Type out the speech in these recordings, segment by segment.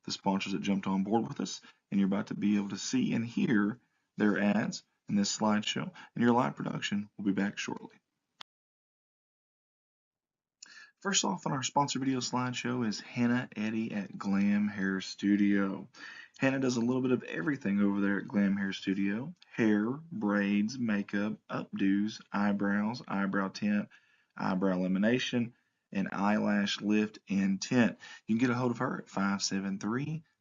the sponsors that jumped on board with us, and you're about to be able to see and hear their ads in this slideshow, and your live production will be back shortly. First off on our sponsor video slideshow is Hannah Eddy at Glam Hair Studio. Hannah does a little bit of everything over there at Glam Hair Studio. Hair, braids, makeup, updos, eyebrows, eyebrow tint, eyebrow elimination, and eyelash lift and tint. You can get a hold of her at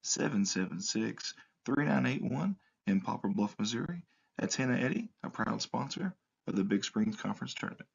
573-776-3981 in Poplar Bluff, Missouri. That's Hannah Eddy, a proud sponsor of the Big Springs Conference Tournament.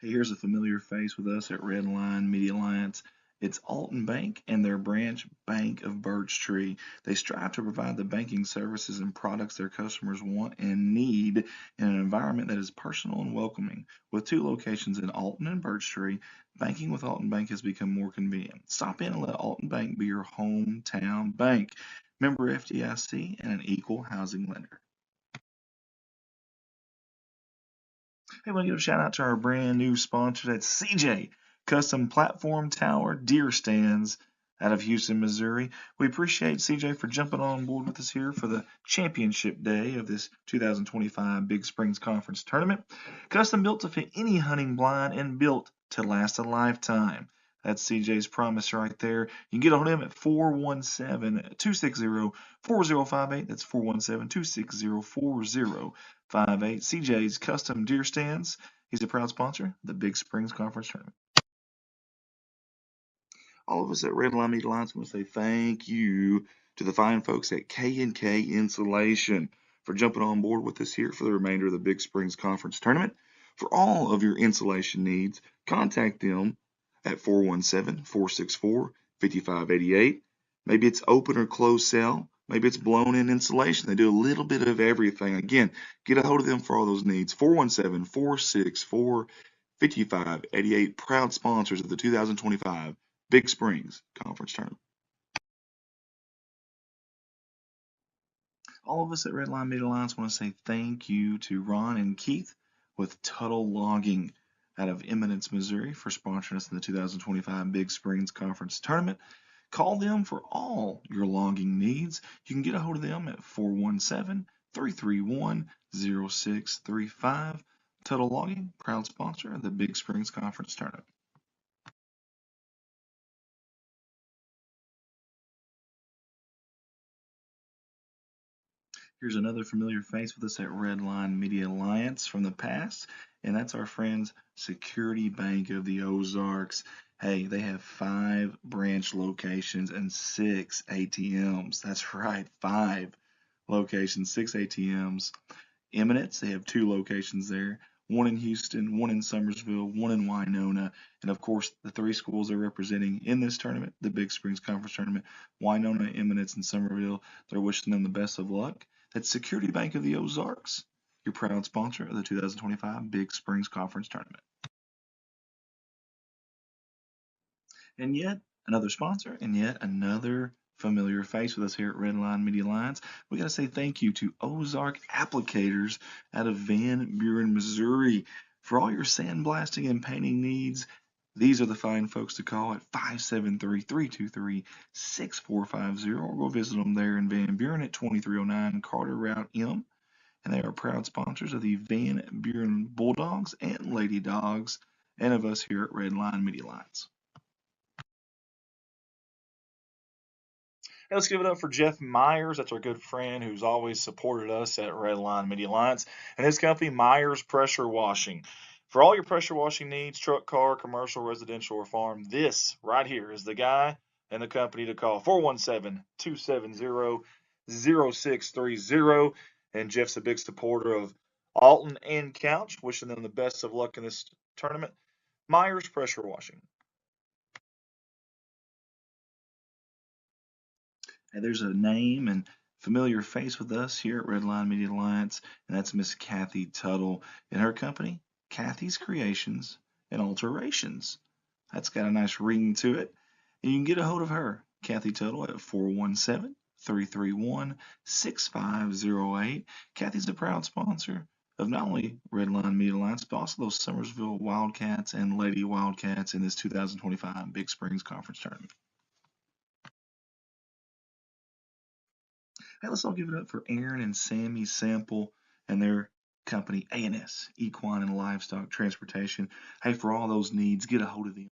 Hey, here's a familiar face with us at Redline Media Alliance. It's Alton Bank and their branch Bank of Birch Tree. They strive to provide the banking services and products their customers want and need in an environment that is personal and welcoming. With 2 locations in Alton and Birch Tree, banking with Alton Bank has become more convenient. Stop in and let Alton Bank be your hometown bank. Member FDIC and an equal housing lender. Hey, I want to give a shout out to our brand new sponsor. That's CJ Custom Platform Tower Deer Stands out of Houston, Missouri. We appreciate CJ for jumping on board with us here for the championship day of this 2025 Big Springs Conference Tournament. Custom built to fit any hunting blind and built to last a lifetime. That's CJ's promise right there. You can get a hold of him at 417-260-4058. That's 417-260-4058. CJ's Custom Deer Stands. He's a proud sponsor of the Big Springs Conference Tournament. All of us at Redline Media Alliance want to say thank you to the fine folks at K&K Insulation for jumping on board with us here for the remainder of the Big Springs Conference Tournament. For all of your insulation needs, contact them at 417-464-5588. Maybe it's open or closed cell. Maybe it's blown-in insulation. They do a little bit of everything. Again, get a hold of them for all those needs. 417-464-5588. Proud sponsors of the 2025 Big Springs Conference Tournament. All of us at Redline Media Alliance want to say thank you to Ron and Keith with Tuttle Logging out of Eminence, Missouri for sponsoring us in the 2025 Big Springs Conference Tournament. Call them for all your logging needs. You can get a hold of them at 417-331-0635. Tuttle Logging, proud sponsor of the Big Springs Conference Tournament. Here's another familiar face with us at Redline Media Alliance from the past, and that's our friends Security Bank of the Ozarks. Hey, they have 5 branch locations and 6 ATMs. That's right, 5 locations, 6 ATMs. Eminence, they have 2 locations there. 1 in Houston, 1 in Summersville, 1 in Winona, and of course the 3 schools they're representing in this tournament, the Big Springs Conference Tournament, Winona, Eminence, and Summerville. They're wishing them the best of luck. That's Security Bank of the Ozarks, your proud sponsor of the 2025 Big Springs Conference Tournament. And yet another sponsor, and yet another familiar face with us here at Redline Media Alliance. We got to say thank you to Ozark Applicators out of Van Buren, Missouri. For all your sandblasting and painting needs, these are the fine folks to call at 573-323-6450, or go visit them there in Van Buren at 2309 Carter Route M. And they are proud sponsors of the Van Buren Bulldogs and Lady Dogs, and of us here at Redline Media Alliance. Hey, let's give it up for Jeff Myers. That's our good friend who's always supported us at Redline Media Alliance, and his company, Myers Pressure Washing. For all your pressure washing needs, truck, car, commercial, residential, or farm, this right here is the guy and the company to call. 417-270-0630. And Jeff's a big supporter of Alton and Couch, wishing them the best of luck in this tournament. Myers Pressure Washing. And there's a name and familiar face with us here at Redline Media Alliance, and that's Miss Kathy Tuttle and her company, Kathy's Creations and Alterations. That's got a nice ring to it. And you can get a hold of her, Kathy Tuttle, at 417-331-6508. Kathy's a proud sponsor of not only Redline Media Alliance, but also those Summersville Wildcats and Lady Wildcats in this 2025 Big Springs Conference Tournament. Hey, let's all give it up for Aaron and Sammy Sample and their company, A&S, Equine and Livestock Transportation. Hey, for all those needs, get a hold of them.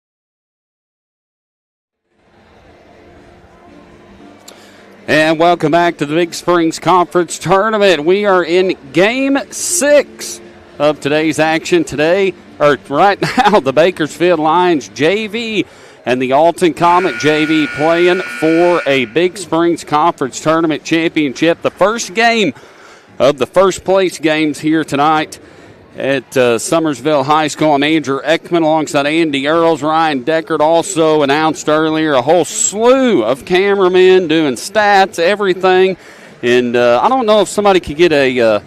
And welcome back to the Big Springs Conference Tournament. We are in Game 6 of today's action right now, the Bakersfield Lions JV and the Alton Comet JV playing for a Big Springs Conference Tournament championship. The first game of the first place games here tonight at Summersville High School. I'm Andrew Ekman alongside Andy Earls. Ryan Deckard also announced earlier a whole slew of cameramen doing stats, everything. And I don't know if somebody could get a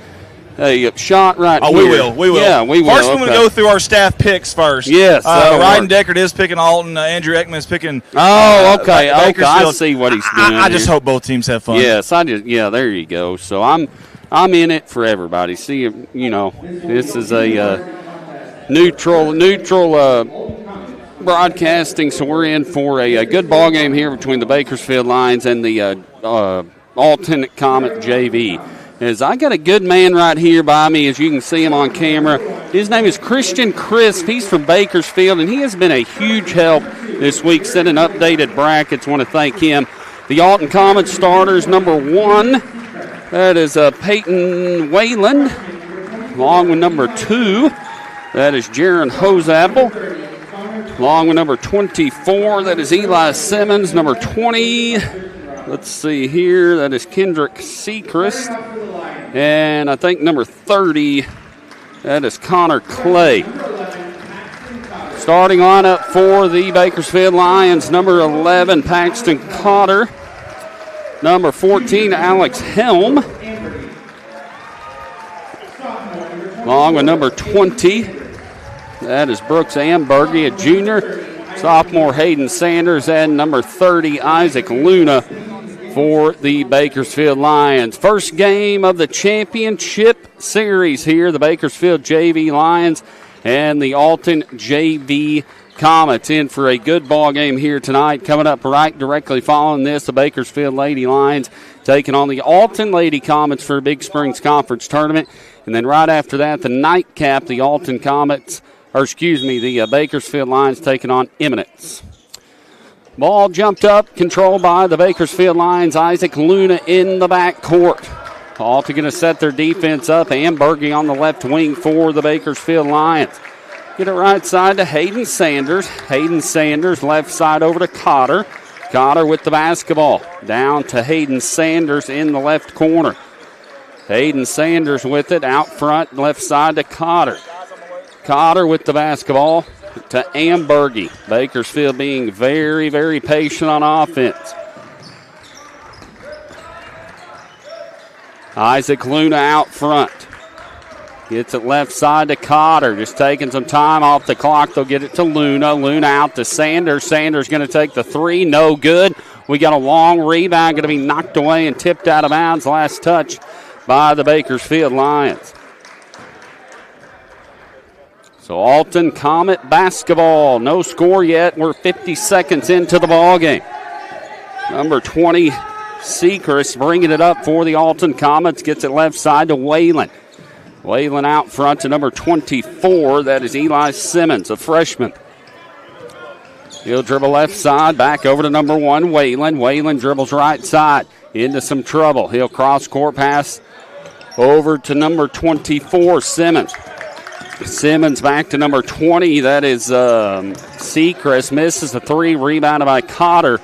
shot right here. We will. Yeah, we will. First, we're going to go through our staff picks first. Yes. Ryan Deckard is picking Alton. Andrew Ekman is picking okay. I see what he's doing. I just hope both teams have fun. Yes, there you go. So I'm in it for everybody. See, this is a neutral broadcasting, so we're in for a good ball game here between the Bakersfield Lions and the Alton Comet JV. As I got a good man right here by me, as you can see him on camera. His name is Christian Crisp. He's from Bakersfield, and he has been a huge help this week, setting updated brackets. Want to thank him. The Alton Comet starters, number 1, that is Peyton Wayland, along with number 2, that is Jaron Hosapple, along with number 24, that is Eli Simmons, number 20, let's see here, that is Kendrick Sechrist, and I think number 30, that is Connor Clay. Starting lineup for the Bakersfield Lions, number 11, Paxton Cotter. Number 14, Alex Helm. Along with number 20, that is Brooks Ambergy, a junior. Sophomore Hayden Sanders, and number 30, Isaac Luna for the Bakersfield Lions. First game of the championship series here, the Bakersfield JV Lions and the Alton JV Comets in for a good ball game here tonight. Coming up right directly following this, the Bakersfield Lady Lions taking on the Alton Lady Comets for a Big Springs Conference Tournament. And then right after that, the nightcap, the Alton Comets, the Bakersfield Lions taking on Eminence. Ball jumped up, controlled by the Bakersfield Lions. Isaac Luna in the backcourt. Alton going to set their defense up. Ambergy on the left wing for the Bakersfield Lions. Get it right side to Hayden Sanders. Hayden Sanders left side over to Cotter. Cotter with the basketball. Down to Hayden Sanders in the left corner. Hayden Sanders with it out front, left side to Cotter. Cotter with the basketball to Ambergy. Bakersfield being very, very patient on offense. Isaac Luna out front. Gets it left side to Cotter. Just taking some time off the clock. They'll get it to Luna. Luna out to Sanders. Sanders going to take the three. No good. We got a long rebound. Going to be knocked away and tipped out of bounds. Last touch by the Bakersfield Lions. So Alton Comet basketball. No score yet. We're 50 seconds into the ball game. Number 20, Sechrist, bringing it up for the Alton Comets. Gets it left side to Wayland. Wayland out front to number 24. That is Eli Simmons, a freshman. He'll dribble left side, back over to number 1, Wayland. Wayland dribbles right side into some trouble. He'll cross court pass over to number 24, Simmons. Simmons back to number 20. That is Sechrist. Misses the three. Rebounded by Cotter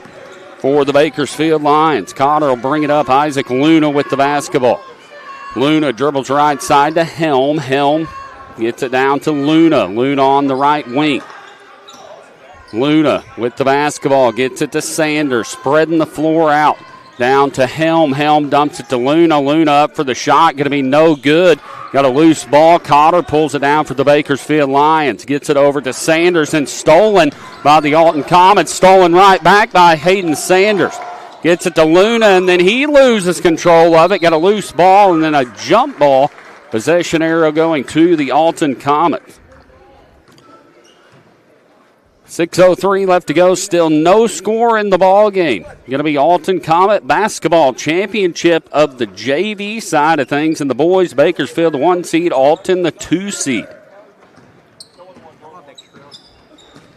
for the Bakersfield Lions. Cotter will bring it up. Isaac Luna with the basketball. Luna dribbles right side to Helm. Helm gets it down to Luna. Luna on the right wing. Luna with the basketball. Gets it to Sanders. Spreading the floor out. Down to Helm. Helm dumps it to Luna. Luna up for the shot. Going to be no good. Got a loose ball. Cotter pulls it down for the Bakersfield Lions. Gets it over to Sanders and stolen by the Alton Comets. Stolen right back by Hayden Sanders. Gets it to Luna, and then he loses control of it. Got a loose ball and then a jump ball Possession arrow going to the Alton Comets. 6:03 left to go. Still no score in the ball game. Going to be Alton Comet basketball championship of the JV side of things. And the boys, Bakersfield the 1 seed, Alton the 2 seed.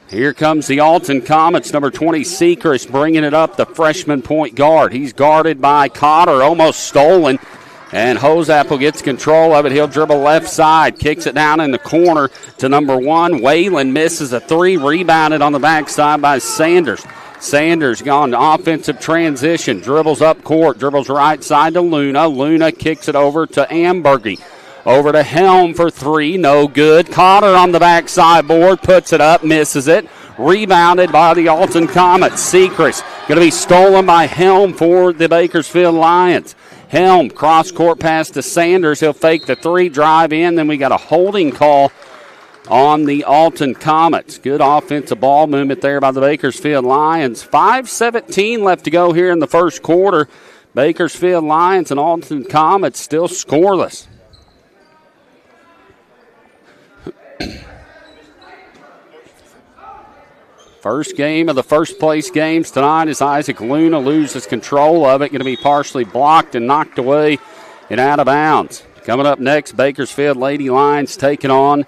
Here comes the Alton Comets, number 20, Sechrist, bringing it up, the freshman point guard. He's guarded by Cotter, almost stolen. And Hosapple gets control of it. He'll dribble left side, kicks it down in the corner to number 1. Whalen misses a 3, rebounded on the backside by Sanders. Sanders gone to offensive transition, dribbles up court, dribbles right side to Luna. Luna kicks it over to Ambergy. Over to Helm for 3, no good. Cotter on the backside board, puts it up, misses it. Rebounded by the Alton Comets. Sechrist going to be stolen by Helm for the Bakersfield Lions. Helm, cross-court pass to Sanders. He'll fake the 3, drive in. Then we got a holding call on the Alton Comets. Good offensive ball movement there by the Bakersfield Lions. 5:17 left to go here in the first quarter. Bakersfield Lions and Alton Comets still scoreless. First game of the first place games tonight as Isaac Luna loses control of it. Going to be partially blocked and knocked away and out of bounds. Coming up next, Bakersfield Lady Lions taking on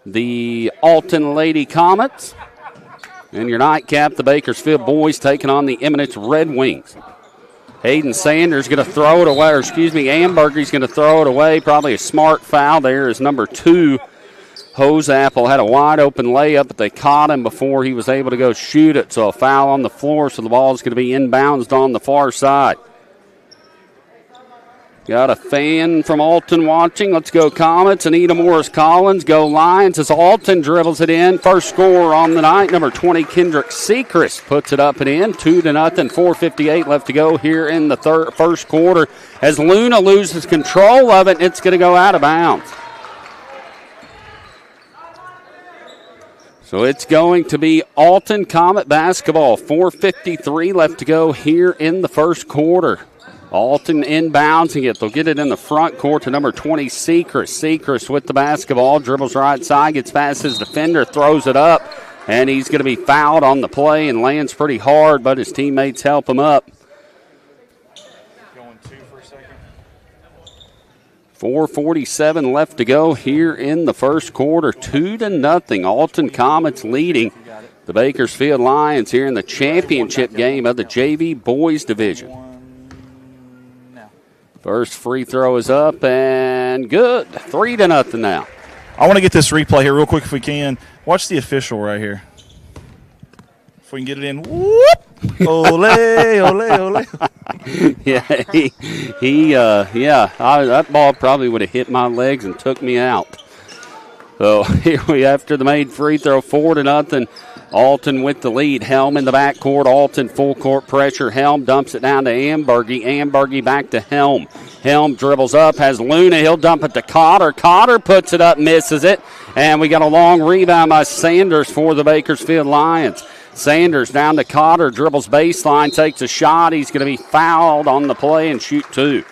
the Alton Lady Comets. And your nightcap, the Bakersfield boys taking on the Eminence Red Wings. Hayden Sanders going to throw it away, Ambergy's going to throw it away. Probably a smart foul there is number 2. Hosapple had a wide open layup, but they caught him before he was able to go shoot it. So a foul on the floor, so the ball is going to be inbounds on the far side. Got a fan from Alton watching. Let's go Comets. Anita Morris-Collins. Go Lions as Alton dribbles it in. First scorer on the night, number 20, Kendrick Sechrist puts it up and in. 2-0, 4:58 left to go here in the first quarter. As Luna loses control of it, it's going to go out of bounds. So it's going to be Alton Comet basketball. 4:53 left to go here in the first quarter. Alton inbounds it. They'll get it in the front court to number 20, Sechrist. Sechrist with the basketball, dribbles right side, gets past his defender, throws it up, and he's going to be fouled on the play and lands pretty hard, but his teammates help him up. 4:47 left to go here in the first quarter. 2-0. Alton Comets leading the Bakersfield Lions here in the championship game of the JV Boys Division. First free throw is up and good. 3-0 now. I want to get this replay here real quick if we can. Watch the official right here. If we can get it in. Whoop! Ole, ole, ole. That ball probably would have hit my legs and took me out. So here we after the made free throw, 4-0. Alton with the lead. Helm in the backcourt. Alton full court pressure. Helm dumps it down to Ambergy. Ambergy back to Helm. Helm dribbles up, has Luna. He'll dump it to Cotter. Cotter puts it up, misses it. And we got a long rebound by Sanders for the Bakersfield Lions. Sanders down to Cotter, dribbles baseline, takes a shot. He's going to be fouled on the play and shoot 2.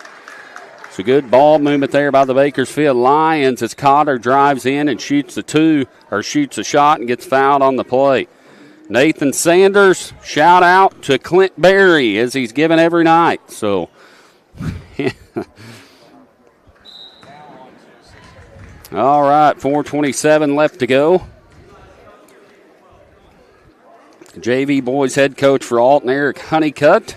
It's a good ball movement there by the Bakersfield Lions as Cotter drives in and shoots a shot and gets fouled on the play. Nathan Sanders, shout out to Clint Berry as he's given every night. So, all right, 4:27 left to go. JV boys head coach for Alton, Eric Honeycutt.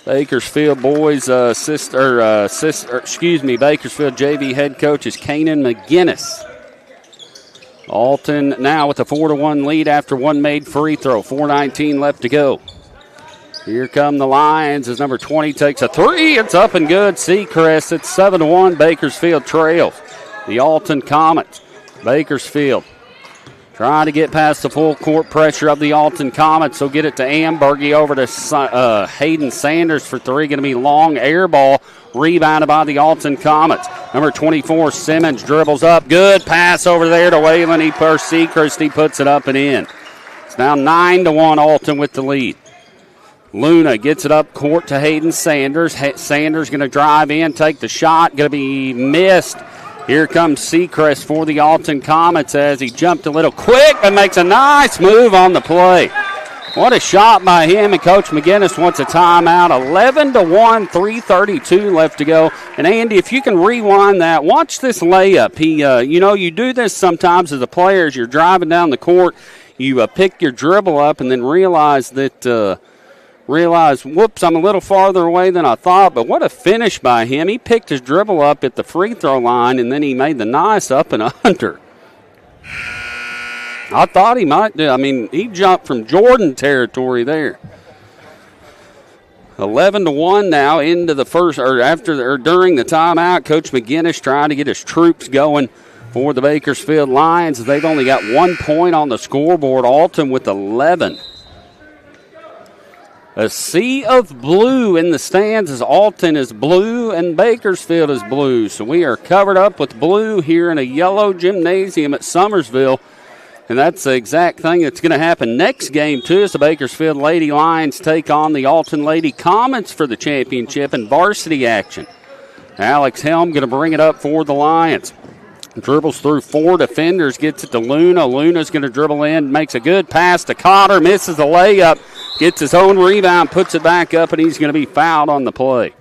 Bakersfield boys Bakersfield JV head coach is Kanan McGinnis. Alton now with a 4-1 lead after one made free throw. 4:19 left to go. Here come the Lions as number 20 takes a 3. It's up and good. Sechrist. It's 7-1. Bakersfield trails the Alton Comets. Bakersfield trying to get past the full court pressure of the Alton Comets. So get it to Ambergy, over to Hayden Sanders for 3. Going to be long air ball. Rebounded by the Alton Comets. Number 24, Simmons dribbles up. Good pass over there to Whalen. Sechrist. He puts it up and in. It's now 9-1 Alton with the lead. Luna gets it up court to Hayden Sanders. Sanders going to drive in, take the shot, going to be missed. Here comes Seacrest for the Alton Comets as he jumped a little quick and makes a nice move on the play. What a shot by him, and Coach McGinnis wants a timeout. 11-1, 3:32 left to go. And, Andy, if you can rewind that, watch this layup. You do this sometimes as a player as you're driving down the court. You pick your dribble up and then realize, whoops, I'm a little farther away than I thought. But what a finish by him. He picked his dribble up at the free throw line, and then he made the nice up and under. I thought he might do. I mean, he jumped from Jordan territory there. 11-1 now into the first, or during the timeout. Coach McGinnis trying to get his troops going for the Bakersfield Lions. They've only got 1 point on the scoreboard. Alton with 11. A sea of blue in the stands as Alton is blue and Bakersfield is blue. So we are covered up with blue here in a yellow gymnasium at Summersville. And that's the exact thing that's going to happen next game, too, as the Bakersfield Lady Lions take on the Alton Lady Comets for the championship in varsity action. Alex Helm going to bring it up for the Lions. Dribbles through 4 defenders, gets it to Luna. Luna's going to dribble in, makes a good pass to Cotter, misses the layup, gets his own rebound, puts it back up, and he's going to be fouled on the play.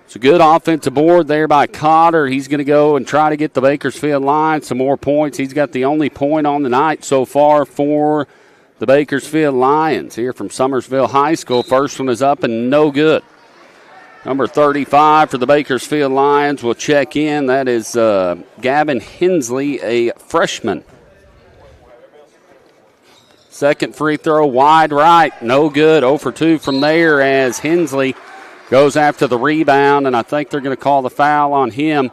It's a good offensive board there by Cotter. He's going to go and try to get the Bakersfield Lions some more points. He's got the only point on the night so far for the Bakersfield Lions here from Summersville High School. First one is up and no good. Number 35 for the Bakersfield Lions will check in. That is Gavin Hensley, a freshman. Second free throw wide right, no good. 0 for 2 from there as Hensley goes after the rebound, and I think they're going to call the foul on him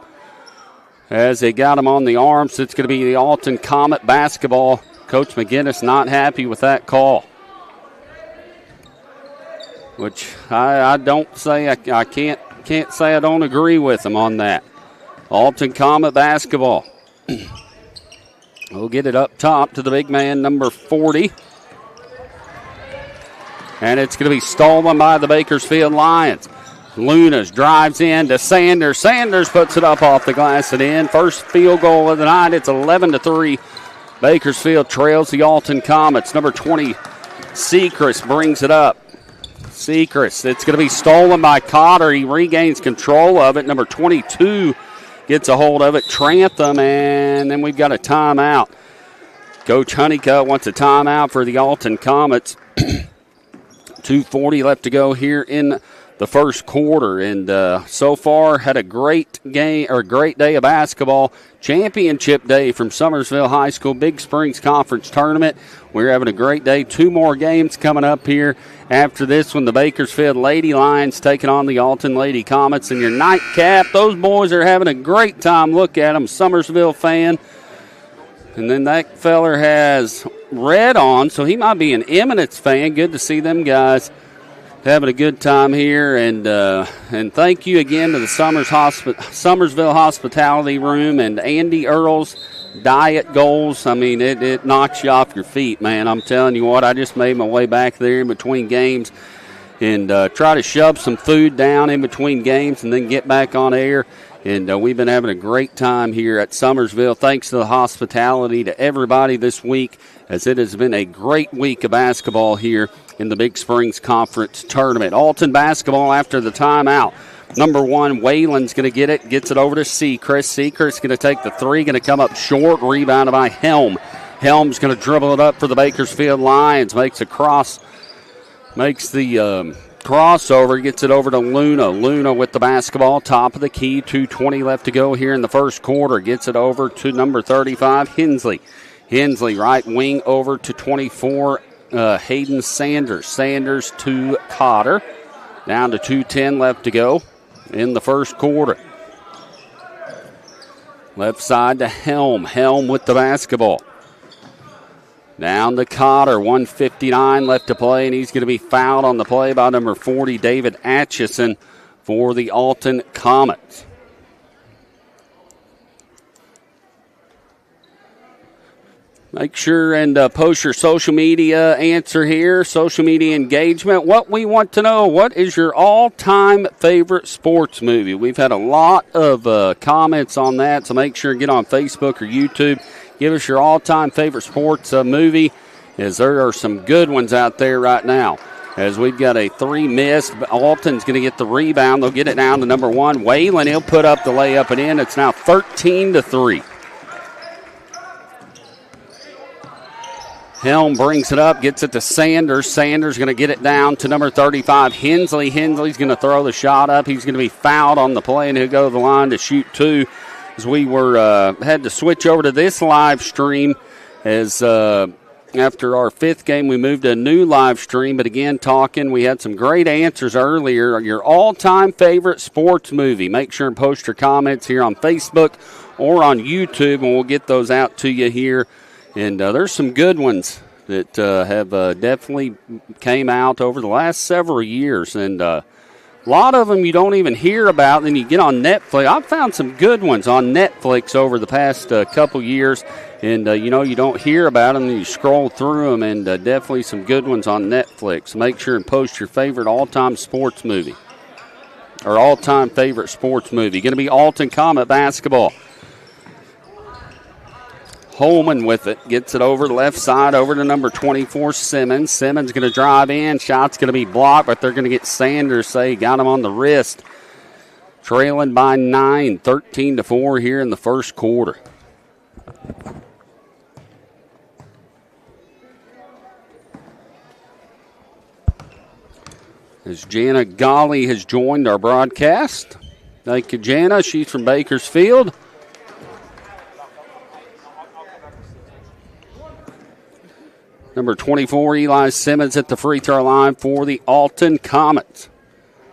as they got him on the arm. So it's going to be the Alton Comet basketball. Coach McGinnis not happy with that call, which I don't say I can't say I don't agree with him on that. Alton Comet basketball. We'll get it up top to the big man, number 40. And it's going to be stolen by the Bakersfield Lions. Lunas drives in to Sanders. Sanders puts it up off the glass and in. First field goal of the night. It's 11-3. Bakersfield trails the Alton Comets. Number 20, Seacrest brings it up. Seacrest. It's going to be stolen by Cotter. He regains control of it. Number 22 gets a hold of it. Trantham, and then we've got a timeout. Coach Honeycutt wants a timeout for the Alton Comets. 2:40 left to go here in the first quarter, and so far had a great game or great day of basketball. Championship day from Summersville High School Big Springs Conference Tournament. We're having a great day. 2 more games coming up here after this one. The Bakersfield Lady Lions taking on the Alton Lady Comets. And your nightcap, those boys are having a great time. Look at them, Summersville fan. And then that feller has red on, so he might be an Eminence fan. Good to see them guys having a good time here. And thank you again to the Summersville Hospitality Room and Andy Earl's Diet Goals. I mean, it knocks you off your feet, man. I'm telling you what, I just made my way back there in between games and try to shove some food down in between games and then get back on air. And we've been having a great time here at Summersville. Thanks to the hospitality to everybody this week, as it has been a great week of basketball here in the Big Springs Conference Tournament. Alton basketball after the timeout. Number 1, Whalen's going to get it. Gets it over to Seacrest. Seacrest going to take the 3. Going to come up short. Rebounded by Helm. Helm's going to dribble it up for the Bakersfield Lions. Makes a cross. Makes the crossover, gets it over to Luna. Luna with the basketball, top of the key. 2:20 left to go here in the first quarter. Gets it over to number 35, Hensley. Hensley, right wing over to 24, Hayden Sanders. Sanders to Cotter. Down to 2:10 left to go in the first quarter. Left side to Helm. Helm with the basketball. Down to Cotter, 1:59 left to play, and he's going to be fouled on the play by number 40, David Atchison, for the Alton Comets. Make sure and post your social media answer here, social media engagement. What we want to know, what is your all-time favorite sports movie? We've had a lot of comments on that, so make sure and get on Facebook or YouTube. Give us your all-time favorite sports movie, as there are some good ones out there right now. As we've got a 3 miss, Alton's going to get the rebound. They'll get it down to number 1. Whalen, he'll put up the layup and in. It's now 13-3. Helm brings it up, gets it to Sanders. Sanders going to get it down to number 35, Hensley. Hensley's going to throw the shot up. He's going to be fouled on the play, and he'll go to the line to shoot 2. As we had to switch over to this live stream, as after our 5th game, we moved to a new live stream. But again, we had some great answers earlier. Your all-time favorite sports movie. Make sure and post your comments here on Facebook or on YouTube, and we'll get those out to you here. And there's some good ones that have definitely came out over the last several years. And a lot of them you don't even hear about. Then you get on Netflix. I've found some good ones on Netflix over the past couple years. And, you don't hear about them. And you scroll through them. And definitely some good ones on Netflix. Make sure and post your favorite all-time sports movie. Or all-time favorite sports movie. Going to be Alton Comet basketball. Holman with it, gets it over the left side, over to number 24, Simmons. Simmons going to drive in. Shot's going to be blocked, but they're going to get Sanders. Got him on the wrist. Trailing by 9, 13-4 here in the first quarter. As Jana Golly has joined our broadcast. Thank you, Jana. She's from Bakersfield. Number 24, Eli Simmons at the free throw line for the Alton Comets.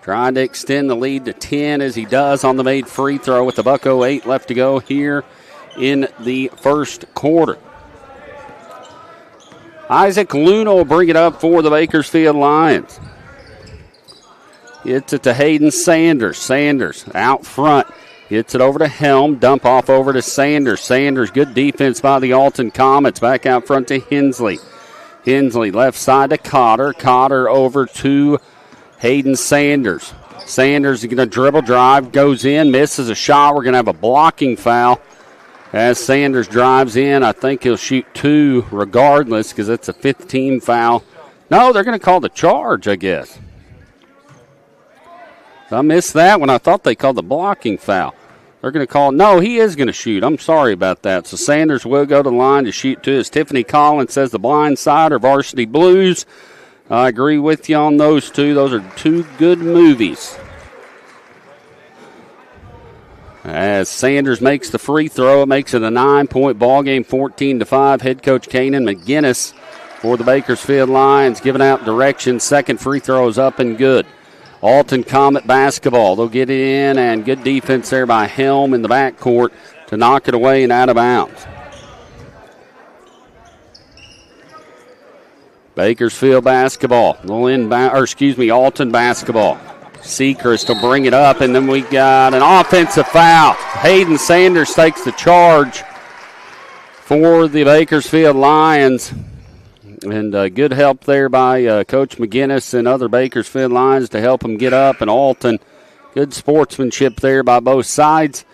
Trying to extend the lead to 10 as he does on the made free throw with the $1:08 left to go here in the first quarter. Isaac Luna will bring it up for the Bakersfield Lions. Gets it to Hayden Sanders. Sanders out front. Gets it over to Helm. Dump off over to Sanders. Sanders, good defense by the Alton Comets. Back out front to Hensley. Hensley left side to Cotter. Cotter over to Hayden Sanders. Sanders is going to dribble drive, goes in, misses a shot. We're going to have a blocking foul as Sanders drives in. I think he'll shoot 2 regardless because it's a 15 foul. No, they're going to call the charge, I guess. I missed that one. I thought they called the blocking foul. They're going to call. No, he is going to shoot. I'm sorry about that. So Sanders will go to the line to shoot 2. As Tiffany Collins says, the blind side or Varsity Blues. I agree with you on those 2. Those are 2 good movies. As Sanders makes the free throw, it makes it a 9-point ball game, 14-5. Head coach Kanan McGinnis for the Bakersfield Lions giving out directions. Second free throw is up and good. Alton Comet basketball. They'll get it in, and good defense there by Helm in the backcourt to knock it away and out of bounds. Bakersfield basketball. Alton basketball. Seacrest will bring it up, and then we got an offensive foul. Hayden Sanders takes the charge for the Bakersfield Lions. And good help there by Coach McGinnis and other Bakersfield Lions to help them get up. And Alton, good sportsmanship there by both sides.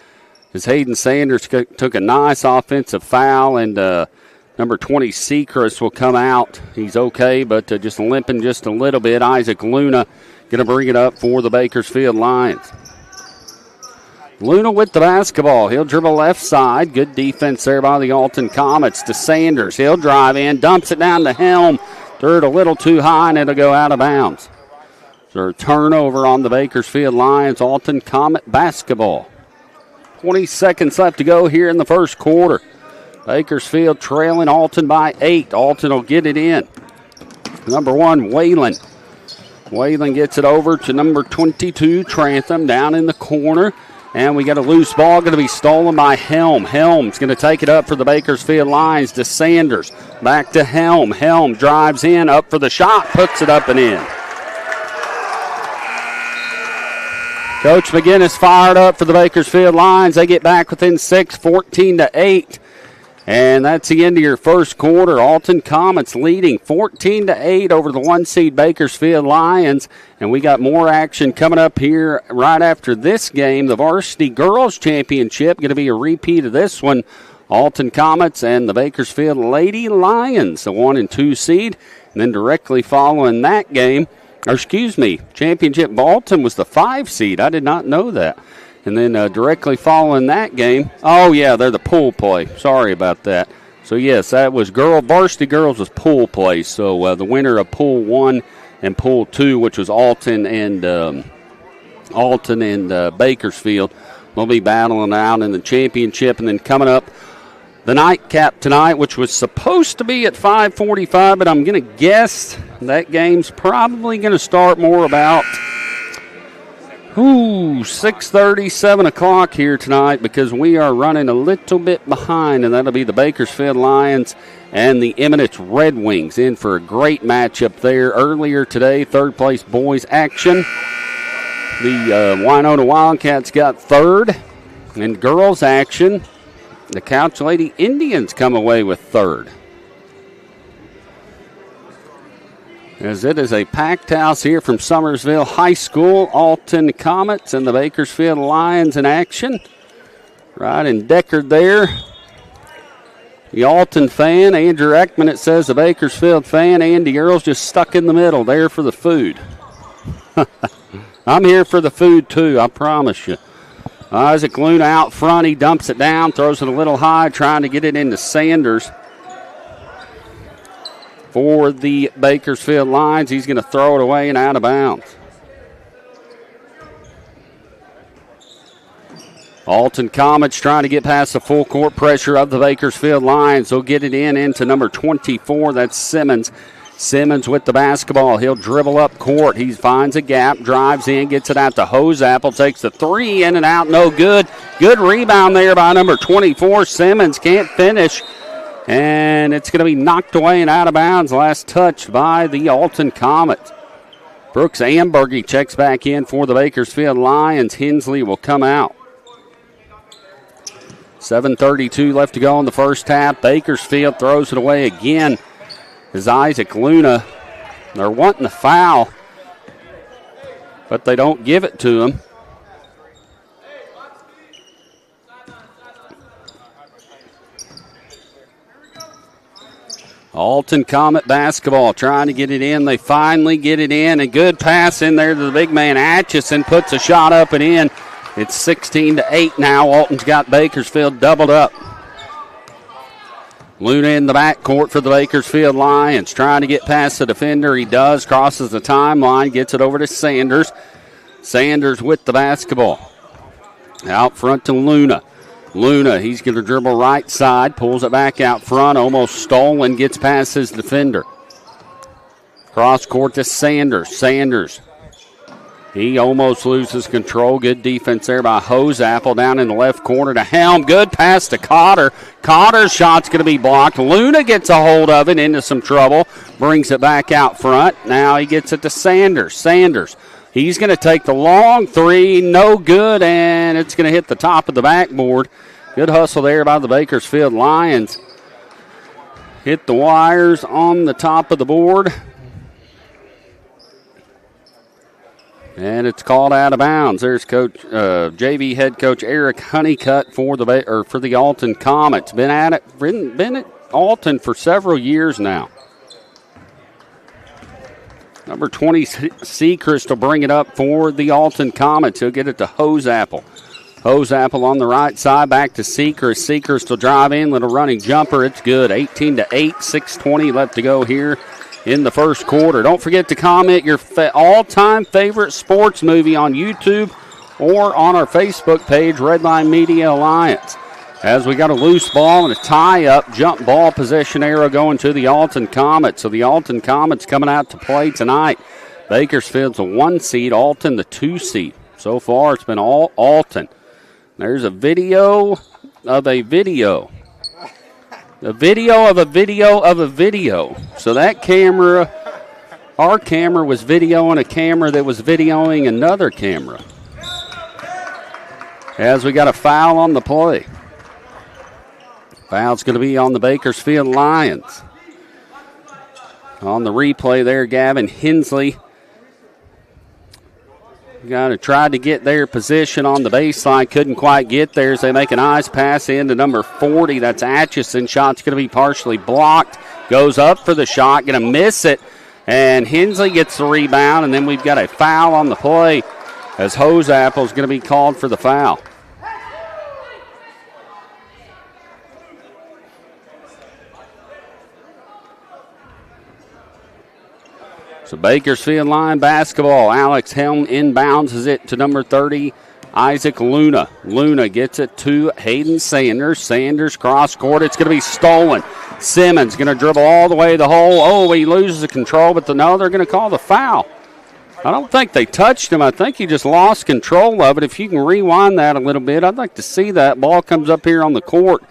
As Hayden Sanders took a nice offensive foul, and number 20, Seacrest, will come out. He's okay, but just limping just a little bit. Isaac Luna going to bring it up for the Bakersfield Lions. Luna with the basketball. He'll dribble left side. Good defense there by the Alton Comets to Sanders. He'll drive in, dumps it down to Helm. Threw it a little too high, and it'll go out of bounds. So a turnover on the Bakersfield Lions. Alton Comet basketball. 20 seconds left to go here in the first quarter. Bakersfield trailing Alton by 8. Alton will get it in. Number 1, Whalen. Whalen gets it over to number 22, Trantham, down in the corner. And we got a loose ball going to be stolen by Helm. Helm's going to take it up for the Bakersfield Lions to Sanders. Back to Helm. Helm drives in, up for the shot, puts it up and in. Coach McGinnis fired up for the Bakersfield Lions. They get back within 6, 14-8. And that's the end of your first quarter. Alton Comets leading 14-8 over the 1-seed Bakersfield Lions. And we got more action coming up here right after this game. The Varsity Girls Championship, going to be a repeat of this one. Alton Comets and the Bakersfield Lady Lions, the 1 and 2 seed. And then directly following that game, Championship Alton was the 5 seed. I did not know that. And then directly following that game, they're the pool play. Sorry about that. So, yes, that was Varsity Girls was pool play. So, the winner of Pool 1 and Pool 2, which was Alton and Bakersfield, will be battling out in the championship. And then coming up, the nightcap tonight, which was supposed to be at 5:45, but I'm going to guess that game's probably going to start more about 6:30, 7 o'clock here tonight because we are running a little bit behind, and that'll be the Bakersfield Lions and the Eminence Red Wings in for a great matchup there. Earlier today, third-place boys action. The Winona Wildcats got third. In girls action, the Couch Lady Indians come away with third. As it is a packed house here from Summersville High School. Alton Comets and the Bakersfield Lions in action. Right in Deckard there. The Alton fan, Andrew Eckman, it says the Bakersfield fan. Andy Earl's just stuck in the middle there for the food. I'm here for the food too, I promise you. Isaac Luna out front. He dumps it down, throws it a little high, trying to get it into Sanders. For the Bakersfield Lions, he's going to throw it away and out of bounds. Alton Comets trying to get past the full court pressure of the Bakersfield Lions. They'll get it into number 24. That's Simmons. Simmons with the basketball. He'll dribble up court. He finds a gap, drives in, gets it out to Hoseapple, takes the three, in and out, no good. Good rebound there by number 24. Simmons can't finish. And it's going to be knocked away and out of bounds. Last touched by the Alton Comets. Brooks Ambergy checks back in for the Bakersfield Lions. Hensley will come out. 7:32 left to go in the first half. Bakersfield throws it away again. As Isaac Luna, they're wanting the foul, but they don't give it to him. Alton Comet basketball trying to get it in. They finally get it in. A good pass in there to the big man. Atchison puts a shot up and in. It's 16-8 now. Alton's got Bakersfield doubled up. Luna in the backcourt for the Bakersfield Lions. Trying to get past the defender. He does. Crosses the timeline. Gets it over to Sanders. Sanders with the basketball. Out front to Luna. Luna, he's going to dribble right side, pulls it back out front, almost stolen, gets past his defender. Cross court to Sanders. Sanders, he almost loses control. Good defense there by Hoseapple down in the left corner to Helm. Good pass to Cotter. Cotter's shot's going to be blocked. Luna gets a hold of it, into some trouble, brings it back out front. Now he gets it to Sanders. Sanders. He's going to take the long three, no good, and it's going to hit the top of the backboard. Good hustle there by the Bakersfield Lions. Hit the wires on the top of the board. And it's called out of bounds. There's Coach JV head coach Eric Honeycutt for the Alton Comets. Been at Alton for several years now. Number 20, Seacrest will bring it up for the Alton Comets. He'll get it to Hoseapple. Hoseapple on the right side, back to Seacrest. Seacrest will drive in, little running jumper. It's good. 18-8, 6:20 left to go here in the first quarter. Don't forget to comment your all-time favorite sports movie on YouTube or on our Facebook page, Redline Media Alliance. As we got a loose ball and a tie-up, jump ball possession arrow going to the Alton Comets. So the Alton Comets coming out to play tonight. Bakersfield's a 1 seed, Alton the 2 seed. So far it's been all Alton. There's a video of a video. A video of a video of a video. So that camera, our camera was videoing a camera that was videoing another camera. As we got a foul on the play. Foul's going to be on the Bakersfield Lions. On the replay there, Gavin Hensley got to try to get their position on the baseline. Couldn't quite get there as they make an eyes pass into number 40. That's Atchison. Shot's going to be partially blocked. Goes up for the shot. Going to miss it. And Hensley gets the rebound. And then we've got a foul on the play as Hoseapple is going to be called for the foul. So Bakersfield Line basketball. Alex Helm inbounds it to number 30, Isaac Luna. Luna gets it to Hayden Sanders. Sanders cross court. It's going to be stolen. Simmons going to dribble all the way to the hole. Oh, he loses the control, but no, they're going to call the foul. I don't think they touched him. I think he just lost control of it. If you can rewind that a little bit, I'd like to see that. Ball comes up here on the court.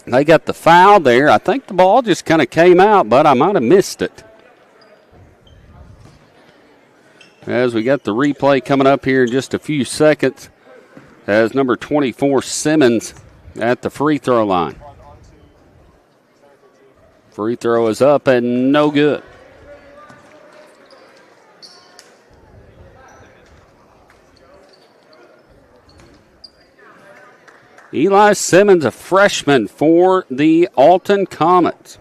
They got the foul there. I think the ball just kind of came out, but I might have missed it. As we got the replay coming up here in just a few seconds, as number 24, Simmons, at the free throw line. Free throw is up and no good. Eli Simmons, a freshman for the Alton Comets.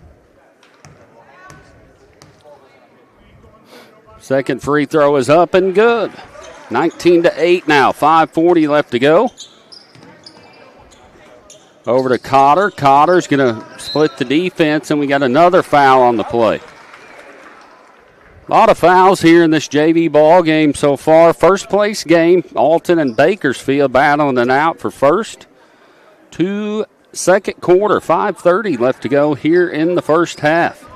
Second free throw is up and good. 19-8 now. 5:40 left to go. Over to Cotter. Cotter's going to split the defense, and we got another foul on the play. A lot of fouls here in this JV ball game so far. First place game, Alton and Bakersfield battling it out for first. Second quarter, 5:30 left to go here in the first half.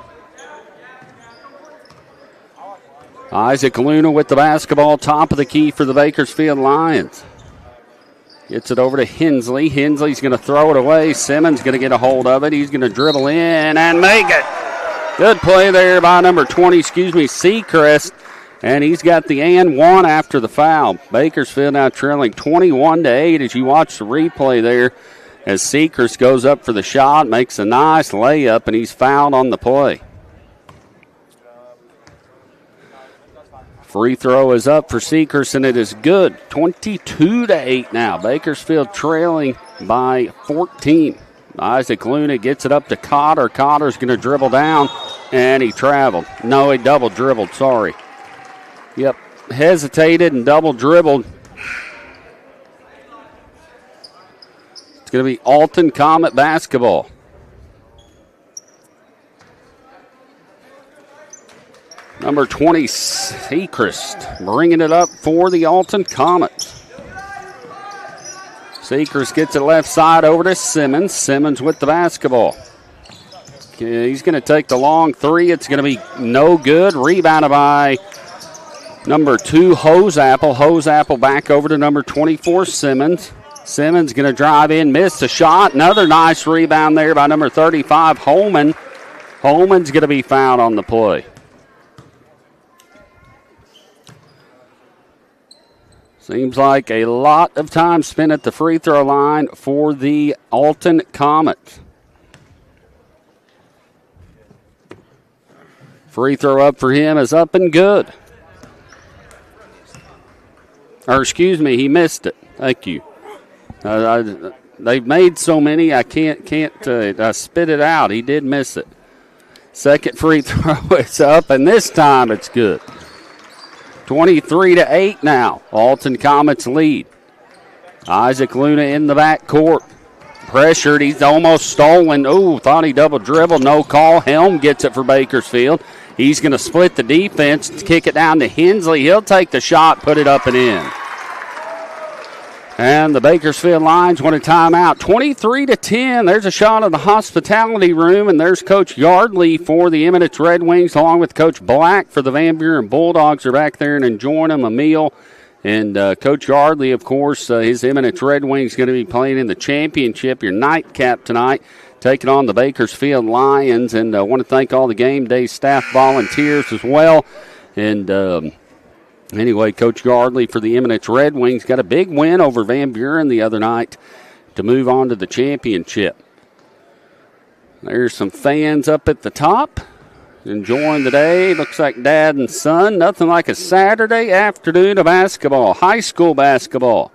Isaac Luna with the basketball, top of the key for the Bakersfield Lions. Gets it over to Hensley. Hensley's going to throw it away. Simmons going to get a hold of it. He's going to dribble in and make it. Good play there by number 20, Seacrest. And he's got the and one after the foul. Bakersfield now trailing 21-8 as you watch the replay there. As Seacrest goes up for the shot, makes a nice layup, and he's fouled on the play. Free throw is up for Seacrest, and it is good. 22-8 now. Bakersfield trailing by 14. Isaac Luna gets it up to Cotter. Cotter's going to dribble down, and he traveled. No, he double dribbled, sorry. Yep, hesitated and double dribbled. It's going to be Alton Comet basketball. Number 20, Seacrest, bringing it up for the Alton Comets. Seacrest gets it left side over to Simmons. Simmons with the basketball. He's going to take the long three. It's going to be no good. Rebounded by number 2, Hoseapple. Hoseapple back over to number 24, Simmons. Simmons going to drive in, miss the shot. Another nice rebound there by number 35, Holman. Holman's going to be fouled on the play. Seems like a lot of time spent at the free throw line for the Alton Comets. Free throw up for him is up and good. He missed it. Thank you. They've made so many, I can't spit it out. He did miss it. Second free throw is up, and this time it's good. 23-8 now. Alton Comets lead. Isaac Luna in the back court. Pressured. He's almost stolen. Ooh, thought he double dribbled. No call. Helm gets it for Bakersfield. He's going to split the defense, kick it down to Hensley. He'll take the shot, put it up and in. And the Bakersfield Lions want a timeout. 23-10. There's a shot of the hospitality room, and there's Coach Yardley for the Eminence Red Wings, along with Coach Black for the Van Buren Bulldogs. Are back there and enjoying them a meal. And Coach Yardley, of course, his Eminence Red Wings going to be playing in the championship, your nightcap tonight, taking on the Bakersfield Lions. And I want to thank all the game day staff volunteers as well. And anyway, Coach Yardley for the Eminence Red Wings got a big win over Van Buren the other night to move on to the championship. There's some fans up at the top enjoying the day. Looks like dad and son. Nothing like a Saturday afternoon of basketball, high school basketball.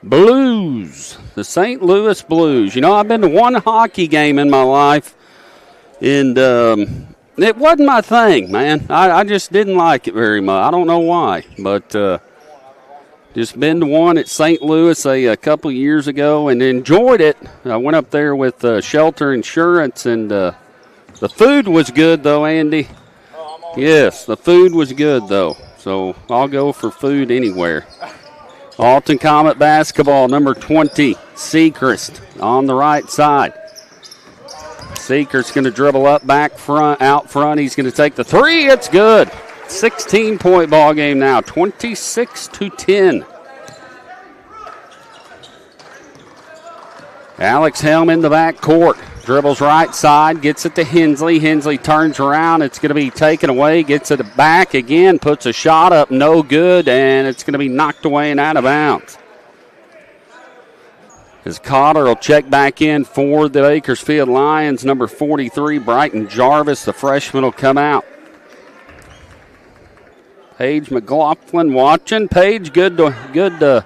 Blues, the St. Louis Blues. You know, I've been to one hockey game in my life, and it wasn't my thing, man. I just didn't like it very much. I don't know why, but just been to one at St. Louis a couple years ago and enjoyed it. I went up there with Shelter Insurance, and the food was good, though, Andy. Yes, the food was good, though, so I'll go for food anywhere. Alton Comet basketball, number 20, Sechrist on the right side. Sechrist's going to dribble up, out front. He's going to take the three. It's good. 16-point ball game now, 26-10. Alex Helm in the back court. Dribbles right side, gets it to Hensley. Hensley turns around. It's going to be taken away. Gets it back again. Puts a shot up. No good. And it's going to be knocked away and out of bounds. As Cotter will check back in for the Bakersfield Lions. Number 43, Brighton Jarvis, the freshman, will come out. Paige McLaughlin watching. Paige, good to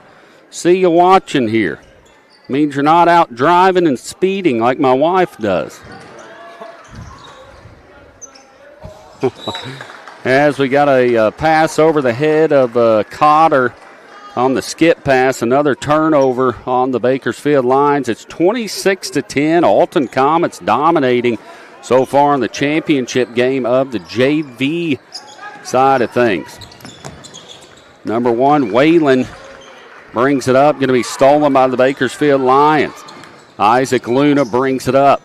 see you watching here. Means you're not out driving and speeding like my wife does. As we got a pass over the head of Cotter on the skip pass, another turnover on the Bakersfield Lions. It's 26-10. Alton Comets dominating so far in the championship game of the JV side of things. Number 1, Whalen brings it up. Going to be stolen by the Bakersfield Lions. Isaac Luna brings it up.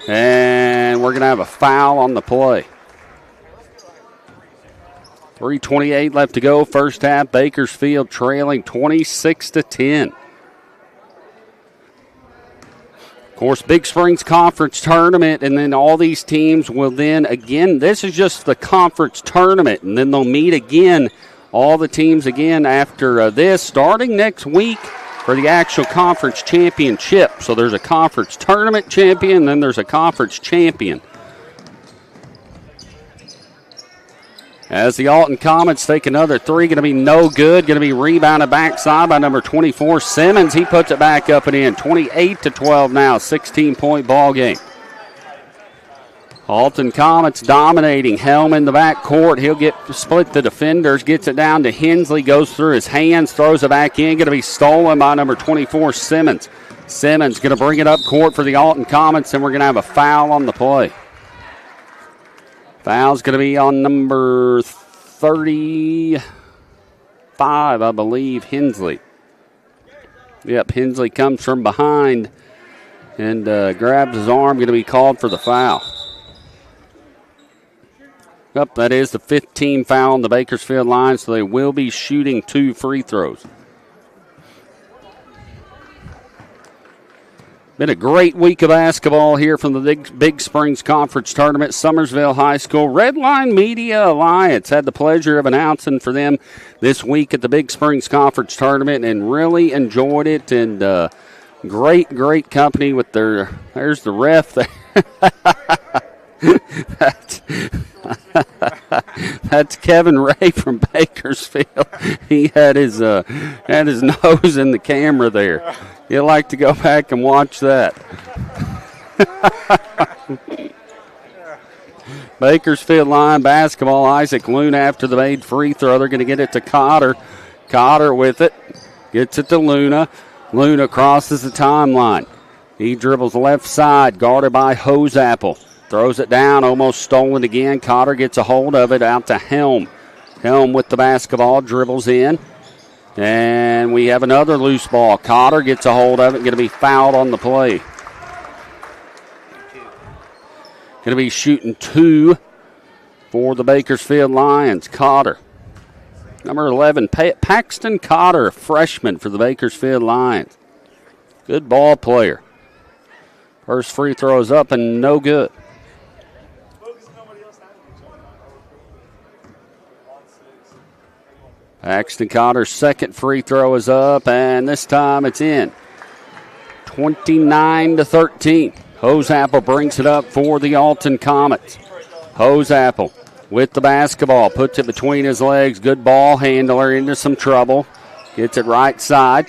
And we're going to have a foul on the play. 3:28 left to go. First half, Bakersfield trailing 26-10. Of course, Big Springs Conference Tournament, and then all these teams will then, again, this is just the conference tournament, and then they'll meet again, all the teams again after this, starting next week for the actual conference championship. So there's a conference tournament champion, then there's a conference champion. As the Alton Comets take another three, going to be no good. Going to be rebounded backside by number 24, Simmons. He puts it back up and in. 28-12 now, 16-point ball game. Alton Comets dominating. Helm in the back court. He'll split the defenders, gets it down to Hensley, goes through his hands, throws it back in. Going to be stolen by number 24, Simmons. Simmons going to bring it up court for the Alton Comets, and we're going to have a foul on the play. Foul's going to be on number 35, I believe, Hensley. Yep, Hensley comes from behind and grabs his arm. Going to be called for the foul. Yep, that is the 15th foul on the Bakersfield Lions, so they will be shooting 2 free throws. Been a great week of basketball here from the Big Springs Conference Tournament. Summersville High School Redline Media Alliance had the pleasure of announcing for them this week at the Big Springs Conference Tournament and really enjoyed it. And great company with there's the ref there. That's Kevin Ray from Bakersfield. He had his nose in the camera there. You'd like to go back and watch that. Bakersfield Line basketball. Isaac Luna after the made free throw. They're going to get it to Cotter. Cotter with it. Gets it to Luna. Luna crosses the timeline. He dribbles left side, guarded by Hosapple. Throws it down, almost stolen again. Cotter gets a hold of it out to Helm. Helm with the basketball, dribbles in. And we have another loose ball. Cotter gets a hold of it, going to be fouled on the play. Going to be shooting 2 for the Bakersfield Lions. Cotter. Number 11, Paxton Cotter, freshman for the Bakersfield Lions. Good ball player. First free throw is up and no good. Paxton Cotter's second free throw is up, and this time it's in. 29-13. Hoseapple brings it up for the Alton Comets. Hoseapple with the basketball, puts it between his legs. Good ball handler, into some trouble. Gets it right side.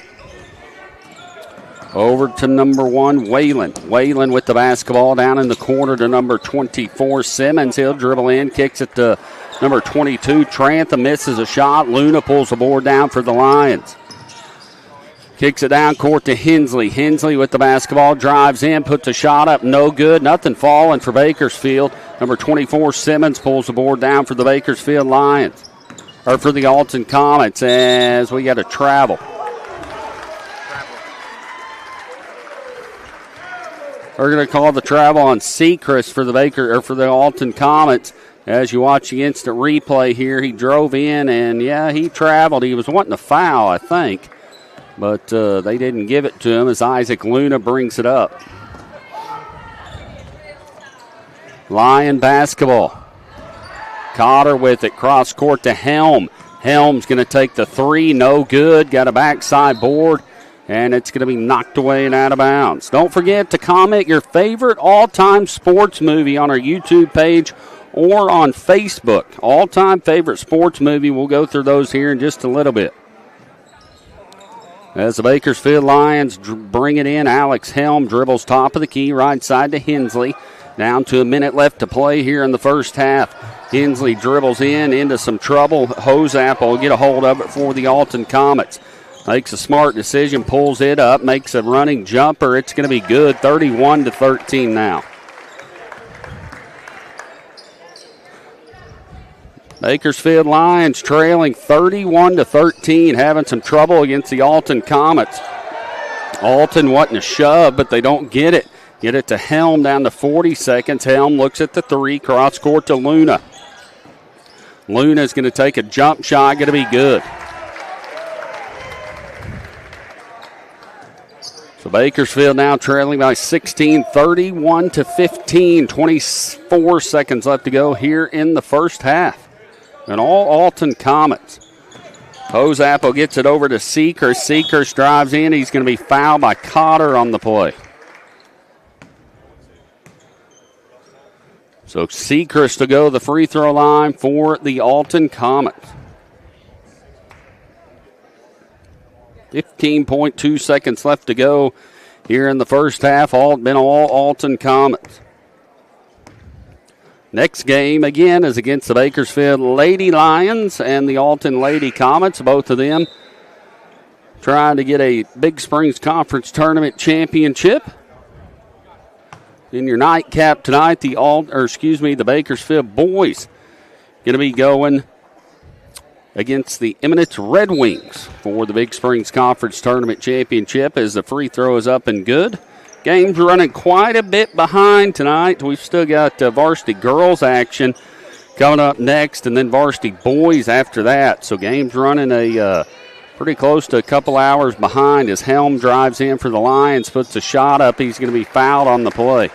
Over to number 1, Whalen. Whalen with the basketball down in the corner to number 24, Simmons. He'll dribble in, kicks it to number 22, Trantham. Misses a shot. Luna pulls the board down for the Lions. Kicks it down court to Hensley. Hensley with the basketball, drives in, puts a shot up, no good. Nothing falling for Bakersfield. Number 24, Simmons, pulls the board down for the Bakersfield Lions. Or for the Alton Comets, as we got a travel. We're going to call the travel on Sechrist for the Alton Comets. As you watch the instant replay here, he drove in and he traveled. He was wanting a foul, I think, but they didn't give it to him as Isaac Luna brings it up. Lion basketball. Cotter with it, cross court to Helm. Helm's going to take the three, no good. Got a backside board. And it's going to be knocked away and out of bounds. Don't forget to comment your favorite all-time sports movie on our YouTube page or on Facebook. All-time favorite sports movie. We'll go through those here in just a little bit. As the Bakersfield Lions bring it in, Alex Helm dribbles top of the key, right side to Hensley. Down to a minute left to play here in the first half. Hensley dribbles into some trouble. Hoseapple will get a hold of it for the Alton Comets. Makes a smart decision, pulls it up, makes a running jumper. It's going to be good, 31-13 now. Bakersfield Lions trailing 31-13, having some trouble against the Alton Comets. Alton wanting to shove, but they don't get it. Get it to Helm down to 40 seconds. Helm looks at the three, cross court to Luna. Luna's going to take a jump shot, going to be good. So Bakersfield now trailing by 16, 31-15. 24 seconds left to go here in the first half. And all Alton Comets. Hoseapple gets it over to Sechrist. Sechrist drives in. He's going to be fouled by Cotter on the play. So Sechrist to go to the free throw line for the Alton Comets. 15.2 seconds left to go here in the first half. All Alton Comets. Next game, again, is against the Bakersfield Lady Lions and the Alton Lady Comets. Both of them trying to get a Big Springs Conference Tournament championship. In your nightcap tonight, the Bakersfield boys going to be going against the Eminence Red Wings for the Big Springs Conference Tournament Championship as the free throw is up and good. Game's running quite a bit behind tonight. We've still got varsity girls action coming up next and then varsity boys after that. So game's running pretty close to a couple hours behind as Helm drives in for the Lions, puts a shot up. He's going to be fouled on the play.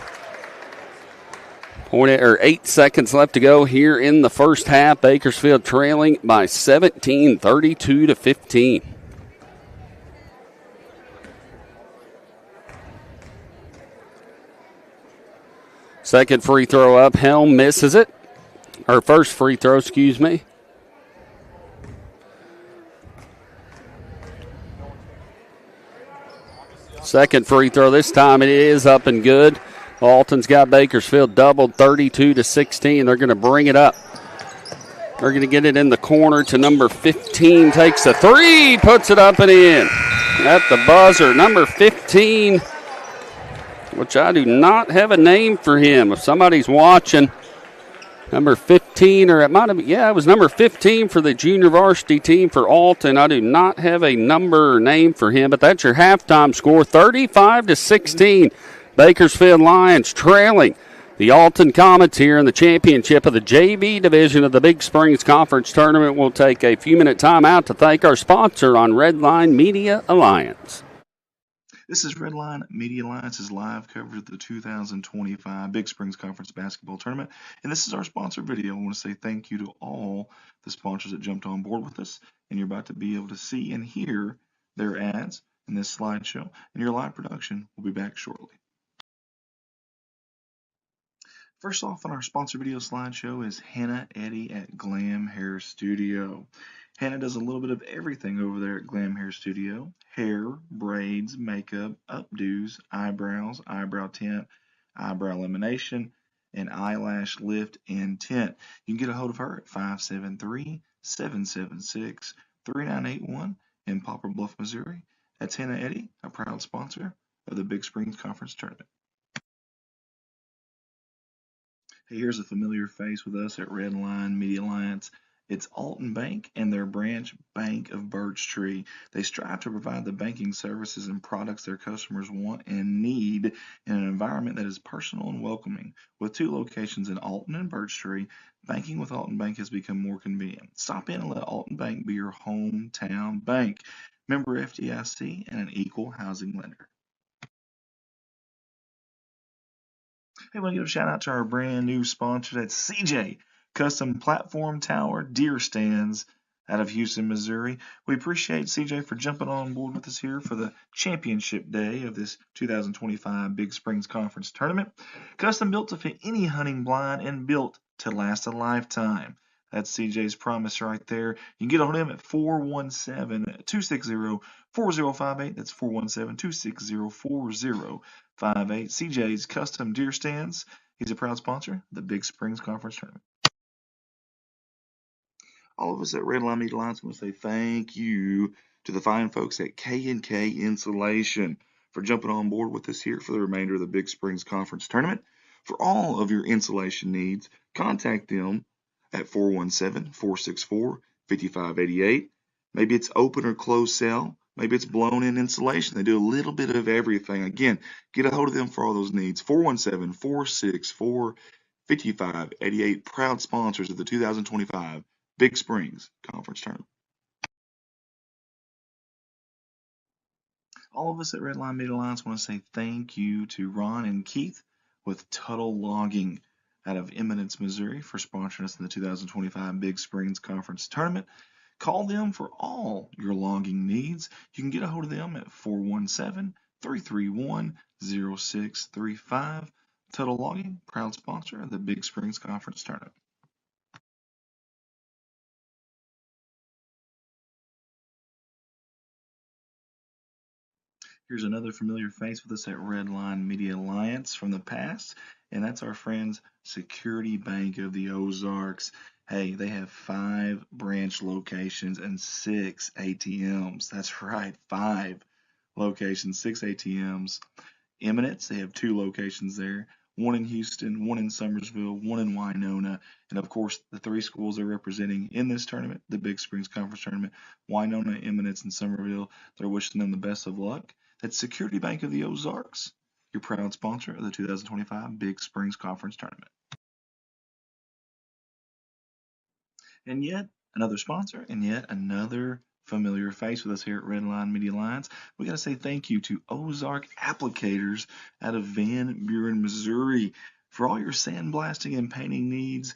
8 seconds left to go here in the first half. Bakersfield trailing by 17, 32-15. Second free throw up. Helm misses it. Or first free throw, excuse me. Second free throw. This time it is up and good. Alton's got Bakersfield doubled 32-16. They're going to bring it up. They're going to get it in the corner to number 15. Takes a three, puts it up and in. At the buzzer, number 15, which I do not have a name for him. If somebody's watching, number 15, or it might have been, it was number 15 for the junior varsity team for Alton. I do not have a number or name for him, but that's your halftime score, 35-16. Bakersfield Lions trailing the Alton Comets here in the championship of the JV division of the Big Springs Conference Tournament. We'll take a few-minute timeout to thank our sponsor on Redline Media Alliance. This is Redline Media Alliance's live coverage of the 2025 Big Springs Conference Basketball Tournament. And this is our sponsor video. I want to say thank you to all the sponsors that jumped on board with us. And you're about to be able to see and hear their ads. in this slideshow, and your live production will be back shortly. First off on our sponsor video slideshow is Hannah Eddy at Glam Hair Studio. Hannah does a little bit of everything over there at Glam Hair Studio. Hair, braids, makeup, updos, eyebrows, eyebrow tint, eyebrow lamination, and eyelash lift and tint. You can get a hold of her at 573-776-3981 in Poplar Bluff, Missouri. That's Hannah Eddy, a proud sponsor of the Big Springs Conference Tournament. Hey, here's a familiar face with us at Redline Media Alliance. It's Alton Bank and their branch Bank of Birch Tree. They strive to provide the banking services and products their customers want and need in an environment that is personal and welcoming. With 2 locations in Alton and Birch Tree, banking with Alton Bank has become more convenient. Stop in and let Alton Bank be your hometown bank. Member FDIC and an equal housing lender. Hey, I want to give a shout out to our brand new sponsor. That's CJ Custom Platform Tower Deer Stands out of Houston, Missouri. We appreciate CJ for jumping on board with us here for the championship day of this 2025 Big Springs Conference Tournament. Custom built to fit any hunting blind and built to last a lifetime. That's CJ's promise right there. You can get on him at 417-260-4058. That's 417-260-4058. CJ's Custom Deer Stands. He's a proud sponsor of the Big Springs Conference Tournament. All of us at Redline Media Alliance want to say thank you to the fine folks at K&K Insulation for jumping on board with us here for the remainder of the Big Springs Conference Tournament. For all of your insulation needs, contact them at 417-464-5588. Maybe it's open or closed cell. Maybe it's blown in insulation. They do a little bit of everything. Again, get a hold of them for all those needs. 417-464-5588. Proud sponsors of the 2025 Big Springs Conference Tournament. All of us at Redline Media Alliance want to say thank you to Ron and Keith with Tuttle Logging out of Eminence, Missouri for sponsoring us in the 2025 Big Springs Conference Tournament. Call them for all your logging needs. You can get a hold of them at 417-331-0635. Tuttle Logging, proud sponsor of the Big Springs Conference Tournament. Here's another familiar face with us at Redline Media Alliance from the past, and that's our friends Security Bank of the Ozarks. Hey, they have 5 branch locations and 6 ATMs. That's right, 5 locations, 6 ATMs. Eminence, they have 2 locations there. 1 in Houston, 1 in Summersville, 1 in Winona, and of course the 3 schools they're representing in this tournament, the Big Springs Conference Tournament, Winona, Eminence, and Summerville. They're wishing them the best of luck. That's Security Bank of the Ozarks, your proud sponsor of the 2025 Big Springs Conference Tournament. And yet another sponsor, and yet another familiar face with us here at Redline Media Alliance. We got to say thank you to Ozark Applicators out of Van Buren, Missouri. For all your sandblasting and painting needs,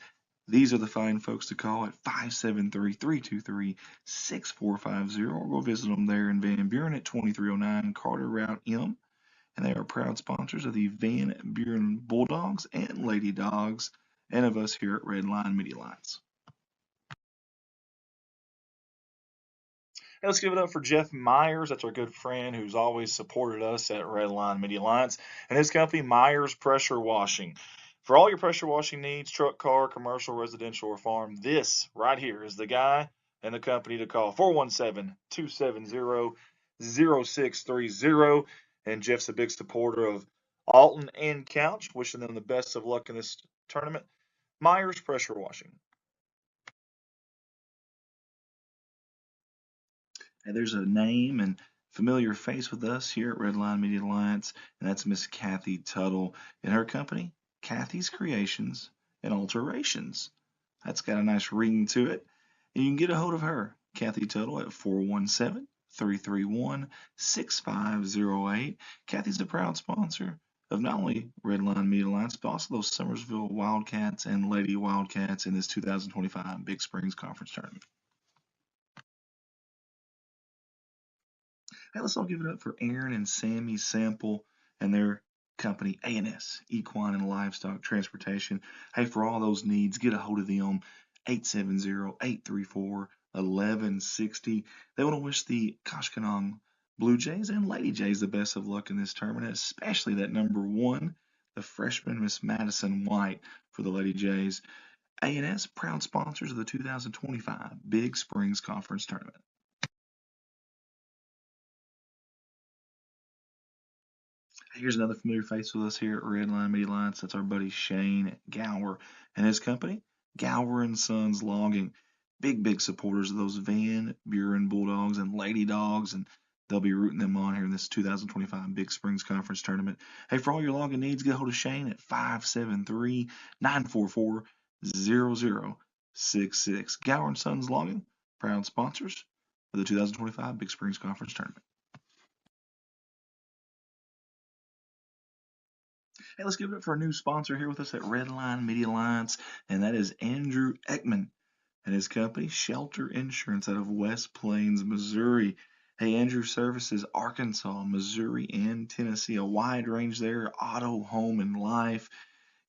these are the fine folks to call at 573-323-6450, or go visit them there in Van Buren at 2309 Carter Route M. And they are proud sponsors of the Van Buren Bulldogs and Lady Dogs, and of us here at Redline Media Alliance. Hey, let's give it up for Jeff Myers. That's our good friend who's always supported us at Redline Media Alliance, and his company, Myers Pressure Washing. For all your pressure washing needs, truck, car, commercial, residential, or farm, this right here is the guy and the company to call. 417-270-0630. And Jeff's a big supporter of Alton and Couch, wishing them the best of luck in this tournament. Myers Pressure Washing. And there's a name and familiar face with us here at Redline Media Alliance, and that's Miss Kathy Tuttle and her company, Kathy's Creations and Alterations. That's got a nice ring to it. And you can get a hold of her, Kathy Tuttle, at 417-331-6508. Kathy's a proud sponsor of not only Redline Media Alliance, but also those Summersville Wildcats and Lady Wildcats in this 2025 Big Springs Conference Tournament. Hey, let's all give it up for Aaron and Sammy Sample and their company, A&S, Equine and Livestock Transportation. Hey, for all those needs, get a hold of them, 870-834-1160. They want to wish the Koshkonong Blue Jays and Lady Jays the best of luck in this tournament, especially that number 1, the freshman Miss Madison White for the Lady Jays. A&S, proud sponsors of the 2025 Big Springs Conference Tournament. Here's another familiar face with us here at Redline Media Alliance. That's our buddy Shane Gower and his company, Gower and Sons Logging. Big supporters of those Van Buren Bulldogs and Lady Dogs, and they'll be rooting them on here in this 2025 Big Springs Conference Tournament. Hey, for all your logging needs, get a hold of Shane at 573-944-0066. Gower and Sons Logging, proud sponsors of the 2025 Big Springs Conference Tournament. Hey, let's give it up for a new sponsor here with us at Redline Media Alliance, and that is Andrew Ekman and his company, Shelter Insurance, out of West Plains, Missouri. Hey, Andrew services Arkansas, Missouri, and Tennessee. A wide range there, auto, home, and life.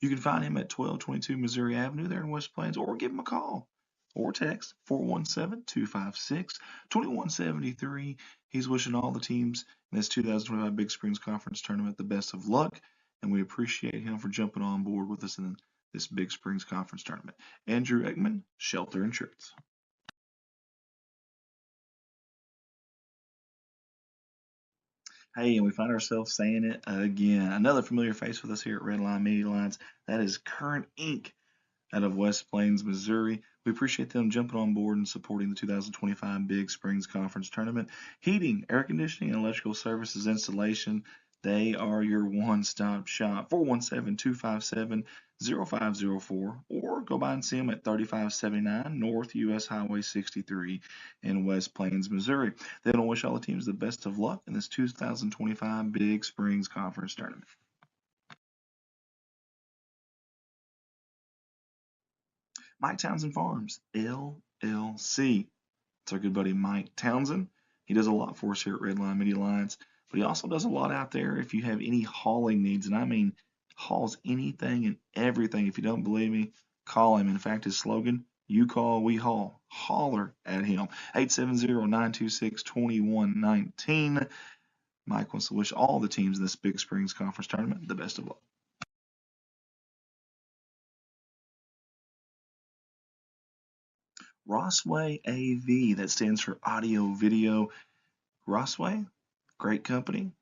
You can find him at 1222 Missouri Avenue there in West Plains, or give him a call or text 417-256-2173. He's wishing all the teams in this 2025 Big Springs Conference Tournament the best of luck, and we appreciate him for jumping on board with us in this Big Springs Conference Tournament. Andrew Ekman, Shelter Insurance. Hey, and we find ourselves saying it again. Another familiar face with us here at Redline Media Alliance. That is Current Inc. out of West Plains, Missouri. We appreciate them jumping on board and supporting the 2025 Big Springs Conference Tournament. Heating, air conditioning, and electrical services installation. They are your one-stop shop. 417-257-0504, or go by and see them at 3579 North US Highway 63 in West Plains, Missouri. They want to wish all the teams the best of luck in this 2025 Big Springs Conference Tournament. Mike Townsend Farms, LLC. It's our good buddy Mike Townsend. He does a lot for us here at Redline Media Alliance, but he also does a lot out there if you have any hauling needs, and I mean hauls anything and everything. If you don't believe me, call him. In fact, his slogan, you call, we haul. Holler at him. 870-926-2119. Mike wants to wish all the teams in this Big Springs Conference Tournament the best of luck. Rossway AV, that stands for audio video. Rossway, great company,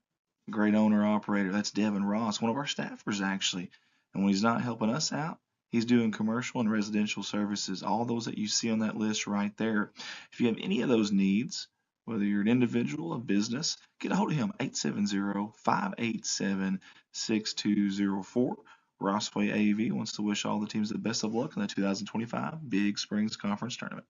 great owner operator. That's Devin Ross, one of our staffers actually. And when he's not helping us out, he's doing commercial and residential services, all those that you see on that list right there. If you have any of those needs, whether you're an individual, a business, get a hold of him, 870-587-6204. Rossway AV wants to wish all the teams the best of luck in the 2025 Big Springs Conference Tournament.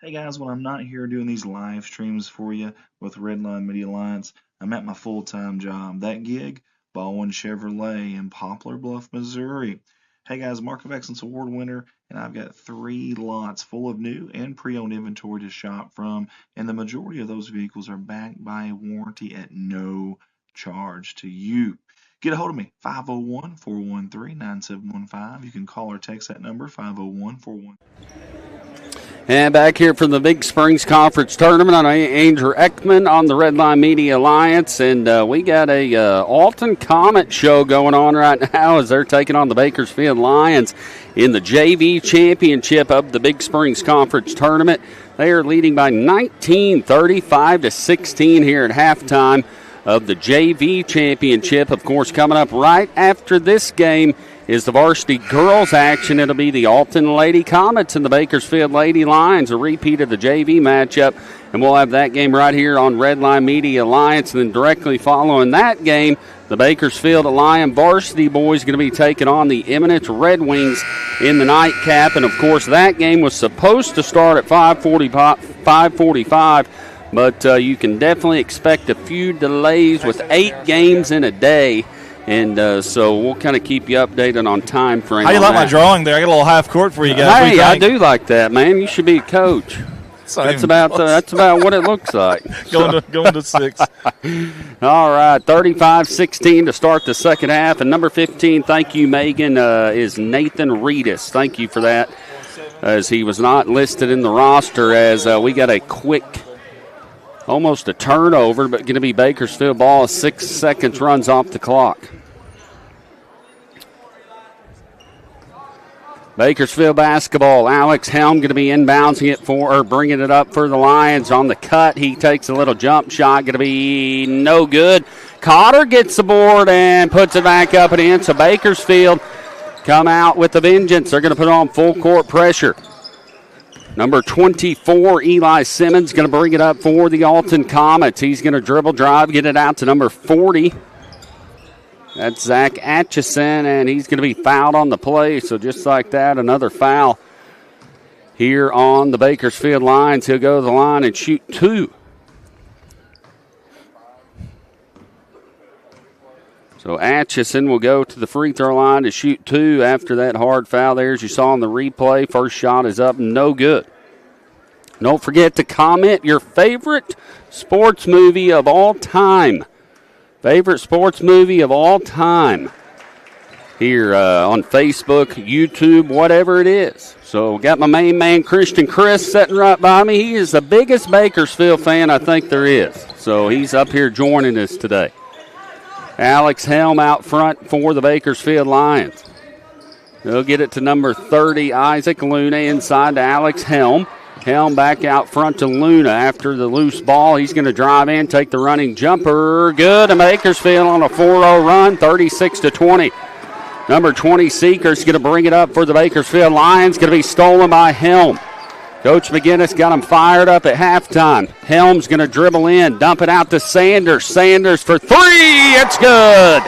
Hey guys, when I'm not here doing these live streams for you with Redline Media Alliance, I'm at my full-time job. That gig, Baldwin Chevrolet in Poplar Bluff, Missouri. Hey guys, Mark of Excellence Award winner, and I've got 3 lots full of new and pre-owned inventory to shop from, and the majority of those vehicles are backed by a warranty at no charge to you. Get a hold of me, 501-413-9715. You can call or text that number, 501-413. And back here from the Big Springs Conference Tournament, I'm Andrew Ekman on the Redline Media Alliance, and we got a Alton Comet show going on right now as they're taking on the Bakersfield Lions in the JV Championship of the Big Springs Conference Tournament. They are leading by 19, 35-16 here at halftime of the JV Championship. Of course, coming up right after this game is the varsity girls action. It'll be the Alton Lady Comets and the Bakersfield Lady Lions, a repeat of the JV matchup, and we'll have that game right here on Redline Media Alliance. And then directly following that game, the Bakersfield Lion varsity boys going to be taking on the Eminence Red Wings in the nightcap. And of course, that game was supposed to start at 5:45, but you can definitely expect a few delays with 8 games in a day. And so we'll kind of keep you updated on time frame. How do you like my drawing there? I got a little half court for you guys. Hey, I do like that, man. You should be a coach. That's about what it looks like. Going to 6. All right, 35-16 to start the second half. And number 15, thank you, Megan, is Nathan Reedus. Thank you for that, as he was not listed in the roster, as we got a quick, almost a turnover, but going to be Bakersfield ball. 6 seconds runs off the clock. Bakersfield basketball. Alex Helm going to be inbouncing it bringing it up for the Lions on the cut. He takes a little jump shot, going to be no good. Cotter gets the board and puts it back up and in. So Bakersfield come out with a vengeance. They're going to put on full court pressure. Number 24, Eli Simmons, going to bring it up for the Alton Comets. He's going to dribble, drive, get it out to number 40. That's Zach Atchison, and he's going to be fouled on the play. So just like that, another foul here on the Bakersfield Lions. He'll go to the line and shoot 2. So Atchison will go to the free throw line to shoot 2 after that hard foul there, as you saw in the replay. First shot is up, no good. Don't forget to comment your favorite sports movie of all time. Favorite sports movie of all time here on Facebook, YouTube, whatever it is. So got my main man, Christian Chris, sitting right by me. He is the biggest Bakersfield fan I think there is. So he's up here joining us today. Alex Helm out front for the Bakersfield Lions. They'll get it to number 30, Isaac Luna, inside to Alex Helm. Helm back out front to Luna after the loose ball. He's going to drive in, take the running jumper. Good, and Bakersfield on a 4-0 run, 36-20. Number 20, Seeker's going to bring it up for the Bakersfield Lions. Going to be stolen by Helm. Coach McGinnis got him fired up at halftime. Helm's going to dribble in, dump it out to Sanders. Sanders for 3. It's good.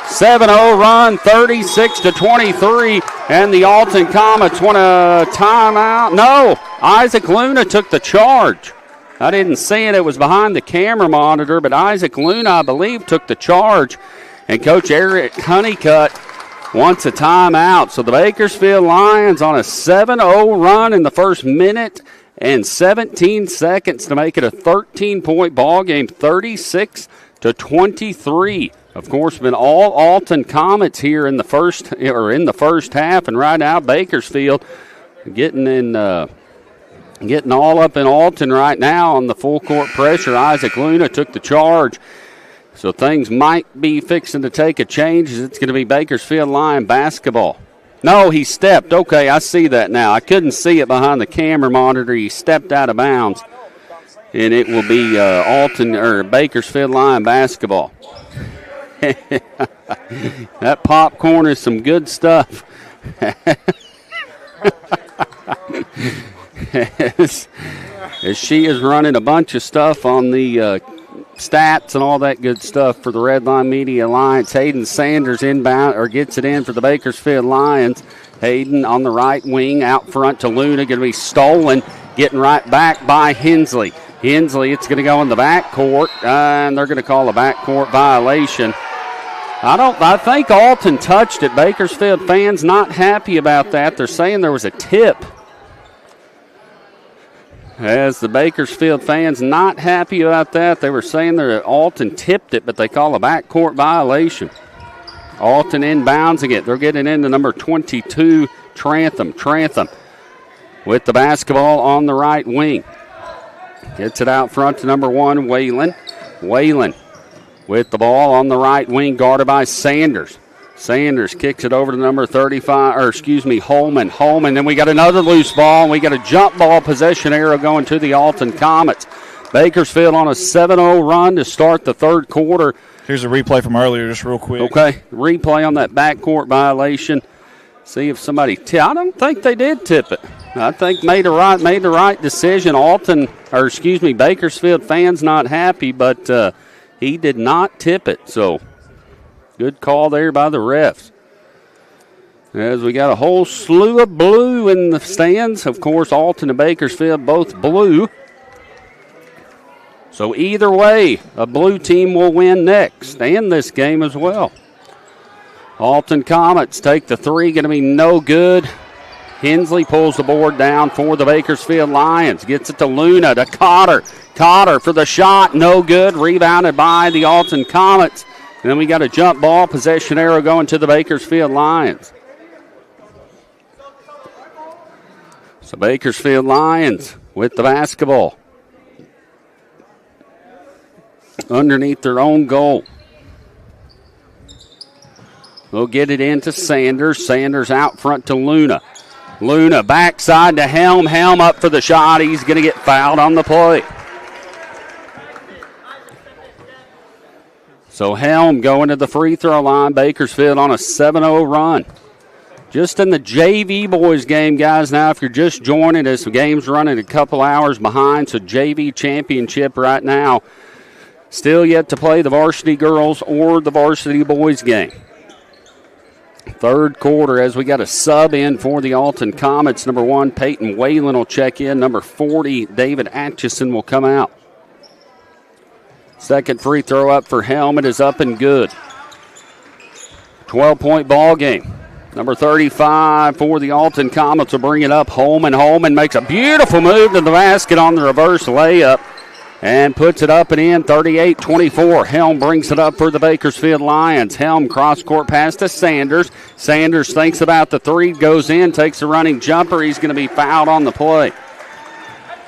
7-0 run, 36-23, and the Alton Comets want a timeout. No, Isaac Luna took the charge. I didn't see it. It was behind the camera monitor, but Isaac Luna, I believe, took the charge, and Coach Eric Honeycutt wants a timeout. So the Bakersfield Lions on a 7-0 run in the first minute and 17 seconds to make it a 13-point ball game, 36-23. Of course, been all Alton Comets here in the first half, and right now Bakersfield getting all up in Alton right now on the full court pressure. Isaac Luna took the charge, so things might be fixing to take a change, as it's going to be Bakersfield Lion basketball. No, he stepped. Okay, I see that now. I couldn't see it behind the camera monitor. He stepped out of bounds, and it will be Bakersfield Lion basketball. That popcorn is some good stuff. as she is running a bunch of stuff on the stats and all that good stuff for the Redline Media Alliance. Hayden Sanders gets it in for the Bakersfield Lions. Hayden on the right wing, out front to Luna, going to be stolen, getting right back by Hensley. Hensley, it's going to go in the backcourt, and they're going to call a backcourt violation. I think Alton touched it. Bakersfield fans not happy about that. They're saying there was a tip. As the Bakersfield fans not happy about that, they were saying that Alton tipped it, but they call a backcourt violation. Alton inboundsing it. They're getting into number 22, Trantham. Trantham with the basketball on the right wing. Gets it out front to number 1, Whalen. Whalen with the ball on the right wing, guarded by Sanders. Sanders kicks it over to number 35, Holman. Holman, then we got another loose ball, and we got a jump ball possession arrow going to the Alton Comets. Bakersfield on a 7-0 run to start the third quarter. Here's a replay from earlier, just real quick. Okay, replay on that backcourt violation. See if somebody I don't think they did tip it. I think made the right decision. Bakersfield fans not happy, but he did not tip it. So good call there by the refs. As we got a whole slew of blue in the stands. Of course, Alton and Bakersfield both blue. So either way, a blue team will win next and this game as well. Alton Comets take the three, going to be no good. Hensley pulls the board down for the Bakersfield Lions. Gets it to Luna, to Cotter. Cotter for the shot, no good. Rebounded by the Alton Comets. And then we got a jump ball, possession arrow going to the Bakersfield Lions. So Bakersfield Lions with the basketball underneath their own goal. They'll get it into Sanders. Sanders out front to Luna. Luna backside to Helm. Helm up for the shot. He's going to get fouled on the play. So Helm going to the free throw line. Bakersfield on a 7-0 run. Just in the JV boys game, guys. Now, if you're just joining us, the game's running a couple hours behind. So JV championship right now. Still yet to play the varsity girls or the varsity boys game. Third quarter as we got a sub in for the Alton Comets. Number 1, Peyton Whalen will check in. Number 40, David Atchison will come out. Second free throw up for Helm. It is up and good. 12-point ball game. Number 35 for the Alton Comets will bring it up. Holman makes a beautiful move to the basket on the reverse layup and puts it up and in. 38-24. Helm brings it up for the Bakersfield Lions. Helm cross-court pass to Sanders. Sanders thinks about the three, goes in, takes a running jumper. He's going to be fouled on the play.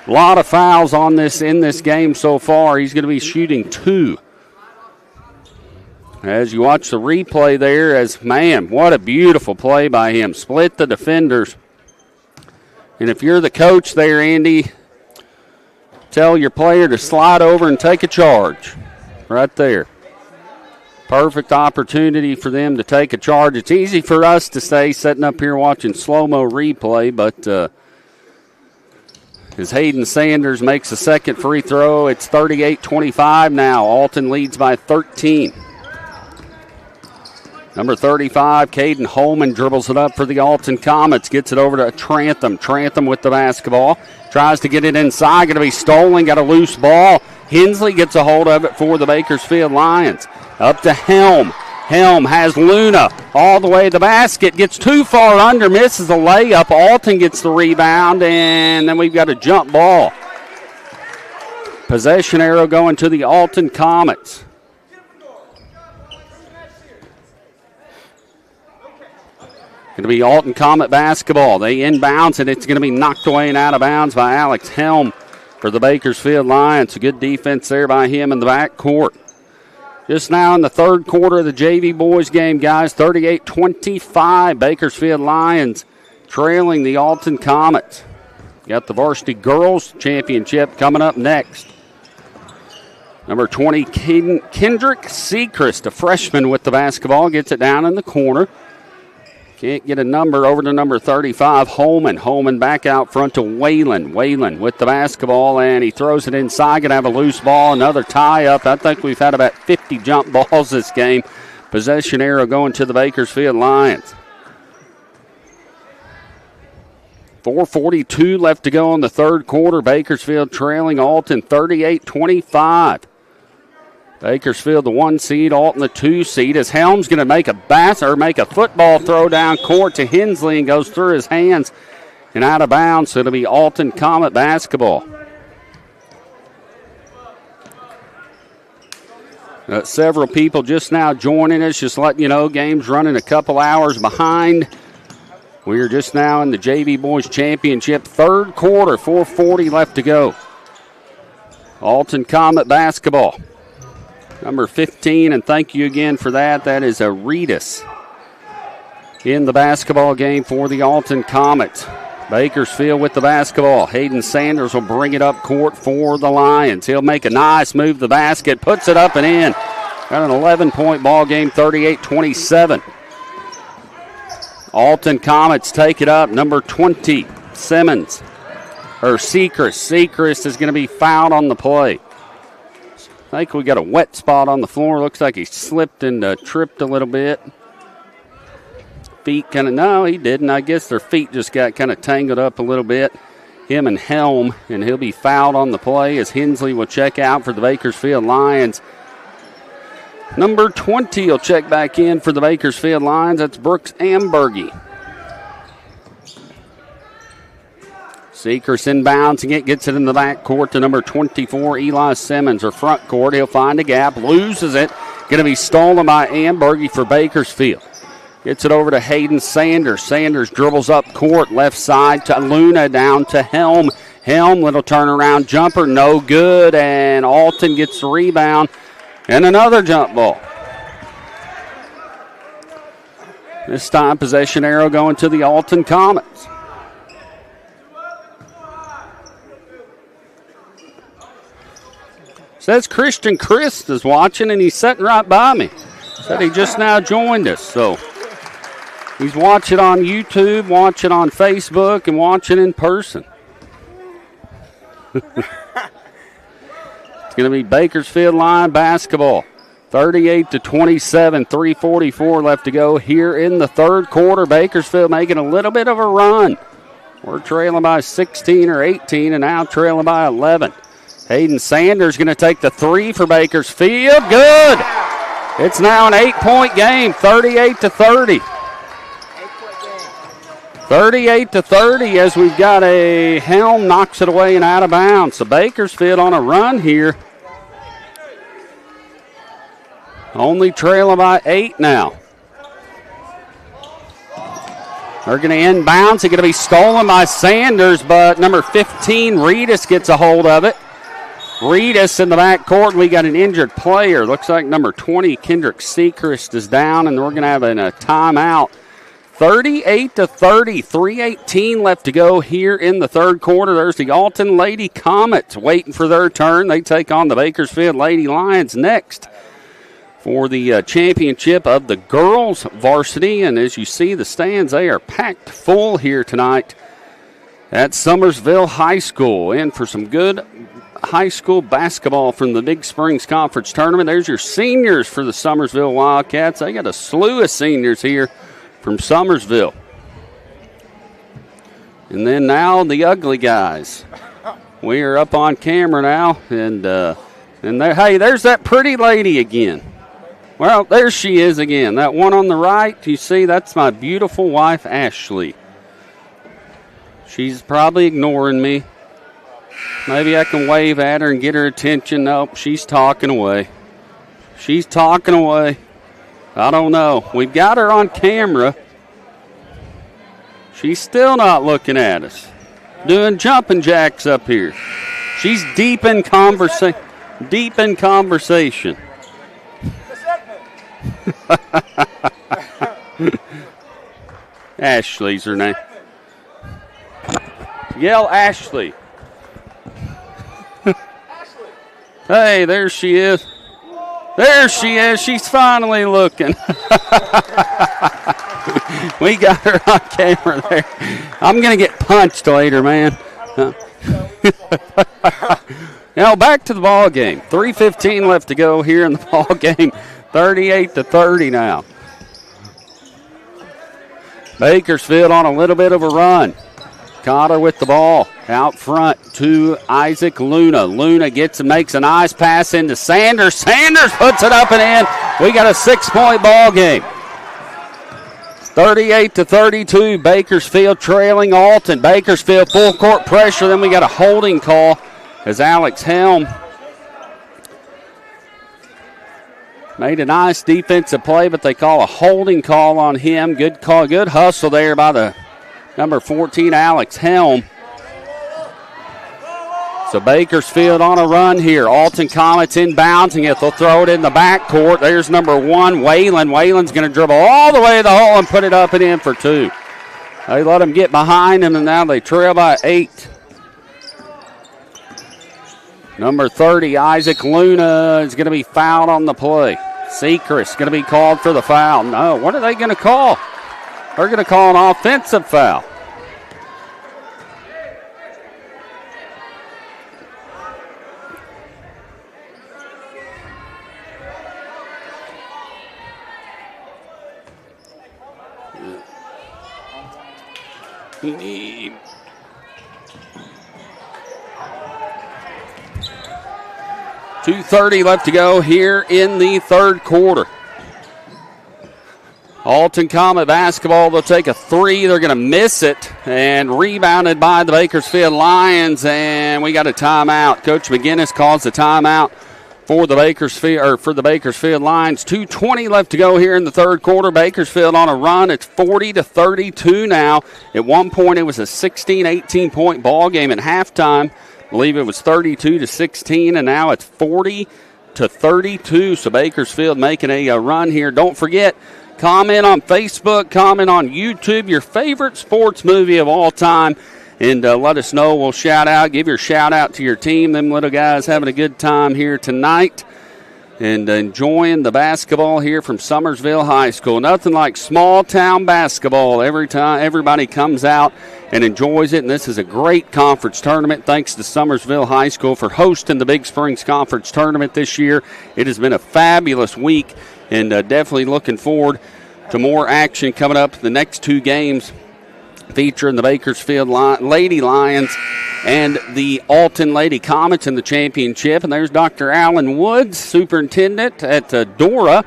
A lot of fouls in this game so far. He's going to be shooting 2. As you watch the replay there, man, what a beautiful play by him. Split the defenders. And if you're the coach there, Andy, tell your player to slide over and take a charge. Right there. Perfect opportunity for them to take a charge. It's easy for us to stay sitting up here watching slow-mo replay, but as Hayden Sanders makes the second free throw, it's 38-25 now. Alton leads by 13. Number 35, Caden Holman dribbles it up for the Alton Comets. Gets it over to Trantham. Trantham with the basketball. Tries to get it inside. Going to be stolen. Got a loose ball. Hensley gets a hold of it for the Bakersfield Lions. Up to Helm. Helm has Luna all the way to the basket. Gets too far under. Misses a layup. Alton gets the rebound. And then we've got a jump ball. Possession arrow going to the Alton Comets. Going to be Alton Comet basketball. They inbounds, and it's going to be knocked away and out of bounds by Alex Helm for the Bakersfield Lions. A good defense there by him in the backcourt. Just now in the third quarter of the JV boys game, guys, 38-25. Bakersfield Lions trailing the Alton Comets. Got the varsity girls championship coming up next. Number 20, Kendrick Seacrest, a freshman with the basketball, gets it down in the corner. Can't get a number over to number 35, Holman. Holman back out front to Whalen. Whalen with the basketball, and he throws it inside. Going to have a loose ball, another tie-up. I think we've had about 50 jump balls this game. Possession arrow going to the Bakersfield Lions. 4:42 left to go in the third quarter. Bakersfield trailing Alton 38-25. Bakersfield, the 1 seed, Alton, the 2 seed. As Helm's going to make a football throw down court to Hensley and goes through his hands and out of bounds. So it'll be Alton Comet basketball. Several people just now joining us, just letting you know, game's running a couple hours behind. We are just now in the JV Boys Championship, third quarter, 4:40 left to go. Alton Comet basketball. Number 15, and thank you again for that. That is Aretas in the basketball game for the Alton Comets. Bakersfield with the basketball. Hayden Sanders will bring it up court for the Lions. He'll make a nice move to the basket, puts it up and in. Got an 11-point ball game, 38-27. Alton Comets take it up. Number 20, Seacrest. Seacrest is going to be fouled on the play. I think we got a wet spot on the floor. Looks like he slipped and tripped a little bit. Feet no, he didn't. I guess their feet just got kind of tangled up a little bit. Him and Helm, and he'll be fouled on the play as Hensley will check out for the Bakersfield Lions. Number 20 will check back in for the Bakersfield Lions. That's Brooks Ambergy. Seacrest inbounds and gets it in the back court to number 24, Eli Simmons, or front court. He'll find a gap, loses it. Going to be stolen by Ambergy for Bakersfield. Gets it over to Hayden Sanders. Sanders dribbles up court, left side to Luna, down to Helm. Helm, little turnaround jumper, no good, and Alton gets the rebound, and another jump ball. This time, possession arrow going to the Alton Comets. Says Christian Christ is watching, and he's sitting right by me. Said he just now joined us, so he's watching on YouTube, watching on Facebook, and watching in person. It's going to be Bakersfield line basketball. 38-27, 3:44 left to go here in the third quarter. Bakersfield making a little bit of a run. We're trailing by 16 or 18, and now trailing by 11. Hayden Sanders going to take the three for Bakersfield. Good. It's now an 8-point game, 38-30. 38-30 as we've got a Helm knocks it away and out of bounds. So Bakersfield on a run here. Only trailing by 8 now. They're going to inbounds. It's going to be stolen by Sanders, but number 15, Reedus, gets a hold of it. Reedus in the back court. We got an injured player. Looks like number 20, Kendrick Seacrest, is down, and we're going to have a timeout. 38-30, 3:18 left to go here in the third quarter. There's the Alton Lady Comets waiting for their turn. They take on the Bakersfield Lady Lions next for the championship of the girls varsity. And as you see, the stands, they are packed full here tonight at Summersville High School. And for some good high school basketball from the Big Springs Conference Tournament, there's your seniors for the Summersville Wildcats. They got a slew of seniors here from Summersville. And then now the ugly guys. We are up on camera now, and hey, there's that pretty lady again. Well, there she is again. That one on the right, you see, that's my beautiful wife, Ashley. She's probably ignoring me. Maybe I can wave at her and get her attention. Nope, she's talking away. She's talking away. I don't know. We've got her on camera. She's still not looking at us. Doing jumping jacks up here. She's deep in conversation. Ashley's her name. Yell Ashley. Hey, there she is. There she is. She's finally looking. We got her on camera there. I'm going to get punched later, man. Now back to the ball game. 3:15 left to go here in the ball game. 38-30 now. Bakersfield on a little bit of a run. Cotter with the ball out front to Isaac Luna. Luna gets and makes a nice pass into Sanders. Sanders puts it up and in. We got a 6-point ball game. 38-32. Bakersfield trailing Alton. Bakersfield full court pressure. Then we got a holding call as Alex Helm made a nice defensive play, but they call a holding call on him. Good call, good hustle there by the number 14, Alex Helm. So Bakersfield on a run here. Alton Comets inbounds, and they'll throw it in the backcourt. There's number 1, Whalen. Whalen's going to dribble all the way to the hole and put it up and in for 2. They let him get behind him, and now they trail by 8. Number 30, Isaac Luna, is going to be fouled on the play. Seacrest going to be called for the foul. No, what are they going to call? They're going to call an offensive foul. He 2:30 left to go here in the third quarter. Alton Comet basketball, they'll take a three. They're going to miss it, and rebounded by the Bakersfield Lions, and we got a timeout. Coach McGinnis calls the timeout for the Bakersfield Lions. 2:20 left to go here in the third quarter. Bakersfield on a run. It's 40-32 now. At one point, it was a 16, 18-point ball game at halftime. I believe it was 32-16, and now it's 40-32. So Bakersfield making a run here. Don't forget, comment on Facebook, comment on YouTube, your favorite sports movie of all time, and let us know. We'll shout out, give your shout out to your team. Them little guys having a good time here tonight and enjoying the basketball here from Summersville High School. Nothing like small town basketball. Every time everybody comes out and enjoys it, and this is a great conference tournament. Thanks to Summersville High School for hosting the Big Springs Conference Tournament this year. It has been a fabulous week, and definitely looking forward to more action coming up. The next two games featuring the Bakersfield Lady Lions and the Alton Lady Comets in the championship. And there's Dr. Alan Woods, superintendent at Dora.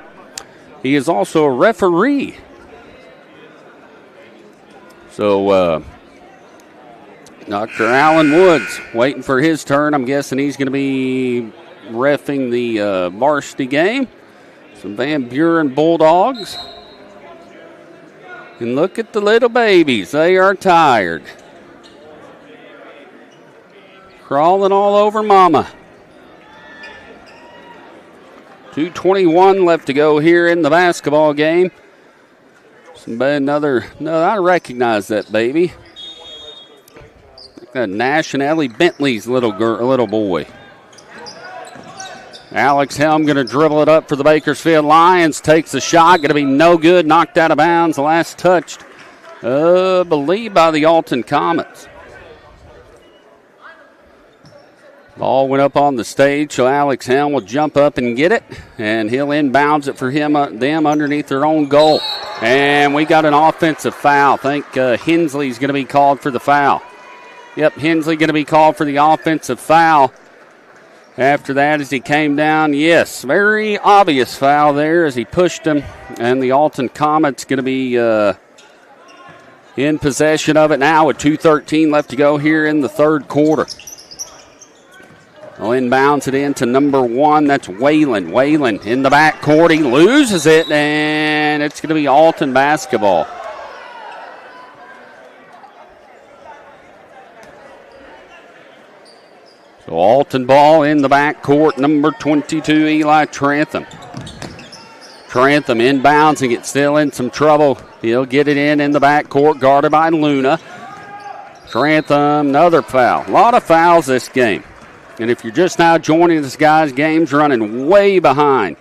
He is also a referee. So Dr. Alan Woods waiting for his turn. I'm guessing he's going to be reffing the varsity game. Some Van Buren Bulldogs. And look at the little babies. They are tired. Crawling all over mama. 2:21 left to go here in the basketball game. I recognize that baby. Nash and Ellie Bentley's little boy. Alex Helm going to dribble it up for the Bakersfield Lions. Takes the shot. Going to be no good. Knocked out of bounds. Last touched, I believe, by the Alton Comets. Ball went up on the stage, so Alex Helm will jump up and get it. And he'll inbounds it for them underneath their own goal. And we got an offensive foul. I think Hensley's going to be called for the foul. Yep, Hensley going to be called for the offensive foul. After that, as he came down, yes, very obvious foul there as he pushed him. And the Alton Comets going to be in possession of it now with 2:13 left to go here in the third quarter. Well, inbounds it into number 1. That's Whalen. Whalen in the backcourt. He loses it, and it's going to be Alton basketball. So Alton ball in the backcourt, number 22, Eli Trantham. Trantham inbounds and gets still in some trouble. He'll get it in the backcourt, guarded by Luna. Trantham, another foul. A lot of fouls this game. And if you're just now joining us, guys, game's running way behind.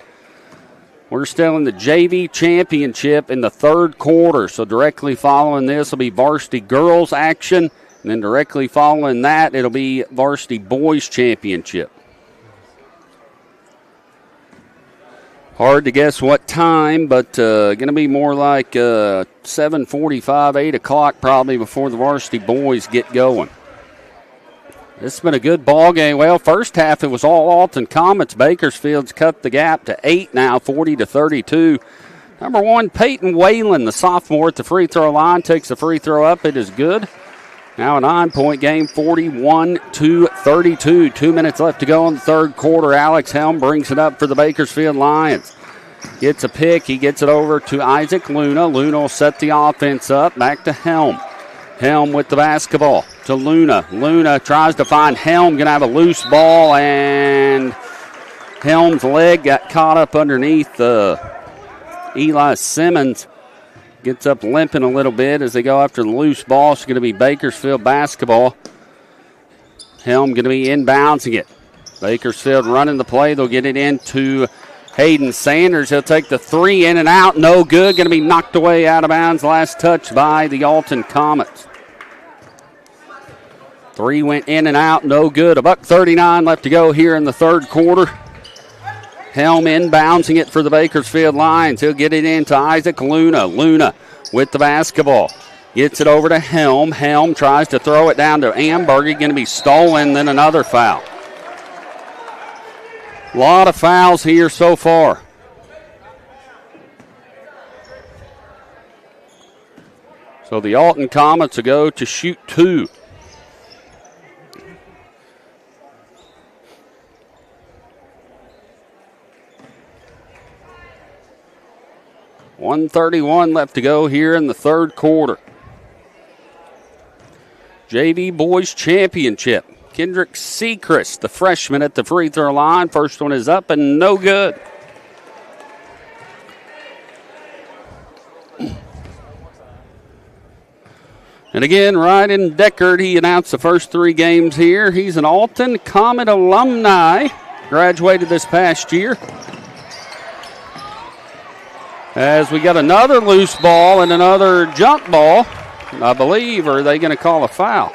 We're still in the JV championship in the third quarter. So directly following this will be varsity girls action. And then directly following that, it'll be varsity boys championship. Hard to guess what time, but going to be more like 7:45, 8 o'clock probably before the varsity boys get going. This has been a good ball game. Well, first half it was all Alton Comets. Bakersfield's cut the gap to 8 now, 40-32. Number 1, Peyton Whalen, the sophomore at the free throw line, takes the free throw up. It is good. Now a 9-point game, 41-32. 2 minutes left to go in the third quarter. Alex Helm brings it up for the Bakersfield Lions. Gets a pick. He gets it over to Isaac Luna. Luna will set the offense up. Back to Helm. Helm with the basketball to Luna. Luna tries to find Helm. Going to have a loose ball, and Helm's leg got caught up underneath Eli Simmons. Gets up limping a little bit as they go after the loose ball. It's going to be Bakersfield basketball. Helm going to be inbouncing it. Bakersfield running the play. They'll get it into Hayden Sanders. He'll take the three in and out. No good. Going to be knocked away out of bounds. Last touch by the Alton Comets. Three went in and out. No good. $1:39 left to go here in the third quarter. Helm inbouncing it for the Bakersfield Lions. He'll get it into Isaac Luna. Luna with the basketball. Gets it over to Helm. Helm tries to throw it down to Amberger. Going to be stolen, then another foul. A lot of fouls here so far. So the Alton Comets will go to shoot 2. .131 left to go here in the third quarter. JV Boys Championship. Kendrick Sechrist, the freshman at the free throw line. First one is up and no good. And again, Ryan Deckard, he announced the first 3 games here. He's an Alton Comet alumni. Graduated this past year. As we got another loose ball and another jump ball, I believe, or are they going to call a foul?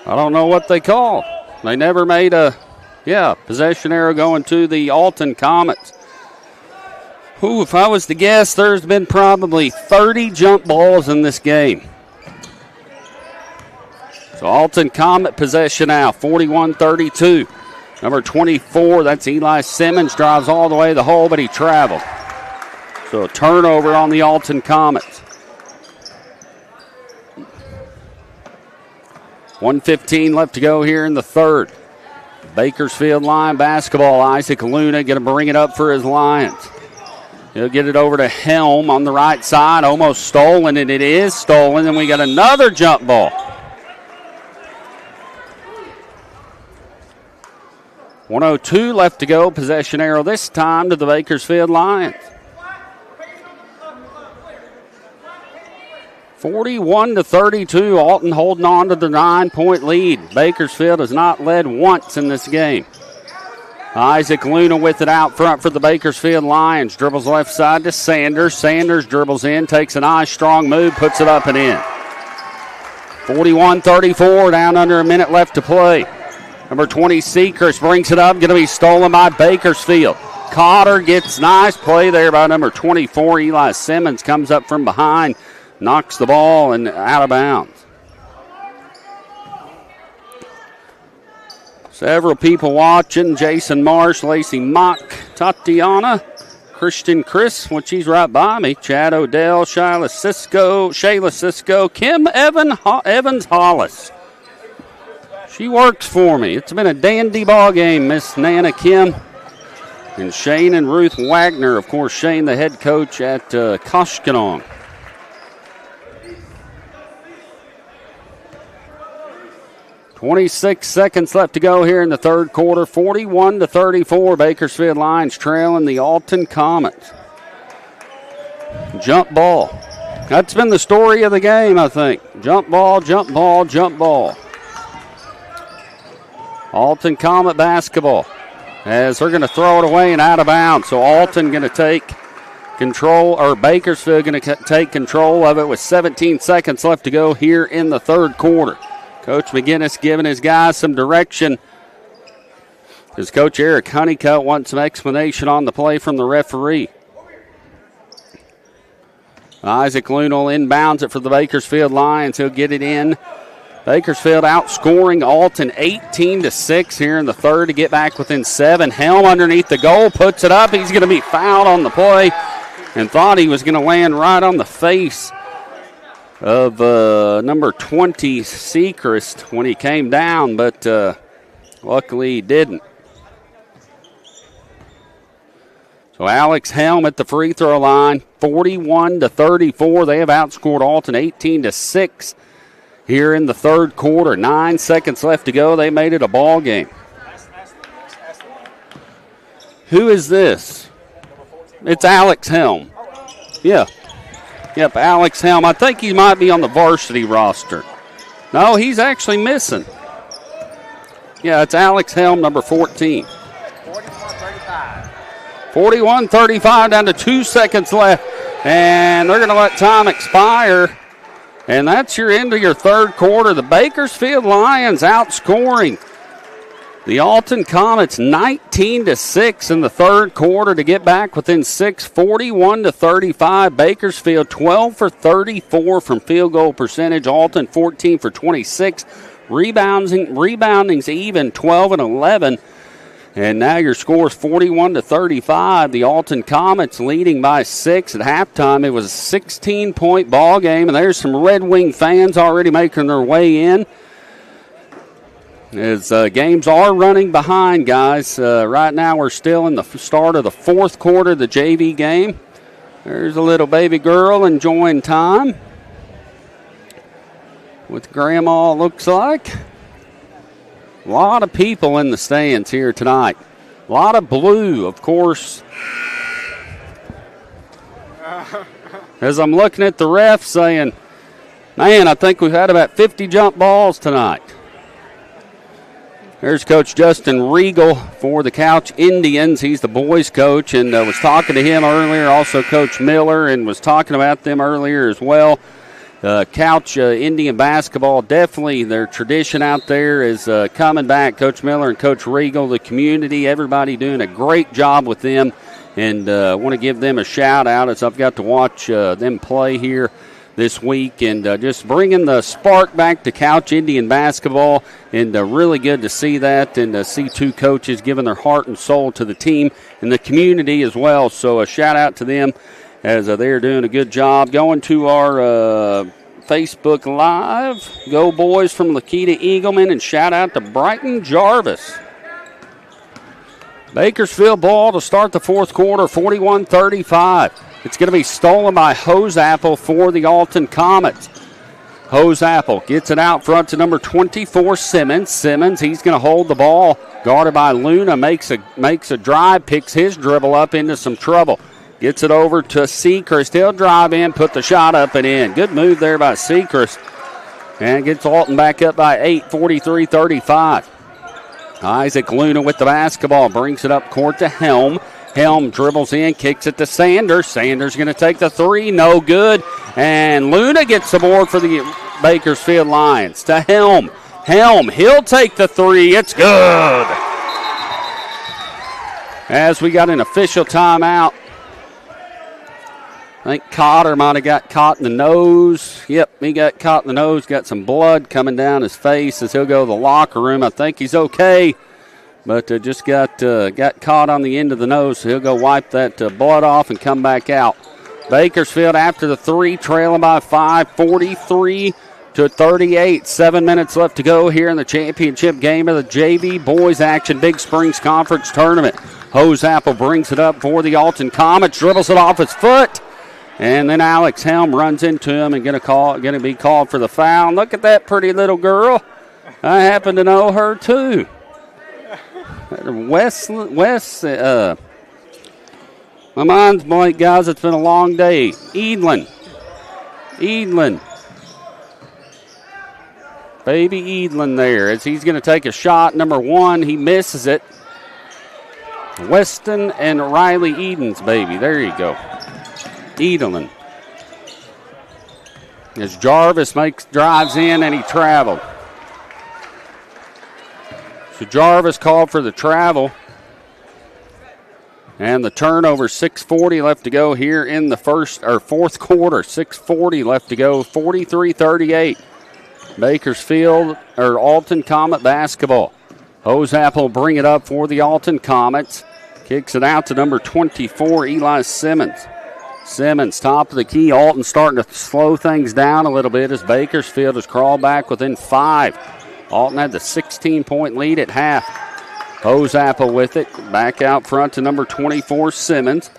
I don't know what they call. They never made a, possession arrow going to the Alton Comets. Ooh, if I was to guess, there's been probably 30 jump balls in this game. So Alton Comet possession now, 41-32. Number 24, that's Eli Simmons, drives all the way to the hole, but he traveled. So a turnover on the Alton Comets. 1:15 left to go here in the third. Bakersfield line basketball. Isaac Luna going to bring it up for his Lions. He'll get it over to Helm on the right side. Almost stolen, and it is stolen. And we got another jump ball. 1:02 left to go. Possession arrow this time to the Bakersfield Lions. 41-32. Alton holding on to the 9-point lead. Bakersfield has not led once in this game. Isaac Luna with it out front for the Bakersfield Lions. Dribbles left side to Sanders. Sanders dribbles in, takes a nice strong move, puts it up and in. 41-34, down under a minute left to play. Number 20, Sechrist brings it up, going to be stolen by Bakersfield. Cotter gets nice play there by number 24. Eli Simmons comes up from behind, knocks the ball and out of bounds. Several people watching. Jason Marsh, Lacey Mock, Tatiana, Christian Chris, when she's right by me. Chad Odell, Shayla Cisco, Kim Evans Hollis. She works for me. It's been a dandy ball game, Miss Nana Kim. And Shane and Ruth Wagner, of course, Shane, the head coach at Koshkonong. .26 seconds left to go here in the third quarter. 41-34. Bakersfield Lions trailing the Alton Comets. Jump ball. That's been the story of the game, I think. Jump ball, jump ball, jump ball. Alton Comet basketball. As they're going to throw it away and out of bounds. So Alton going to take control, or Bakersfield going to take control of it with 17 seconds left to go here in the third quarter. Coach McGinnis giving his guys some direction. His coach Eric Honeycutt wants some explanation on the play from the referee. Isaac Luna will inbounds it for the Bakersfield Lions. He'll get it in. Bakersfield outscoring Alton 18-6 here in the third to get back within 7. Helm underneath the goal, puts it up. He's going to be fouled on the play and thought he was going to land right on the face of number 20, Sechrist, when he came down, but luckily he didn't. So Alex Helm at the free throw line, 41-34. They have outscored Alton 18-6 here in the third quarter. 9 seconds left to go. They made it a ball game. Who is this? It's Alex Helm. Yeah. Yep, Alex Helm. I think he might be on the varsity roster. No, he's actually missing. Yeah, it's Alex Helm, number 14. 41-35, down to 2 seconds left. And they're going to let time expire. And that's your end of your third quarter. The Bakersfield Lions outscoring the Alton Comets 19-6 in the third quarter to get back within 6, 41-35. Bakersfield 12 for 34 from field goal percentage. Alton 14 for 26 Rebounding's even, 12 and 11. And now your score is 41-35. The Alton Comets leading by 6 at halftime. It was a 16-point ball game, and there's some Red Wing fans already making their way in. As games are running behind, guys. Right now we're still in the start of the fourth quarter of the JV game. There's a little baby girl enjoying time with grandma, looks like. A lot of people in the stands here tonight. A lot of blue, of course. As I'm looking at the ref saying, man, I think we've had about 50 jump balls tonight. There's Coach Justin Regal for the Couch Indians. He's the boys' coach, and was talking to him earlier. Also Coach Miller, and was talking about them earlier as well. Couch Indian basketball, definitely their tradition out there is coming back. Coach Miller and Coach Regal, the community, everybody doing a great job with them, and I want to give them a shout out as I've got to watch them play here this week, and just bringing the spark back to Couch Indian basketball, and really good to see that, and see two coaches giving their heart and soul to the team and the community as well. So a shout out to them as they're doing a good job. Going to our Facebook Live, go boys from Lakita Eagleman, and shout out to Brighton Jarvis. Bakersfield ball to start the fourth quarter, 41-35. It's going to be stolen by Hose Apple for the Alton Comets. Hose Apple gets it out front to number 24, Simmons. Simmons, he's going to hold the ball. Guarded by Luna, makes a drive, picks his dribble up into some trouble. Gets it over to Seacrest. He'll drive in, put the shot up and in. Good move there by Seacrest. And gets Alton back up by 8, 43-35. Isaac Luna with the basketball, brings it up court to Helm. Helm dribbles in, kicks it to Sanders. Sanders going to take the three, no good. And Luna gets the board for the Bakersfield Lions to Helm. Helm, he'll take the three, it's good. As we got an official timeout. I think Cotter might have got caught in the nose. Yep, he got caught in the nose, got some blood coming down his face as he'll go to the locker room. I think he's okay, but just got caught on the end of the nose, so he'll go wipe that blood off and come back out. Bakersfield after the three, trailing by 5, 43-38. 7 minutes left to go here in the championship game of the JV Boys Action Big Springs Conference Tournament. Hose Apple brings it up for the Alton Comets, dribbles it off his foot. And then Alex Helm runs into him and going to be called for the foul. Look at that pretty little girl. I happen to know her too. My mind's blank, guys. It's been a long day. Edlin. Baby Edlin there as he's going to take a shot. Number 1, he misses it. Weston and Riley Eden's baby. There you go. Edelin. As Jarvis drives in and he traveled. So Jarvis called for the travel. And the turnover, 6:40 left to go here in the fourth quarter. 6:40 left to go, 43-38. Bakersfield or Alton Comet basketball. Hose Apple bring it up for the Alton Comets. Kicks it out to number 24, Eli Simmons. Simmons, top of the key. Alton starting to slow things down a little bit as Bakersfield has crawled back within 5. Alton had the 16-point lead at half. Hose Apple with it. Back out front to number 24, Simmons.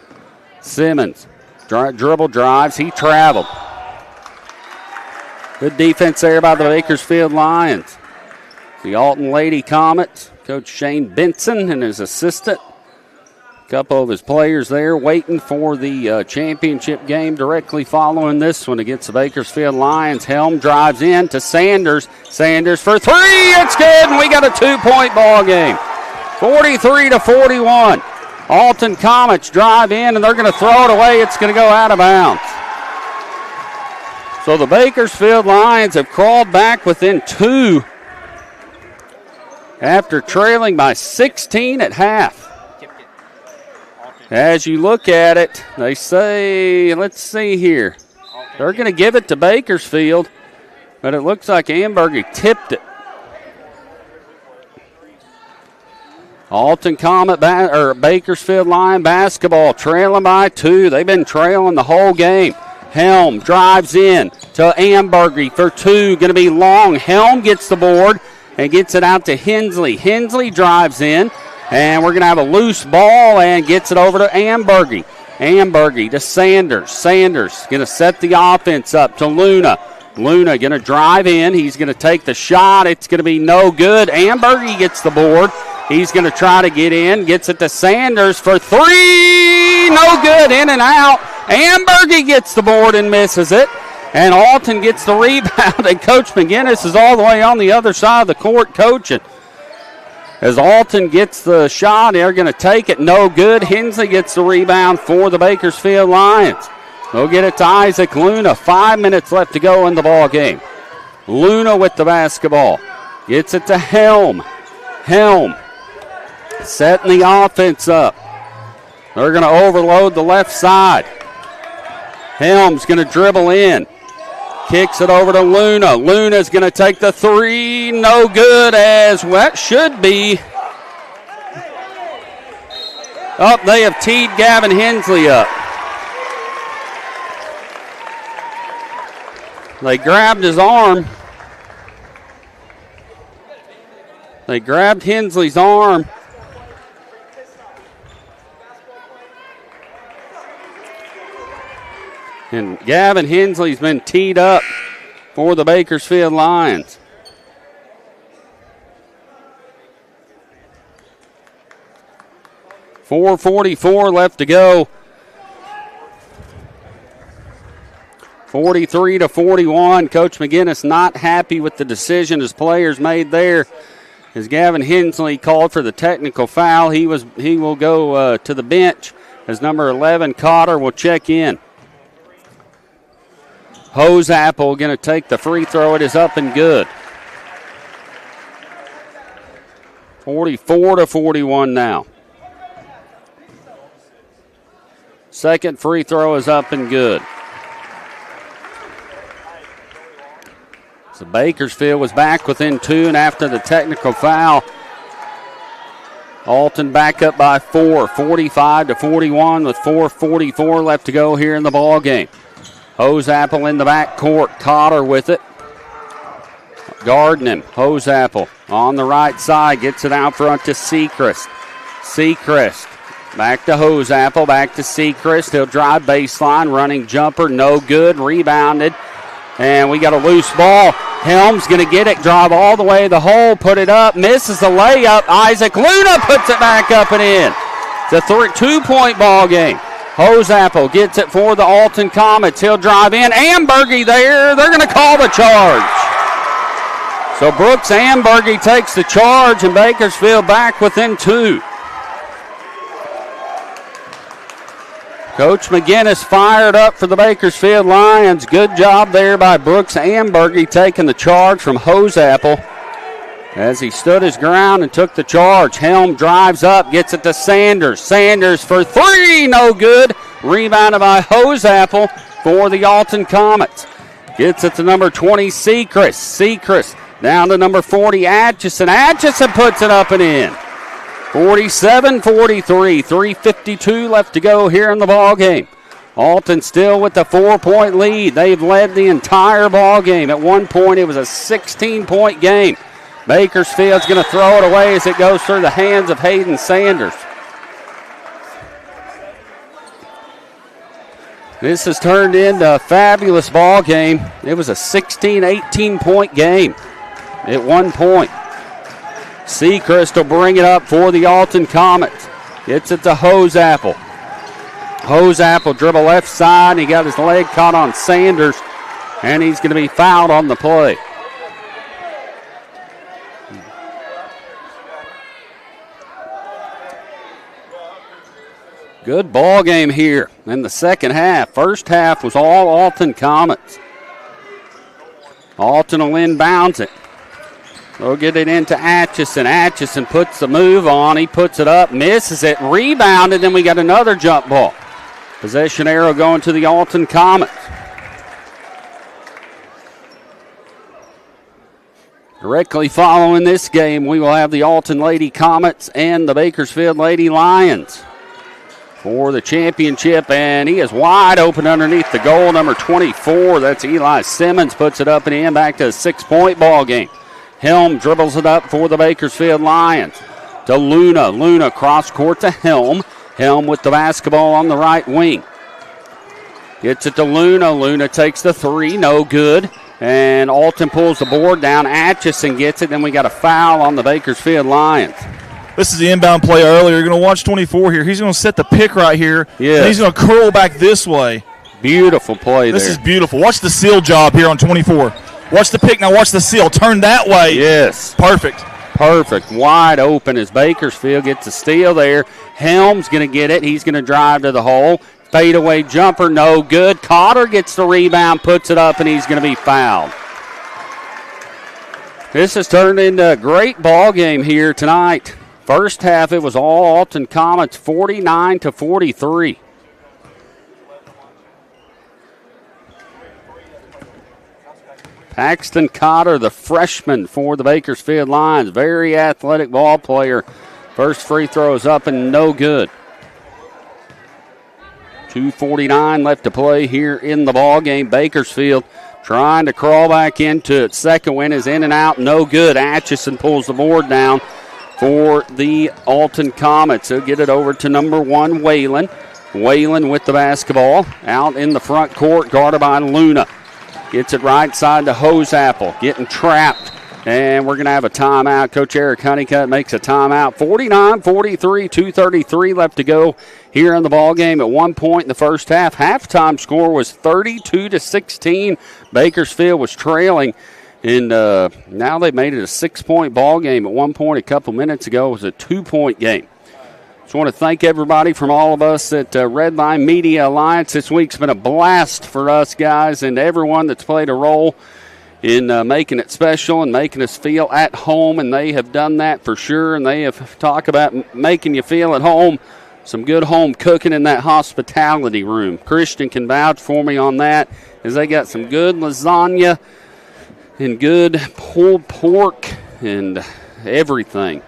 Simmons, dribble drives. He traveled. Good defense there by the Bakersfield Lions. The Alton Lady Comets, Coach Shane Benson and his assistant. Couple of his players there waiting for the championship game directly following this one against the Bakersfield Lions. Helm drives in to Sanders. Sanders for 3. It's good, and we got a 2-point ball game. 43-41. Alton Comets drive in, and they're going to throw it away. It's going to go out of bounds. So the Bakersfield Lions have crawled back within 2 after trailing by 16 at half. As you look at it, they say, let's see here. They're going to give it to Bakersfield, but it looks like Ambergy tipped it. Alton Comet Bakersfield Lion basketball trailing by 2. They've been trailing the whole game. Helm drives in to Ambergy for 2. Going to be long. Helm gets the board and gets it out to Hensley. Hensley drives in, and we're going to have a loose ball and gets it over to Ambergy. Ambergy to Sanders. Sanders going to set the offense up to Luna. Luna going to drive in. He's going to take the shot. It's going to be no good. Ambergy gets the board. He's going to try to get in. Gets it to Sanders for 3. No good. In and out. Ambergy gets the board and misses it. And Alton gets the rebound. And Coach McGinnis is all the way on the other side of the court coaching. As Alton gets the shot, they're going to take it. No good. Hensley gets the rebound for the Bakersfield Lions. They'll get it to Isaac Luna. 5 minutes left to go in the ball game. Luna with the basketball. Gets it to Helm. Helm setting the offense up. They're going to overload the left side. Helm's going to dribble in. Kicks it over to Luna. Luna's going to take the 3. No good, as that should be. Oh, they have teed Gavin Hensley up. They grabbed his arm. They grabbed Hensley's arm. And Gavin Hensley's been teed up for the Bakersfield Lions. .444 left to go. 43-41. Coach McGinnis not happy with the decision his players made there. As Gavin Hensley called for the technical foul, he will go to the bench as number 11 Cotter will check in. Hose Apple going to take the free throw. It is up and good. 44-41 now. Second free throw is up and good. So Bakersfield was back within 2, and after the technical foul, Alton back up by 4, 45-41 with 4:44 left to go here in the ball game. Hose Apple in the back court. Cotter with it. Guarding him. Hose Apple on the right side. Gets it out front to Seacrest. Seacrest back to Hose Apple. Back to Seacrest. He'll drive baseline. Running jumper. No good. Rebounded. And we got a loose ball. Helm's going to get it. Drive all the way to the hole. Put it up. Misses the layup. Isaac Luna puts it back up and in. It's a 2-point ball game. Hose Apple gets it for the Alton Comets. He'll drive in. Ambergy there. They're going to call the charge. So Brooks Ambergy takes the charge, and Bakersfield back within 2. Coach McGinnis fired up for the Bakersfield Lions. Good job there by Brooks Ambergy taking the charge from Hose Apple as he stood his ground and took the charge. Helm drives up, gets it to Sanders. Sanders for 3, no good. Rebounded by Hose Apple for the Alton Comets. Gets it to number 20, Seacrest. Seacrest down to number 40, Atchison. Atchison puts it up and in. 47-43, 3:52 left to go here in the ball game. Alton still with the 4-point lead. They've led the entire ball game. At one point, it was a 16-point game. Bakersfield's going to throw it away as it goes through the hands of Hayden Sanders. This has turned into a fabulous ball game. It was a 18-point game at one point. Seacrest will bring it up for the Alton Comets. Gets it to Hose Apple. Hose Apple dribble left side. He got his leg caught on Sanders, and he's going to be fouled on the play. Good ball game here in the second half. First half was all Alton Comets. Alton will inbounds it. They'll get it into Atchison. Atchison puts the move on. He puts it up, misses it, rebounded, then we got another jump ball. Possession arrow going to the Alton Comets. Directly following this game, we will have the Alton Lady Comets and the Bakersfield Lady Lions for the championship, and he is wide open underneath the goal, number 24. That's Eli Simmons, puts it up and in, back to a 6-point ball game. Helm dribbles it up for the Bakersfield Lions to Luna. Luna cross court to Helm. Helm with the basketball on the right wing. Gets it to Luna. Luna takes the three, no good. And Alton pulls the board down. Atchison gets it. Then we got a foul on the Bakersfield Lions. This is the inbound play earlier. You're going to watch 24 here. He's going to set the pick right here. Yeah. And he's going to curl back this way. Beautiful play there. This is beautiful. Watch the seal job here on 24. Watch the pick. Now watch the seal. Turn that way. Yes. Perfect. Perfect. Wide open as Bakersfield gets a steal there. Helm's going to get it. He's going to drive to the hole. Fadeaway jumper, no good. Cotter gets the rebound, puts it up, and he's going to be fouled. This has turned into a great ball game here tonight. First half, it was all Alton Comets, 49-43. Paxton Cotter, the freshman for the Bakersfield Lions. Very athletic ball player. First free throw is up and no good. 2:49 left to play here in the ball game. Bakersfield trying to crawl back into it. Second win is in and out, no good. Atchison pulls the board down for the Alton Comets. They'll get it over to number 1, Whalen. Whalen with the basketball out in the front court, guarded by Luna. Gets it right side to Hoseapple, getting trapped. And we're going to have a timeout. Coach Eric Honeycutt makes a timeout. 49-43, 2:33 left to go here in the ball game. At 1 point in the first half, halftime score was 32-16. Bakersfield was trailing, and now they've made it a 6-point ball game. At 1 point a couple minutes ago, it was a 2-point game. Just want to thank everybody from all of us at Redline Media Alliance. This week's been a blast for us guys, and everyone that's played a role in making it special and making us feel at home, and they have done that for sure, and they have talked about making you feel at home. Some good home cooking in that hospitality room. Christian can vouch for me on that, as they got some good lasagna and good pulled pork and everything.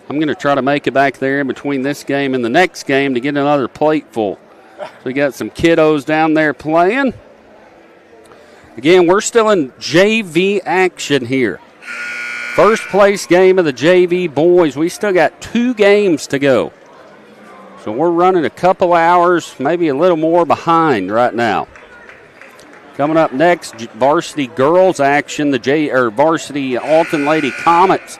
I'm going to try to make it back there in between this game and the next game to get another plate full. So we got some kiddos down there playing. Again, we're still in JV action here. First place game of the JV boys. We still got 2 games to go. So we're running a couple hours, maybe a little more behind right now. Coming up next, varsity girls action. The varsity Alton Lady Comets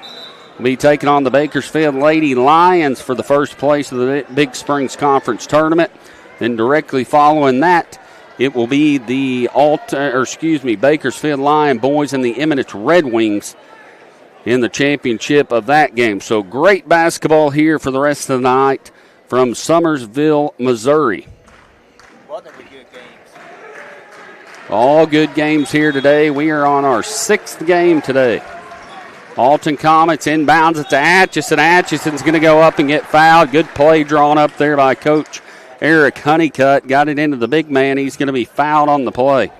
will be taking on the Bakersfield Lady Lions for the first place of the Big Springs Conference Tournament. Then directly following that, it will be the Bakersfield Lion boys and the Eminence Red Wings in the championship of that game. So great basketball here for the rest of the night from Summersville, Missouri. All good games here today. We are on our 6th game today. Alton Comets inbounds it to Atchison. Atchison's going to go up and get fouled. Good play drawn up there by Coach Eric Honeycutt. Got it into the big man. He's going to be fouled on the play.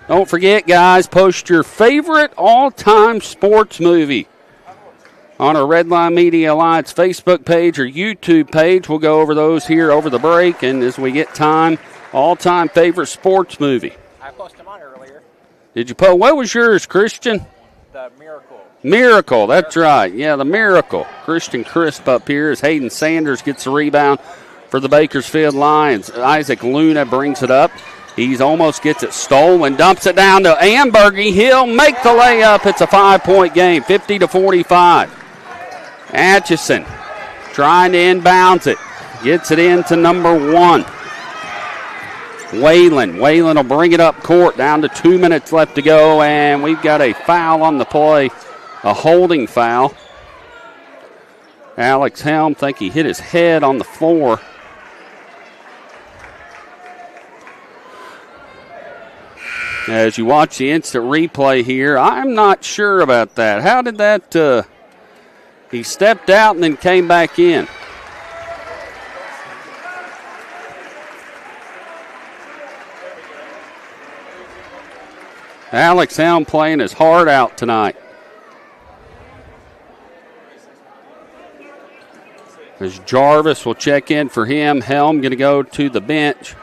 Don't forget, guys, post your favorite all-time sports movie on our Redline Media Alliance Facebook page or YouTube page. We'll go over those here over the break, and as we get time, all-time favorite sports movie. I posted mine earlier. Did you post? What was yours, Christian? The Miracle. Miracle, that's right. Yeah, the Miracle. Christian Crisp up here as Hayden Sanders gets the rebound for the Bakersfield Lions. Isaac Luna brings it up. He's almost gets it stolen, dumps it down to Ambergy. He'll make the layup. It's a 5-point game, 50-45. Atchison trying to inbounds it. Gets it into number 1. Whalen will bring it up court, down to 2 minutes left to go, and we've got a foul on the play, a holding foul. Alex Helm, think he hit his head on the floor. As you watch the instant replay here, I'm not sure about that. How did that, he stepped out and then came back in. Alex Helm playing his heart out tonight. As Jarvis will check in for him, Helm going to go to the bench.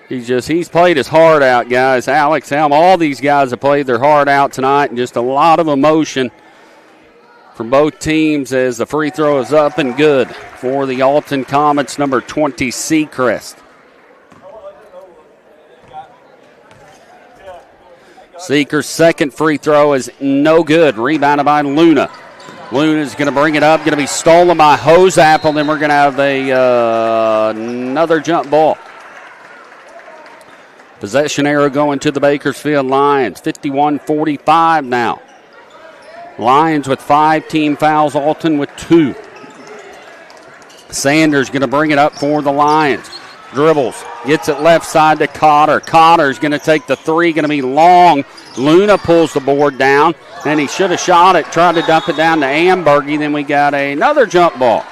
He's played his heart out, guys. Alex Helm, all these guys have played their heart out tonight, and just a lot of emotion from both teams as the free throw is up and good for the Alton Comets, number 20, Seacrest. Seeker's second free throw is no good. Rebounded by Luna. Luna's going to bring it up. Going to be stolen by Hosapple. Then we're going to have another jump ball. Possession arrow going to the Bakersfield Lions. 51-45 now. Lions with 5 team fouls. Alton with 2. Sanders going to bring it up for the Lions. Dribbles. Gets it left side to Cotter. Cotter's going to take the 3. Going to be long. Luna pulls the board down. And he should have shot it. Tried to dump it down to Ambergy. Then we got another jump ball.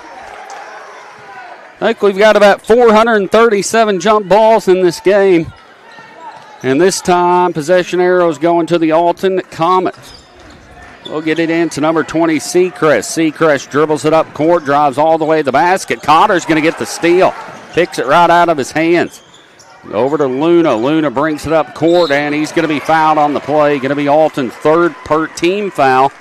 I think we've got about 437 jump balls in this game. And this time, possession arrows going to the Alton Comets. We'll get it into number 20, Seacrest. Seacrest dribbles it up court, drives all the way to the basket. Cotter's going to get the steal. Picks it right out of his hands. Over to Luna. Luna brings it up court, and he's going to be fouled on the play. Going to be Alton's third per team foul.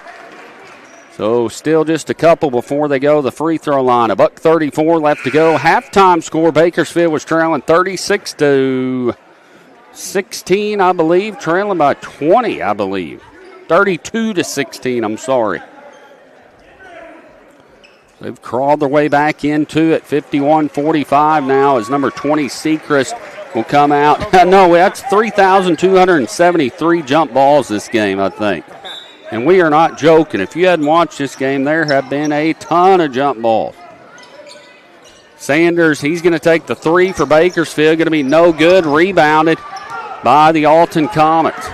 So still just a couple before they go to the free throw line. $1:34 left to go. Halftime score, Bakersfield was trailing 36-16, I believe. Trailing by 20, I believe. 32-16, I'm sorry. They've crawled their way back into it. 51-45 now as number 20, Seacrest, will come out. No, that's 3,273 jump balls this game, I think. And we are not joking. If you hadn't watched this game, there have been a ton of jump balls. Sanders, he's going to take the 3 for Bakersfield. Going to be no good. Rebounded by the Alton Comets.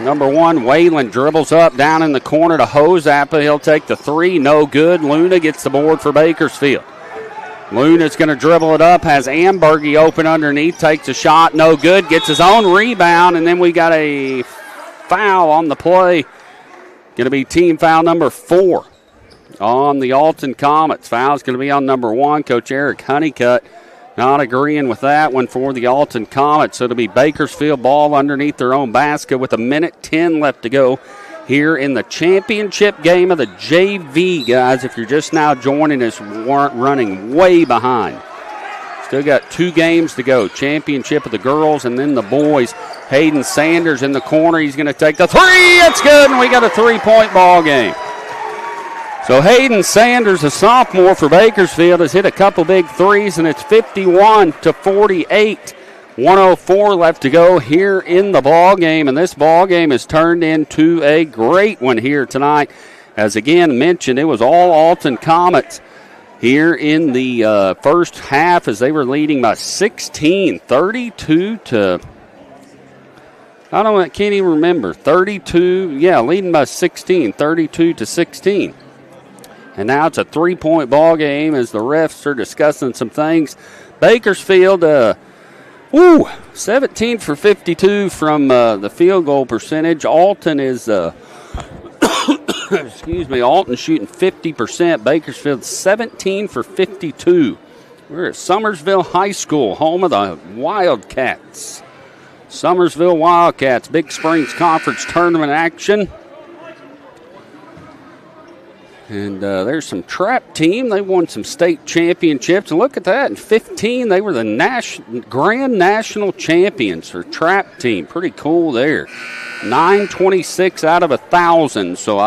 Number 1, Wayland dribbles up down in the corner to Hosappa. He'll take the 3. No good. Luna gets the board for Bakersfield. Luna's going to dribble it up. Has Ambergy open underneath. Takes a shot. No good. Gets his own rebound. And then we got a foul on the play. Going to be team foul number 4 on the Alton Comets. Foul's going to be on number 1. Coach Eric Honeycutt not agreeing with that one for the Alton Comets. So it'll be Bakersfield ball underneath their own basket with 1:10 left to go here in the championship game of the JV, guys. If you're just now joining us, weren't running way behind. Still got 2 games to go. Championship of the girls and then the boys. Hayden Sanders in the corner. He's going to take the 3. It's good, and we got a 3-point ball game. So Hayden Sanders, a sophomore for Bakersfield, has hit a couple big threes, and it's 51-48. 104 left to go here in the ball game, and this ball game has turned into a great one here tonight. As again mentioned, it was all Alton Comets here in the first half as they were leading by 16, 32 to, I can't even remember, 32, leading by 16, 32 to 16. And now it's a 3-point ball game as the refs are discussing some things. Bakersfield, 17 for 52 from the field goal percentage. Alton is, Alton shooting 50%. Bakersfield 17 for 52. We're at Summersville High School, home of the Wildcats. Summersville Wildcats, Big Springs Conference Tournament action. And there's some trap team. They won some state championships. And look at that. In 15, they were the grand national champions for trap team. Pretty cool there. 926 out of 1,000. So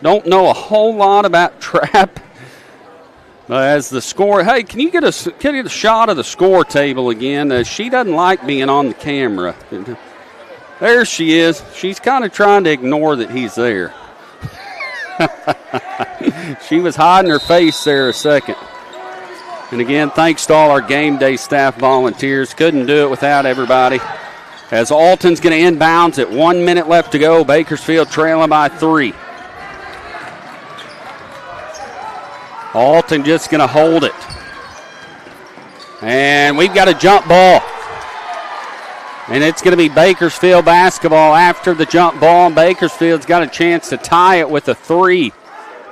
don't know a whole lot about trap. As the score, hey, can you get a shot of the score table again? She doesn't like being on the camera. There she is. She's kind of trying to ignore that he's there. She was hiding her face there a second. And again, thanks to all our game day staff volunteers. Couldn't do it without everybody. As Alton's going to inbounds at 1 minute left to go. Bakersfield trailing by 3. Alton just going to hold it. And we've got a jump ball. And it's going to be Bakersfield basketball after the jump ball. And Bakersfield's got a chance to tie it with a 3.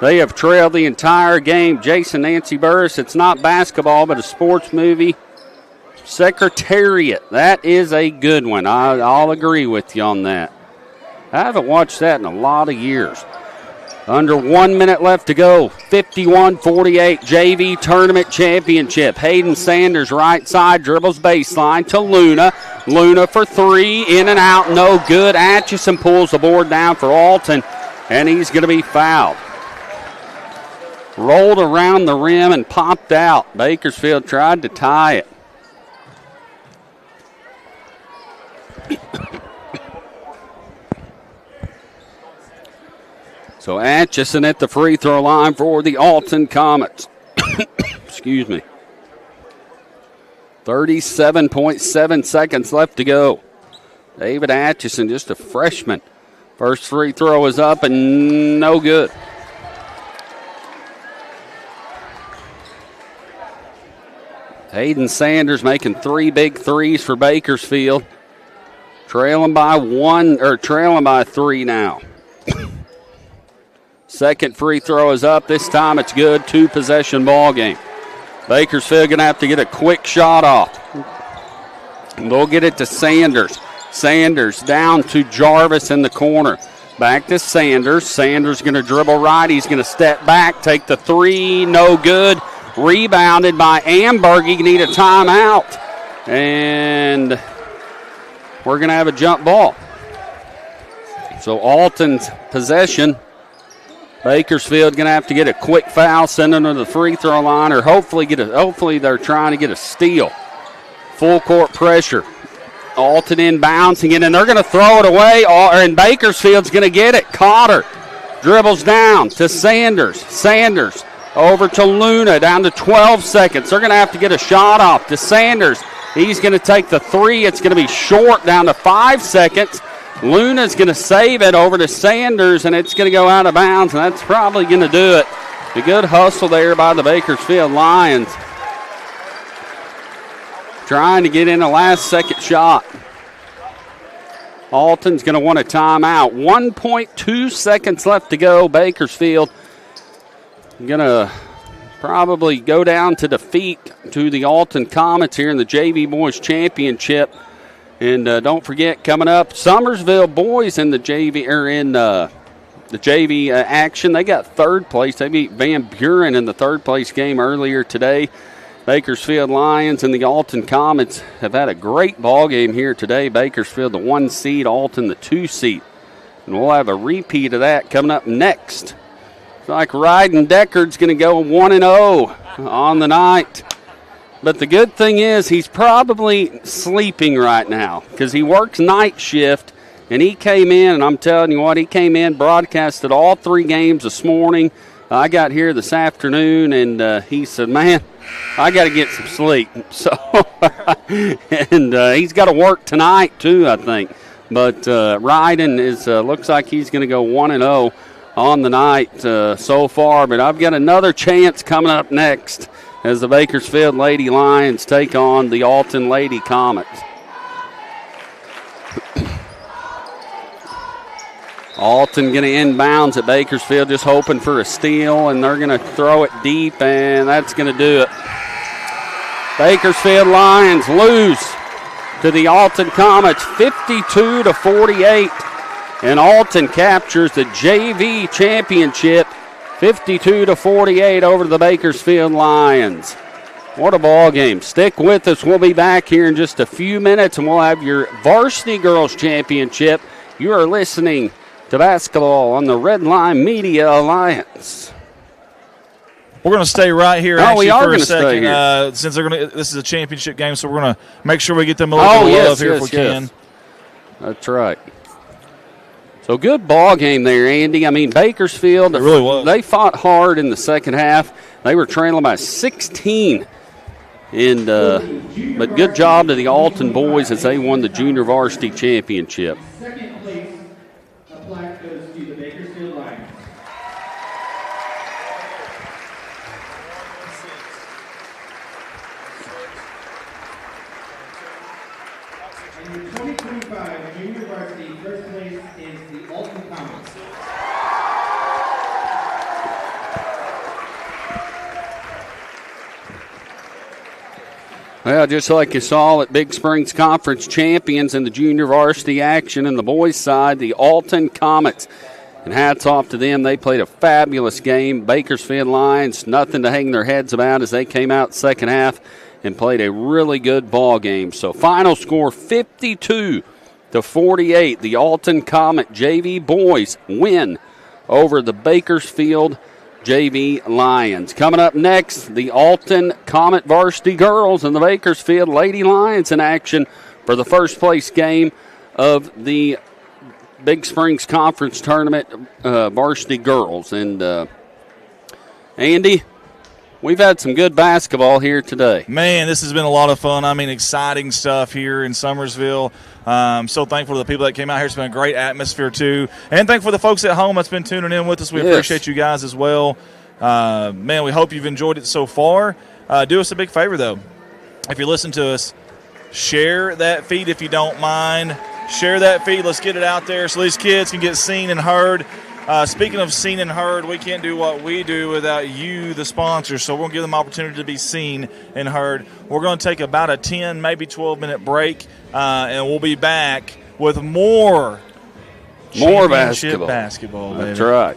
They have trailed the entire game. Jason Nancy Burris, it's not basketball, but a sports movie. Secretariat, that is a good one. I'll agree with you on that. I haven't watched that in a lot of years. Under 1 minute left to go. 51-48 JV Tournament Championship. Hayden Sanders, right side, dribbles baseline to Luna. Luna for 3, in and out, no good. Atchison pulls the board down for Alton, and he's going to be fouled. Rolled around the rim and popped out. Bakersfield tried to tie it. So Atchison at the free throw line for the Alton Comets. Excuse me. 37.7 seconds left to go. David Atchison, just a freshman. First free throw is up and no good. Hayden Sanders making 3 big threes for Bakersfield. Trailing by 3 now. Second free throw is up. This time it's good. 2-possession ball game. Bakersfield going to have to get a quick shot off. They'll get it to Sanders. Sanders down to Jarvis in the corner. Back to Sanders. Sanders going to dribble right. He's going to step back, take the 3. No good. Rebounded by Amberg. He need a timeout. And we're going to have a jump ball. So Alton's possession. Bakersfield going to have to get a quick foul, send them to the free throw line, or hopefully they're trying to get a steal. Full court pressure. Alton inbounds again, and they're going to throw it away, and Bakersfield's going to get it. Cotter dribbles down to Sanders. Sanders over to Luna, down to 12 seconds. They're going to have to get a shot off to Sanders. He's going to take the 3. It's going to be short, down to 5 seconds. Luna's going to save it over to Sanders, and it's going to go out of bounds, and that's probably going to do it. A good hustle there by the Bakersfield Lions. Trying to get in a last-second shot. Alton's going to want a timeout. 1.2 seconds left to go. Bakersfield going to probably go down to defeat to the Alton Comets here in the JV Boys Championship. And don't forget, coming up, Summersville boys in the JV action. They got third place. They beat Van Buren in the third place game earlier today. Bakersfield Lions and the Alton Comets have had a great ball game here today. Bakersfield the 1 seed, Alton the 2 seed. And we'll have a repeat of that coming up next. It's like Ryden Deckard's going to go 1-0 on the night. But the good thing is he's probably sleeping right now because he works night shift, and he came in, and I'm telling you what, he came in, broadcasted all 3 games this morning. I got here this afternoon, and he said, man, I got to get some sleep. So, and he's got to work tonight too, I think. But Ryden looks like he's going to go 1-0 on the night so far. But I've got another chance coming up next as the Bakersfield Lady Lions take on the Alton Lady Comets. Alton going to inbounds at Bakersfield, just hoping for a steal, and they're going to throw it deep, and that's going to do it. Bakersfield Lions lose to the Alton Comets 52-48, and Alton captures the JV championship 52-48 over the Bakersfield Lions. What a ball game. Stick with us. We'll be back here in just a few minutes, and we'll have your Varsity Girls Championship. You are listening to basketball on the Red Line Media Alliance. We're going to stay right here. We are for going a to second, stay here. Since this is a championship game, so we're going to make sure we get them a little bit of love here if we can. That's right. So good ball game there, Andy. I mean, Bakersfield, it really was. They fought hard in the second half. They were trailing by 16. And but good job to the Alton boys as they won the junior varsity championship. Second place, a plaque goes to the Bakersfield Lions. 25, junior varsity, first place is the Alton Comets. Well, just like you saw at Big Springs Conference champions in the junior varsity action in the boys' side, the Alton Comets. And hats off to them. They played a fabulous game. Bakersfield Lions, nothing to hang their heads about as they came out second half and played a really good ball game. So final score 52-48. The Alton Comet JV boys win over the Bakersfield JV Lions. Coming up next, the Alton Comet varsity girls and the Bakersfield Lady Lions in action for the first place game of the Big Springs Conference Tournament varsity girls. And Andy, we've had some good basketball here today. Man, this has been a lot of fun. I mean, exciting stuff here in Summersville. So thankful to the people that came out here. It's been a great atmosphere, too. And thankful for the folks at home that's been tuning in with us. We appreciate you guys as well. Man, we hope you've enjoyed it so far. Do us a big favor, though. If you listen to us, share that feed if you don't mind. Share that feed. Let's get it out there so these kids can get seen and heard. Speaking of seen and heard, we can't do what we do without you, the sponsors, so we're going to give them opportunity to be seen and heard. We're going to take about a 10, maybe 12-minute break, and we'll be back with more basketball, baby. That's right.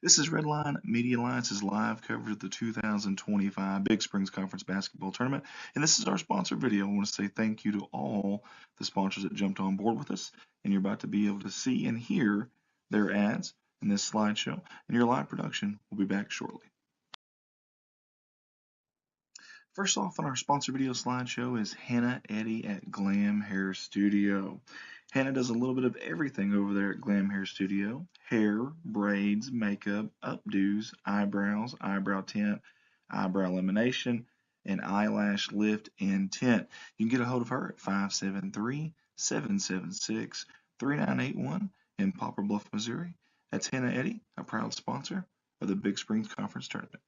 This is Redline Media Alliance's live coverage of the 2025 Big Springs Conference Basketball Tournament. And this is our sponsor video. I want to say thank you to all the sponsors that jumped on board with us. And you're about to be able to see and hear their ads in this slideshow. And your live production will be back shortly. First off on our sponsor video slideshow is Hannah Eddy at Glam Hair Studio. Hannah does a little bit of everything over there at Glam Hair Studio. Hair, braids, makeup, updos, eyebrows, eyebrow tint, eyebrow lamination, and eyelash lift and tint. You can get a hold of her at 573-776-3981 in Poplar Bluff, Missouri. That's Hannah Eddy, a proud sponsor of the Big Springs Conference Tournament.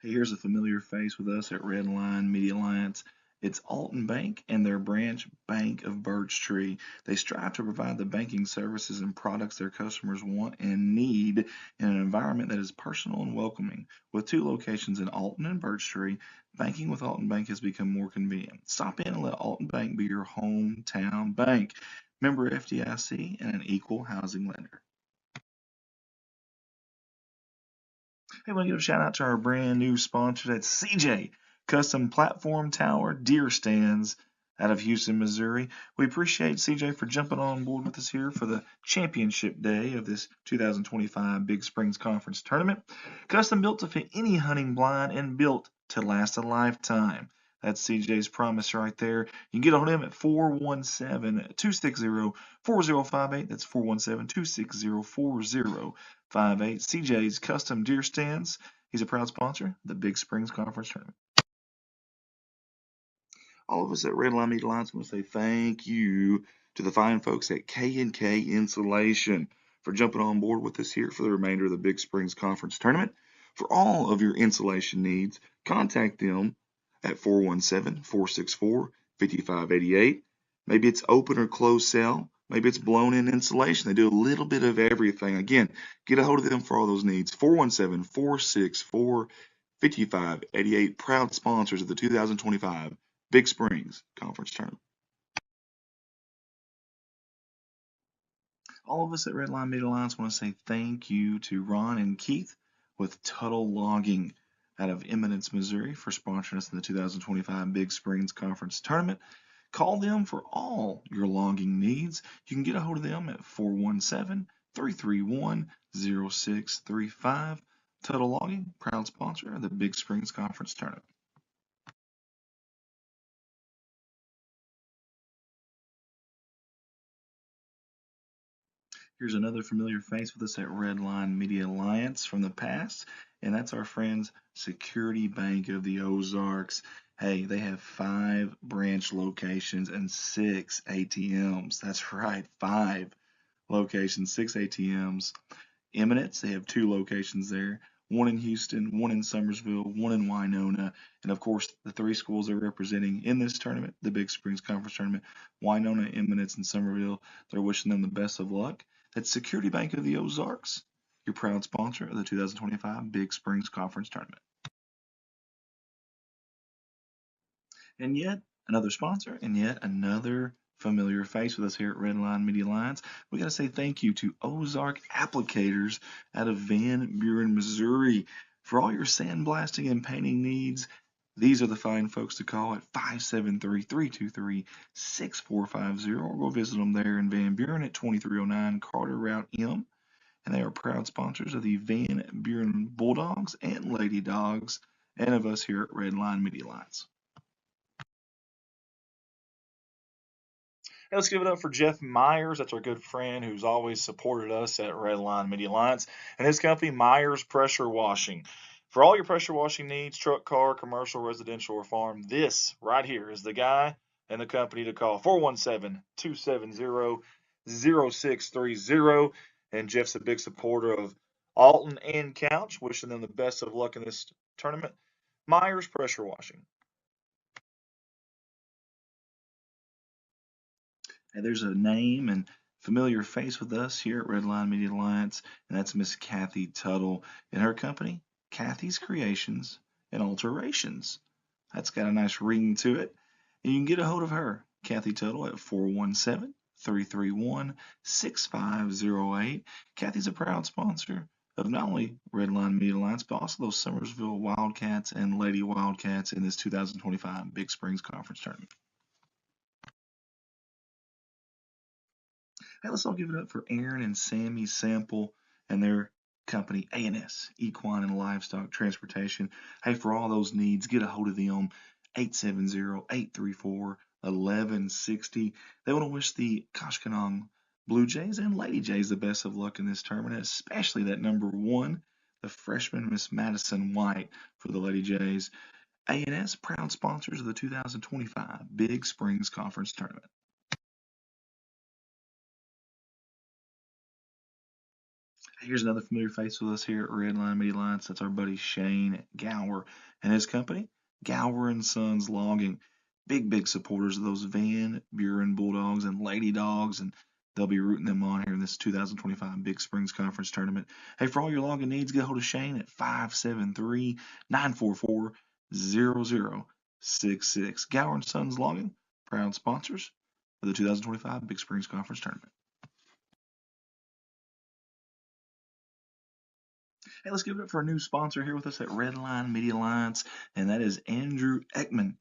Hey, here's a familiar face with us at Redline Media Alliance. It's Alton Bank and their branch Bank of Birch Tree. They strive to provide the banking services and products their customers want and need in an environment that is personal and welcoming. With 2 locations in Alton and Birch Tree, banking with Alton Bank has become more convenient. Stop in and let Alton Bank be your hometown bank. Member FDIC and an equal housing lender. Hey, I want to give a shout out to our brand new sponsor. That's CJ Custom Platform Tower Deer Stands out of Houston, Missouri. We appreciate CJ for jumping on board with us here for the championship day of this 2025 Big Springs Conference Tournament. Custom built to fit any hunting blind and built to last a lifetime. That's CJ's promise right there. You can get a hold of him at 417-260-4058. That's 417-260-4058. CJ's Custom Deer Stands. He's a proud sponsor of the Big Springs Conference Tournament. All of us at Red Line Media Alliance want to say thank you to the fine folks at K&K Insulation for jumping on board with us here for the remainder of the Big Springs Conference Tournament. For all of your insulation needs, contact them at 417-464-5588. Maybe it's open or closed cell. Maybe it's blown-in insulation. They do a little bit of everything. Again, get a hold of them for all those needs. 417-464-5588. Proud sponsors of the 2025 Big Springs Conference Tournament. All of us at Red Line Media Alliance want to say thank you to Ron and Keith with Tuttle Logging out of Eminence, Missouri for sponsoring us in the 2025 Big Springs Conference Tournament. Call them for all your logging needs. You can get a hold of them at 417-331-0635. Tuttle Logging, proud sponsor of the Big Springs Conference Tournament. Here's another familiar face with us at Red Line Media Alliance from the past, and that's our friends Security Bank of the Ozarks. Hey, they have 5 branch locations and 6 ATMs. That's right, 5 locations, 6 ATMs. Eminence, they have 2 locations there. 1 in Houston, 1 in Summersville, 1 in Winona, and of course the 3 schools they're representing in this tournament, the Big Springs Conference Tournament, Winona, Eminence, and Summerville. They're wishing them the best of luck. That's Security Bank of the Ozarks, your proud sponsor of the 2025 Big Springs Conference Tournament. And yet another sponsor, and yet another familiar face with us here at Red Line Media Alliance. We got to say thank you to Ozark Applicators out of Van Buren, Missouri. For all your sandblasting and painting needs, these are the fine folks to call at 573-323-6450, or go visit them there in Van Buren at 2309 Carter Route M. And they are proud sponsors of the Van Buren Bulldogs and Lady Dogs, and of us here at Red Line Media Alliance. Hey, let's give it up for Jeff Myers. That's our good friend who's always supported us at Red Line Media Alliance, and his company, Myers Pressure Washing. For all your pressure washing needs, truck, car, commercial, residential, or farm, this right here is the guy and the company to call. 417-270-0630. And Jeff's a big supporter of Alton and Couch, wishing them the best of luck in this tournament. Myers Pressure Washing. And there's a name and familiar face with us here at Red Line Media Alliance, and that's Miss Kathy Tuttle and her company, Kathy's Creations and Alterations. That's got a nice ring to it. And you can get a hold of her, Kathy Tuttle, at 417-331-6508. Kathy's a proud sponsor of not only Red Line Media Alliance, but also those Summersville Wildcats and Lady Wildcats in this 2025 Big Springs Conference Tournament. Hey, let's all give it up for Aaron and Sammy Sample and their company, A&S, Equine and Livestock Transportation. Hey, for all those needs, get a hold of them, 870-834-1160. They want to wish the Koshkonong Blue Jays and Lady Jays the best of luck in this tournament, especially that number 1, the freshman Miss Madison White for the Lady Jays. A&S, proud sponsors of the 2025 Big Springs Conference Tournament. Here's another familiar face with us here at Red Line Media Alliance. That's our buddy Shane Gower and his company, Gower and Sons Logging. Big supporters of those Van Buren Bulldogs and Lady Dogs, and they'll be rooting them on here in this 2025 Big Springs Conference Tournament. Hey, for all your logging needs, get a hold of Shane at 573-944-0066. Gower and Sons Logging, proud sponsors of the 2025 Big Springs Conference Tournament. Hey, let's give it up for a new sponsor here with us at Red Line Media Alliance, and that is Andrew Ekman.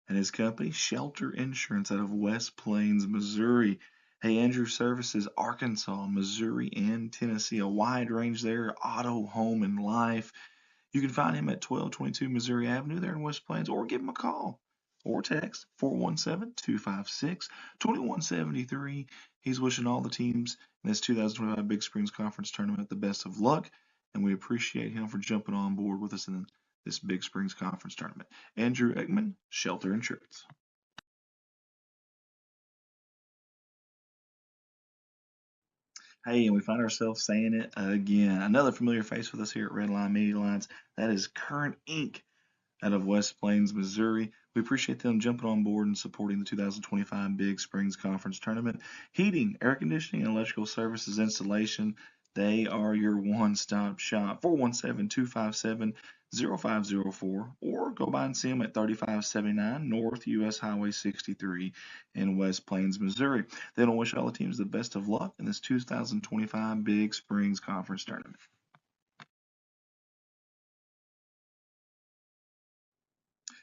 and his company, Shelter Insurance, out of West Plains, Missouri. Hey, Andrew services Arkansas, Missouri, and Tennessee. A wide range there, auto, home, and life. You can find him at 1222 Missouri Avenue there in West Plains, or give him a call or text 417-256-2173. He's wishing all the teams in this 2025 Big Springs Conference Tournament the best of luck, and we appreciate him for jumping on board with us in this Big Springs Conference Tournament. Andrew Ekman, Shelter Insurance. Hey, and we find ourselves saying it again. Another familiar face with us here at Redline Media Lines. That is Current Inc. out of West Plains, Missouri. We appreciate them jumping on board and supporting the 2025 Big Springs Conference Tournament. Heating, air conditioning, and electrical services installation. They are your one-stop shop. 417-257-0504, or go by and see them at 3579 North US Highway 63 in West Plains, Missouri. They don't wish all the teams the best of luck in this 2025 Big Springs Conference Tournament.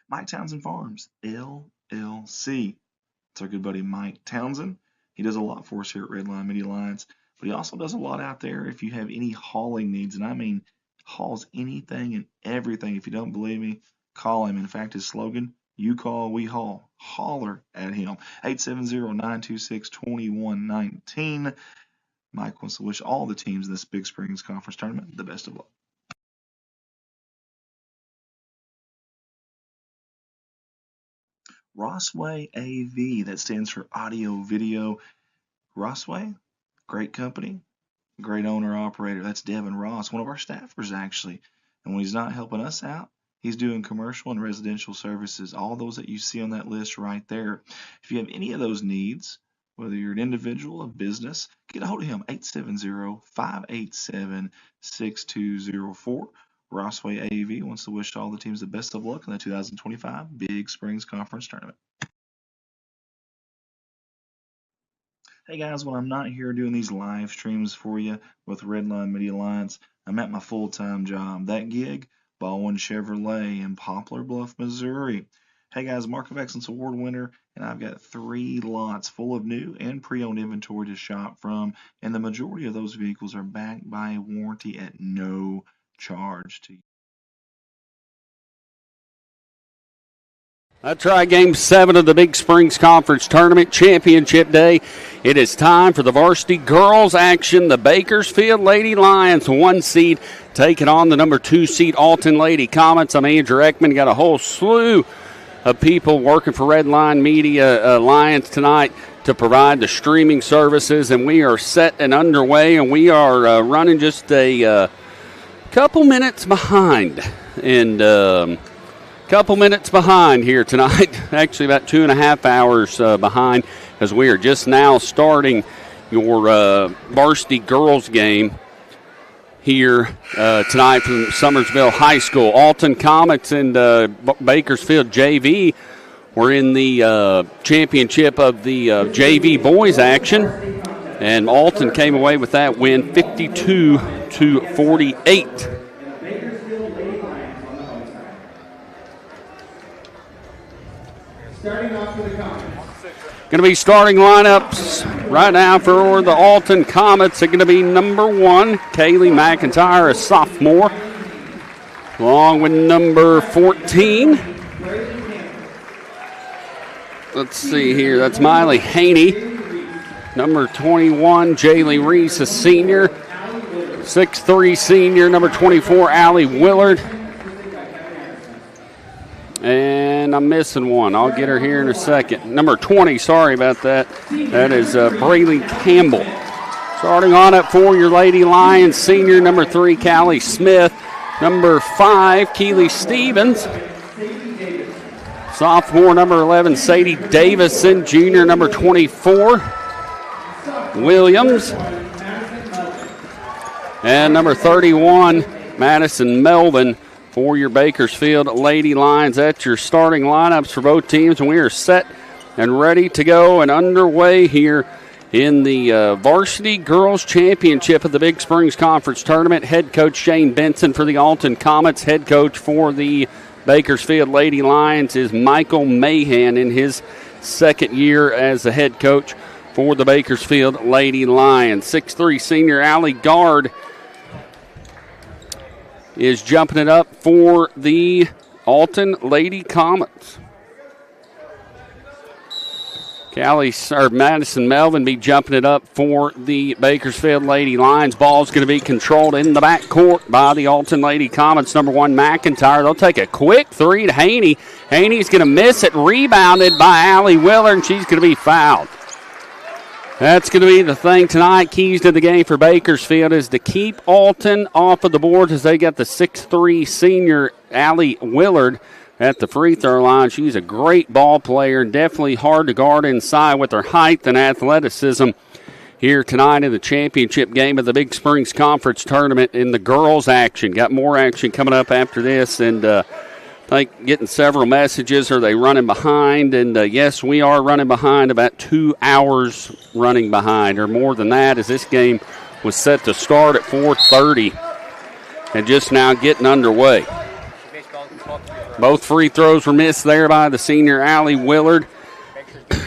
Mike Townsend Farms, LLC. It's our good buddy Mike Townsend. He does a lot for us here at Redline Media Lines, but he also does a lot out there if you have any hauling needs, and I mean hauls anything and everything. If you don't believe me, call him. In fact, his slogan, you call, we haul. Holler at him. 870-926-2119. Mike wants to wish all the teams in this Big Springs Conference Tournament the best of luck. Rossway AV, that stands for audio video. Rossway, great company, great owner operator. That's Devin Ross, one of our staffers actually. And when he's not helping us out, he's doing commercial and residential services, all those that you see on that list right there. If you have any of those needs, whether you're an individual, a business, get a hold of him, 870-587-6204. Rossway AV wants to wish all the teams the best of luck in the 2025 Big Springs Conference Tournament. Hey guys, when I'm not here doing these live streams for you with Redline Media Alliance, I'm at my full-time job. That gig, Baldwin Chevrolet in Poplar Bluff, Missouri. Hey guys, Mark of Excellence Award winner, and I've got 3 lots full of new and pre-owned inventory to shop from, and the majority of those vehicles are backed by a warranty at no charge to you. That's right, Game 7 of the Big Springs Conference Tournament, Championship Day. It is time for the varsity girls action. The Bakersfield Lady Lions, 1 seed, taking on the number 2 seed Alton Lady Comets. I'm Andrew Ekman. Got a whole slew of people working for Redline Media Alliance tonight to provide the streaming services, and we are set and underway, and we are running just a couple minutes behind, and couple minutes behind here tonight, actually about 2.5 hours behind, as we are just now starting your varsity girls game here tonight from Summersville High School. Alton Comets and Bakersfield JV were in the championship of the JV boys action, and Alton came away with that win 52-48. Going to be starting lineups right now for the Alton Comets. They're going to be number 1, Kaylee McIntyre, a sophomore, along with number 14. Let's see here. That's Miley Haney. Number 21, Jaylee Reese, a senior. 6'3" senior. Number 24, Allie Willard. And I'm missing one. I'll get her here in a second. Number 20, sorry about that. That is Brayley Campbell. Starting on up for your Lady Lions, senior, number 3, Callie Smith. Number 5, Keely Stevens. Sophomore, number 11, Sadie Davison. Junior, number 24, Williams. And number 31, Madison Melvin. For your Bakersfield Lady Lions. That's your starting lineups for both teams, and we are set and ready to go and underway here in the Varsity Girls Championship of the Big Springs Conference Tournament. Head coach Shane Benson for the Alton Comets. Head coach for the Bakersfield Lady Lions is Michael Mahan in his second year as the head coach for the Bakersfield Lady Lions. 6'3" senior Allie Gard is jumping it up for the Alton Lady Comets. Madison Melvin be jumping it up for the Bakersfield Lady Lions. Ball's going to be controlled in the backcourt by the Alton Lady Comets. Number 1, McIntyre. They'll take a quick three to Haney. Haney's going to miss it. Rebounded by Allie Willard, and she's going to be fouled. That's going to be the thing tonight. Keys to the game for Bakersfield is to keep Alton off of the board as they got the 6'3" senior Allie Willard at the free throw line. She's a great ball player, definitely hard to guard inside with her height and athleticism here tonight in the championship game of the Big Springs Conference Tournament in the girls action. Got more action coming up after this, and I think getting several messages. Are they running behind? And yes, we are running behind, about 2 hours running behind, or more than that, as this game was set to start at 4:30 and just now getting underway. Both free throws were missed there by the senior Allie Willard.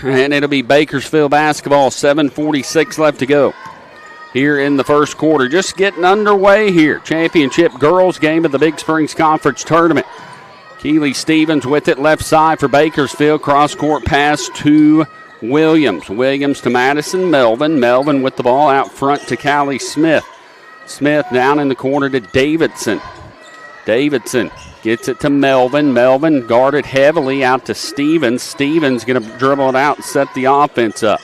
And it'll be Bakersfield basketball, 7:46 left to go here in the first quarter. Just getting underway here. Championship girls game of the Big Springs Conference Tournament. Keely Stevens with it left side for Bakersfield. Cross-court pass to Williams. Williams to Madison Melvin. Melvin with the ball out front to Callie Smith. Smith down in the corner to Davidson. Davidson gets it to Melvin. Melvin guarded heavily out to Stevens. Stevens going to dribble it out and set the offense up.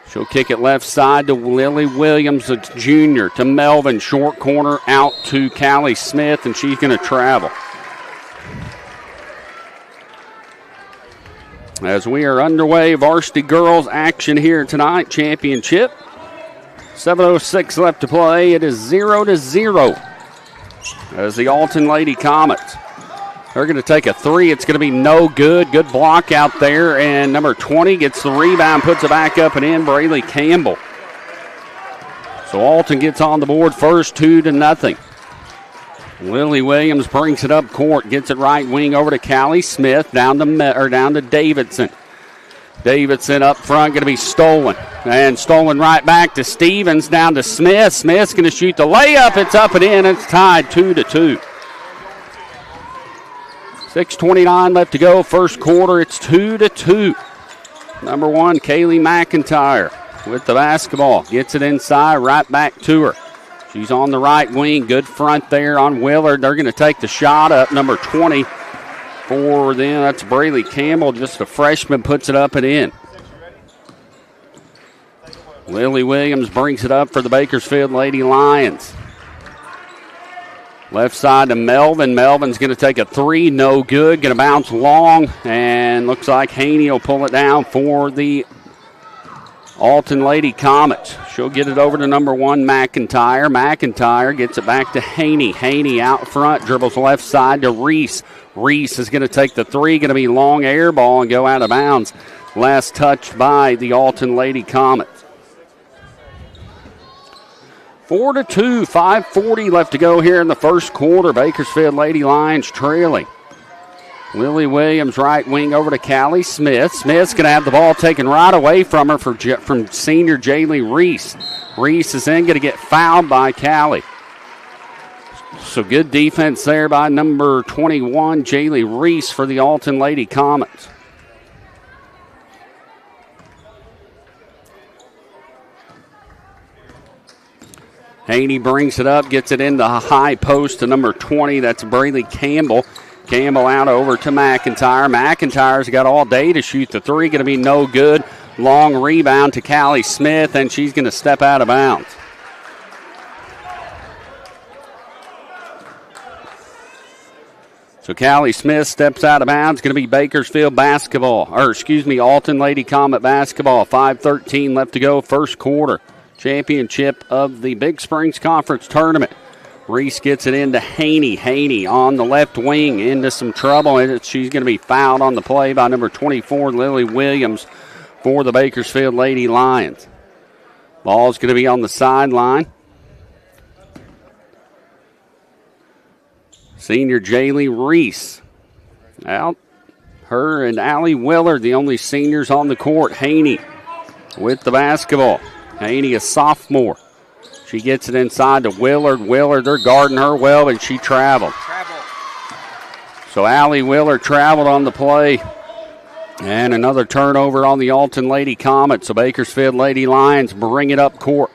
She'll kick it left side to Lily Williams, the junior, to Melvin. Short corner out to Callie Smith, and she's going to travel. As we are underway, varsity girls action here tonight, championship. 7:06 left to play. It is 0-0. As the Alton Lady Comets, they're going to take a three. It's going to be no good. Good block out there, and number 20 gets the rebound, puts it back up and in, Braylee Campbell. So Alton gets on the board first, 2-0. Lily Williams brings it up court, gets it right wing over to Callie Smith, down to Davidson. Davidson up front, going to be stolen. And stolen right back to Stevens, down to Smith. Smith's going to shoot the layup. It's up and in. It's tied 2-2. 6:29 left to go. First quarter, it's 2-2. Number 1, Kaylee McIntyre with the basketball. Gets it inside, right back to her. She's on the right wing. Good front there on Willard. They're going to take the shot up. Number 20. For them, that's Braylee Campbell, just a freshman, puts it up and in. Lily Williams brings it up for the Bakersfield Lady Lions. Left side to Melvin. Melvin's going to take a three, no good. Going to bounce long, and looks like Haney will pull it down for the Alton Lady Comets. She'll get it over to number 1, McIntyre. McIntyre gets it back to Haney. Haney out front, dribbles left side to Reese. Reese is going to take the three, going to be long air ball and go out of bounds. Last touch by the Alton Lady Comets. 4-2, 5:40 left to go here in the first quarter. Bakersfield Lady Lions trailing. Lily Williams right wing over to Callie Smith. Smith's going to have the ball taken right away from her from senior Jaylee Reese. Reese is then going to get fouled by Callie. So good defense there by number 21, Jaylee Reese, for the Alton Lady Comets. Haney brings it up, gets it in the high post to number 20. That's Braylee Campbell. Campbell out over to McIntyre. McIntyre's got all day to shoot the three. Going to be no good. Long rebound to Callie Smith, and she's going to step out of bounds. So Callie Smith steps out of bounds. Going to be Bakersfield basketball, Alton Lady Comet basketball. 5:13 left to go, first quarter. Championship of the Big Springs Conference Tournament. Reese gets it into Haney. Haney on the left wing into some trouble, and she's going to be fouled on the play by number 24, Lily Williams, for the Bakersfield Lady Lions. Ball's going to be on the sideline. Senior Jaylee Reese out. Her and Allie Willard, the only seniors on the court. Haney with the basketball. Haney, a sophomore. She gets it inside to Willard. Willard, they're guarding her well, and she traveled. So Allie Willard traveled on the play. And another turnover on the Alton Lady Comets. So Bakersfield Lady Lions bring it up court.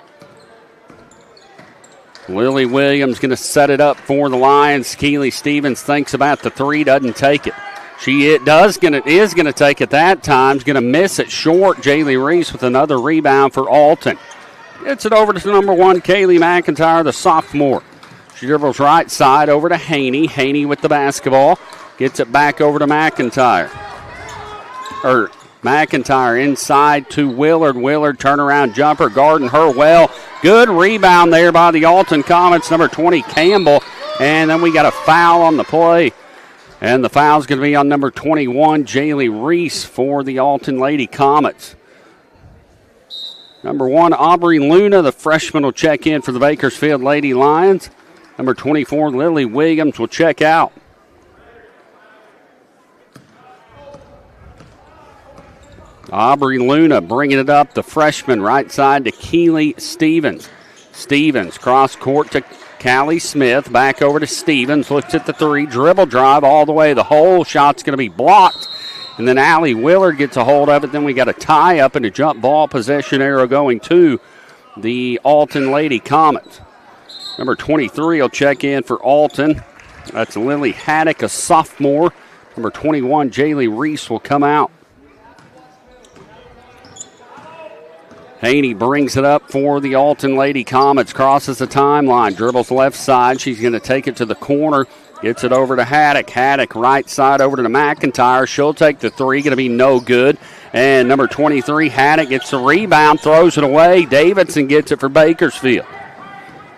Lily Williams going to set it up for the Lions. Keely Stevens thinks about the three, doesn't take it. She is going to take it that time. Is going to miss it short. Jaylee Reese with another rebound for Alton. Gets it over to number 1, Kaylee McIntyre, the sophomore. She dribbles right side over to Haney. Haney with the basketball. Gets it back over to McIntyre. McIntyre inside to Willard. Willard turnaround jumper, guarding her well. Good rebound there by the Alton Comets, number 20, Campbell. And then we got a foul on the play. And the foul's going to be on number 21, Jaylee Reese for the Alton Lady Comets. Number 1, Aubrey Luna, the freshman, will check in for the Bakersfield Lady Lions. Number 24, Lily Williams, will check out. Aubrey Luna bringing it up, the freshman, right side to Keely Stevens. Stevens cross court to Callie Smith, back over to Stevens, looks at the three, dribble drive all the way. The whole shot's going to be blocked. And then Allie Willard gets a hold of it. Then we got a tie up and a jump ball possession arrow going to the Alton Lady Comets. Number 23 will check in for Alton. That's Lily Haddock, a sophomore. Number 21, Jaylee Reese, will come out. Haney brings it up for the Alton Lady Comets. Crosses the timeline. Dribbles left side. She's going to take it to the corner. Gets it over to Haddock. Haddock right side over to McIntyre. She'll take the three. Going to be no good. And number 23, Haddock, gets the rebound. Throws it away. Davidson gets it for Bakersfield.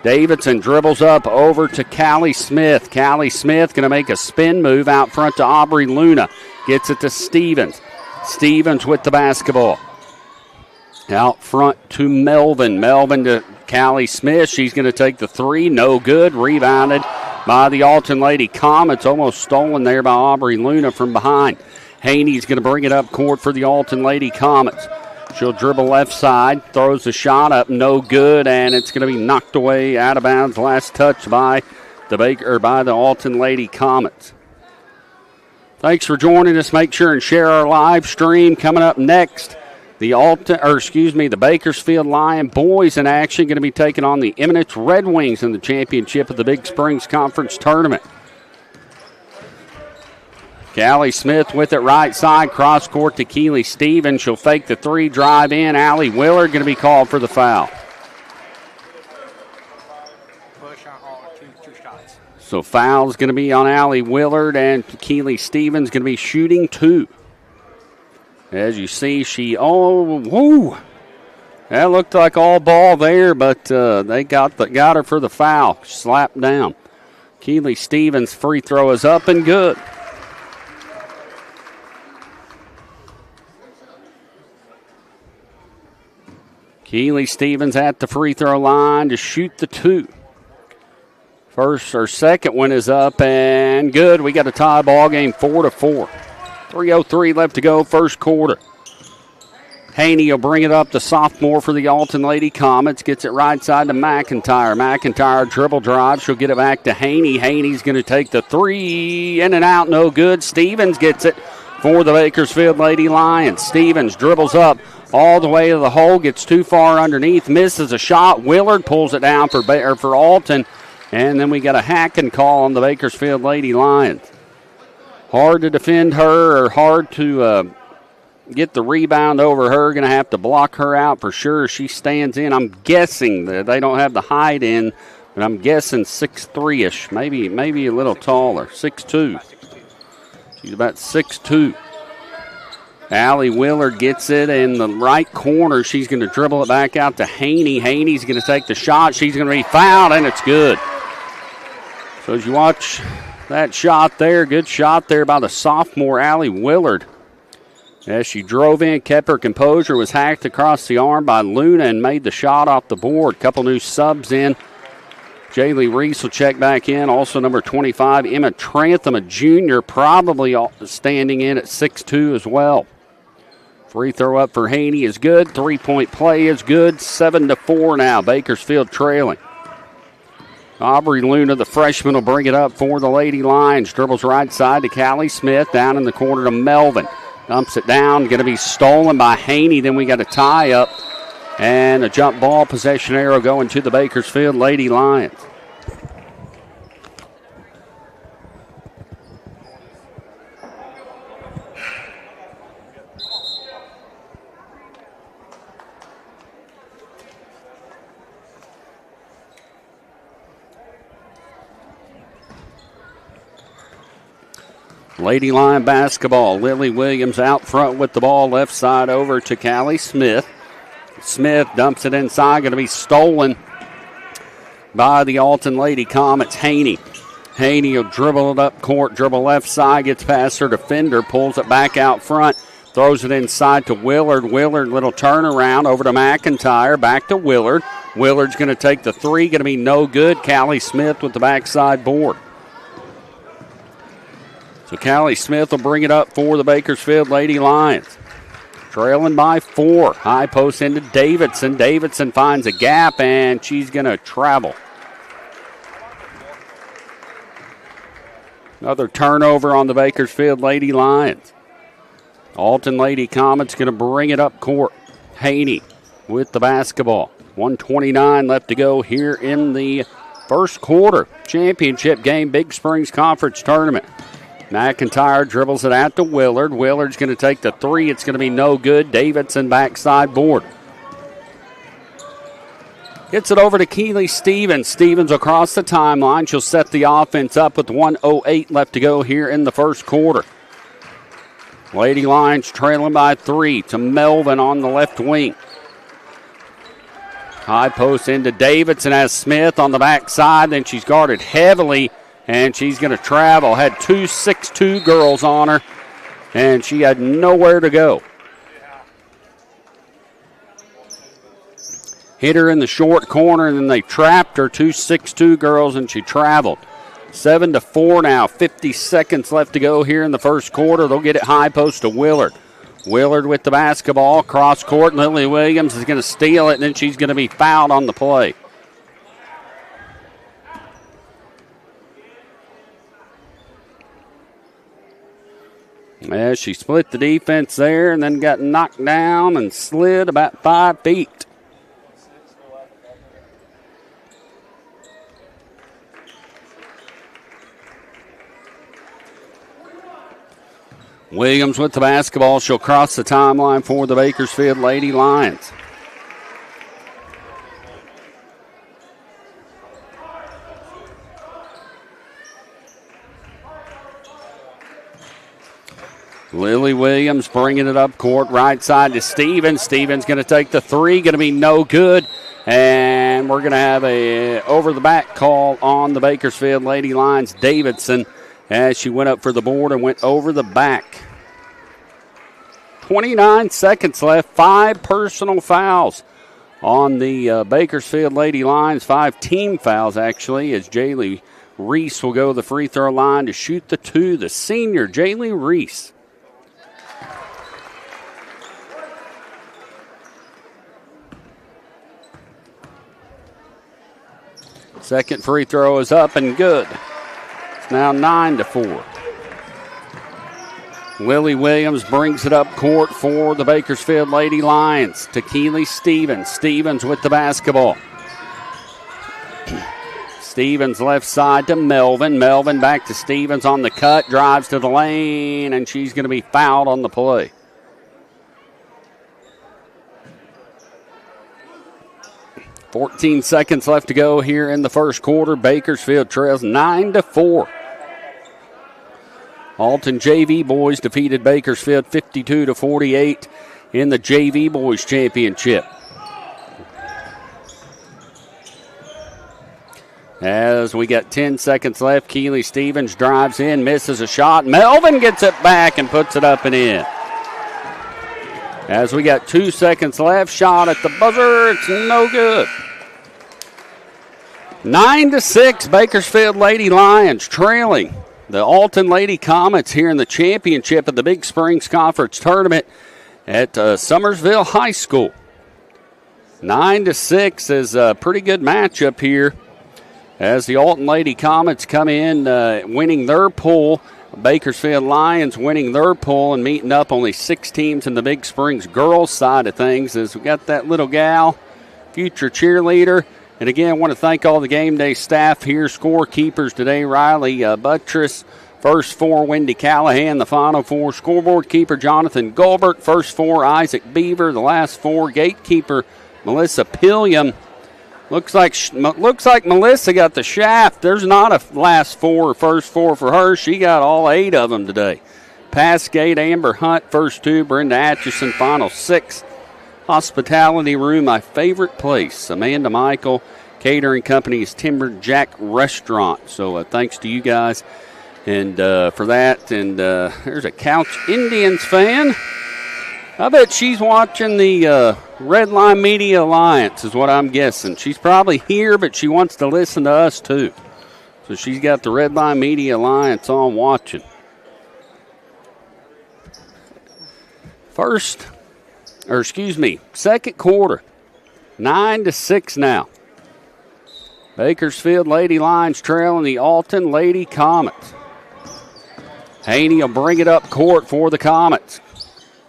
Davidson dribbles up over to Callie Smith. Callie Smith going to make a spin move out front to Aubrey Luna. Gets it to Stevens. Stevens with the basketball. Out front to Melvin. Melvin to Callie Smith. She's going to take the three. No good. Rebounded by the Alton Lady Comets. Almost stolen there by Aubrey Luna from behind. Haney's going to bring it up court for the Alton Lady Comets. She'll dribble left side. Throws the shot up. No good. And it's going to be knocked away out of bounds. Last touch by the Alton Lady Comets. Thanks for joining us. Make sure and share our live stream. Coming up next, the Bakersfield Lion boys in action, going to be taking on the Eminence Red Wings in the championship of the Big Springs Conference Tournament. Callie Smith with it right side, cross court to Keely Stevens. She'll fake the three, drive in. Allie Willard going to be called for the foul. Push on all two shots. So foul's going to be on Allie Willard, and Keely Stevens going to be shooting two. As you see, that looked like all ball there, but they got her for the foul. Slapped down. Keely Stevens' free throw is up and good. Keely Stevens at the free throw line to shoot the two. Second one is up and good. We got a tie ball game 4-4. 3:03 left to go, first quarter. Haney will bring it up, the sophomore for the Alton Lady Comets. Gets it right side to McIntyre. McIntyre dribble drive. She'll get it back to Haney. Haney's going to take the three. In and out, no good. Stevens gets it for the Bakersfield Lady Lions. Stevens dribbles up all the way to the hole. Gets too far underneath. Misses a shot. Willard pulls it down for Alton. And then we got a hacking call on the Bakersfield Lady Lions. Hard to defend her, or hard to get the rebound over her. Going to have to block her out for sure. She stands in. I'm guessing that they don't have the height in, but I'm guessing 6'3"-ish, maybe a little taller, 6'2". She's about 6'2". Allie Willard gets it in the right corner. She's going to dribble it back out to Haney. Haney's going to take the shot. She's going to be fouled, and it's good. So as you watch that shot there, good shot there by the sophomore Allie Willard. As she drove in, kept her composure, was hacked across the arm by Luna and made the shot off the board. Couple new subs in Jaylee Reese will check back in. Also number 25, Emma Trantham, a junior, probably standing in at 6'2" as well. Free throw up for Haney is good. 3-point play is good. 7-4 now. Bakersfield trailing. Aubrey Luna, the freshman, will bring it up for the Lady Lions. Dribbles right side to Callie Smith. Down in the corner to Melvin. Dumps it down. Going to be stolen by Haney. Then we got a tie up. And a jump ball possession arrow going to the Bakersfield Lady Lions. Lady Lion basketball. Lily Williams out front with the ball. Left side over to Callie Smith. Smith dumps it inside. Going to be stolen by the Alton Lady Comets. Haney. Haney will dribble it up court. Dribble left side. Gets past her defender. Pulls it back out front. Throws it inside to Willard. Willard, little turnaround over to McIntyre. Back to Willard. Willard's going to take the three. Going to be no good. Callie Smith with the backside board. So Callie Smith will bring it up for the Bakersfield Lady Lions. Trailing by 4. High post into Davidson. Davidson finds a gap, and she's going to travel. Another turnover on the Bakersfield Lady Lions. Alton Lady Comets going to bring it up court. Haney with the basketball. 1:29 left to go here in the first quarter. Championship game, Big Springs Conference Tournament. McIntyre dribbles it out to Willard. Willard's going to take the three. It's going to be no good. Davidson backside board. Gets it over to Keely Stevens. Stevens across the timeline. She'll set the offense up with 1:08 left to go here in the first quarter. Lady Lions trailing by 3 to Melvin on the left wing. High post into Davidson as Smith on the backside. Then she's guarded heavily. And she's going to travel. Had 2 6'2" girls on her, and she had nowhere to go. Hit her in the short corner, and then they trapped her. 2 6'2" girls, and she traveled. 7-4 now. 50 seconds left to go here in the first quarter. They'll get it high post to Willard. Willard with the basketball. Cross court. Lily Williams is going to steal it, and then she's going to be fouled on the play. Yeah, she split the defense there and then got knocked down and slid about 5 feet. Williams with the basketball. She'll cross the timeline for the Bakersfield Lady Lions. Lily Williams bringing it up court, right side to Stevens. Stevens going to take the three, going to be no good. And we're going to have a over-the-back call on the Bakersfield Lady Lions. Davidson, as she went up for the board and went over the back. 29 seconds left, 5 personal fouls on the Bakersfield Lady Lions. 5 team fouls, actually, as Jaylee Reese will go to the free throw line to shoot the 2. The senior, Jaylee Reese. Second free throw is up and good. It's now 9-4. Lily Williams brings it up court for the Bakersfield Lady Lions to Keely Stevens. Stevens with the basketball. Stevens left side to Melvin. Melvin back to Stevens on the cut. Drives to the lane, and she's going to be fouled on the play. .14 seconds left to go here in the first quarter. Bakersfield trails 9-4. Alton JV boys defeated Bakersfield 52-48 in the JV boys championship. As we got 10 seconds left, Keely Stevens drives in, misses a shot. Melvin gets it back and puts it up and in. As we got 2 seconds left, shot at the buzzer, it's no good. 9-6, Bakersfield Lady Lions trailing the Alton Lady Comets here in the championship of the Big Springs Conference Tournament at Summersville High School. 9-6 is a pretty good matchup here as the Alton Lady Comets come in winning their pool. Bakersfield Lions winning their pool and meeting up only 6 teams in the Big Springs girls side of things as we got that little gal, future cheerleader. And again, I want to thank all the game day staff here. Scorekeepers today, Riley Buttress. First 4, Wendy Callahan. The final 4, scoreboard keeper Jonathan Gulbert. First 4, Isaac Beaver. The last 4, gatekeeper Melissa Pilliam. Looks like Melissa got the shaft. There's not a last 4 or first 4 for her. She got all 8 of them today. Pass gate, Amber Hunt. First 2, Brenda Atchison. Final 6. Hospitality room, my favorite place. Amanda Michael. Catering company is Timberjack Restaurant. So thanks to you guys and for that. And there's a Couch Indians fan. I bet she's watching the Redline Media Alliance is what I'm guessing. She's probably here, but she wants to listen to us too. So she's got the Redline Media Alliance on watching. Second quarter, 9-6 now. Bakersfield Lady Lions trailing the Alton Lady Comets. Haney will bring it up court for the Comets.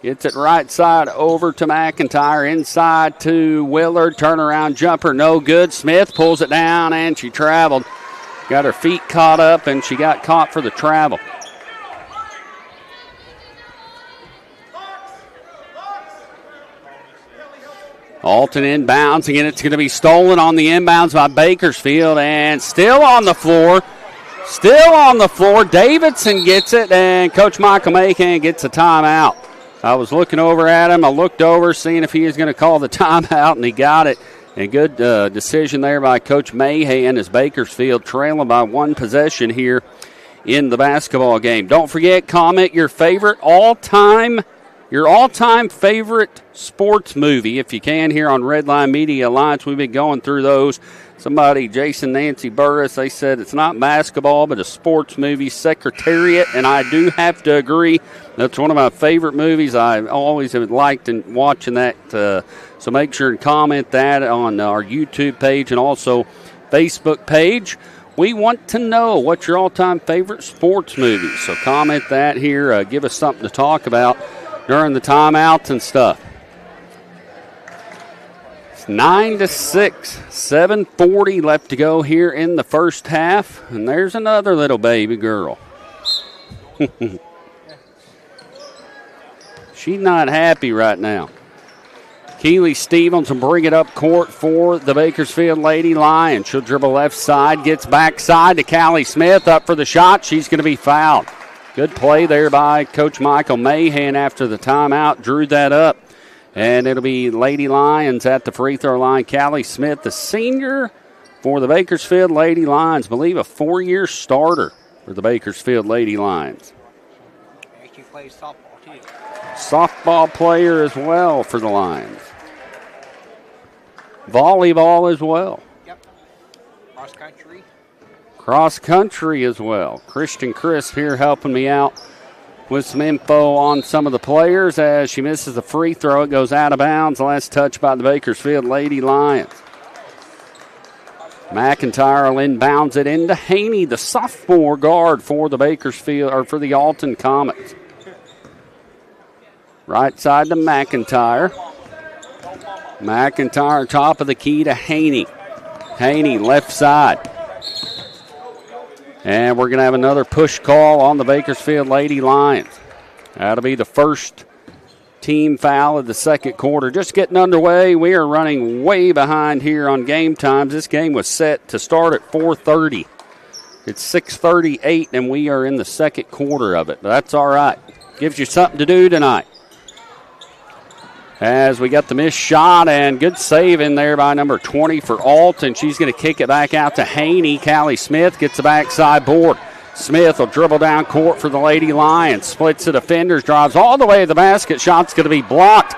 Gets it right side over to McIntyre. Inside to Willard. Turnaround jumper, no good. Smith pulls it down, and she traveled. Got her feet caught up, and she got caught for the travel. Alton inbounds. Again, it's going to be stolen on the inbounds by Bakersfield, and still on the floor. Still on the floor. Davidson gets it, and Coach Michael Mahan gets a timeout. I was looking over at him. I looked over, seeing if he was going to call the timeout, and he got it. And good decision there by Coach Mahan as Bakersfield trailing by 1 possession here in the basketball game. Don't forget, comment your all-time favorite sports movie, if you can, here on Redline Media Alliance. We've been going through those. Somebody, Jason Nancy Burris, they said it's not basketball, but a sports movie, Secretariat, and I do have to agree. That's one of my favorite movies. I always have liked watching that, so make sure and comment that on our YouTube page and also Facebook page. We want to know what's your all-time favorite sports movie, so comment that here. Give us something to talk about during the timeouts and stuff. It's 9-6, 7:40 left to go here in the first half, and there's another little baby girl. She's not happy right now. Keely Stevens will bring it up court for the Bakersfield Lady Lions. She'll dribble left side, gets backside to Callie Smith, up for the shot. She's going to be fouled. Good play there by Coach Michael Mahan after the timeout. Drew that up. And it'll be Lady Lions at the free throw line. Callie Smith, the senior for the Bakersfield Lady Lions. I believe a 4-year starter for the Bakersfield Lady Lions. She plays softball, too. Softball player as well for the Lions. Volleyball as well. Yep. Cross country. Cross country as well. Christian Crisp here helping me out with some info on some of the players. As she misses the free throw, it goes out of bounds. Last touch by the Bakersfield Lady Lions. McIntyre inbounds it into Haney, the sophomore guard for the Bakersfield, or for the Alton Comets. Right side to McIntyre. McIntyre top of the key to Haney. Haney left side. And we're going to have another push call on the Bakersfield Lady Lions. That'll be the first team foul of the second quarter. Just getting underway. We are running way behind here on game times. This game was set to start at 4:30. It's 6:38, and we are in the second quarter of it. But that's all right. Gives you something to do tonight. As we got the missed shot, and good save in there by number 20 for Alton. She's going to kick it back out to Haney. Callie Smith gets the backside board. Smith will dribble down court for the Lady Lions. Splits the defenders, drives all the way to the basket. Shot's going to be blocked.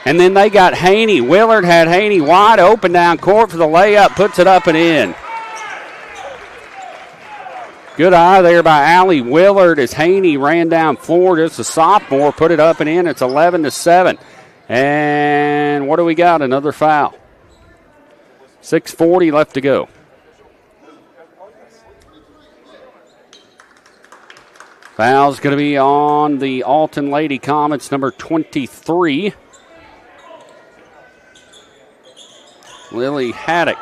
And then they got Haney. Willard had Haney wide open down court for the layup. Puts it up and in. Good eye there by Allie Willard as Haney ran down floor. Just a sophomore, put it up and in. It's 11-7. And what do we got? Another foul. 6:40 left to go. Foul's going to be on the Alton Lady Comets, number 23. Lily Haddock.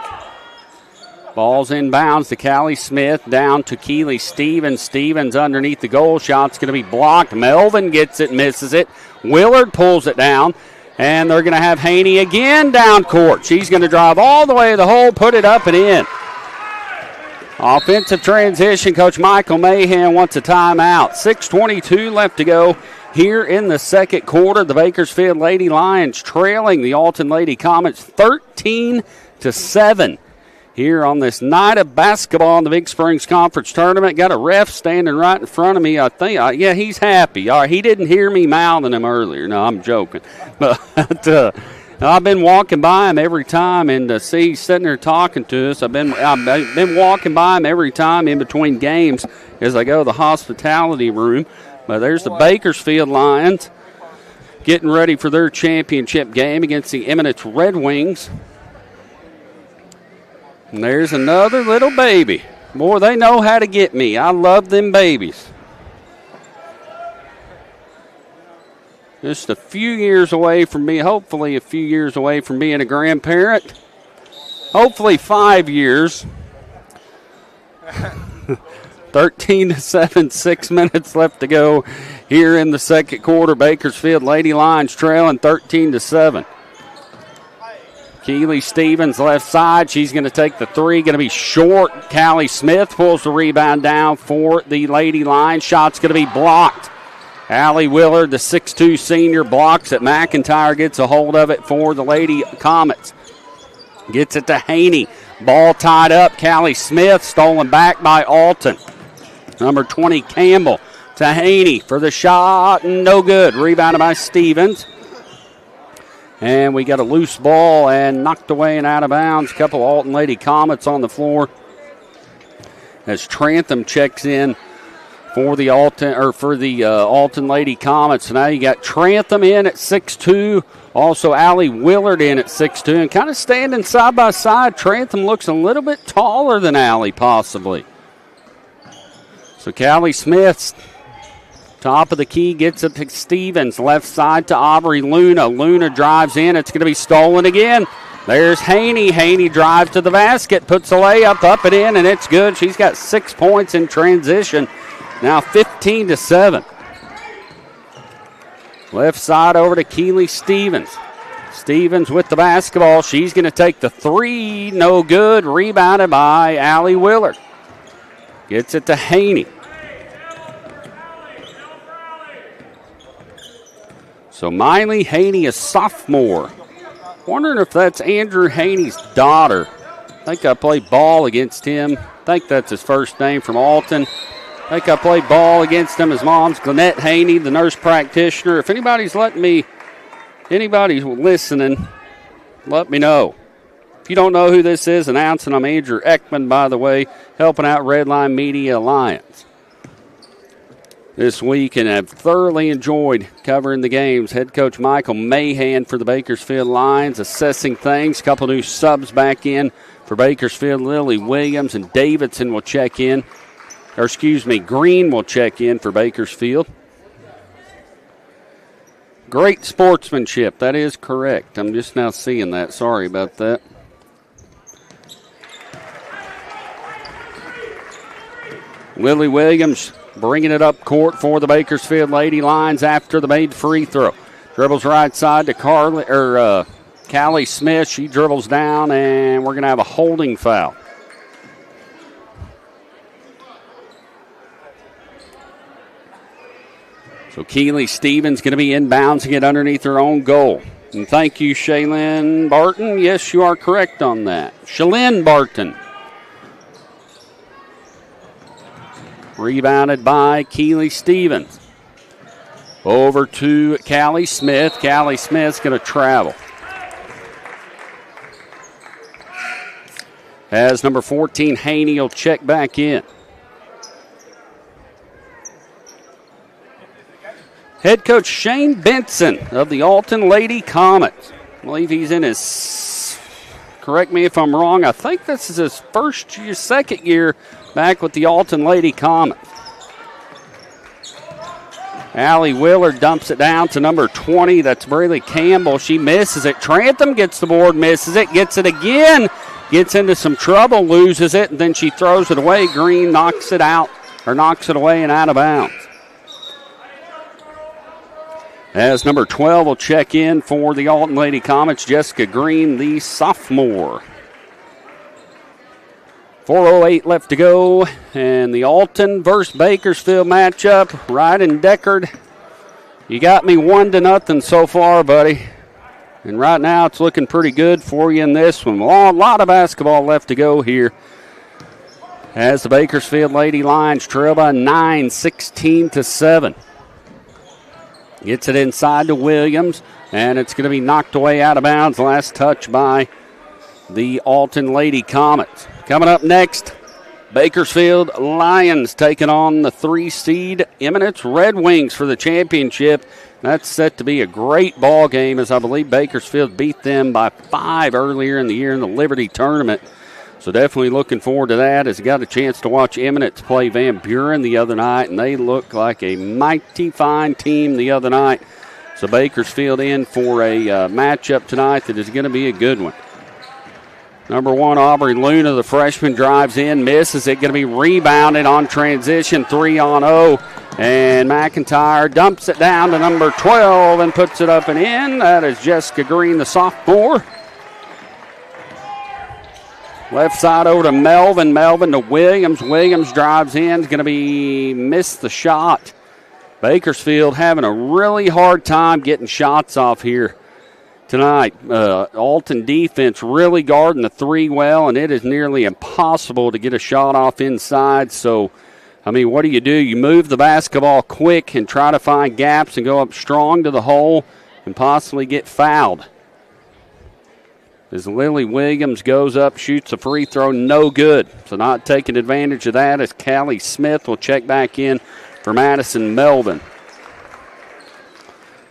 Ball's inbounds to Callie Smith, down to Keely Stevens. Stevens underneath the goal. Shot's going to be blocked. Melvin gets it, misses it. Willard pulls it down, and they're going to have Haney again down court. She's going to drive all the way to the hole, put it up and in. Offensive transition. Coach Michael Mahan wants a timeout. 6:22 left to go here in the second quarter. The Bakersfield Lady Lions trailing the Alton Lady Comets 13-7. Here on this night of basketball in the Big Springs Conference Tournament. Got a ref standing right in front of me. I think, yeah, he's happy. All right, he didn't hear me mouthing him earlier. No, I'm joking. But I've been walking by him every time, and see, he's sitting there talking to us. I've been walking by him every time in between games as I go to the hospitality room. But there's the Bakersfield Lions getting ready for their championship game against the Eminence Red Wings. And there's another little baby. Boy, they know how to get me. I love them babies. Just a few years away from me, hopefully a few years away from being a grandparent. Hopefully 5 years. 13-7, 6 minutes left to go here in the second quarter. Bakersfield Lady Lions trailing 13-7. Keely Stevens left side. She's going to take the three. Going to be short. Callie Smith pulls the rebound down for the Lady Lions. Shot's going to be blocked. Allie Willard, the 6'2 senior, blocks it. McIntyre gets a hold of it for the Lady Comets. Gets it to Haney. Ball tied up. Callie Smith stolen back by Alton. Number 20, Campbell to Haney for the shot. No good. Rebounded by Stevens. And we got a loose ball and knocked away and out of bounds. A couple Alton Lady Comets on the floor as Trantham checks in for the Alton Lady Comets. So now you got Trantham in at 6'2", also Allie Willard in at 6'2", and kind of standing side by side. Trantham looks a little bit taller than Allie, possibly. So Callie Smith's top of the key gets it to Stevens. Left side to Aubrey Luna. Luna drives in. It's going to be stolen again. There's Haney. Haney drives to the basket, puts a layup up and in, and it's good. She's got 6 points in transition. Now 15-7. Left side over to Keely Stevens. Stevens with the basketball. She's going to take the three. No good. Rebounded by Allie Willard. Gets it to Haney. So Miley Haney, a sophomore. Wondering if that's Andrew Haney's daughter. I think I played ball against him. I think that's his first name from Alton. I think I played ball against him. His mom's Gwinnett Haney, the nurse practitioner. If anybody's listening, let me know. If you don't know who this is, announcing, I'm Andrew Ekman, by the way, helping out Redline Media Alliance this week, and have thoroughly enjoyed covering the games. Head coach Michael Mahan for the Bakersfield Lions assessing things. A couple new subs back in for Bakersfield. Lily Williams and Davidson will check in. Green will check in for Bakersfield. Great sportsmanship. That is correct. I'm just now seeing that. Sorry about that. Lily Williams bringing it up court for the Bakersfield Lady Lions after the made free throw. Dribbles right side to Callie Smith. She dribbles down, and we're going to have a holding foul. So Keely Stevens going to be inbounds and get underneath her own goal. And thank you, Shaylin Barton. Yes, you are correct on that. Shaylin Barton. Rebounded by Keely Stevens. Over to Callie Smith. Callie Smith's going to travel. As number 14, Haney will check back in. Head coach Shane Benson of the Alton Lady Comets. I believe he's in his, correct me if I'm wrong, I think this is his second year back with the Alton Lady Comets. Allie Willard dumps it down to number 20. That's Braylee Campbell. She misses it. Trantham gets the board, misses it, gets it again, gets into some trouble, loses it, and then she throws it away. Green knocks it out, or knocks it away and out of bounds. As number 12 will check in for the Alton Lady Comets, Jessica Green, the sophomore. 4:08 left to go, and the Alton versus Bakersfield matchup. Ryden Deckard, you got me 1-0 so far, buddy. And right now it's looking pretty good for you in this one. A lot of basketball left to go here, as the Bakersfield Lady Lions trail by 9, 16-7. Gets it inside to Williams, and it's going to be knocked away out of bounds. Last touch by the Alton Lady Comets. Coming up next, Bakersfield Lions taking on the 3-seed Eminence Red Wings for the championship. That's set to be a great ball game, as I believe Bakersfield beat them by 5 earlier in the year in the Liberty Tournament. So definitely looking forward to that, as I got a chance to watch Eminence play Van Buren the other night, and they look like a mighty fine team the other night. So Bakersfield in for a matchup tonight that is going to be a good one. Number 1, Aubrey Luna, the freshman, drives in, misses it. Going to be rebounded on transition, 3-on-0. And McIntyre dumps it down to number 12 and puts it up and in. That is Jessica Green, the sophomore. Left side over to Melvin. Melvin to Williams. Williams drives in. Is going to be missed the shot. Bakersfield having a really hard time getting shots off here tonight. Alton defense really guarding the 3 well, and it is nearly impossible to get a shot off inside. So, I mean, what do? You move the basketball quick and try to find gaps and go up strong to the hole and possibly get fouled. As Lily Williams goes up, shoots a free throw, no good. So not taking advantage of that, as Callie Smith will check back in for Madison Melvin.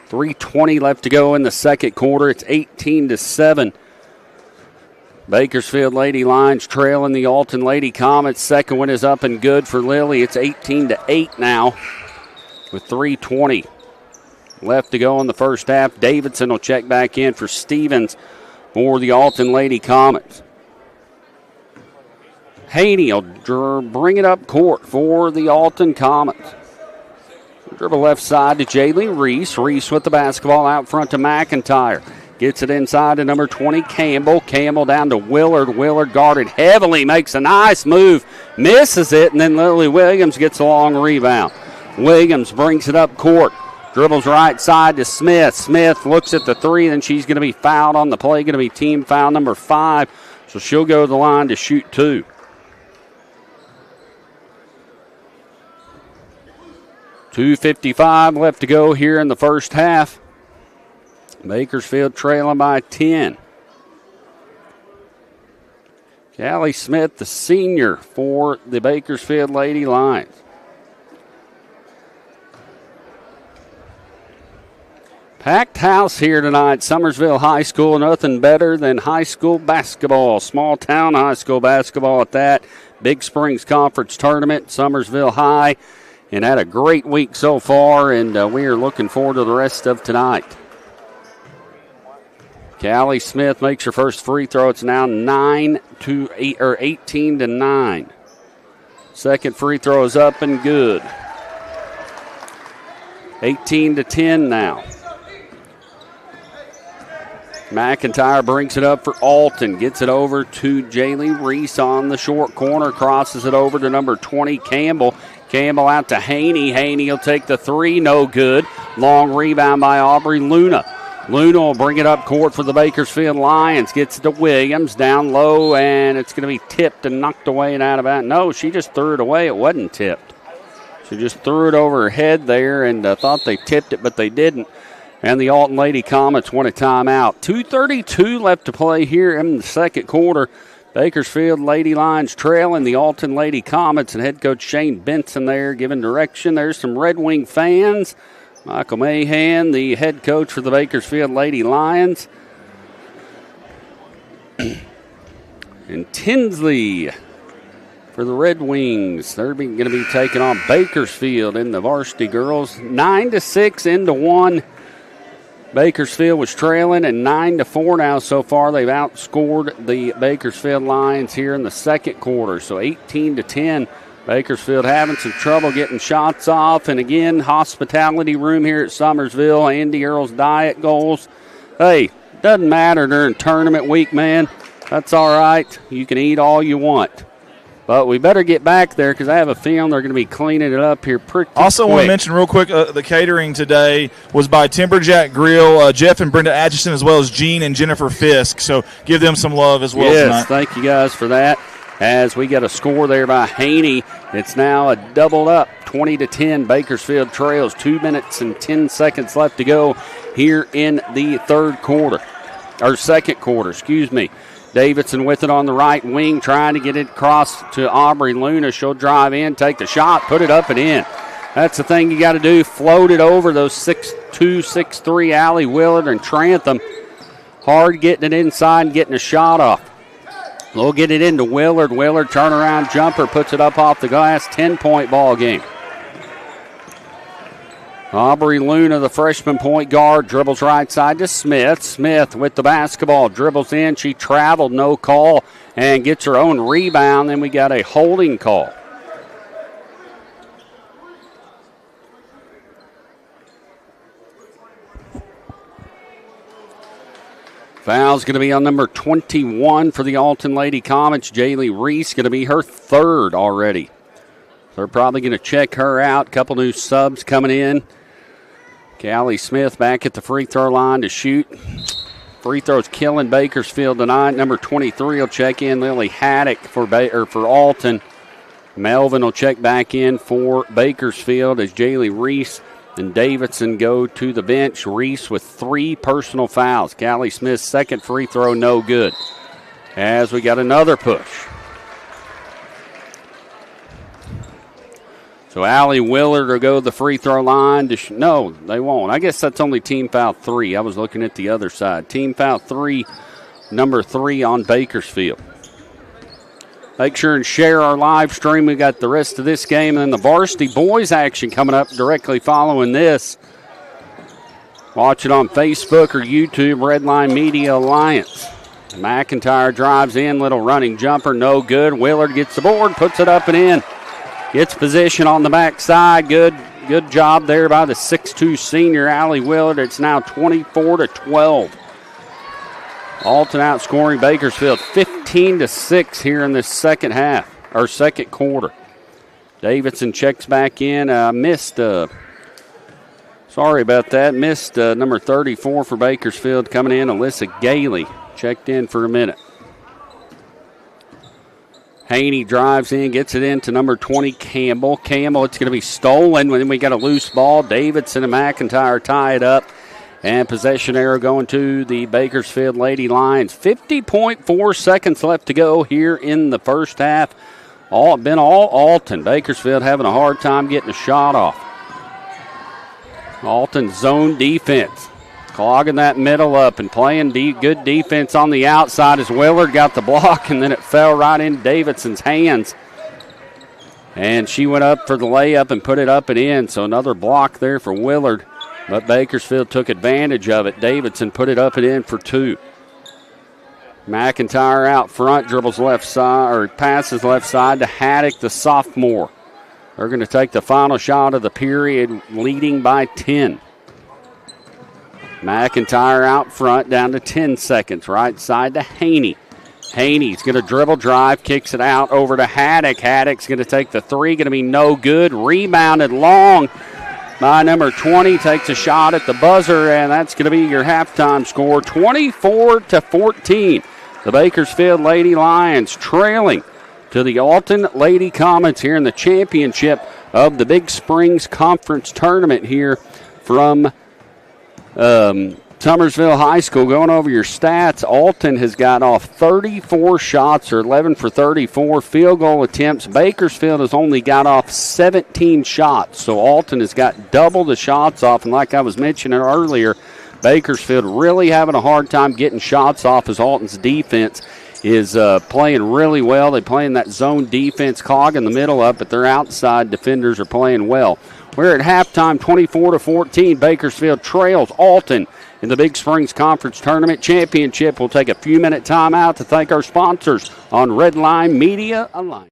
3:20 left to go in the second quarter. It's 18-7. Bakersfield Lady Lions trailing the Alton Lady Comets. Second one is up and good for Lily. It's 18-8 now with 3:20 left to go in the first half. Davidson will check back in for Stevens for the Alton Lady Comets. Haney will bring it up court for the Alton Comets. Dribble left side to Jaylee Reese. Reese with the basketball out front to McIntyre. Gets it inside to number 20, Campbell. Campbell down to Willard. Willard guarded heavily, makes a nice move, misses it, and then Lily Williams gets a long rebound. Williams brings it up court. Dribbles right side to Smith. Smith looks at the 3, then she's going to be fouled on the play. Going to be team foul number 5, so she'll go to the line to shoot 2. .255 left to go here in the first half. Bakersfield trailing by 10. Callie Smith, the senior for the Bakersfield Lady Lions. Packed house here tonight. Summersville High School, nothing better than high school basketball. Small town high school basketball at that. Big Springs Conference Tournament, Summersville High. And had a great week so far, and we are looking forward to the rest of tonight. Callie Smith makes her first free throw. It's now 18-9. Second free throw is up and good. 18-10 now. McIntyre brings it up for Alton. Gets it over to Jaylee Reese on the short corner. Crosses it over to number 20, Campbell. Campbell out to Haney. Haney will take the 3. No good. Long rebound by Aubrey Luna. Luna will bring it up court for the Bakersfield Lions. Gets it to Williams. Down low, and it's going to be tipped and knocked away and out of bounds. No, she just threw it away. It wasn't tipped. She just threw it over her head there and thought they tipped it, but they didn't. And the Alton Lady Comets won a timeout. 2:32 left to play here in the second quarter. Bakersfield Lady Lions trailing the Alton Lady Comets, and head coach Shane Benson there giving direction. There's some Red Wing fans Michael Mahan, the head coach for the Bakersfield Lady Lions. And Tinsley for the Red Wings. They're going to be taking on Bakersfield in the varsity girls. 9-6 into 1. Bakersfield was trailing, and 9-4 now so far. They've outscored the Bakersfield Lions here in the second quarter. So 18-10. Bakersfield having some trouble getting shots off. And again, hospitality room here at Summersville. Andy Earl's diet goals. Hey, doesn't matter during tournament week, man. That's all right. You can eat all you want. But we better get back there because I have a feeling they're going to be cleaning it up here pretty Also quick. want to mention real quick, the catering today was by Timberjack Grill, Jeff and Brenda Atchison, as well as Gene and Jennifer Fisk. So give them some love as well tonight. Yes, thank you guys for that. As we get a score there by Haney, it's now a doubled up, 20-10. Bakersfield trails, 2 minutes and 10 seconds left to go here in the second quarter, excuse me. Davidson with it on the right wing, trying to get it across to Aubrey Luna. She'll drive in, take the shot, put it up and in. That's the thing you got to do, float it over those 6'2", 6'3", Allie Willard and Trantham. Hard getting it inside and getting a shot off. We'll get it into Willard. Willard, turnaround jumper, puts it up off the glass. 10-point ball game. Aubrey Luna, the freshman point guard, dribbles right side to Smith. Smith with the basketball, dribbles in. She traveled, no call, and gets her own rebound. Then we got a holding call. Foul's going to be on number 21 for the Alton Lady Comets. Jaylee Reese going to be her third already. They're probably going to check her out. Couple new subs coming in. Callie Smith back at the free throw line to shoot. Free throws killing Bakersfield tonight. Number 23 will check in. Lily Haddock for Alton. Melvin will check back in for Bakersfield as Jaylee Reese and Davidson go to the bench. Reese with 3 personal fouls. Callie Smith's second free throw, no good. As we got another push. So Allie Willard will go to the free throw line. No, they won't. I guess that's only team foul 3. I was looking at the other side. Team foul 3, number 3 on Bakersfield. Make sure and share our live stream. We got the rest of this game and then the varsity boys action coming up directly following this. Watch it on Facebook or YouTube, Redline Media Alliance. McIntyre drives in, little running jumper, no good. Willard gets the board, puts it up and in. Gets position on the backside. Good job there by the 6'2 senior Allie Willard. It's now 24-12. Alton outscoring Bakersfield 15-6 here in this second half, or second quarter. Davidson checks back in. Sorry about that. Missed number 34 for Bakersfield coming in. Alyssa Gailey checked in for a minute. Haney drives in, gets it into number 20, Campbell. Campbell, it's going to be stolen. Then we got a loose ball. Davidson and McIntyre tie it up. And possession arrow going to the Bakersfield Lady Lions. 50.4 seconds left to go here in the first half. All Alton. Bakersfield having a hard time getting a shot off. Alton zone defense. Clogging that middle up and playing good defense on the outside as Willard got the block, and then it fell right in Davidson's hands. And she went up for the layup and put it up and in, so another block there for Willard. But Bakersfield took advantage of it. Davidson put it up and in for 2. McIntyre out front, dribbles left side, or passes left side to Haddock, the sophomore. They're going to take the final shot of the period, leading by 10. McIntyre out front, down to 10 seconds. Right side to Haney. Haney's going to dribble, drive, kicks it out over to Haddock. Haddock's going to take the 3, going to be no good. Rebounded long by number 20. Takes a shot at the buzzer, and that's going to be your halftime score, 24-14. The Bakersfield Lady Lions trailing to the Alton Lady Comets here in the championship of the Big Springs Conference Tournament here from Summersville High School, going over your stats, Alton has got off 34 shots, or 11 for 34 field goal attempts. Bakersfield has only got off 17 shots, so Alton has got double the shots off. And like I was mentioning earlier, Bakersfield really having a hard time getting shots off as Alton's defense is playing really well. They play in that zone defense, clogging the middle up, but their outside defenders are playing well. We're at halftime, 24-14. Bakersfield trails Alton in the Big Springs Conference Tournament Championship. We'll take a few-minute timeout to thank our sponsors on Redline Media Alliance.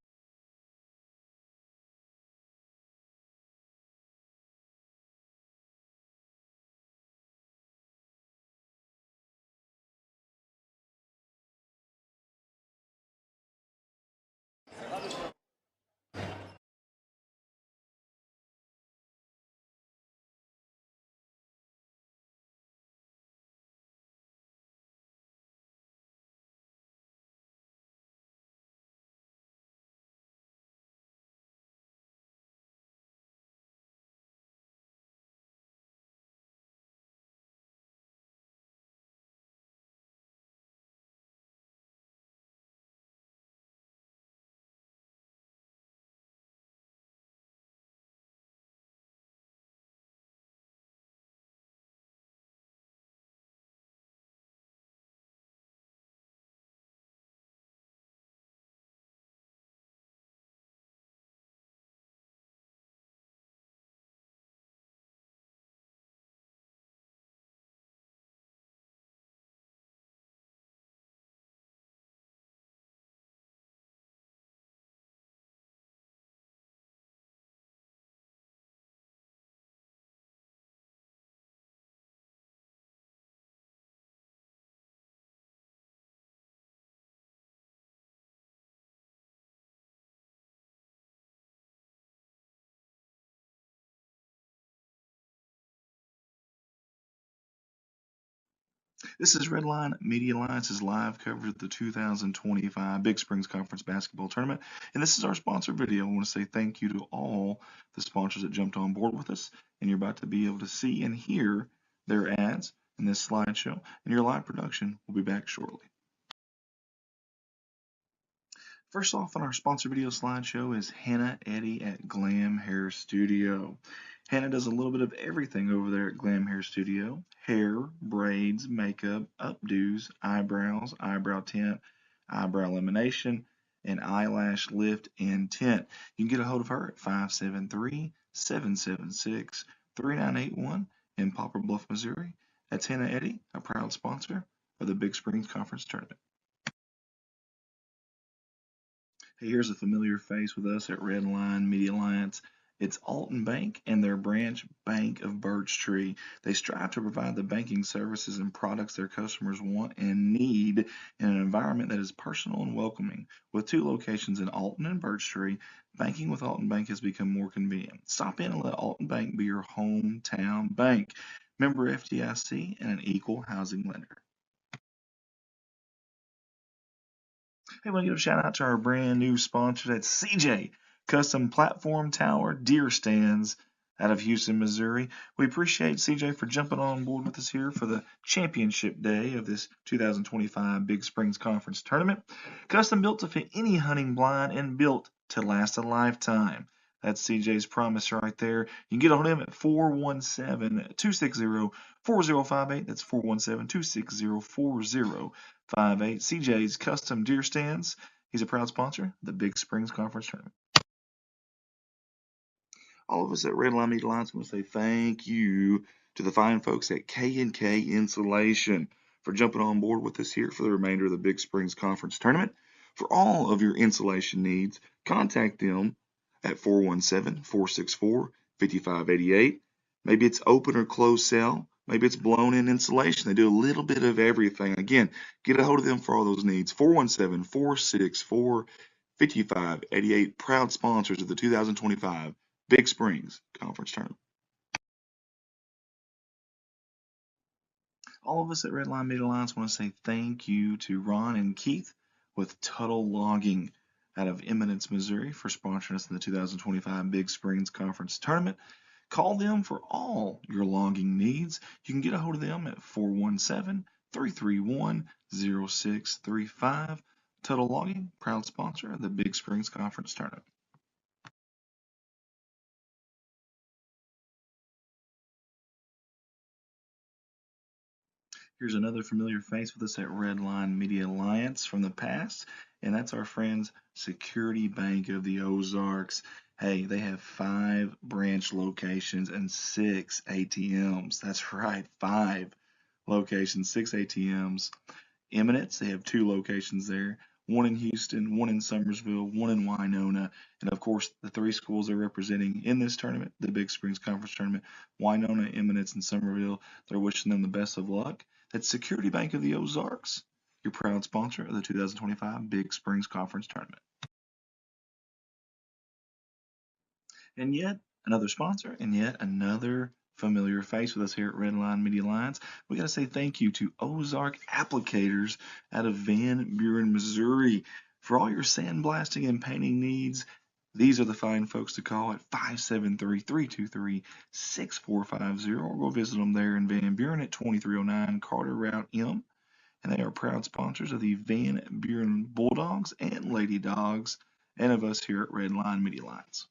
This is Redline Media Alliance's live coverage of the 2025 Big Springs Conference Basketball Tournament. And this is our sponsor video. I want to say thank you to all the sponsors that jumped on board with us. And you're about to be able to see and hear their ads in this slideshow. And your live production will be back shortly. First off on our sponsor video slideshow is Hannah Eddy at Glam Hair Studio. Hannah does a little bit of everything over there at Glam Hair Studio. Hair, braids, makeup, updos, eyebrows, eyebrow tint, eyebrow lamination, and eyelash lift and tint. You can get a hold of her at 573-776-3981 in Poplar Bluff, Missouri. That's Hannah Eddy, a proud sponsor of the Big Springs Conference Tournament. Hey, here's a familiar face with us at Redline Media Alliance. It's Alton Bank and their branch Bank of Birch Tree. They strive to provide the banking services and products their customers want and need in an environment that is personal and welcoming. With 2 locations in Alton and Birch Tree, banking with Alton Bank has become more convenient. Stop in and let Alton Bank be your hometown bank. Member FDIC and an equal housing lender. Hey, I want to give a shout out to our brand new sponsor. That's CJ Custom Platform Tower Deer Stands out of Houston, Missouri. We appreciate CJ for jumping on board with us here for the championship day of this 2025 Big Springs Conference Tournament. Custom built to fit any hunting blind and built to last a lifetime. That's CJ's promise right there. You can get a hold of him at 417-260-4058. That's 417-260-4058. CJ's Custom Deer Stands. He's a proud sponsor of the Big Springs Conference Tournament. All of us at Redline Media Alliance want to say thank you to the fine folks at K&K Insulation for jumping on board with us here for the remainder of the Big Springs Conference Tournament. For all of your insulation needs, contact them at 417-464-5588. Maybe it's open or closed cell. Maybe it's blown-in insulation. They do a little bit of everything. Again, get a hold of them for all those needs. 417-464-5588. Proud sponsors of the 2025 Big Springs Conference Tournament. All of us at Redline Media Alliance want to say thank you to Ron and Keith with Tuttle Logging out of Eminence, Missouri for sponsoring us in the 2025 Big Springs Conference Tournament. Call them for all your logging needs. You can get a hold of them at 417-331-0635. Total Logging, proud sponsor of the Big Springs Conference Tournament. Here's another familiar face with us at Redline Media Alliance from the past, and that's our friends Security Bank of the Ozarks. Hey, they have 5 branch locations and 6 ATMs. That's right, 5 locations, 6 ATMs. Eminence, they have 2 locations there. One in Houston, one in Summersville, one in Winona, and of course the 3 schools they're representing in this tournament, the Big Springs Conference Tournament, Winona, Eminence, and Summerville. They're wishing them the best of luck. That's Security Bank of the Ozarks, your proud sponsor of the 2025 Big Springs Conference Tournament. And yet another sponsor, and yet another familiar face with us here at Redline Media Alliance. We got to say thank you to Ozark Applicators out of Van Buren, Missouri. For all your sandblasting and painting needs, these are the fine folks to call at 573-323-6450, or go visit them there in Van Buren at 2309 Carter Route M. And they are proud sponsors of the Van Buren Bulldogs and Lady Dogs, and of us here at Redline Media Alliance.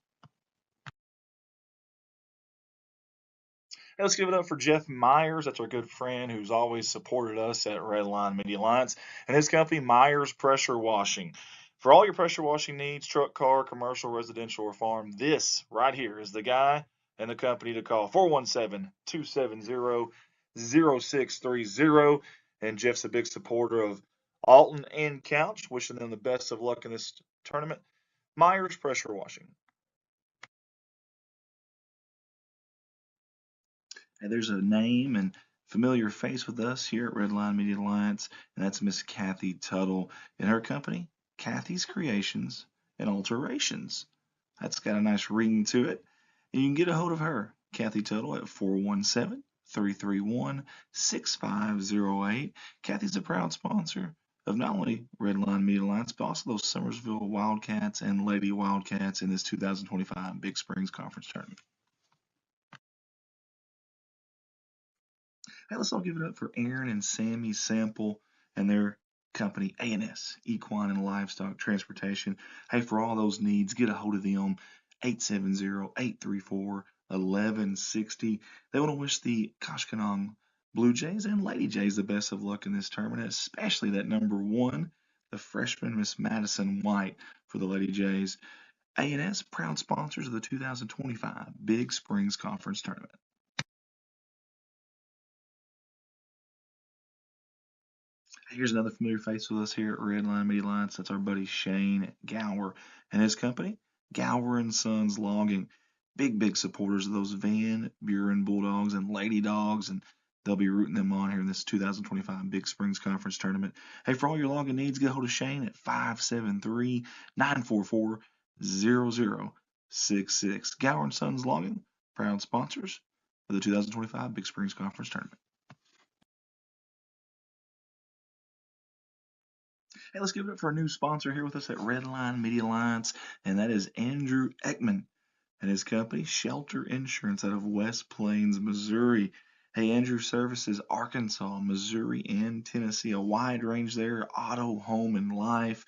Hey, let's give it up for Jeff Myers. That's our good friend who's always supported us at Redline Media Alliance, and his company, Myers Pressure Washing. For all your pressure washing needs, truck, car, commercial, residential, or farm, this right here is the guy and the company to call. 417-270-0630. And Jeff's a big supporter of Alton and Couch, wishing them the best of luck in this tournament. Myers Pressure Washing. Hey, there's a name and familiar face with us here at Redline Media Alliance, and that's Miss Kathy Tuttle and her company, Kathy's Creations and Alterations. That's got a nice ring to it. And you can get a hold of her, Kathy Tuttle, at 417-331-6508. Kathy's a proud sponsor of not only Redline Media Alliance, but also those Summersville Wildcats and Lady Wildcats in this 2025 Big Springs Conference Tournament. Hey, let's all give it up for Aaron and Sammy Sample and their company, A&S, Equine and Livestock Transportation. Hey, for all those needs, get a hold of them, 870-834-1160. They want to wish the Koshkonong Blue Jays and Lady Jays the best of luck in this tournament, especially that number 1, the freshman Miss Madison White for the Lady Jays. A&S, proud sponsors of the 2025 Big Springs Conference Tournament. Here's another familiar face with us here at Redline Media Alliance. That's our buddy Shane Gower and his company, Gower and Sons Logging. Big supporters of those Van Buren Bulldogs and Lady Dogs, and they'll be rooting them on here in this 2025 Big Springs Conference Tournament. Hey, for all your logging needs, get a hold of Shane at 573-944-0066. Gower and Sons Logging, proud sponsors of the 2025 Big Springs Conference Tournament. Hey, let's give it up for a new sponsor here with us at Redline Media Alliance, and that is Andrew Ekman and his company, Shelter Insurance, out of West Plains, Missouri. Hey, Andrew services Arkansas, Missouri, and Tennessee, a wide range there, auto, home, and life.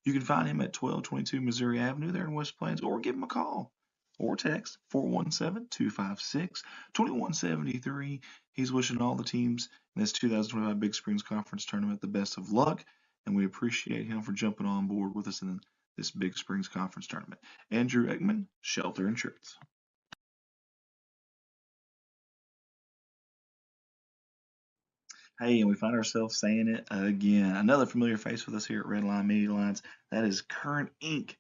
You can find him at 1222 Missouri Avenue there in West Plains, or give him a call or text 417-256-2173. He's wishing all the teams in this 2025 Big Springs Conference Tournament the best of luck, and we appreciate him for jumping on board with us in this Big Springs Conference Tournament. Andrew Ekman, Shelter Insurance. Hey, and we find ourselves saying it again. Another familiar face with us here at Redline Media Alliance. That is Current Inc.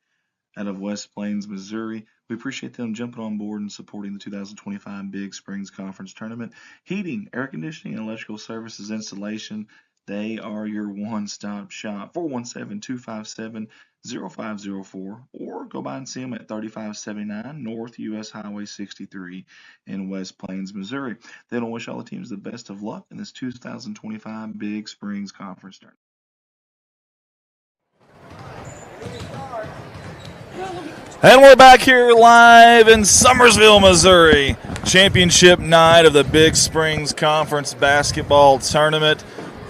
out of West Plains, Missouri. We appreciate them jumping on board and supporting the 2025 Big Springs Conference Tournament. Heating, air conditioning, and electrical services installation. They are your one-stop shop. 417-257-0504, or go by and see them at 3579 North US Highway 63 in West Plains, Missouri. They want to wish all the teams the best of luck in this 2025 Big Springs Conference Tournament. And we're back here live in Summersville, Missouri. Championship night of the Big Springs Conference Basketball Tournament.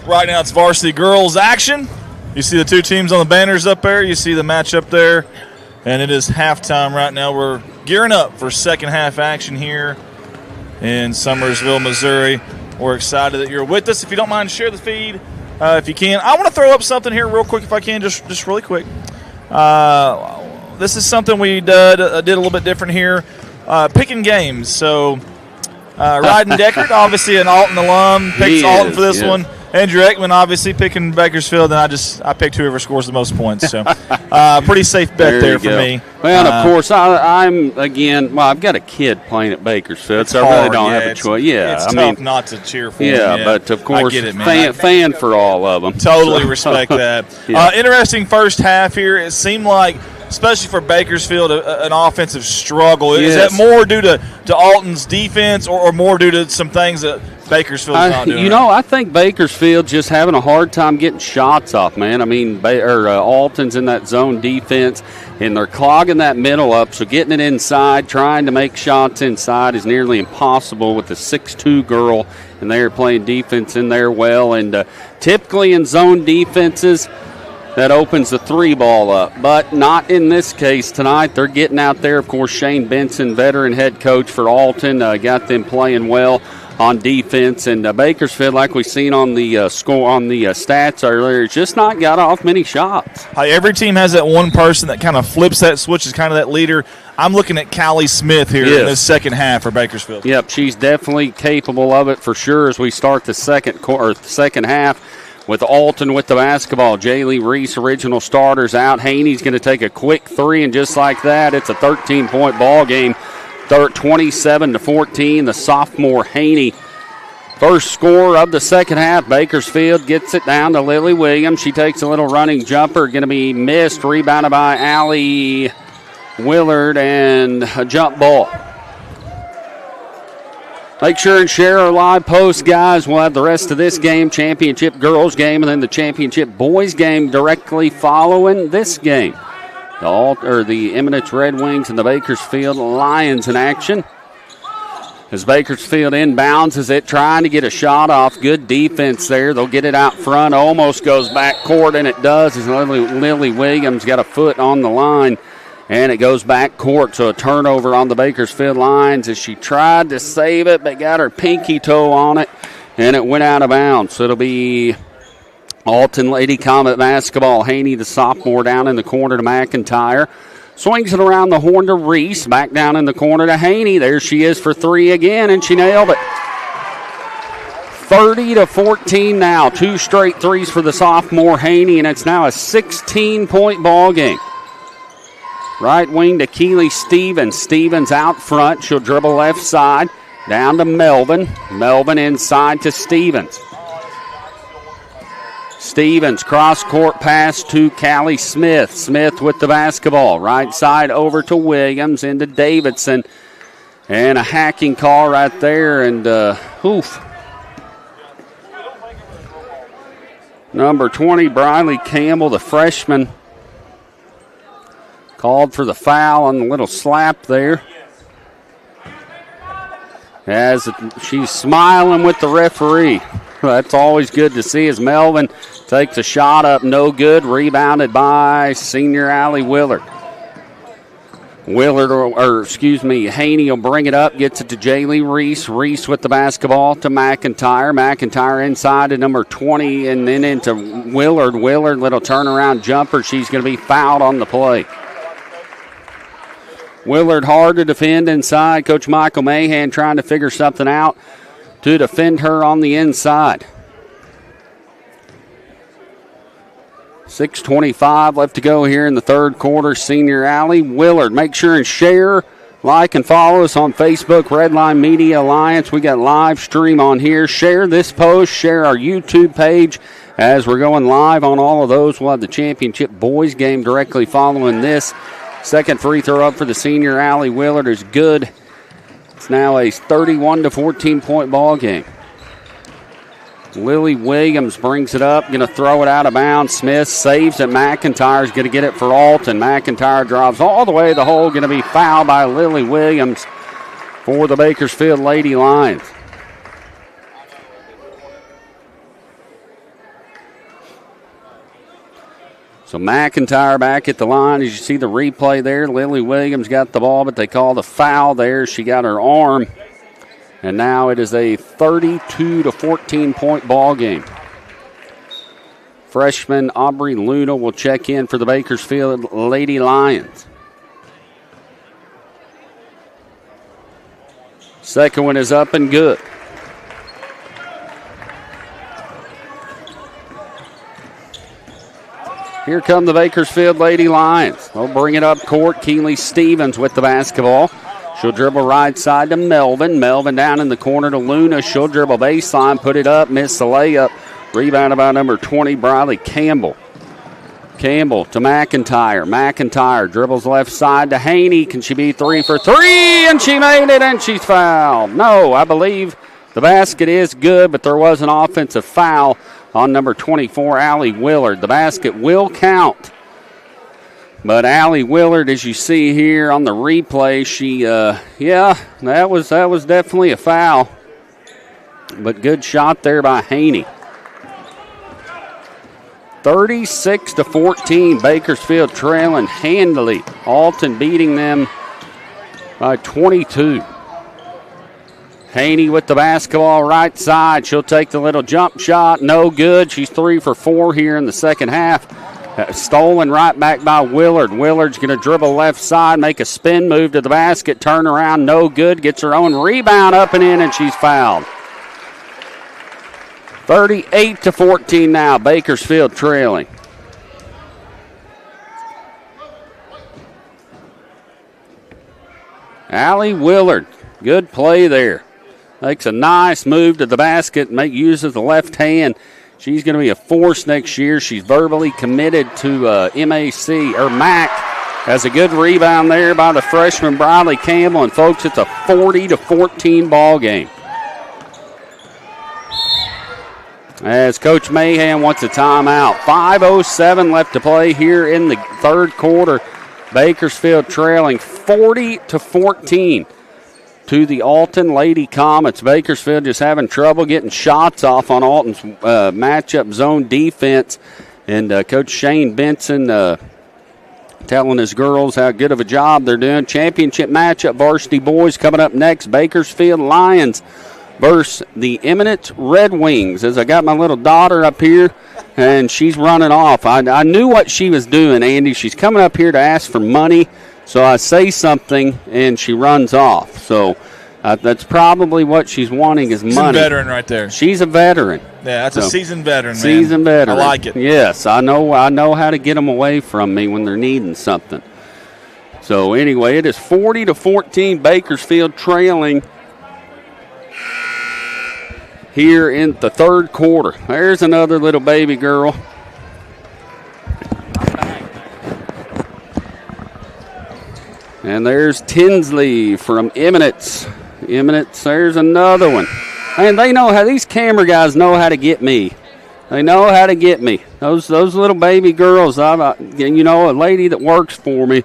Right now it's varsity girls action. You see the two teams on the banners up there. You see the match up there. And it is halftime right now. We're gearing up for second half action here in Summersville, Missouri. We're excited that you're with us. If you don't mind, share the feed if you can. I want to throw up something here real quick if I can, just really quick. This is something we did a little bit different here, picking games. So Ryden Deckard, obviously an Alton alum, picks Alton for this one. Andrew Ekman, obviously picking Bakersfield, and I picked whoever scores the most points. So pretty safe bet there for me. Well, of course, I'm again. Well, I've got a kid playing at Bakersfield, so I really don't have a choice. Yeah, it's tough not to cheer for him. Yeah, but of course, I get it, man. Fan for all of them. Totally respect that. Interesting first half here. It seemed like, especially for Bakersfield, an offensive struggle. Yes. Is that more due to Alton's defense or more due to some things that Bakersfield's not doing? I think Bakersfield just having a hard time getting shots off, man. I mean, Alton's in that zone defense, and they're clogging that middle up, so getting it inside, trying to make shots inside is nearly impossible with the 6'2 girl, and they're playing defense in there well. And typically in zone defenses, that opens the three ball up, but not in this case tonight. They're getting out there. Of course, Shane Benson, veteran head coach for Alton, got them playing well on defense. And Bakersfield, like we've seen on the score on the stats earlier, just not got off many shots. Every team has that one person that kind of flips that switch, is kind of that leader. I'm looking at Callie Smith here in the second half for Bakersfield. Yep, she's definitely capable of it for sure as we start the second half. With Alton with the basketball. Jaylee Reese, original starters, out. Haney's going to take a quick three, and just like that, it's a 13-point ball game. 27-14. The sophomore Haney, first score of the second half. Bakersfield gets it down to Lily Williams. She takes a little running jumper, going to be missed. Rebounded by Allie Willard, and a jump ball. Make sure and share our live post, guys. We'll have the rest of this game, championship girls game, and then the championship boys game directly following this game. The Eminence Red Wings and the Bakersfield Lions in action. As Bakersfield inbounds, is it trying to get a shot off? Good defense there. They'll get it out front. Almost goes back court, and it does as Lily Williams got a foot on the line. And it goes back court, so a turnover on the Bakersfield Lions as she tried to save it, but got her pinky toe on it, and it went out of bounds. So it'll be Alton Lady Comet basketball. Haney, the sophomore, down in the corner to McIntyre. Swings it around the horn to Reese. Back down in the corner to Haney. There she is for three again, and she nailed it. 30-14 now. Two straight threes for the sophomore Haney, and it's now a 16-point ball game. Right wing to Keely Stevens. Stevens out front. She'll dribble left side. Down to Melvin. Melvin inside to Stevens. Stevens cross-court pass to Callie Smith. Smith with the basketball. Right side over to Williams. Into Davidson. And a hacking call right there. And, Number 20, Briley Campbell, the freshman, called for the foul on the little slap there. As she's smiling with the referee. That's always good to see as Melvin takes a shot up, no good. Rebounded by senior Allie Willard. Haney will bring it up, gets it to Jaylee Reese. Reese with the basketball to McIntyre. McIntyre inside to number 20 and then into Willard. Willard, little turnaround jumper. She's going to be fouled on the play. Willard hard to defend inside. Coach Michael Mahan trying to figure something out to defend her on the inside. 6:25 left to go here in the third quarter. Senior Allie Willard. Make sure and share, like, and follow us on Facebook, Redline Media Alliance. We got live stream on here. Share this post. Share our YouTube page as we're going live on all of those. We'll have the championship boys game directly following this. Second free throw up for the senior Allie Willard is good. It's now a 31-14 point ball game. Lily Williams brings it up, going to throw it out of bounds. Smith saves it. McIntyre's going to get it for Alton. McIntyre drives all the way to the hole, going to be fouled by Lily Williams for the Bakersfield Lady Lions. So McIntyre back at the line. As you see the replay there, Lily Williams got the ball, but they called a foul there. She got her arm. And now it is a 32-14 point ball game. Freshman Aubrey Luna will check in for the Bakersfield Lady Lions. Second one is up and good. Here come the Bakersfield Lady Lions. They'll bring it up court. Keely Stevens with the basketball. She'll dribble right side to Melvin. Melvin down in the corner to Luna. She'll dribble baseline, put it up, miss the layup. Rebounded by number 20, Briley Campbell. Campbell to McIntyre. McIntyre dribbles left side to Haney. Can she be 3 for 3? And she made it, and she's fouled. No, I believe the basket is good, but there was an offensive foul on number 24, Allie Willard. The basket will count. But Allie Willard, as you see here on the replay, she, that was definitely a foul. But good shot there by Haney. 36-14, Bakersfield trailing handily. Alton beating them by 22. Haney with the basketball right side. She'll take the little jump shot. No good. She's 3 for 4 here in the second half. Stolen right back by Willard. Willard's going to dribble left side, make a spin move to the basket, turn around, no good. Gets her own rebound up and in, and she's fouled. 38-14 now, Bakersfield trailing. Allie Willard, good play there. Makes a nice move to the basket, uses the left hand. She's going to be a force next year. She's verbally committed to MAC. Has a good rebound there by the freshman Briley Campbell. And, folks, it's a 40-14 ball game. As Coach Mahan wants a timeout. 5:07 left to play here in the third quarter. Bakersfield trailing 40-14 to the Alton Lady Comets. Bakersfield just having trouble getting shots off on Alton's matchup zone defense. And Coach Shane Benson telling his girls how good of a job they're doing. Championship matchup, varsity boys coming up next. Bakersfield Lions versus the Eminence Red Wings. As I got my little daughter up here, and she's running off. I knew what she was doing, Andy. She's coming up here to ask for money. So I say something, and she runs off. So that's probably what she's wanting is money. She's a veteran right there. She's a veteran. Yeah, that's a seasoned veteran, man. Seasoned veteran. I like it. Yes, I know how to get them away from me when they're needing something. So anyway, it is 40-14, Bakersfield trailing here in the third quarter. There's another little baby girl. And there's Tinsley from Eminence. There's another one. And they know how, these camera guys know how to get me. They know how to get me. Those little baby girls, a lady that works for me,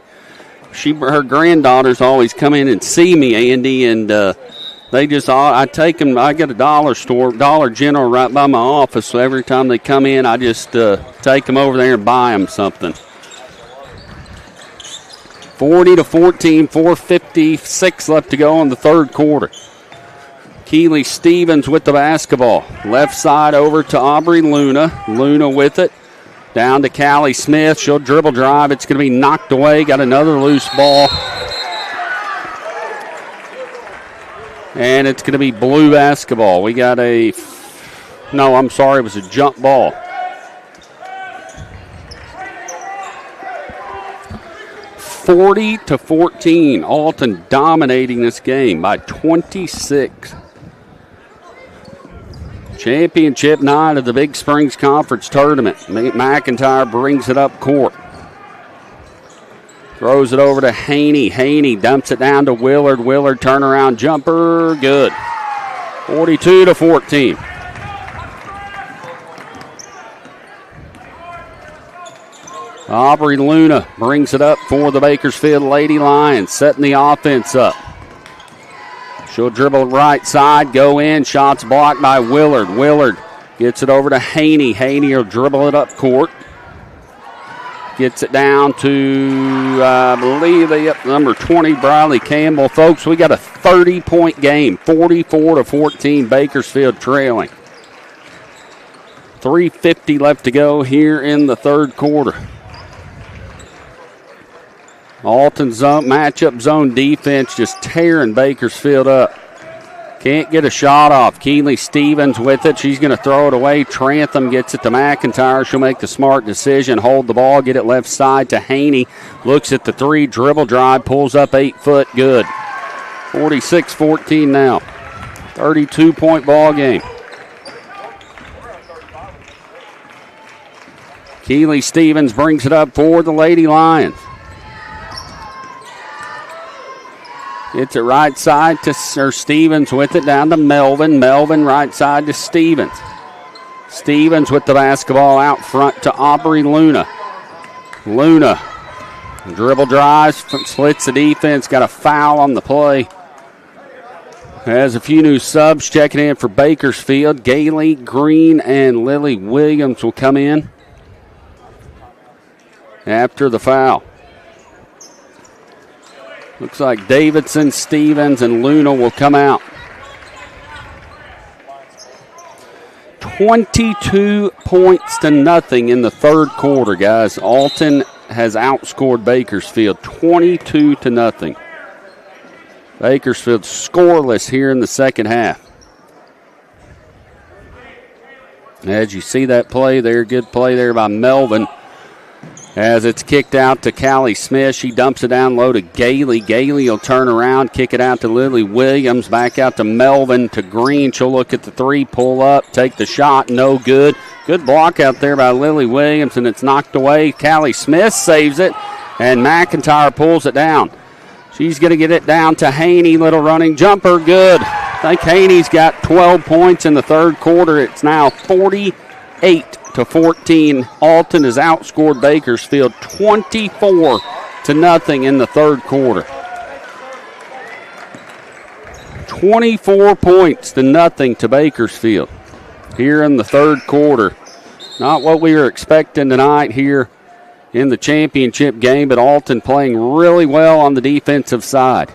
her granddaughters always come in and see me, Andy, and they just, I take them, I get a Dollar General right by my office, so every time they come in, I just take them over there and buy them something. 40-14, 4:56 left to go in the third quarter. Keely Stevens with the basketball. Left side over to Aubrey Luna. Luna with it. Down to Callie Smith. She'll dribble drive. It's going to be knocked away. Got another loose ball. And it's going to be blue basketball. We got it was a jump ball. 40-14. Alton dominating this game by 26. Championship night of the Big Springs Conference Tournament. McIntyre brings it up court. Throws it over to Haney. Haney dumps it down to Willard. Willard turnaround jumper. Good. 42-14. Aubrey Luna brings it up for the Bakersfield Lady Lions, setting the offense up. She'll dribble right side, go in. Shots blocked by Willard. Willard gets it over to Haney. Haney will dribble it up court. Gets it down to, I believe, number 20, Briley Campbell. Folks, we got a 30-point game, 44-14, Bakersfield trailing. 3:50 left to go here in the third quarter. Alton zone, matchup zone defense just tearing Bakersfield up. Can't get a shot off. Keeley Stevens with it. She's going to throw it away. Trantham gets it to McIntyre. She'll make the smart decision. Hold the ball. Get it left side to Haney. Looks at the three. Dribble drive. Pulls up 8 foot. Good. 46-14 now. 32-point ball game. Keeley Stevens brings it up for the Lady Lions. Gets it right side to Stevens with it down to Melvin. Melvin right side to Stevens. Stevens with the basketball out front to Aubrey Luna. Luna dribble drives, splits the defense, got a foul on the play. Has a few new subs checking in for Bakersfield. Gailey Green and Lily Williams will come in after the foul. Looks like Davidson, Stevens, and Luna will come out. 22 points to nothing in the third quarter, guys. Alton has outscored Bakersfield 22-0. Bakersfield scoreless here in the second half. As you see that play there, good play there by Melvin. As it's kicked out to Callie Smith, she dumps it down low to Gailey. Gailey will turn around, kick it out to Lily Williams, back out to Melvin, to Green. She'll look at the three, pull up, take the shot, no good. Good block out there by Lily Williams, and it's knocked away. Callie Smith saves it, and McIntyre pulls it down. She's going to get it down to Haney, little running jumper, good. I think Haney's got 12 points in the third quarter. It's now 48-14. Alton has outscored Bakersfield 24-0 in the third quarter. 24 points to nothing to Bakersfield here in the third quarter. Not what we were expecting tonight here in the championship game, but Alton playing really well on the defensive side.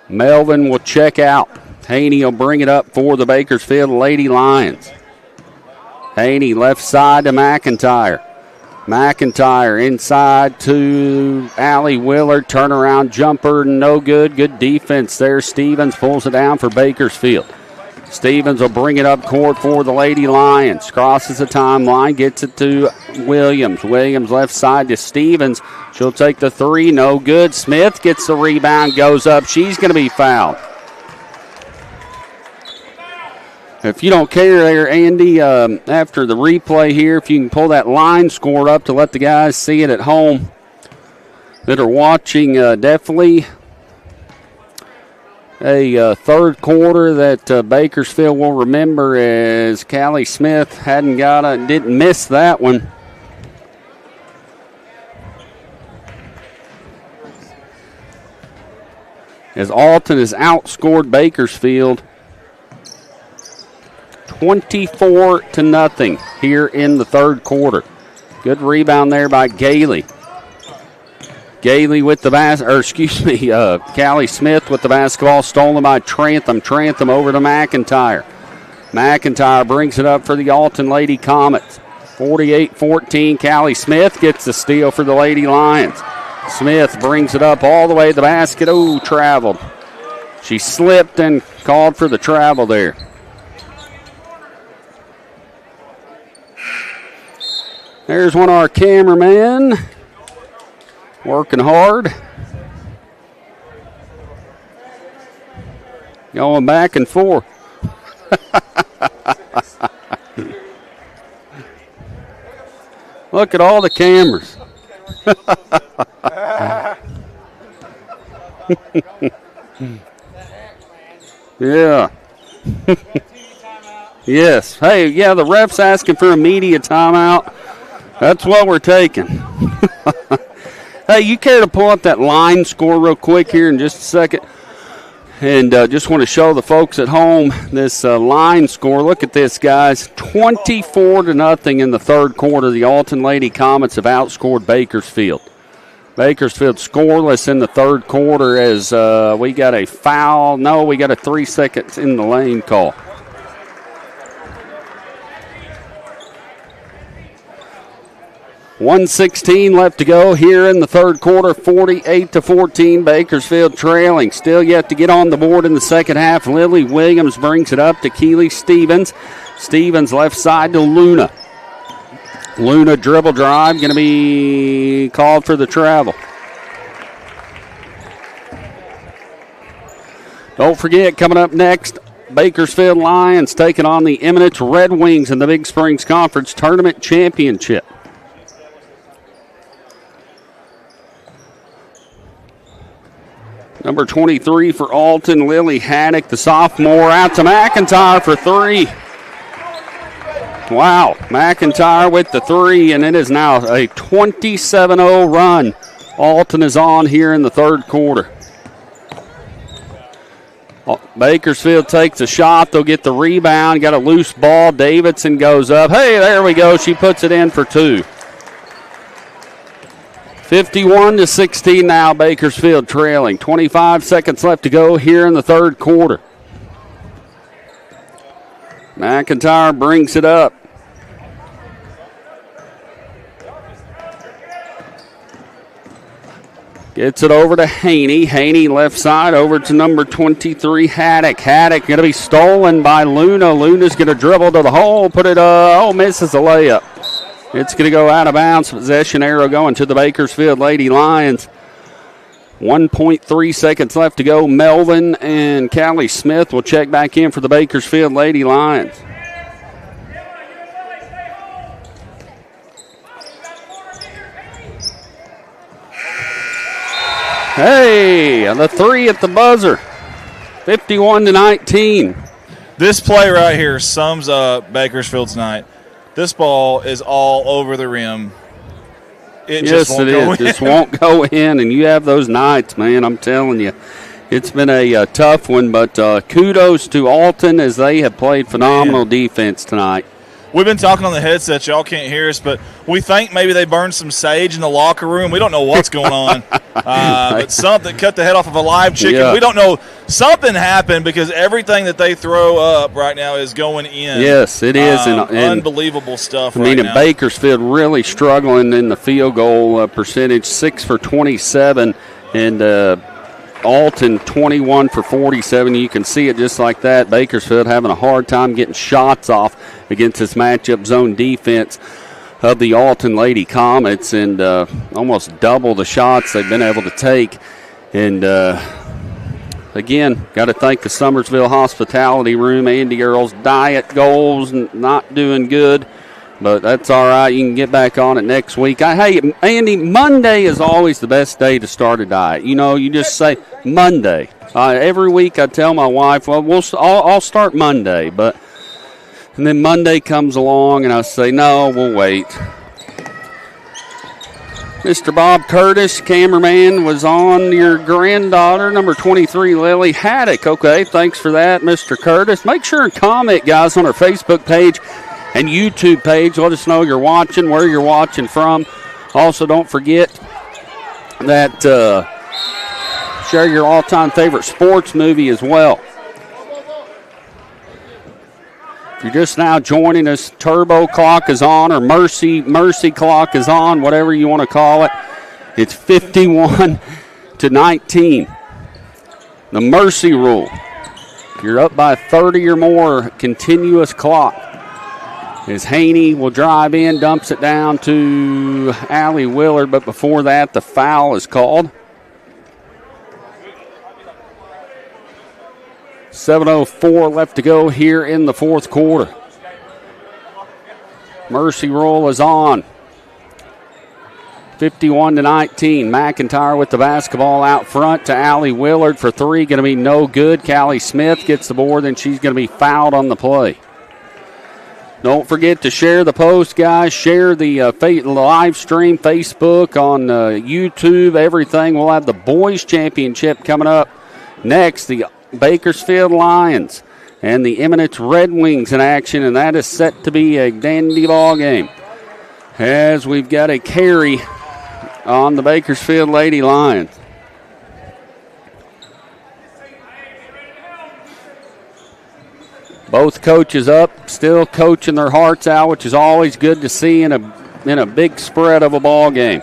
Melvin will check out. Haney will bring it up for the Bakersfield Lady Lions. Haney left side to McIntyre. McIntyre inside to Allie Willard. Turnaround jumper, no good. Good defense there. Stevens pulls it down for Bakersfield. Stevens will bring it up court for the Lady Lions. Crosses the timeline, gets it to Williams. Williams left side to Stevens. She'll take the three, no good. Smith gets the rebound, goes up. She's going to be fouled. If you don't care there, Andy, after the replay here, if you can pull that line score up to let the guys see it at home that are watching, definitely a third quarter that Bakersfield will remember, as Callie Smith didn't miss that one. As Alton has outscored Bakersfield 24-0 here in the third quarter. Good rebound there by Gailey. Gailey with the Callie Smith with the basketball, stolen by Trantham. Trantham over to McIntyre. McIntyre brings it up for the Alton Lady Comets. 48-14, Callie Smith gets the steal for the Lady Lions. Smith brings it up all the way to the basket. Oh, traveled. She slipped and called for the travel there. There's one of our cameramen working hard. Going back and forth. Look at all the cameras. Yeah. Yes. Hey, yeah, the ref's asking for a media timeout. That's what we're taking. Hey, you care to pull up that line score real quick here in just a second? And just want to show the folks at home this line score. Look at this, guys. 24-0 in the third quarter. The Alton Lady Comets have outscored Bakersfield. Bakersfield scoreless in the third quarter as we got a foul. No, we got a 3 seconds in the lane call. .116 left to go here in the third quarter. 48-14. Bakersfield trailing. Still yet to get on the board in the second half. Lily Williams brings it up to Keely Stevens. Stevens left side to Luna. Luna dribble drive, going to be called for the travel. Don't forget, coming up next, Bakersfield Lions taking on the Eminence Red Wings in the Big Springs Conference Tournament Championship. Number 23 for Alton, Lily Haddock, the sophomore, out to McIntyre for three. Wow, McIntyre with the three, and it is now a 27-0 run. Alton is on here in the third quarter. Bakersfield takes a shot. They'll get the rebound. Got a loose ball. Davidson goes up. Hey, there we go. She puts it in for two. 51-16 now, Bakersfield trailing. 25 seconds left to go here in the third quarter. McIntyre brings it up. Gets it over to Haney. Haney left side over to number 23, Haddock. Haddock going to be stolen by Luna. Luna's going to dribble to the hole. Put it, misses a layup. It's going to go out of bounds. Possession arrow going to the Bakersfield Lady Lions. 1.3 seconds left to go. Melvin and Callie Smith will check back in for the Bakersfield Lady Lions. Hey, the three at the buzzer. 51-19. This play right here sums up Bakersfield's night. This ball is all over the rim. It just won't go in, and you have those nights, man. I'm telling you. It's been a tough one, but kudos to Alton as they have played phenomenal defense tonight. We've been talking on the headset. Y'all can't hear us, but we think maybe they burned some sage in the locker room. We don't know what's going on. But something cut the head off of a live chicken. Yeah. We don't know. Something happened because everything that they throw up right now is going in. Yes, it is. Unbelievable stuff right now. Bakersfield really struggling in the field goal percentage, 6 for 27, and Alton 21 for 47. You can see it just like that. Bakersfield having a hard time getting shots off against this matchup zone defense of the Alton Lady Comets, and almost double the shots they've been able to take. And again, got to thank the Summersville Hospitality Room. Andy Earl's diet goals not doing good, but that's all right. You can get back on it next week. Hey, Andy, Monday is always the best day to start a diet. You know, you just say Monday. Every week I tell my wife, well, I'll start Monday, and then Monday comes along and I say, no, we'll wait. Mr. Bob Curtis, cameraman, was on your granddaughter, number 23, Lily Haddock. Okay, thanks for that, Mr. Curtis. Make sure and comment, guys, on our Facebook page and YouTube page. Let us know you're watching, where you're watching from. Also, don't forget that share your all-time favorite sports movie as well. If you're just now joining us, Turbo Clock is on, or Mercy Clock is on, whatever you want to call it. It's 51-19. The Mercy rule. If you're up by 30 or more, continuous clock. As Haney will drive in, dumps it down to Allie Willard, but before that, the foul is called. 7:04 left to go here in the fourth quarter. Mercy roll is on. 51-19. McIntyre with the basketball out front to Allie Willard for three. Going to be no good. Callie Smith gets the board, and she's going to be fouled on the play. Don't forget to share the post, guys. Share the live stream, Facebook, on YouTube, everything. We'll have the boys championship coming up next. The Bakersfield Lions and the Eminence Red Wings in action, and that is set to be a dandy ball game. As we've got a carry on the Bakersfield Lady Lions. Both coaches up, still coaching their hearts out, which is always good to see in a big spread of a ball game.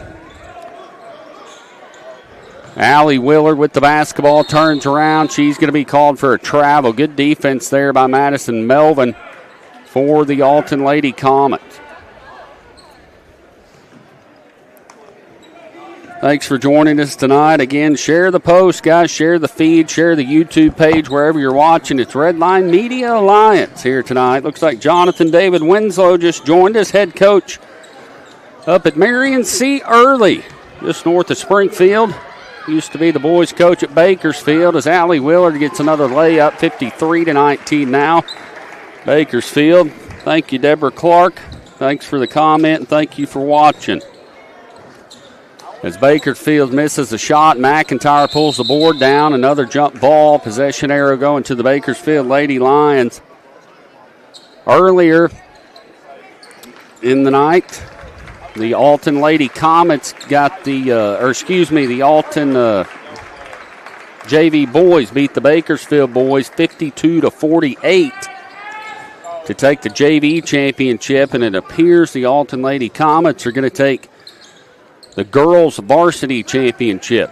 Allie Willard with the basketball, turns around. She's going to be called for a travel. Good defense there by Madison Melvin for the Alton Lady Comets. Thanks for joining us tonight. Again, share the post, guys. Share the feed. Share the YouTube page wherever you're watching. It's Redline Media Alliance here tonight. Looks like Jonathan David Winslow just joined us, head coach up at Marion C. Early, just north of Springfield. Used to be the boys' coach at Bakersfield as Allie Willard gets another layup, 53-19 now. Bakersfield. Thank you, Deborah Clark. Thanks for the comment, and thank you for watching. As Bakersfield misses a shot, McIntyre pulls the board down. Another jump ball. Possession arrow going to the Bakersfield Lady Lions. Earlier in the night, the Alton Lady Comets got the Alton JV boys beat the Bakersfield boys 52-48 to take the JV championship, and it appears the Alton Lady Comets are going to take the girls' varsity championship.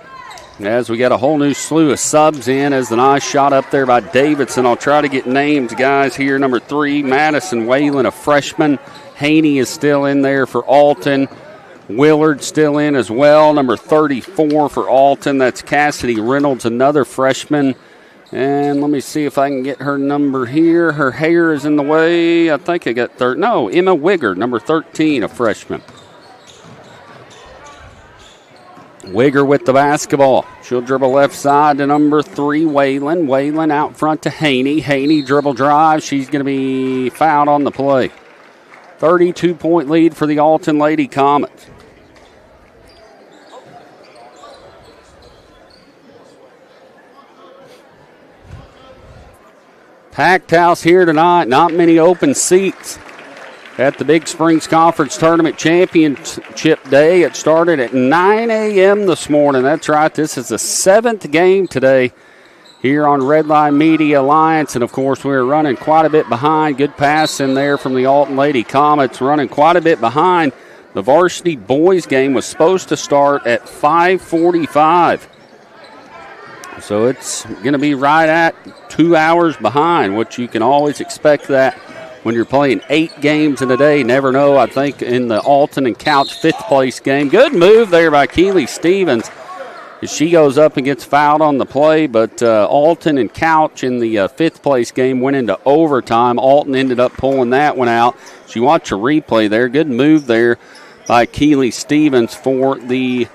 As we got a whole new slew of subs in, as the nice shot up there by Davidson. I'll try to get names, guys, here. Number 3, Madison Whalen, a freshman. Haney is still in there for Alton. Willard still in as well. Number 34 for Alton. That's Cassidy Reynolds, another freshman. And let me see if I can get her number here. Her hair is in the way. I think I got Emma Wiggard, number 13, a freshman. Wigger with the basketball. She'll dribble left side to number 3, Whalen. Whalen out front to Haney. Haney dribble drive. She's going to be fouled on the play. 32-point lead for the Alton Lady Comets. Packed house here tonight. Not many open seats at the Big Springs Conference Tournament Championship Day. It started at 9 a.m. this morning. That's right. This is the 7th game today here on Redline Media Alliance. And, of course, we're running quite a bit behind. Good pass in there from the Alton Lady Comets. Running quite a bit behind. The varsity boys game was supposed to start at 5:45. So it's going to be right at 2 hours behind, which you can always expect that when you're playing 8 games in a day. Never know, I think, in the Alton and Couch 5th place game. Good move there by Keely Stevens as she goes up and gets fouled on the play. But Alton and Couch in the 5th place game went into overtime. Alton ended up pulling that one out. You watch a replay there. Good move there by Keely Stevens for the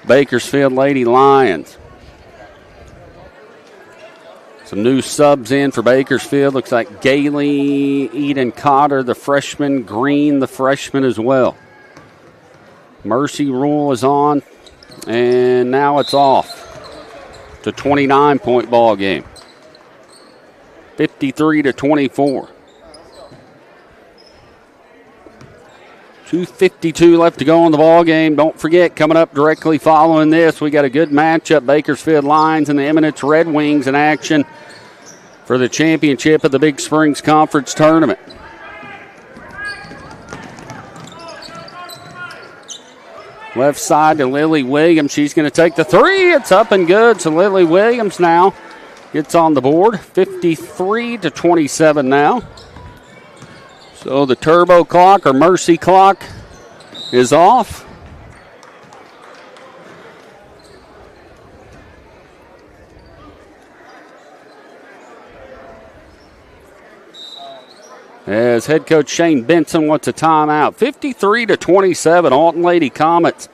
Bakersfield Lady Lions. Some new subs in for Bakersfield. Looks like Gailey, Eden Cotter, the freshman, Green, the freshman as well. Mercy Rule is on, and now it's off. It's a 29-point ball game. 53-24. 2:52 left to go in the ball game. Don't forget, coming up directly following this, we got a good matchup. Bakersfield Lions and the Eminence Red Wings in action for the championship of the Big Springs Conference Tournament. Left side to Lily Williams. She's going to take the 3. It's up and good. So Lily Williams now gets on the board. 53-27 now. So the turbo clock or mercy clock is off. As head coach Shane Benson wants a timeout. 53-27, Alton Lady Comets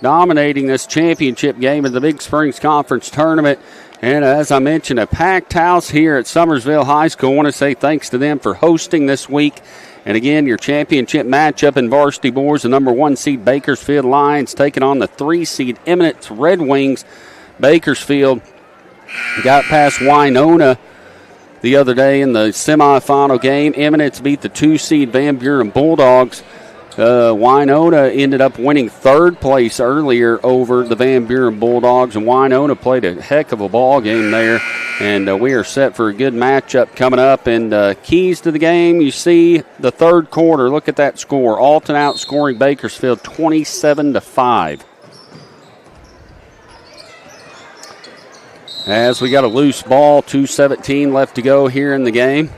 dominating this championship game of the Big Springs Conference Tournament. And as I mentioned, a packed house here at Summersville High School. I want to say thanks to them for hosting this week. And again, your championship matchup in varsity boys, the number 1 seed Bakersfield Lions taking on the 3 seed Eminence Red Wings. Bakersfield got past Winona the other day in the semifinal game. Eminence beat the 2 seed Van Buren Bulldogs. Winona ended up winning 3rd place earlier over the Van Buren Bulldogs, and Winona played a heck of a ball game there. And we are set for a good matchup coming up. And keys to the game, you see the 3rd quarter. Look at that score. Alton outscoring Bakersfield 27-5. As we got a loose ball, 2:17 left to go here in the game.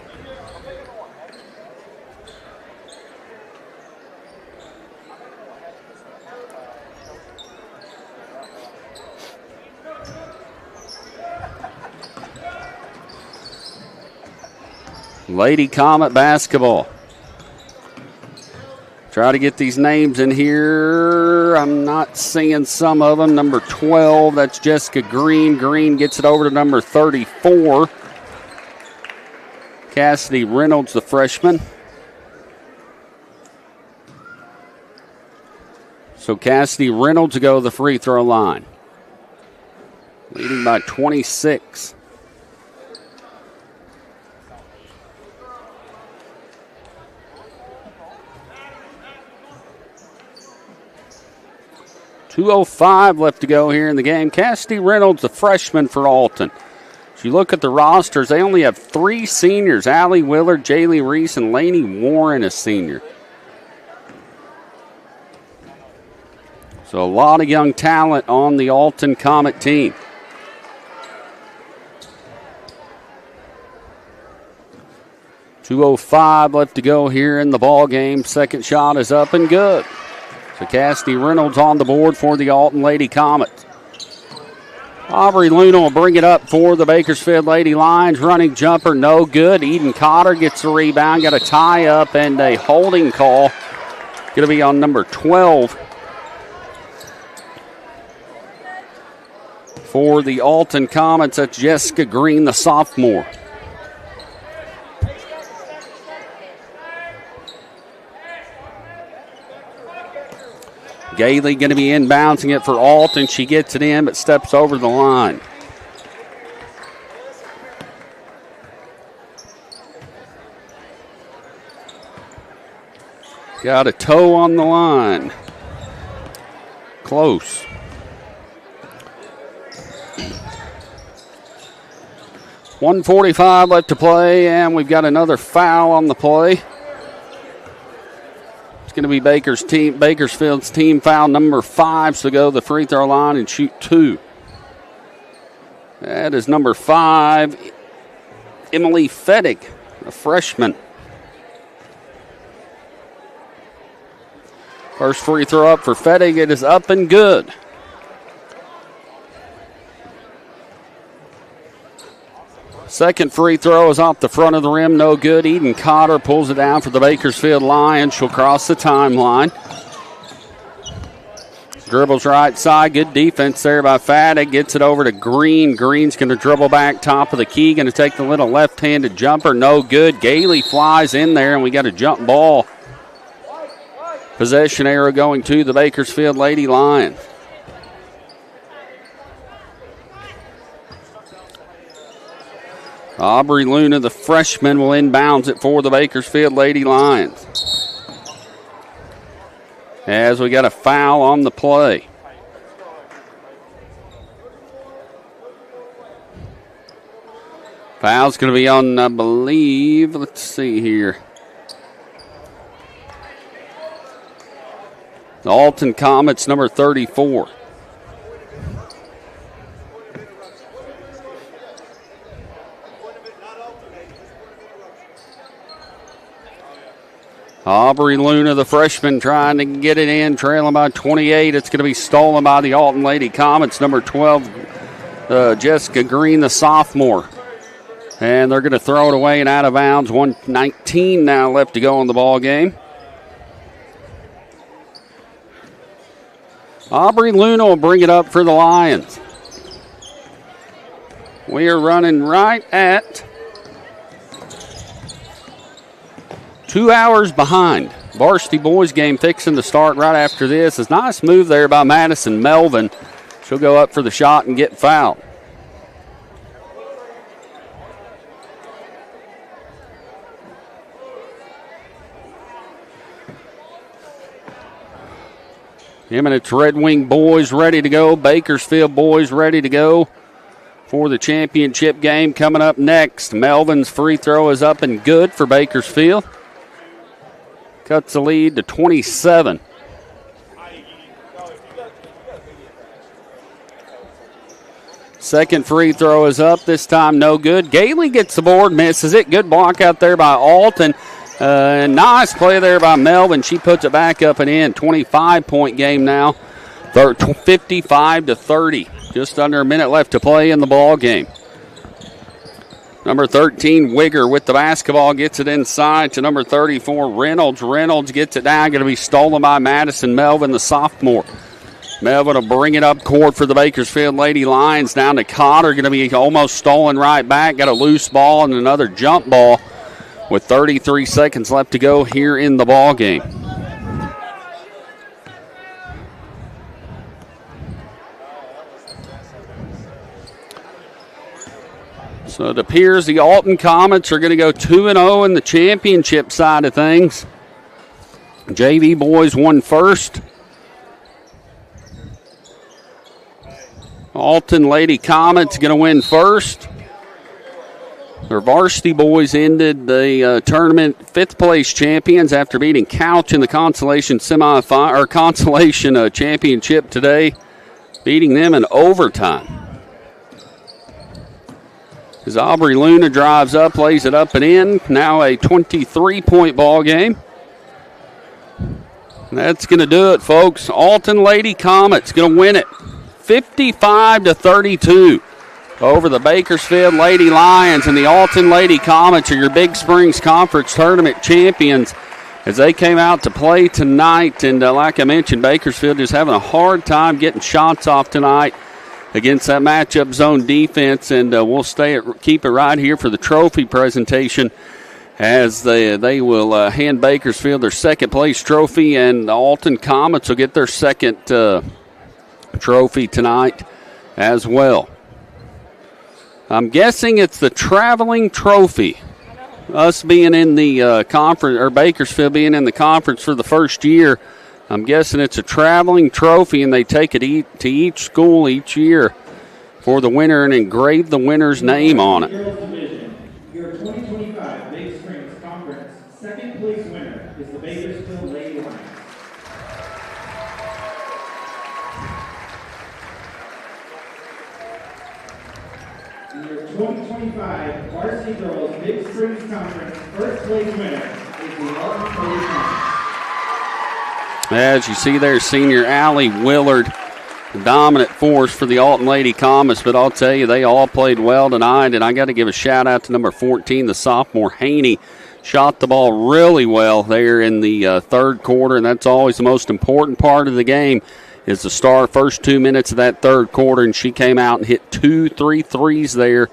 Lady Comet basketball. Try to get these names in here. I'm not seeing some of them. Number 12, that's Jessica Green. Green gets it over to number 34. Cassidy Reynolds, the freshman. So Cassidy Reynolds to go to the free throw line. Leading by 26. .205 left to go here in the game. Cassidy Reynolds, the freshman for Alton. If you look at the rosters, they only have 3 seniors. Allie Willard, Jaylee Reese, and Laney Warren, a senior. So a lot of young talent on the Alton Comet team. .205 left to go here in the ball game. Second shot is up and good. So Cassidy Reynolds on the board for the Alton Lady Comets. Aubrey Luna will bring it up for the Bakersfield Lady Lions. Running jumper, no good. Eden Cotter gets the rebound. Got a tie up and a holding call. Going to be on number 12 for the Alton Comets. That's Jessica Green, the sophomore. Gailey going to be inbouncing it for Alton. She gets it in, but steps over the line. Got a toe on the line. Close. .145 left to play, and we've got another foul on the play. It's going to be Bakersfield's team foul number 5, so go to the free throw line and shoot 2. That is number 5, Emily Fettig, a freshman. First free throw up for Fettig. It is up and good. Second free throw is off the front of the rim, no good. Eden Cotter pulls it down for the Bakersfield Lions. She'll cross the timeline. Dribbles right side, good defense there by Faddig. Gets it over to Green. Green's going to dribble back top of the key. Going to take the little left-handed jumper, no good. Gailey flies in there, and we got a jump ball. Possession arrow going to the Bakersfield Lady Lions. Aubrey Luna, the freshman, will inbounds it for the Bakersfield Lady Lions. As we got a foul on the play. Foul's going to be on, I believe, let's see here. The Alton Comets, number 34. Aubrey Luna, the freshman, trying to get it in, trailing by 28. It's going to be stolen by the Alton Lady Comets, number 12, Jessica Green, the sophomore. And they're going to throw it away and out of bounds. 1:19 now left to go in the ball game. Aubrey Luna will bring it up for the Lions. We are running right at 2 hours behind. Varsity boys game fixing to start right after this. It's a nice move there by Madison Melvin. She'll go up for the shot and get fouled. Eminence Red Wing boys ready to go. Bakersfield boys ready to go for the championship game coming up next. Melvin's free throw is up and good for Bakersfield. Cuts the lead to 27. Second free throw is up, this time no good. Gailey gets the board, misses it. Good block out there by Alton. Nice play there by Melvin. She puts it back up and in. 25-point game now. 55-30. Just under a minute left to play in the ball game. Number 13, Wigger with the basketball, gets it inside to number 34, Reynolds. Reynolds gets it down, going to be stolen by Madison Melvin, the sophomore. Melvin will bring it up court for the Bakersfield Lady Lions. Down to Cotter, going to be almost stolen right back. Got a loose ball and another jump ball with 33 seconds left to go here in the ball game. So it appears the Alton Comets are going to go 2-0 in the championship side of things. JV boys won first. Alton Lady Comets going to win first. Their varsity boys ended the tournament fifth-place champions after beating Couch in the consolation consolation championship today, beating them in overtime. As Aubrey Luna drives up, lays it up and in. Now a 23-point ball game. That's going to do it, folks. Alton Lady Comets going to win it 55-32 over the Bakersfield Lady Lions. And the Alton Lady Comets are your Big Springs Conference Tournament champions as they came out to play tonight. And like I mentioned, Bakersfield is having a hard time getting shots off tonight against that matchup zone defense, and we'll keep it right here for the trophy presentation as they will hand Bakersfield their second place trophy, and the Alton Comets will get their second trophy tonight as well. I'm guessing it's the traveling trophy. Us being in the conference, or Bakersfield being in the conference for the first year, I'm guessing it's a traveling trophy, and they take it to each school each year for the winner and engrave the winner's name on it. Your 2025 Big Springs Conference second place winner is the Bakersfield Lady Lions. Your 2025 Varsity Girls Big Springs Conference first place winner is the Alton Lady Lions. As you see there, senior Allie Willard, the dominant force for the Alton Lady Comets, but I'll tell you, they all played well tonight, and I got to give a shout-out to number 14, the sophomore Haney. Shot the ball really well there in the third quarter, and that's always the most important part of the game is the first 2 minutes of that third quarter, and she came out and hit 2-3 threes there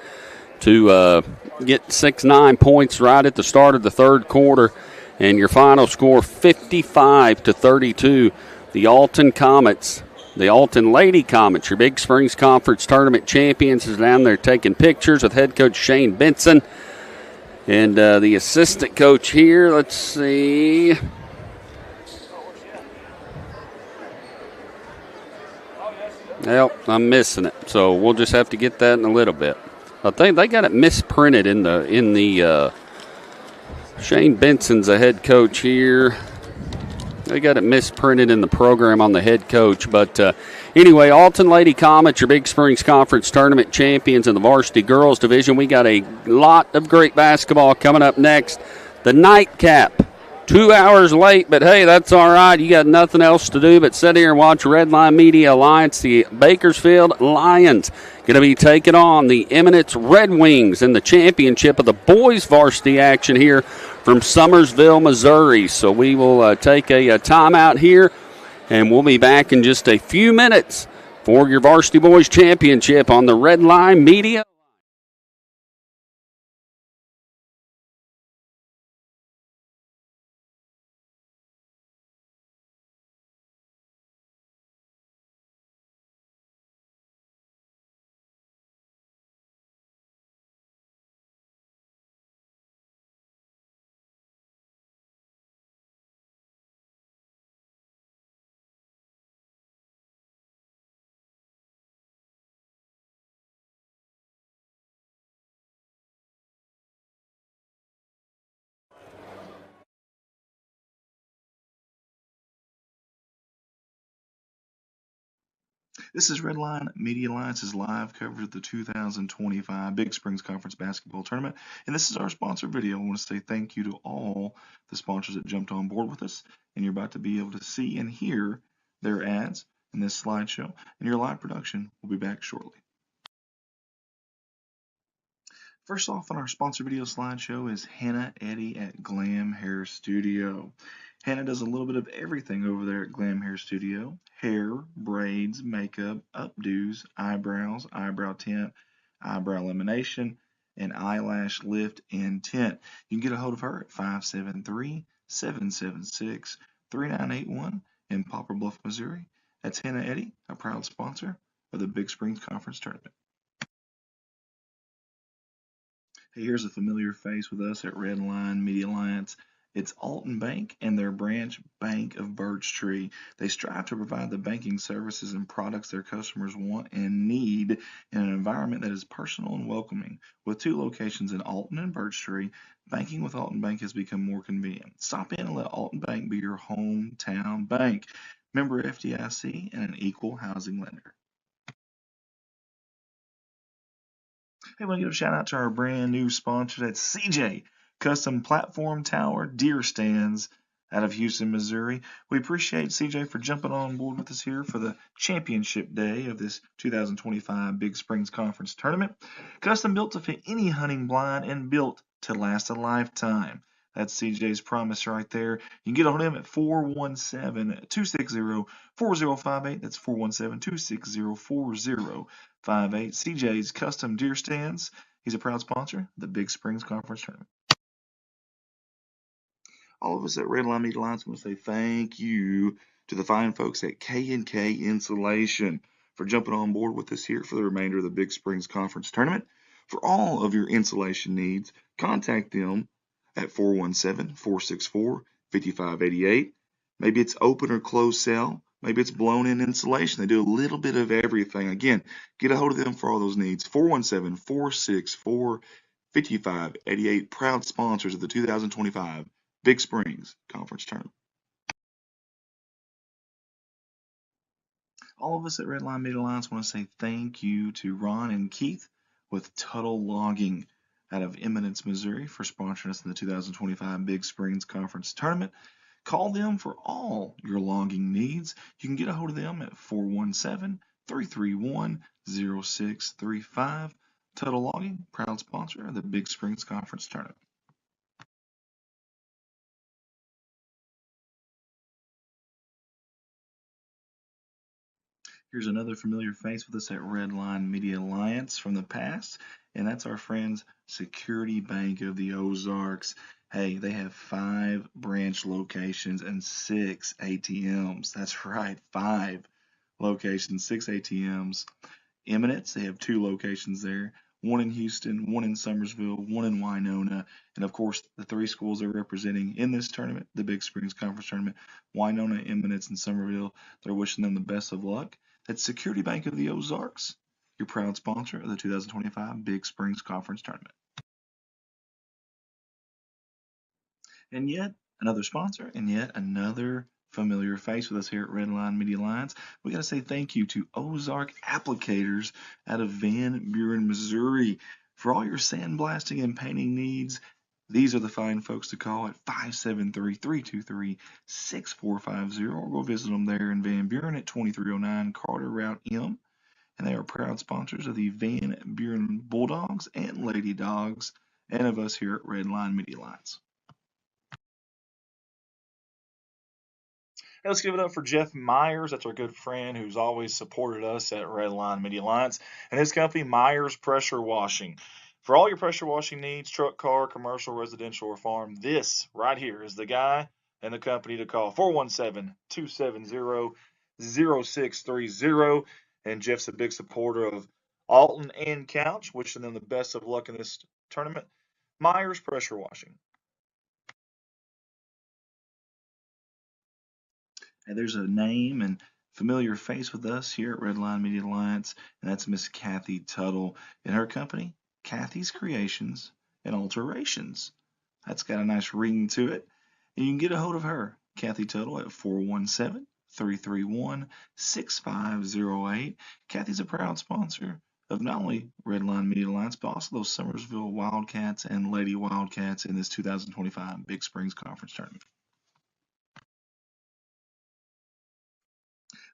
to get 6-9 points right at the start of the third quarter. And your final score, 55-32. The Alton Comets, the Alton Lady Comets, your Big Springs Conference Tournament champions, is down there taking pictures with head coach Shane Benson. And the assistant coach here, let's see. Well, I'm missing it, so we'll just have to get that in a little bit. I think they got it misprinted in the Shane Benson's the head coach here. They got it misprinted in the program on the head coach. But anyway, Alton Lady Comets, your Big Springs Conference Tournament champions in the Varsity Girls Division. We got a lot of great basketball coming up next. The nightcap. 2 hours late, but hey, that's all right. You got nothing else to do but sit here and watch Redline Media Alliance. The Bakersfield Lions going to be taking on the Eminence Red Wings in the championship of the boys varsity action here from Summersville, Missouri. So we will take a timeout here, and we'll be back in just a few minutes for your Varsity Boys Championship on the Redline Media This is Redline Media Alliance's live coverage of the 2025 Big Springs Conference Basketball Tournament, and this is our sponsor video. I want to say thank you to all the sponsors that jumped on board with us, and you're about to be able to see and hear their ads in this slideshow, and your live production will be back shortly. First off on our sponsor video slideshow is Hannah Eddy at Glam Hair Studio. Hannah does a little bit of everything over there at Glam Hair Studio. Hair, braids, makeup, updos, eyebrows, eyebrow tint, eyebrow lamination, and eyelash lift and tint. You can get a hold of her at 573-776-3981 in Poplar Bluff, Missouri. That's Hannah Eddy, a proud sponsor of the Big Springs Conference Tournament. Hey, here's a familiar face with us at Redline Media Alliance. It's Alton Bank and their branch Bank of Birch Tree. They strive to provide the banking services and products their customers want and need in an environment that is personal and welcoming. With 2 locations in Alton and Birch Tree, banking with Alton Bank has become more convenient. Stop in and let Alton Bank be your hometown bank. Member FDIC and an equal housing lender. Hey, I want to give a shout out to our brand new sponsor, that's CJ Custom Platform Tower Deer Stands out of Houston, Missouri. We appreciate CJ for jumping on board with us here for the championship day of this 2025 Big Springs Conference Tournament. Custom built to fit any hunting blind and built to last a lifetime. That's CJ's promise right there. You can get on him at 417-260-4058. That's 417-260-4058. CJ's Custom Deer Stands. He's a proud sponsor of the Big Springs Conference Tournament. All of us at Redline Media Alliance want to say thank you to the fine folks at K&K Insulation for jumping on board with us here for the remainder of the Big Springs Conference Tournament. For all of your insulation needs, contact them at 417-464-5588. Maybe it's open or closed cell. Maybe it's blown-in insulation. They do a little bit of everything. Again, get a hold of them for all those needs. 417-464-5588. Proud sponsors of the 2025 Big Springs Conference Tournament. All of us at Redline Media Alliance want to say thank you to Ron and Keith with Tuttle Logging out of Eminence, Missouri for sponsoring us in the 2025 Big Springs Conference Tournament. Call them for all your logging needs. You can get a hold of them at 417-331-0635. Tuttle Logging, proud sponsor of the Big Springs Conference Tournament. Here's another familiar face with us at Redline Media Alliance from the past, and that's our friends Security Bank of the Ozarks. Hey, they have 5 branch locations and 6 ATMs. That's right, 5 locations, 6 ATMs. Eminence, they have 2 locations there. 1 in Houston, 1 in Summersville, 1 in Winona, and of course the 3 schools they're representing in this tournament, the Big Springs Conference Tournament, Winona, Eminence, and Summerville. They're wishing them the best of luck. That's Security Bank of the Ozarks, your proud sponsor of the 2025 Big Springs Conference Tournament. And yet another sponsor, and yet another familiar face with us here at Redline Media Alliance. We got to say thank you to Ozark Applicators out of Van Buren, Missouri. For all your sandblasting and painting needs, these are the fine folks to call at 573-323-6450, or go visit them there in Van Buren at 2309 Carter Route M. And they are proud sponsors of the Van Buren Bulldogs and Lady Dogs, and of us here at Redline Media Alliance. Hey, let's give it up for Jeff Myers. That's our good friend who's always supported us at Redline Media Alliance, and his company, Myers Pressure Washing. For all your pressure washing needs, truck, car, commercial, residential, or farm, this right here is the guy and the company to call. 417-270-0630. And Jeff's a big supporter of Alton and Couch, wishing them the best of luck in this tournament. Myers Pressure Washing. And there's a name and familiar face with us here at Redline Media Alliance, and that's Miss Kathy Tuttle and her company, Kathy's Creations and Alterations. That's got a nice ring to it. And you can get a hold of her, Kathy Tuttle, at 331-6508. Kathy's a proud sponsor of not only Redline Media Alliance, but also those Summersville Wildcats and Lady Wildcats in this 2025 Big Springs Conference Tournament.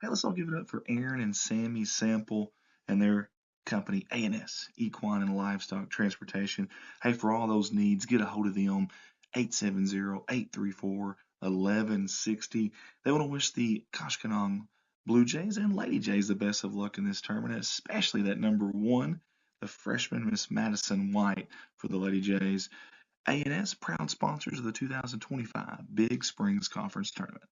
Hey, let's all give it up for Aaron and Sammy Sample and their company, A&S, Equine and Livestock Transportation. Hey, for all those needs, get a hold of them, 870-834-1160. They want to wish the Koshkonong Blue Jays and Lady Jays the best of luck in this tournament, especially that number 1, the freshman Miss Madison White for the Lady Jays. A&S, proud sponsors of the 2025 Big Springs Conference Tournament.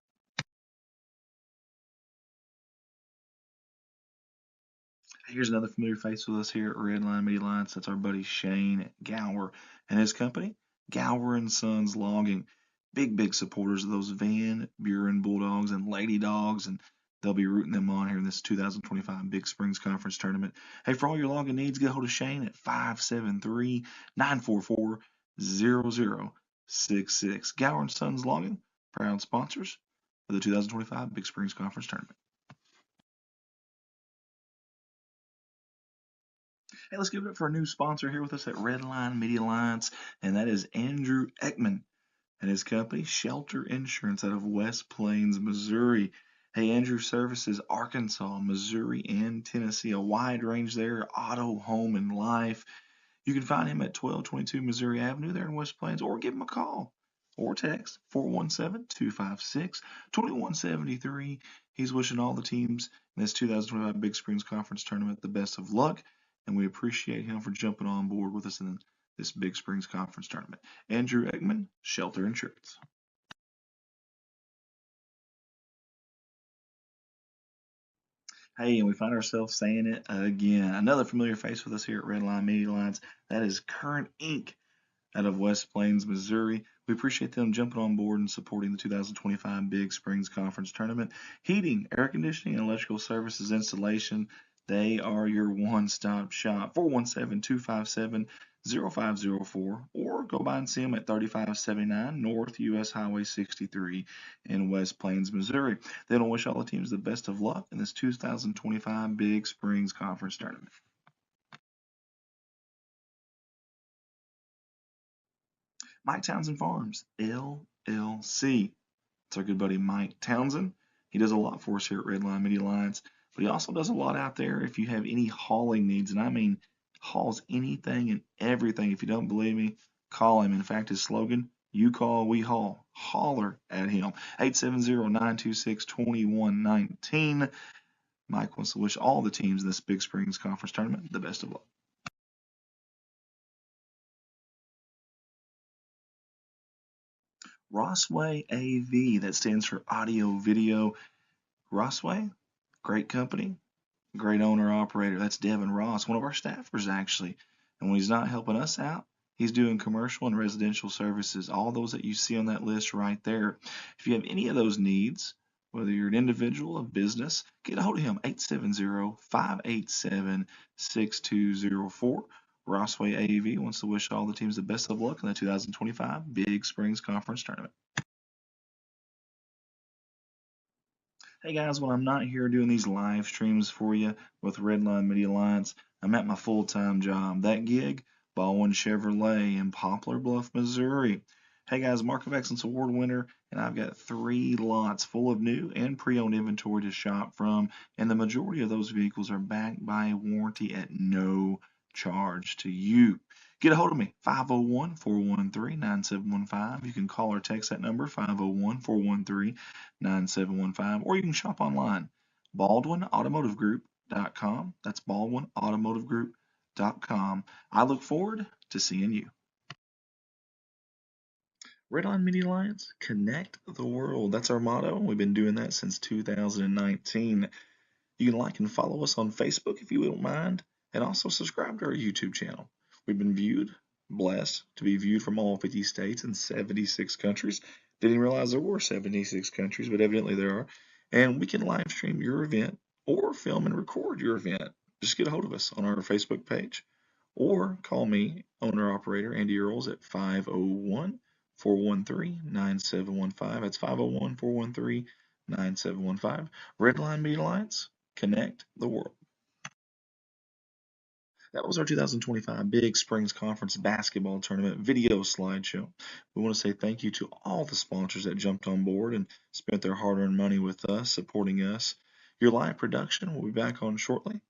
Here's another familiar face with us here at Redline Media Alliance. That's our buddy Shane Gower and his company, Gower and Sons Logging. Big supporters of those Van Buren Bulldogs and Lady Dogs, and they'll be rooting them on here in this 2025 Big Springs Conference Tournament. Hey, for all your logging needs, get a hold of Shane at 573-944-0066. Gower and Sons Logging, proud sponsors of the 2025 Big Springs Conference Tournament. Hey, let's give it up for a new sponsor here with us at Redline Media Alliance, and that is Andrew Ekman and his company, Shelter Insurance, out of West Plains, Missouri. Hey, Andrew services Arkansas, Missouri, and Tennessee. A wide range there, auto, home, and life. You can find him at 1222 Missouri Avenue there in West Plains, or give him a call or text 417-256-2173. He's wishing all the teams in this 2025 Big Springs Conference Tournament the best of luck, and we appreciate him for jumping on board with us in this Big Springs Conference Tournament. Andrew Ekman, Shelter Insurance. Hey, and we find ourselves saying it again. Another familiar face with us here at Redline Media Alliance. That is Current Inc. out of West Plains, Missouri. We appreciate them jumping on board and supporting the 2025 Big Springs Conference Tournament. Heating, air conditioning, and electrical services installation. They are your one-stop shop. 417-257-0504, or go by and see them at 3579 North US Highway 63 in West Plains, Missouri. They don't wish all the teams the best of luck in this 2025 Big Springs Conference Tournament. Mike Townsend Farms, LLC. It's our good buddy Mike Townsend. He does a lot for us here at Redline Media Alliance, but he also does a lot out there if you have any hauling needs, and I mean hauls anything and everything. If you don't believe me, call him. In fact, his slogan, you call, we haul. Holler at him. 870-926-2119. Mike wants to wish all the teams in this Big Springs Conference Tournament the best of luck. Rossway AV, that stands for audio video. Rossway, great company, great owner operator. That's Devin Ross, one of our staffers actually. And when he's not helping us out, he's doing commercial and residential services, all those that you see on that list right there. If you have any of those needs, whether you're an individual or business, get a hold of him, 870-587-6204. Rossway AV wants to wish all the teams the best of luck in the 2025 Big Springs Conference Tournament. Hey guys, when I'm not here doing these live streams for you with Redline Media Alliance, I'm at my full-time job. That gig, Baldwin Chevrolet in Poplar Bluff, Missouri. Hey guys, Mark of Excellence Award winner, and I've got 3 lots full of new and pre-owned inventory to shop from, and the majority of those vehicles are backed by a warranty at no charge to you. Get a hold of me, 501-413-9715. You can call or text that number, 501-413-9715, or you can shop online, BaldwinAutomotiveGroup.com. That's BaldwinAutomotiveGroup.com. I look forward to seeing you. Redline Media Alliance, connect the world. That's our motto. We've been doing that since 2019. You can like and follow us on Facebook if you don't mind, and also subscribe to our YouTube channel. We've been blessed to be viewed from all 50 states and 76 countries. Didn't realize there were 76 countries, but evidently there are. And we can live stream your event or film and record your event. Just get a hold of us on our Facebook page or call me, owner-operator Andy Earls, at 501-413-9715. That's 9715. Redline Media Alliance, connect the world. That was our 2025 Big Springs Conference Basketball Tournament video slideshow. We want to say thank you to all the sponsors that jumped on board and spent their hard-earned money with us, supporting us. Your live production will be back on shortly.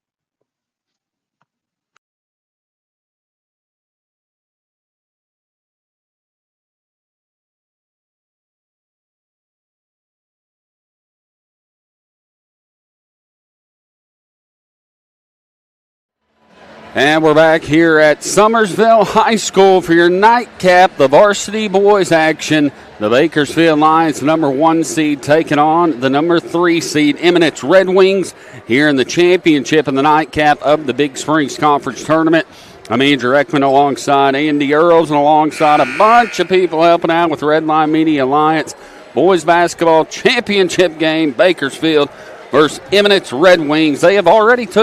And we're back here at Summersville High School for your nightcap, the varsity boys action. The Bakersfield Lions, number 1 seed, taking on the number 3 seed, Eminence Red Wings, here in the championship and the nightcap of the Big Springs Conference Tournament. I'm Andrew Eckman alongside Andy Earls and alongside a bunch of people helping out with Redline Media Alliance. Boys basketball championship game, Bakersfield versus Eminence Red Wings. They have already had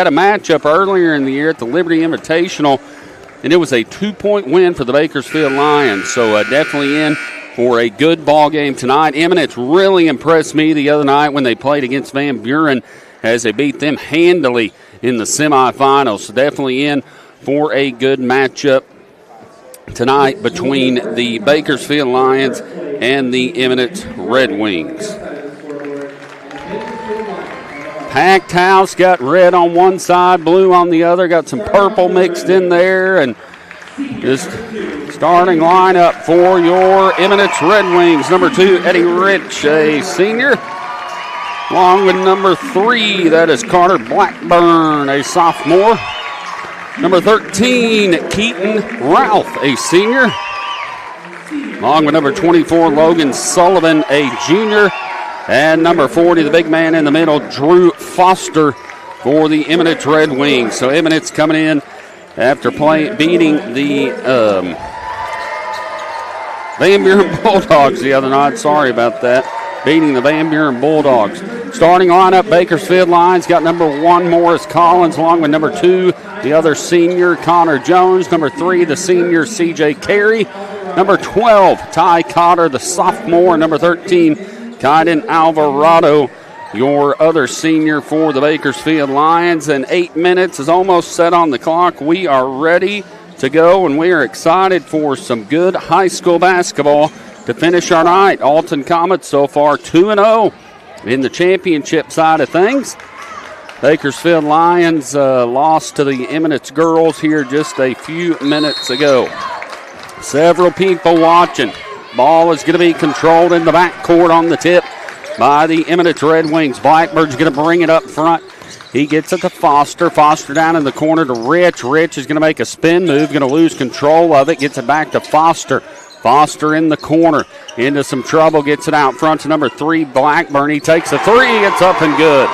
a matchup earlier in the year at the Liberty Invitational, and it was a 2-point win for the Bakersfield Lions. So definitely in for a good ball game tonight. Eminence really impressed me the other night when they played against Van Buren as they beat them handily in the semifinals. So definitely in for a good matchup tonight between the Bakersfield Lions and the Eminence Red Wings. Packed house, got red on one side, blue on the other, got some purple mixed in there, and just starting lineup for your Eminence Red Wings. Number 2, Eddie Rich, a senior, along with number 3, that is Carter Blackburn, a sophomore. Number 13, Keaton Ralph, a senior, along with number 24, Logan Sullivan, a junior. And number 40, the big man in the middle, Drew Foster for the Eminence Red Wings. So Eminence coming in after beating the Van Buren Bulldogs the other night. Sorry about that. Beating the Van Buren Bulldogs. Starting lineup, Bakersfield Lions got number 1, Morris Collins, along with number 2, the other senior, Connor Jones. Number 3, the senior, C.J. Carey. Number 12, Ty Cotter, the sophomore. Number 13, Kaiden Alvarado, your other senior for the Bakersfield Lions. And 8 minutes is almost set on the clock. We are ready to go, and we are excited for some good high school basketball to finish our night. Alton Comets so far 2-0 in the championship side of things. Bakersfield Lions lost to the Eminence girls here just a few minutes ago. Several people watching. Ball is going to be controlled in the backcourt on the tip by the Eminence Red Wings. Blackbird's going to bring it up front. He gets it to Foster. Foster down in the corner to Rich. Rich is going to make a spin move, going to lose control of it. Gets it back to Foster. Foster in the corner. Into some trouble. Gets it out front to number 3, Blackburn. He takes a 3. It's up and good.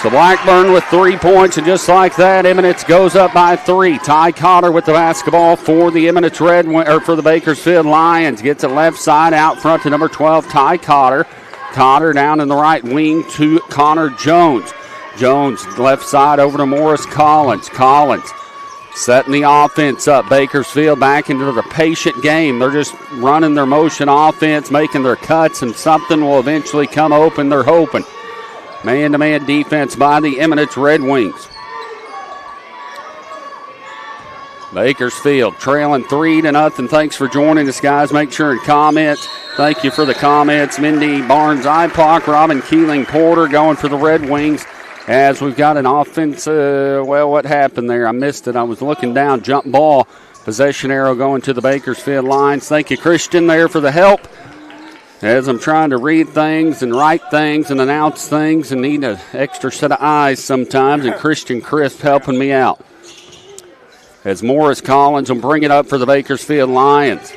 So Blackburn with 3 points, and just like that, Eminence goes up by 3. Ty Cotter with the basketball for the Eminence for the Bakersfield Lions. Gets it left side out front to number 12, Ty Cotter. Cotter down in the right wing to Connor Jones. Jones left side over to Morris Collins. Collins setting the offense up. Bakersfield back into the patient game. They're just running their motion offense, making their cuts, and something will eventually come open, they're hoping. Man-to-man defense by the Eminence Red Wings. Bakersfield trailing 3-0. Thanks for joining us, guys. Make sure and comment. Thank you for the comments. Mindy Barnes-Ipock, Robin Keeling-Porter going for the Red Wings as we've got an offense. What happened there? I missed it. I was looking down. Jump ball. Possession arrow going to the Bakersfield Lions. Thank you, Christian, there for the help. As I'm trying to read things and write things and announce things and need an extra set of eyes sometimes, and Christian Crisp helping me out. As Morris Collins will bring it up for the Bakersfield Lions.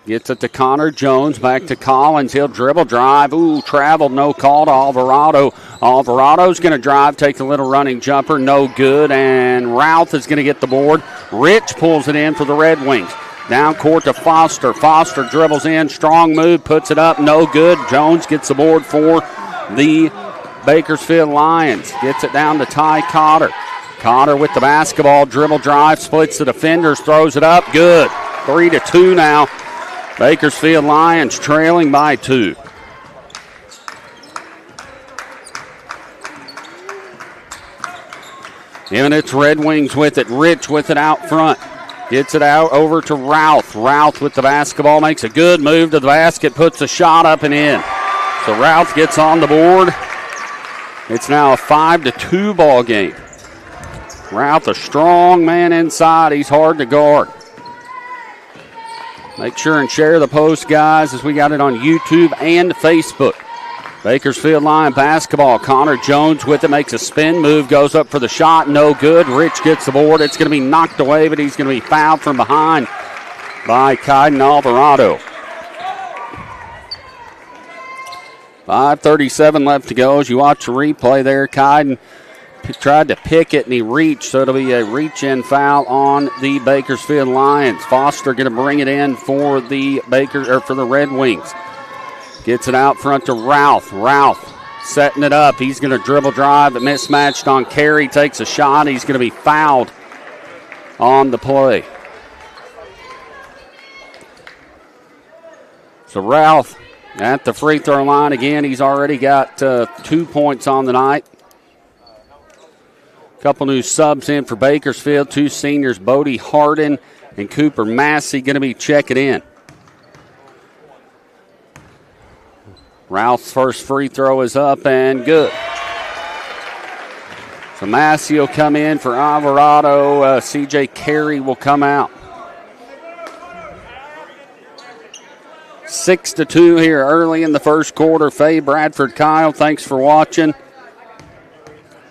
Gets it to Connor Jones, back to Collins. He'll dribble, drive. Ooh, traveled, no call to Alvarado. Alvarado's going to drive, take a little running jumper, no good, and Routh is going to get the board. Rich pulls it in for the Red Wings. Down court to Foster. Foster dribbles in. Strong move. Puts it up. No good. Jones gets the board for the Bakersfield Lions. Gets it down to Ty Cotter. Cotter with the basketball. Dribble drive. Splits the defenders. Throws it up. Good. 3-2 now. Bakersfield Lions trailing by 2. Eminence Red Wings with it. Rich with it out front. Gets it out over to Routh. Routh with the basketball, makes a good move to the basket, puts a shot up and in. So Routh gets on the board. It's now a 5-2 ball game. Routh, a strong man inside. He's hard to guard. Make sure and share the post, guys, as we got it on YouTube and Facebook. Bakersfield Lion basketball. Connor Jones with it, makes a spin move, goes up for the shot, no good. Rich gets the board. It's going to be knocked away, but he's going to be fouled from behind by Kaiden Alvarado. 5:37 left to go as you watch the replay there. Kaiden tried to pick it and he reached, so it'll be a reach-in foul on the Bakersfield Lions. Foster going to bring it in for the Red Wings. Gets it out front to Routh. Routh setting it up. He's going to dribble drive, but mismatched on Carey. Takes a shot. He's going to be fouled on the play. So Routh at the free throw line again. He's already got 2 points on the night. Couple new subs in for Bakersfield. 2 seniors, Bodie Harden and Cooper Massey, going to be checking in. Routh's first free throw is up and good. So Massey will come in for Alvarado. C.J. Carey will come out. 6-2 here early in the first quarter. Faye, Bradford, Kyle, thanks for watching.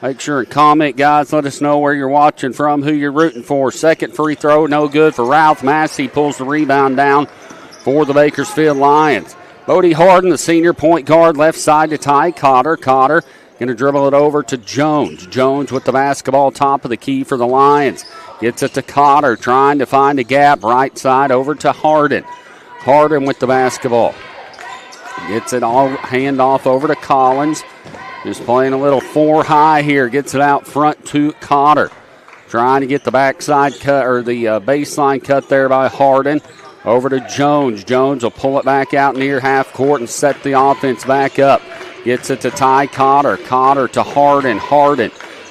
Make sure and comment, guys. Let us know where you're watching from, who you're rooting for. Second free throw, no good for Routh. Massey pulls the rebound down for the Bakersfield Lions. Bodie Harden, the senior point guard, left side to Ty Cotter. Cotter going to dribble it over to Jones. Jones with the basketball, top of the key for the Lions. Gets it to Cotter, trying to find a gap. Right side over to Harden. Harden with the basketball. Gets it all handoff over to Collins. Just playing a little 4 high here. Gets it out front to Cotter. Trying to get the backside cut, or the baseline cut there by Harden. Over to Jones. Jones will pull it back out near half court and set the offense back up. Gets it to Ty Cotter. Cotter to Harden. Harden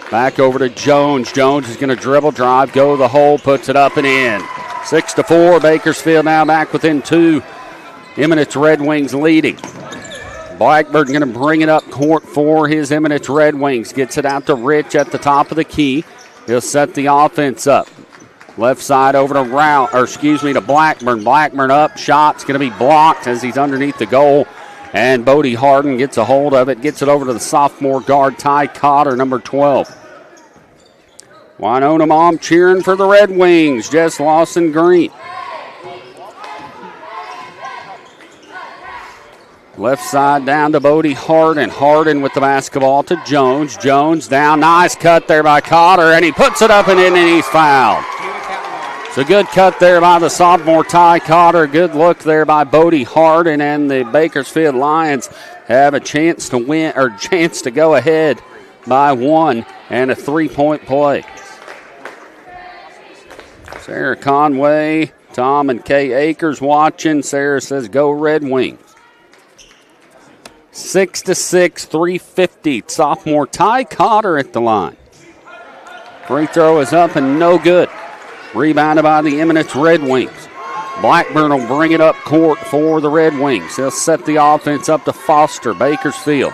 back over to Jones. Jones is going to dribble, drive, go to the hole, puts it up and in. 6-4. Bakersfield now back within 2. Eminence Red Wings leading. Blackburn going to bring it up court for his Eminence Red Wings. Gets it out to Rich at the top of the key. He'll set the offense up. Left side over to Blackburn. Blackburn up. Shot's going to be blocked as he's underneath the goal. And Bodie Harden gets a hold of it. Gets it over to the sophomore guard, Ty Cotter, number 12. Winona mom cheering for the Red Wings. Jess Lawson Green. Left side down to Bodie Harden. Harden with the basketball to Jones. Jones down. Nice cut there by Cotter, and he puts it up and in, and he's fouled. It's a good cut there by the sophomore Ty Cotter. Good look there by Bodie Harden, and the Bakersfield Lions have a chance to win, or chance to go ahead by 1 and a 3-point play. Sarah Conway, Tom and Kay Akers watching. Sarah says, go Red Wings. 6-6, 3:50. Sophomore Ty Cotter at the line. Free throw is up and no good. Rebounded by the Eminence Red Wings. Blackburn will bring it up court for the Red Wings. They'll set the offense up to Foster, Bakersfield.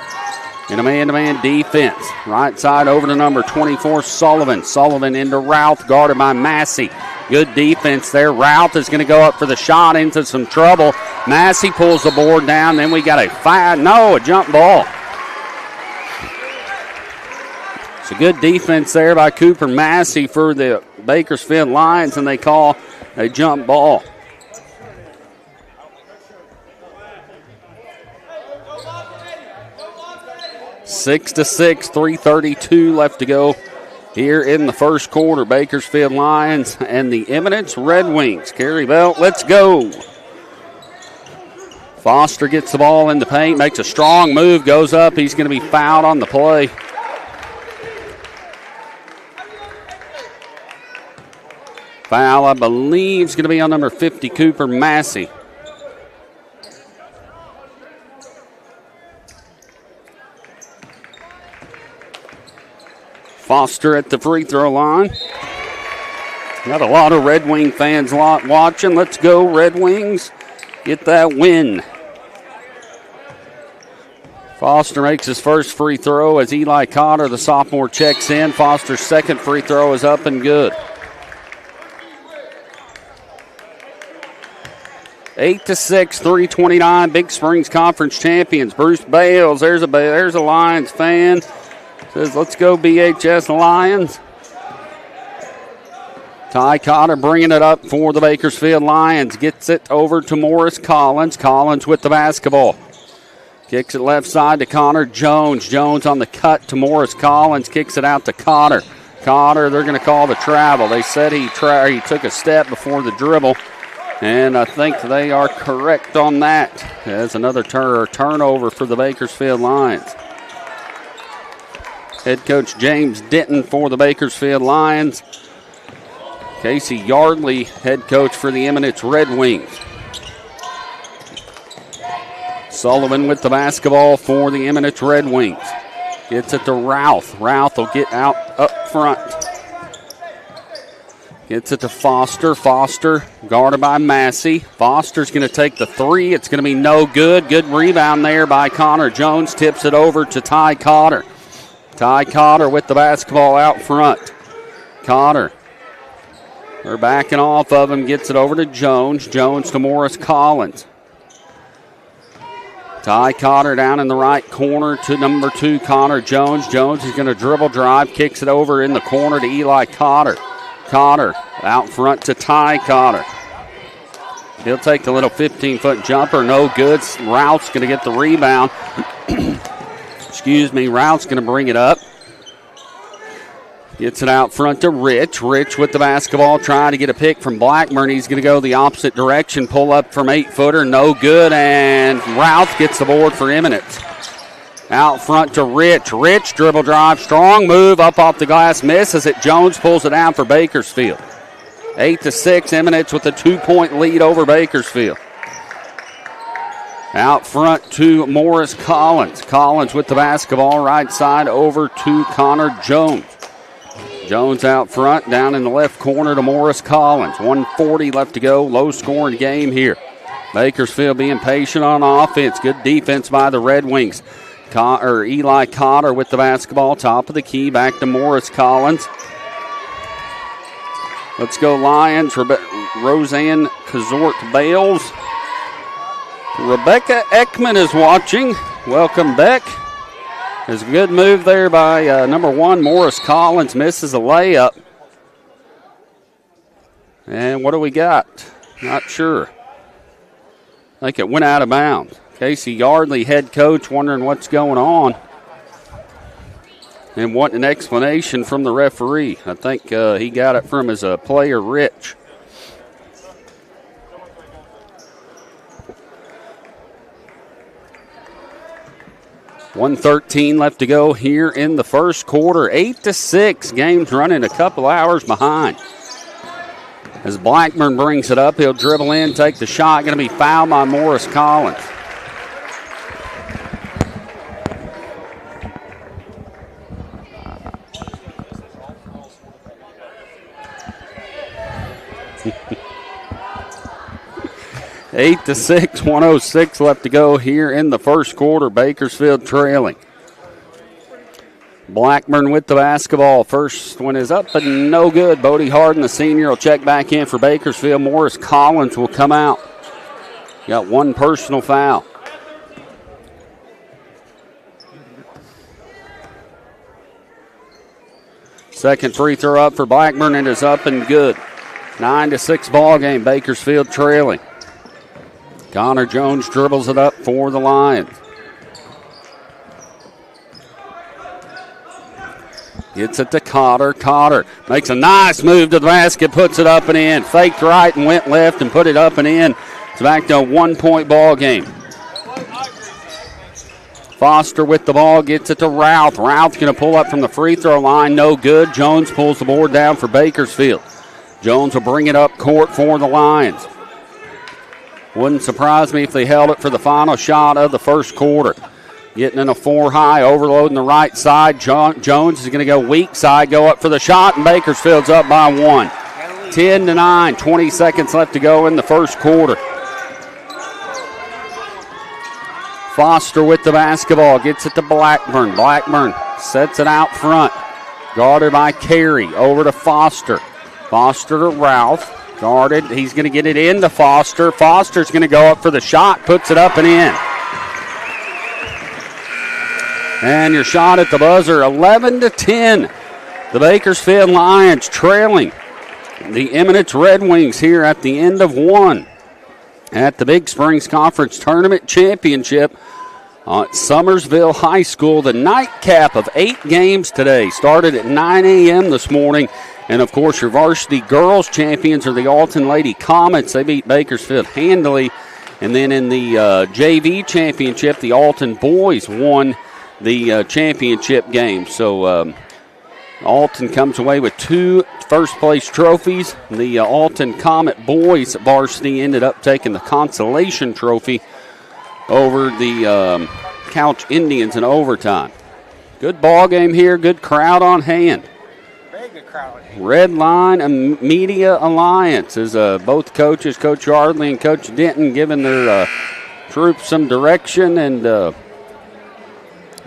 In a man-to-man defense. Right side over to number 24, Sullivan. Sullivan into Routh, guarded by Massey. Good defense there. Routh is going to go up for the shot, into some trouble. Massey pulls the board down. Then we got a jump ball. It's a good defense there by Cooper Massey for the Bakersfield Lions, and they call a jump ball. Six to 6, 3:32 left to go here in the first quarter. Bakersfield Lions and the Eminence Red Wings. Carrie Belt, let's go. Foster gets the ball in the paint, makes a strong move, goes up. He's going to be fouled on the play. Foul, I believe, is going to be on number 50, Cooper Massey. Foster at the free throw line. Got a lot of Red Wing fans watching. Let's go, Red Wings. Get that win. Foster makes his first free throw as Eli Cotter, the sophomore, checks in. Foster's second free throw is up and good. 8-6, 3:29. Big Springs Conference champions. Bruce Bales, there's a Lions fan. Says, let's go BHS Lions. Ty Cotter bringing it up for the Bakersfield Lions. Gets it over to Morris Collins. Collins with the basketball. Kicks it left side to Connor Jones. Jones on the cut to Morris Collins. Kicks it out to Cotter. Cotter, they're going to call the travel. They said he took a step before the dribble, and I think they are correct on that. That's another turnover for the Bakersfield Lions. Head coach James Denton for the Bakersfield Lions. Casey Yardley, head coach for the Eminence Red Wings. Sullivan with the basketball for the Eminence Red Wings. Gets it to Routh. Routh will get out up front. Gets it to Foster. Foster guarded by Massey. Foster's going to take the three. It's going to be no good. Good rebound there by Connor Jones. Tips it over to Ty Cotter. Ty Cotter with the basketball out front. Cotter. They're backing off of him. Gets it over to Jones. Jones to Morris Collins. Ty Cotter down in the right corner to number 2, Connor Jones. Jones is going to dribble drive. Kicks it over in the corner to Eli Cotter. Cotter out front to Ty Cotter. He'll take the little 15-foot jumper. No good. Routh's going to get the rebound. Excuse me. Routh's going to bring it up. Gets it out front to Rich. Rich with the basketball trying to get a pick from Blackburn. He's going to go the opposite direction. Pull up from 8-footer. No good. And Routh gets the board for Eminence. Out front to Rich. Rich dribble drive. Strong move up off the glass. Misses it. Jones pulls it down for Bakersfield. 8-6. Eminence with a 2-point lead over Bakersfield. Out front to Morris Collins. Collins with the basketball. Right side over to Connor Jones. Jones out front, down in the left corner to Morris Collins. 1:40 left to go. Low-scoring game here. Bakersfield being patient on offense. Good defense by the Red Wings. Eli Cotter with the basketball. Top of the key. Back to Morris Collins. Let's go Lions. Roseanne Kazort-Bales. Rebecca Ekman is watching. Welcome, Beck. There's a good move there by number 1, Morris Collins. Misses a layup. And what do we got? Not sure. I think it went out of bounds. Casey Yardley, head coach, wondering what's going on. And wanting an explanation from the referee. I think he got it from his player, Rich. .113 left to go here in the first quarter. 8-6. Game's running a couple hours behind. As Blackburn brings it up, he'll dribble in, take the shot. Going to be fouled by Morris Collins. Eight to 6, 1:06 left to go here in the first quarter. Bakersfield trailing. Blackburn with the basketball. First one is up and no good. Bodie Harden, the senior, will check back in for Bakersfield. Morris Collins will come out. Got one personal foul. Second free throw up for Blackburn and is up and good. 9-6 ball game. Bakersfield trailing. Connor Jones dribbles it up for the Lions. Gets it to Cotter. Cotter makes a nice move to the basket, puts it up and in. Faked right and went left and put it up and in. It's back to a 1-point ball game. Foster with the ball, gets it to Routh. Routh's going to pull up from the free throw line. No good. Jones pulls the board down for Bakersfield. Jones will bring it up court for the Lions. Wouldn't surprise me if they held it for the final shot of the first quarter. Getting in a 4 high, overloading the right side. Jones is going to go weak side, go up for the shot, and Bakersfield's up by 1. 10-9, 20 seconds left to go in the first quarter. Foster with the basketball, gets it to Blackburn. Blackburn sets it out front, guarded by Carey. Over to Foster. Foster to Ralph, guarded. He's going to get it into Foster. Foster's going to go up for the shot, puts it up and in. And your shot at the buzzer, 11-10. The Bakersfield Lions trailing the Eminence Red Wings here at the end of 1 at the Big Springs Conference Tournament Championship at Summersville High School. The nightcap of 8 games today started at 9 a.m. this morning. And, of course, your varsity girls champions are the Alton Lady Comets. They beat Bakersfield handily. And then in the JV championship, the Alton boys won the championship game. So Alton comes away with 2 first-place trophies. The Alton Comet boys varsity ended up taking the consolation trophy over the Couch Indians in overtime. Good ball game here. Good crowd on hand. Very good crowd. Red Line and Media Alliance is both coaches, Coach Yardley and Coach Denton, giving their troops some direction. And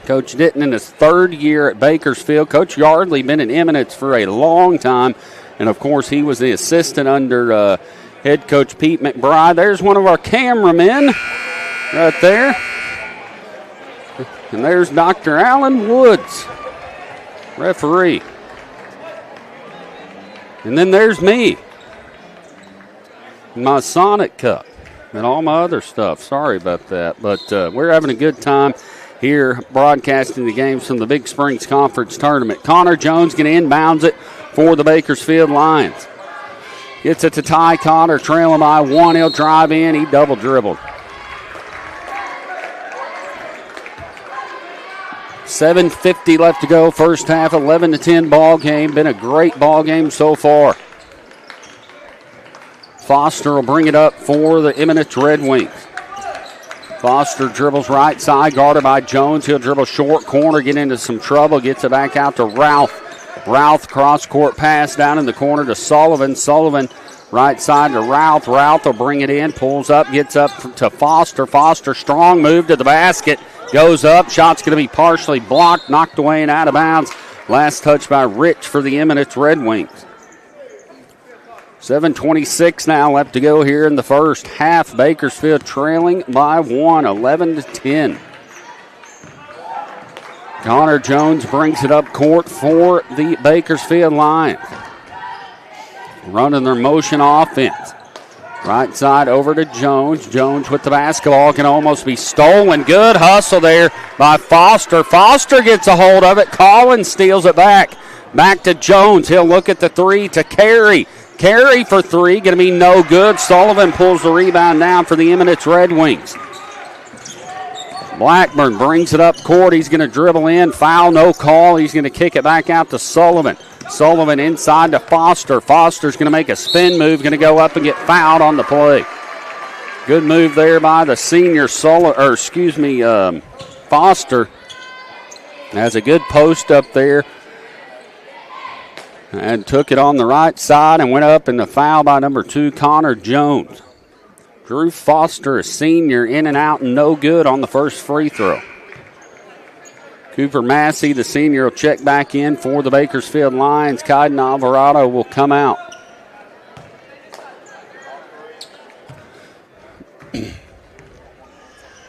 Coach Denton in his 3rd year at Bakersfield. Coach Yardley been in Eminence for a long time. And, of course, he was the assistant under head coach Pete McBride. There's one of our cameramen right there. And there's Dr. Alan Woods, referee. And then there's me. My Sonic Cup and all my other stuff. Sorry about that. But we're having a good time here broadcasting the games from the Big Springs Conference Tournament. Connor Jones going to inbounds it for the Bakersfield Lions. Gets it to Ty Connor, trailing by 1. He'll drive in. He double dribbled. 7:50 left to go, first half, 11-10 ball game. Been a great ball game so far. Foster will bring it up for the Eminence Red Wings. Foster dribbles right side, guarded by Jones. He'll dribble short corner, get into some trouble, gets it back out to Ralph. Ralph cross-court pass down in the corner to Sullivan. Sullivan right side to Ralph. Ralph will bring it in, pulls up, gets up to Foster. Foster, strong move to the basket. Goes up, shot's going to be partially blocked, knocked away and out of bounds. Last touch by Rich for the Eminence Red Wings. 7:26 now left to go here in the first half. Bakersfield trailing by 1, 11-10. Connor Jones brings it up court for the Bakersfield Lions. Running their motion offense. Right side over to Jones. Jones with the basketball, can almost be stolen. Good hustle there by Foster. Foster gets a hold of it. Collins steals it back. Back to Jones. He'll look at the 3 to Carey. Carey for 3, going to be no good. Sullivan pulls the rebound down for the Eminence Red Wings. Blackburn brings it up court. He's going to dribble in. Foul, no call. He's going to kick it back out to Sullivan. Sullivan inside to Foster. Foster's going to make a spin move, going to go up and get fouled on the play. Good move there by the senior Foster. Has a good post up there. And took it on the right side and went up in the foul by number 2, Connor Jones. Drew Foster, a senior, in and out and no good on the first free throw. Cooper Massey, the senior, will check back in for the Bakersfield Lions. Kaiden Alvarado will come out.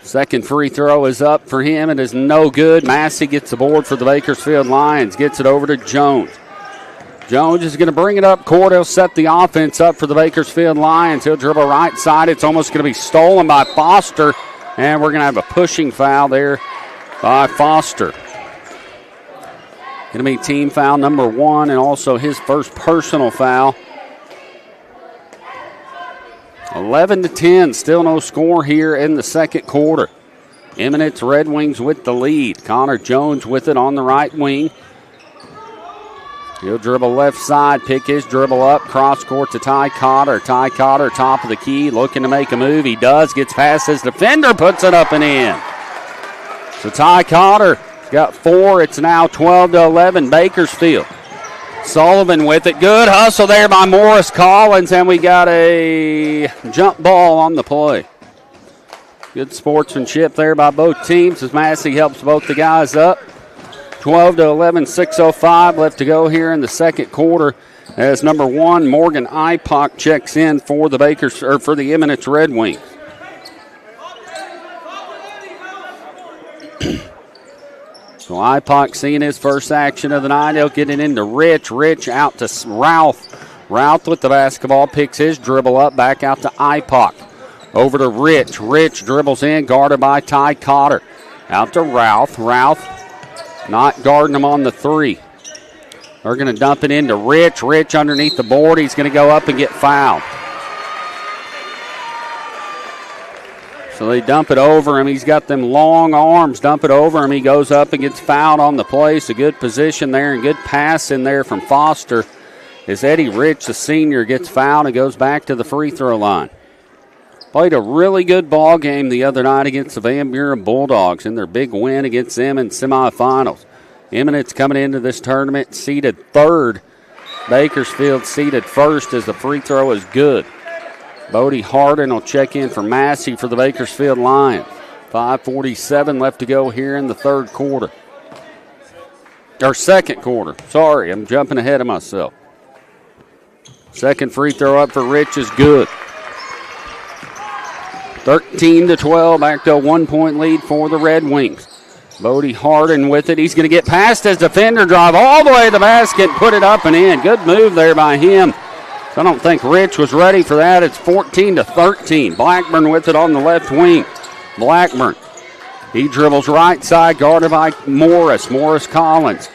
Second free throw is up for him. It is no good. Massey gets the board for the Bakersfield Lions. Gets it over to Jones. Jones is going to bring it up court. He'll set the offense up for the Bakersfield Lions. He'll dribble right side. It's almost going to be stolen by Foster. And we're going to have a pushing foul there by Foster. Going to be team foul number 1 and also his first personal foul. 11-10, still no score here in the second quarter. Eminence Red Wings with the lead. Connor Jones with it on the right wing. He'll dribble left side, pick his dribble up, cross court to Ty Cotter. Ty Cotter, top of the key, looking to make a move. He does, gets past his defender, puts it up and in. So Ty Cotter got 4. It's now 12-11 Bakersfield. Sullivan with it. Good hustle there by Morris Collins, and we got a jump ball on the play. Good sportsmanship there by both teams as Massey helps both the guys up. 12-11, 6:05 left to go here in the second quarter. As number 1, Morgan Ipock checks in for the for the Eminence Red Wings. So Ipock seeing his first action of the night. He'll get it into Rich. Rich out to Routh. Routh with the basketball, picks his dribble up, back out to Ipock. Over to Rich. Rich dribbles in, guarded by Ty Cotter. Out to Routh. Routh not guarding him on the 3. They're going to dump it into Rich. Rich underneath the board. He's going to go up and get fouled. So they dump it over him. He's got them long arms. Dump it over him. He goes up and gets fouled on the play. So good position there and good pass in there from Foster. As Eddie Rich, the senior, gets fouled and goes back to the free throw line. Played a really good ball game the other night against the Van Buren Bulldogs in their big win against them in semifinals. Eminence coming into this tournament seeded 3rd. Bakersfield seeded 1st as the free throw is good. Bodie Harden will check in for Massey for the Bakersfield Lions. 5:47 left to go here in the third quarter. Or second quarter. Sorry, I'm jumping ahead of myself. Second free throw up for Rich is good. 13-12, back to a 1-point lead for the Red Wings. Bodie Harden with it. He's going to get past his defender, drive all the way to the basket, put it up and in. Good move there by him. I don't think Rich was ready for that. It's 14-13. Blackburn with it on the left wing. Blackburn. He dribbles right side, guarded by Morris. Morris Collins.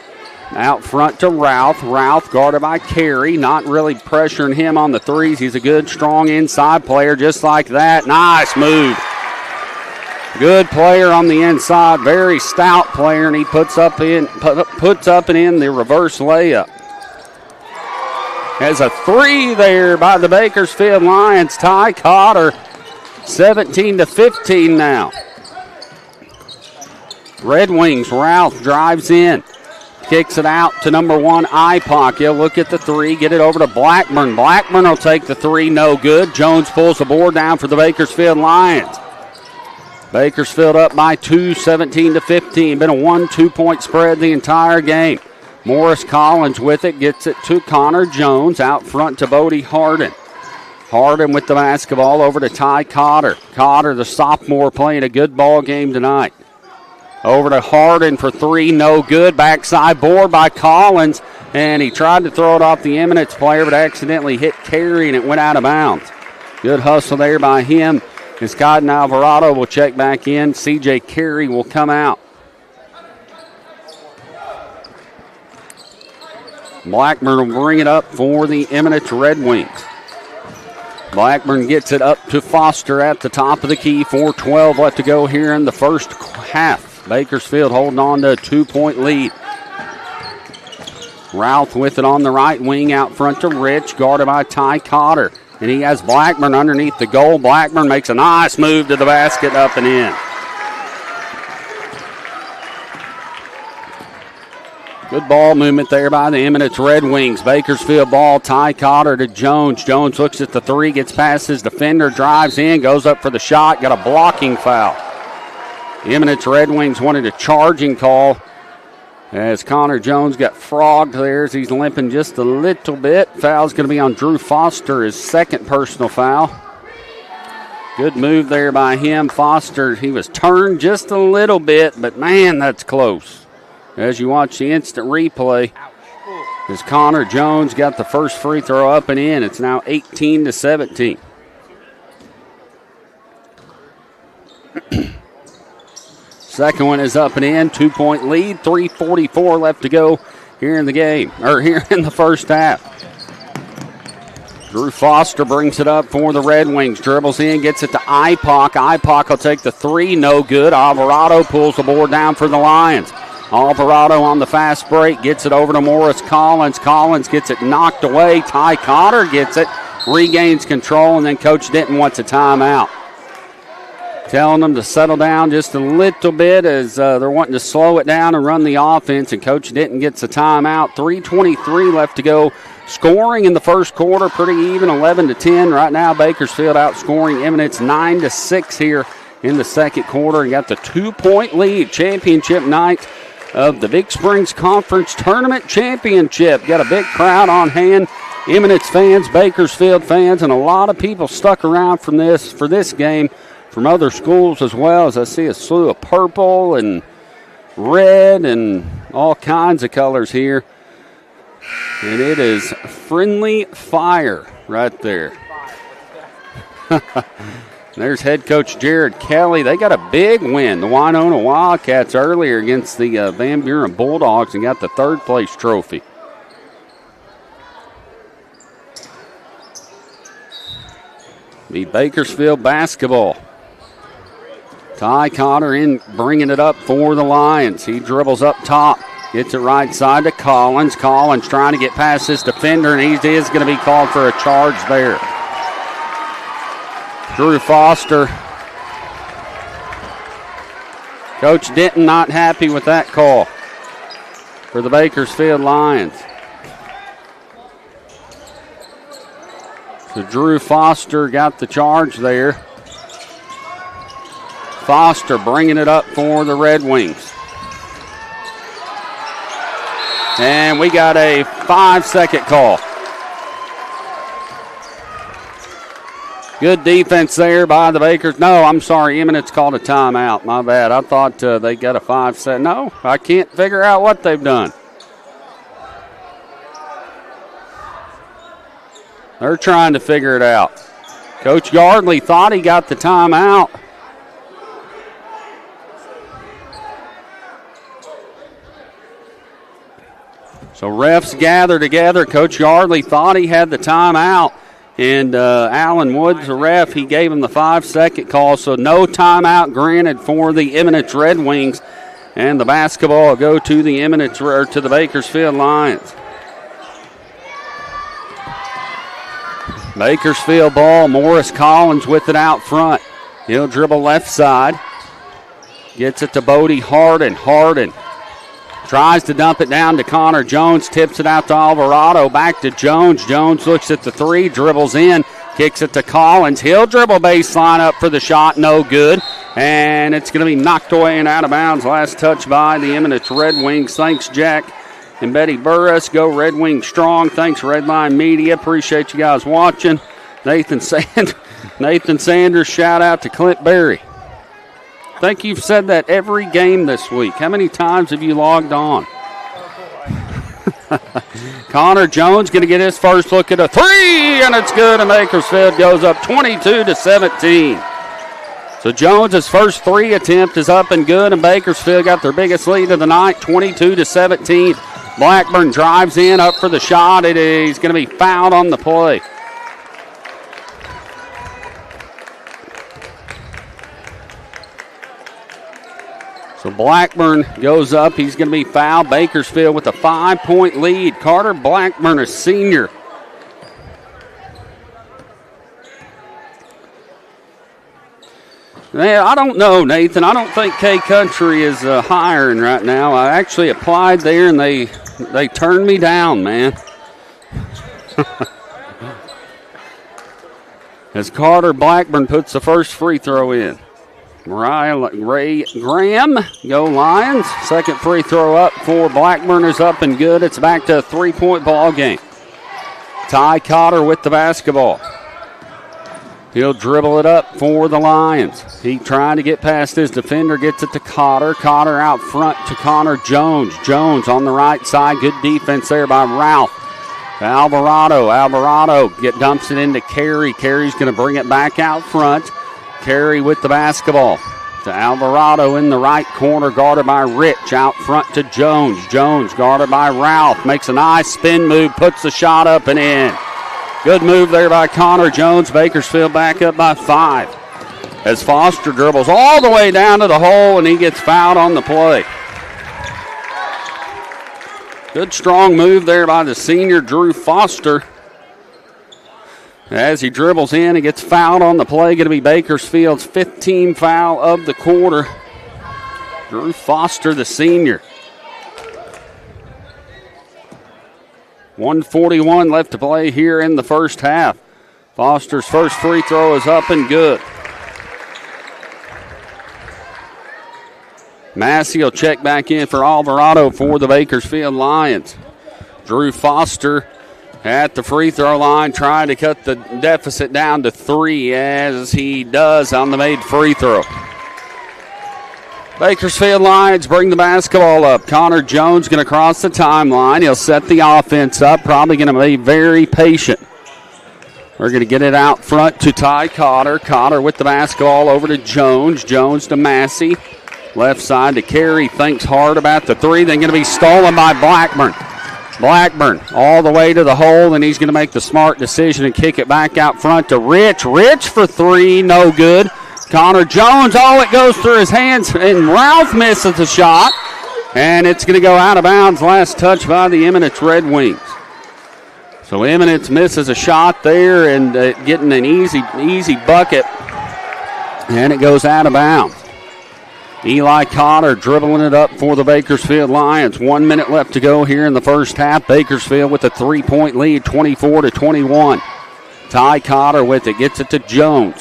Out front to Routh. Routh guarded by Carey. Not really pressuring him on the threes. He's a good, strong inside player just like that. Nice move. Good player on the inside. Very stout player, and he puts up and in the reverse layup. Has a 3 there by the Bakersfield Lions. Ty Cotter, 17-15 now. Red Wings, Routh drives in. Kicks it out to number 1, Ipock. He'll look at the 3, get it over to Blackburn. Blackburn will take the 3, no good. Jones pulls the board down for the Bakersfield Lions. Bakersfield up by 2, 17-15. Been a 1-2-point spread the entire game. Morris Collins with it, gets it to Connor Jones, out front to Bodie Harden. Harden with the basketball over to Ty Cotter. Cotter, the sophomore, playing a good ball game tonight. Over to Harden for 3, no good. Backside board by Collins, and he tried to throw it off the Eminence player, but accidentally hit Carey, and it went out of bounds. Good hustle there by him. And Scott Alvarado will check back in. C.J. Carey will come out. Blackburn will bring it up for the Eminence Red Wings. Blackburn gets it up to Foster at the top of the key. 4:12 left to go here in the first half. Bakersfield holding on to a 2-point lead. Routh with it on the right wing, out front to Rich, guarded by Ty Cotter. And he has Blackburn underneath the goal. Blackburn makes a nice move to the basket, up and in. Good ball movement there by the Eminence Red Wings. Bakersfield ball, Ty Cotter to Jones. Jones looks at the 3, gets past his defender, drives in, goes up for the shot, got a blocking foul. The Eminence Red Wings wanted a charging call as Connor Jones got frogged there as he's limping just a little bit. Foul's going to be on Drew Foster, his second personal foul. Good move there by him. Foster, he was turned just a little bit, but man, that's close. As you watch the instant replay, as Connor Jones got the first free throw up and in, it's now 18-17. Second one is up and in, 2-point lead, 3:44 left to go here in the game, or here in the first half. Drew Foster brings it up for the Red Wings, dribbles in, gets it to Ipock. Ipock will take the 3, no good. Alvarado pulls the board down for the Lions. Alvarado on the fast break, gets it over to Morris Collins. Collins gets it knocked away. Ty Cotter gets it, regains control, and then Coach Denton wants a timeout. telling them to settle down just a little bit as they're wanting to slow it down and run the offense, and Coach Denton gets a timeout. 3:23 left to go. Scoring in the first quarter, pretty even, 11-10. Right now, Bakersfield outscoring Eminence 9-6 here in the second quarter, and got the 2-point lead. Championship night of the Big Springs Conference Tournament Championship. Got a big crowd on hand. Eminence fans, Bakersfield fans, and a lot of people stuck around for this game from other schools as well, as I see a slew of purple and red and all kinds of colors here. And it is friendly fire right there. There's head coach Jared Kelly. They got a big win, the Winona Wildcats, earlier against the Van Buren Bulldogs, and got the third place trophy. The Bakersfield basketball. Ty Cotter in bringing it up for the Lions. He dribbles up top. Gets it right side to Collins. Collins trying to get past his defender, and he is going to be called for a charge there. Drew Foster. Coach Denton not happy with that call for the Bakersfield Lions. So Drew Foster got the charge there. Foster bringing it up for the Red Wings. And we got a 5-second call. Good defense there by the Bakers. No, I'm sorry, Eminence called a timeout. My bad. I thought they got a 5-second. No, I can't figure out what they've done. They're trying to figure it out. Coach Yardley thought he got the timeout. So refs gather together. Coach Yardley thought he had the timeout. And Alan Woods, the ref, he gave him the 5-second call. So no timeout granted for the Eminence Red Wings. And the basketball will go to the to the Bakersfield Lions. Bakersfield ball. Morris Collins with it out front. He'll dribble left side. Gets it to Bodie Harden. Harden tries to dump it down to Connor Jones. Tips it out to Alvarado. Back to Jones. Jones looks at the three. Dribbles in. Kicks it to Collins. He'll dribble baseline up for the shot. No good. And it's going to be knocked away and out of bounds. Last touch by the Eminence Red Wings. Thanks, Jack and Betty Burris. Go Red Wings strong. Thanks, Redline Media. Appreciate you guys watching. Nathan Sanders, shout out to Clint Berry. I think you've said that every game this week. How many times have you logged on? Connor Jones going to get his first look at a three, and it's good, and Bakersfield goes up 22-17. So Jones' first three attempt is up and good, and Bakersfield got their biggest lead of the night, 22-17. Blackburn drives in, up for the shot. He's going to be fouled on the play. So Blackburn goes up. He's going to be fouled. Bakersfield with a 5-point lead. Carter Blackburn, a senior. Yeah, I don't know, Nathan. I don't think K-Country is hiring right now. I actually applied there, and they turned me down, man. As Carter Blackburn puts the first free throw in. Ray Graham, go Lions. Second free throw up for Blackburn is up and good. It's back to a 3-point ball game. Ty Cotter with the basketball. He'll dribble it up for the Lions. He trying to get past his defender, gets it to Cotter. Cotter out front to Connor Jones. Jones on the right side. Good defense there by Ralph. Alvarado dumps it into Carey. Carey's going to bring it back out front. Carey with the basketball to Alvarado in the right corner, guarded by Rich. Out front to Jones. Jones guarded by Ralph. Makes a nice spin move, puts the shot up and in. Good move there by Connor Jones. Bakersfield back up by 5. As Foster dribbles all the way down to the hole, and he gets fouled on the play. Good strong move there by the senior Drew Foster. As he dribbles in, he gets fouled on the play. Going to be Bakersfield's 15th foul of the quarter. Drew Foster, the senior. 1:41 left to play here in the first half. Foster's first free throw is up and good. Massey will check back in for Alvarado for the Bakersfield Lions. Drew Foster at the free throw line trying to cut the deficit down to 3 as he does on the made free throw. Bakersfield Lions bring the basketball up. Connor Jones going to cross the timeline. He'll set the offense up. Probably going to be very patient. We're going to get it out front to Ty Cotter. Cotter with the basketball over to Jones. Jones to Massey. Left side to Carey. Thinks hard about the 3. Then going to be stolen by Blackburn. Blackburn all the way to the hole, and he's going to make the smart decision and kick it back out front to Rich. Rich for 3. No good. Connor Jones, it goes through his hands, and Ralph misses the shot, and it's going to go out of bounds. Last touch by the Eminence Red Wings. So Eminence misses a shot there and getting an easy bucket, and it goes out of bounds. Eli Cotter dribbling it up for the Bakersfield Lions. 1 minute left to go here in the first half. Bakersfield with a 3-point lead, 24-21. Ty Cotter with it, gets it to Jones.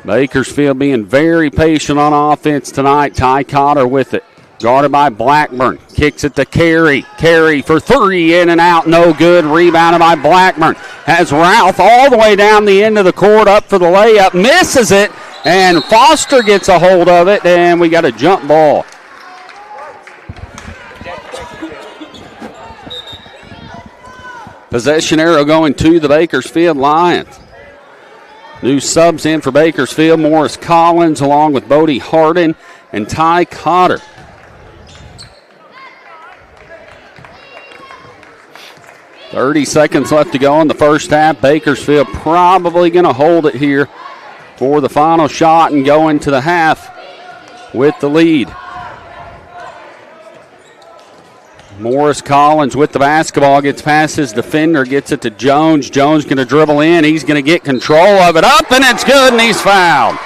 Bakersfield being very patient on offense tonight. Ty Cotter with it. Guarded by Blackburn. Kicks it to Carey. Carey for 3, in and out, no good. Rebounded by Blackburn. Has Ralph all the way down the end of the court up for the layup. Misses it, and Foster gets a hold of it, and we got a jump ball. Possession arrow going to the Bakersfield Lions. New subs in for Bakersfield. Morris Collins along with Bodie Harden and Ty Cotter. .30 seconds left to go in the first half. Bakersfield probably going to hold it here for the final shot and go into the half with the lead. Morris Collins with the basketball, gets past his defender, gets it to Jones. Jones going to dribble in. He's going to get control of it. Up, and it's good, and he's fouled.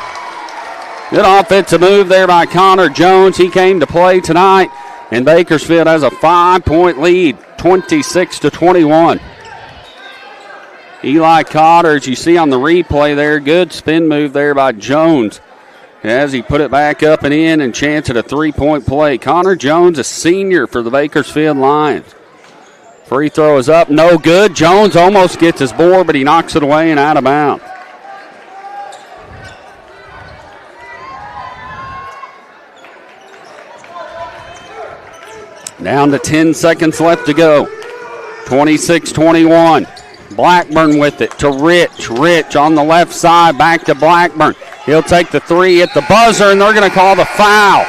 Good offensive move there by Connor Jones. He came to play tonight, and Bakersfield has a 5-point lead, 26-21. Eli Cotter, as you see on the replay there, good spin move there by Jones as he put it back up and in and chance at a 3-point play. Connor Jones, a senior for the Bakersfield Lions. Free throw is up, no good. Jones almost gets his board, but he knocks it away and out of bounds. Down to 10 seconds left to go. 26-21. Blackburn with it to Rich. Rich on the left side, back to Blackburn. He'll take the 3 at the buzzer, and they're going to call the foul.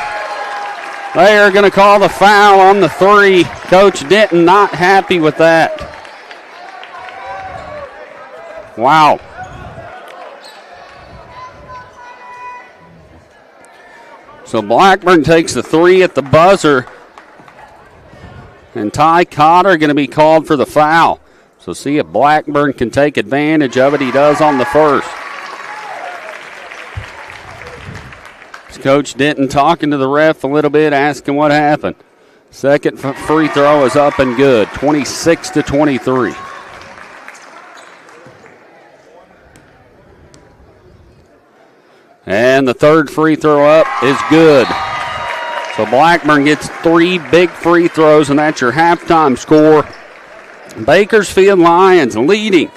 They are going to call the foul on the 3. Coach Denton not happy with that. Wow. So Blackburn takes the 3 at the buzzer, and Ty Cotter going to be called for the foul. So see if Blackburn can take advantage of it. He does on the first. Coach Denton talking to the ref a little bit, asking what happened. Second free throw is up and good, 26-23. And the third free throw up is good. So Blackburn gets 3 big free throws, and that's your halftime score. Bakersfield Lions leading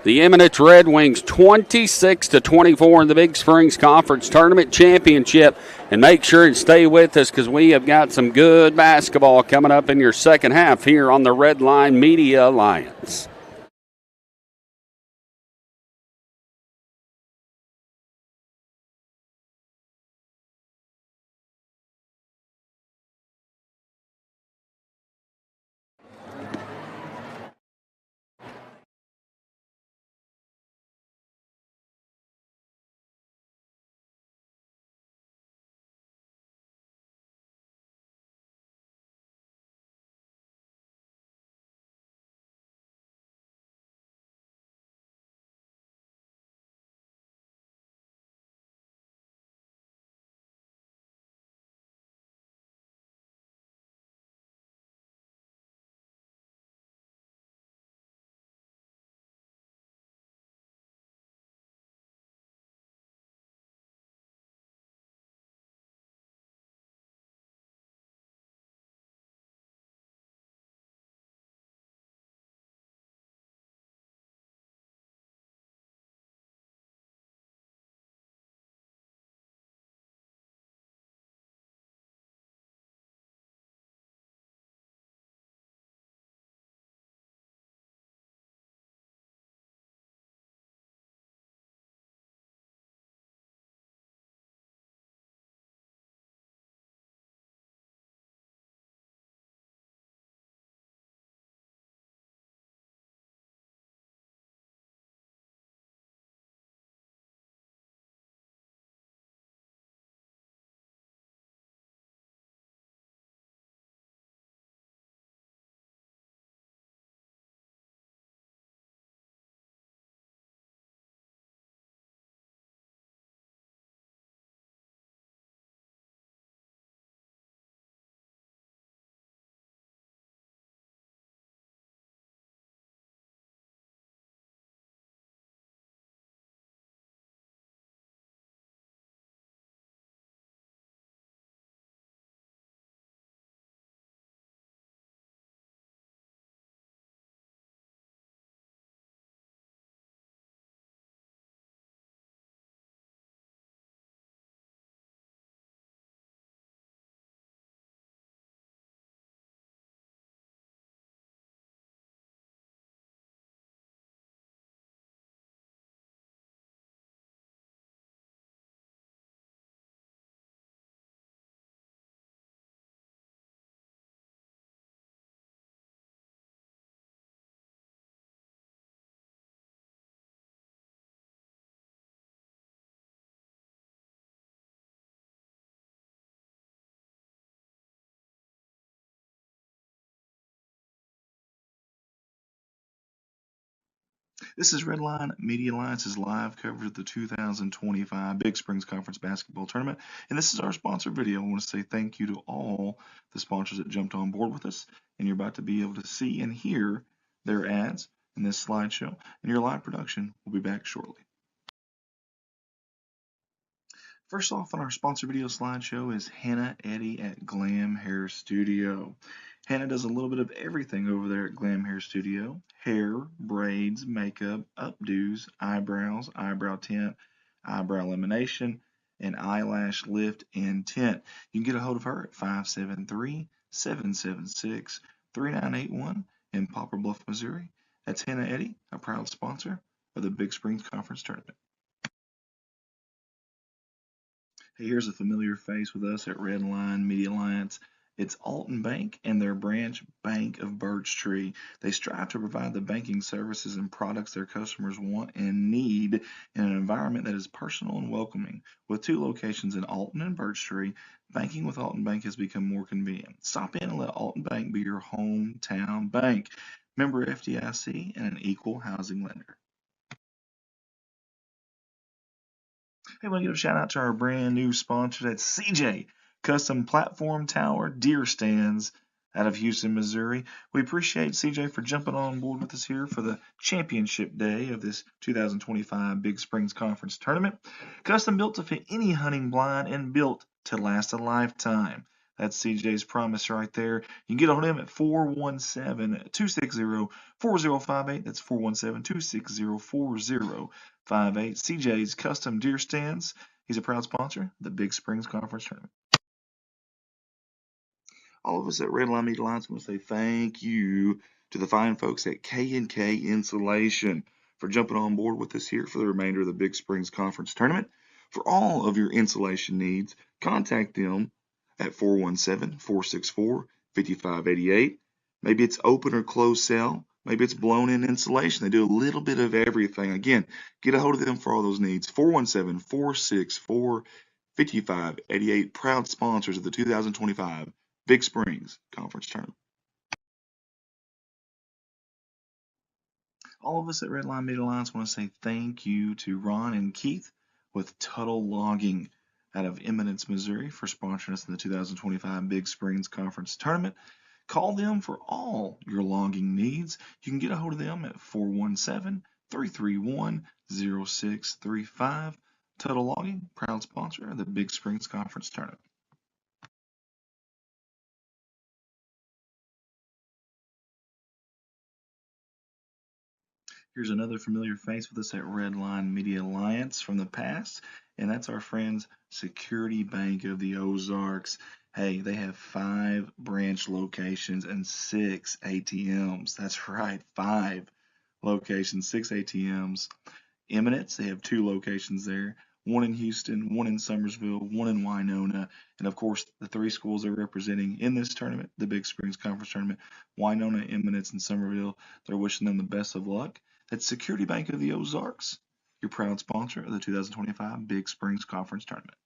the Eminence Red Wings 26-24 in the Big Springs Conference Tournament Championship. And make sure and stay with us because we have got some good basketball coming up in your second half here on the Red Line Media Alliance. This is Redline Media Alliance's live coverage of the 2025 Big Springs Conference Basketball Tournament, and this is our sponsor video. I want to say thank you to all the sponsors that jumped on board with us, and you're about to be able to see and hear their ads in this slideshow, and your live production will be back shortly. First off on our sponsor video slideshow is Hannah Eddy at Glam Hair Studio. Hannah does a little bit of everything over there at Glam Hair Studio. Hair, braids, makeup, updos, eyebrows, eyebrow tint, eyebrow lamination, and eyelash lift and tint. You can get a hold of her at 573-776-3981 in Poplar Bluff, Missouri. That's Hannah Eddy, a proud sponsor of the Big Springs Conference Tournament. Hey, here's a familiar face with us at Redline Media Alliance. It's Alton Bank and their branch Bank of Birch Tree. They strive to provide the banking services and products their customers want and need in an environment that is personal and welcoming. With 2 locations in Alton and Birch Tree, banking with Alton Bank has become more convenient. Stop in and let Alton Bank be your hometown bank. Member FDIC and an equal housing lender. Hey, I want to give a shout out to our brand new sponsor, that's CJ Custom Platform Tower Deer Stands out of Houston, Missouri. We appreciate CJ for jumping on board with us here for the championship day of this 2025 Big Springs Conference Tournament. Custom built to fit any hunting blind and built to last a lifetime. That's CJ's promise right there. You can get on him at 417-260-4058. That's 417-260-4058. CJ's Custom Deer Stands. He's a proud sponsor of the Big Springs Conference Tournament. All of us at Redline Media Alliance want to say thank you to the fine folks at K&K Insulation for jumping on board with us here for the remainder of the Big Springs Conference Tournament. For all of your insulation needs, contact them at 417-464-5588. Maybe it's open or closed cell. Maybe it's blown-in insulation. They do a little bit of everything. Again, get a hold of them for all those needs. 417-464-5588. Proud sponsors of the 2025 Big Springs Conference Tournament. All of us at Redline Media Alliance want to say thank you to Ron and Keith with Tuttle Logging out of Eminence, Missouri for sponsoring us in the 2025 Big Springs Conference Tournament. Call them for all your logging needs. You can get a hold of them at 417-331-0635. Tuttle Logging, proud sponsor of the Big Springs Conference Tournament. Here's another familiar face with us at Redline Media Alliance from the past, and that's our friends Security Bank of the Ozarks. Hey, they have 5 branch locations and 6 ATMs. That's right, 5 locations, 6 ATMs. Eminence, they have 2 locations there. 1 in Houston, 1 in Summersville, 1 in Winona, and of course the 3 schools they're representing in this tournament, the Big Springs Conference Tournament, Winona, Eminence, and Summerville. They're wishing them the best of luck. That's Security Bank of the Ozarks, your proud sponsor of the 2025 Big Springs Conference Tournament.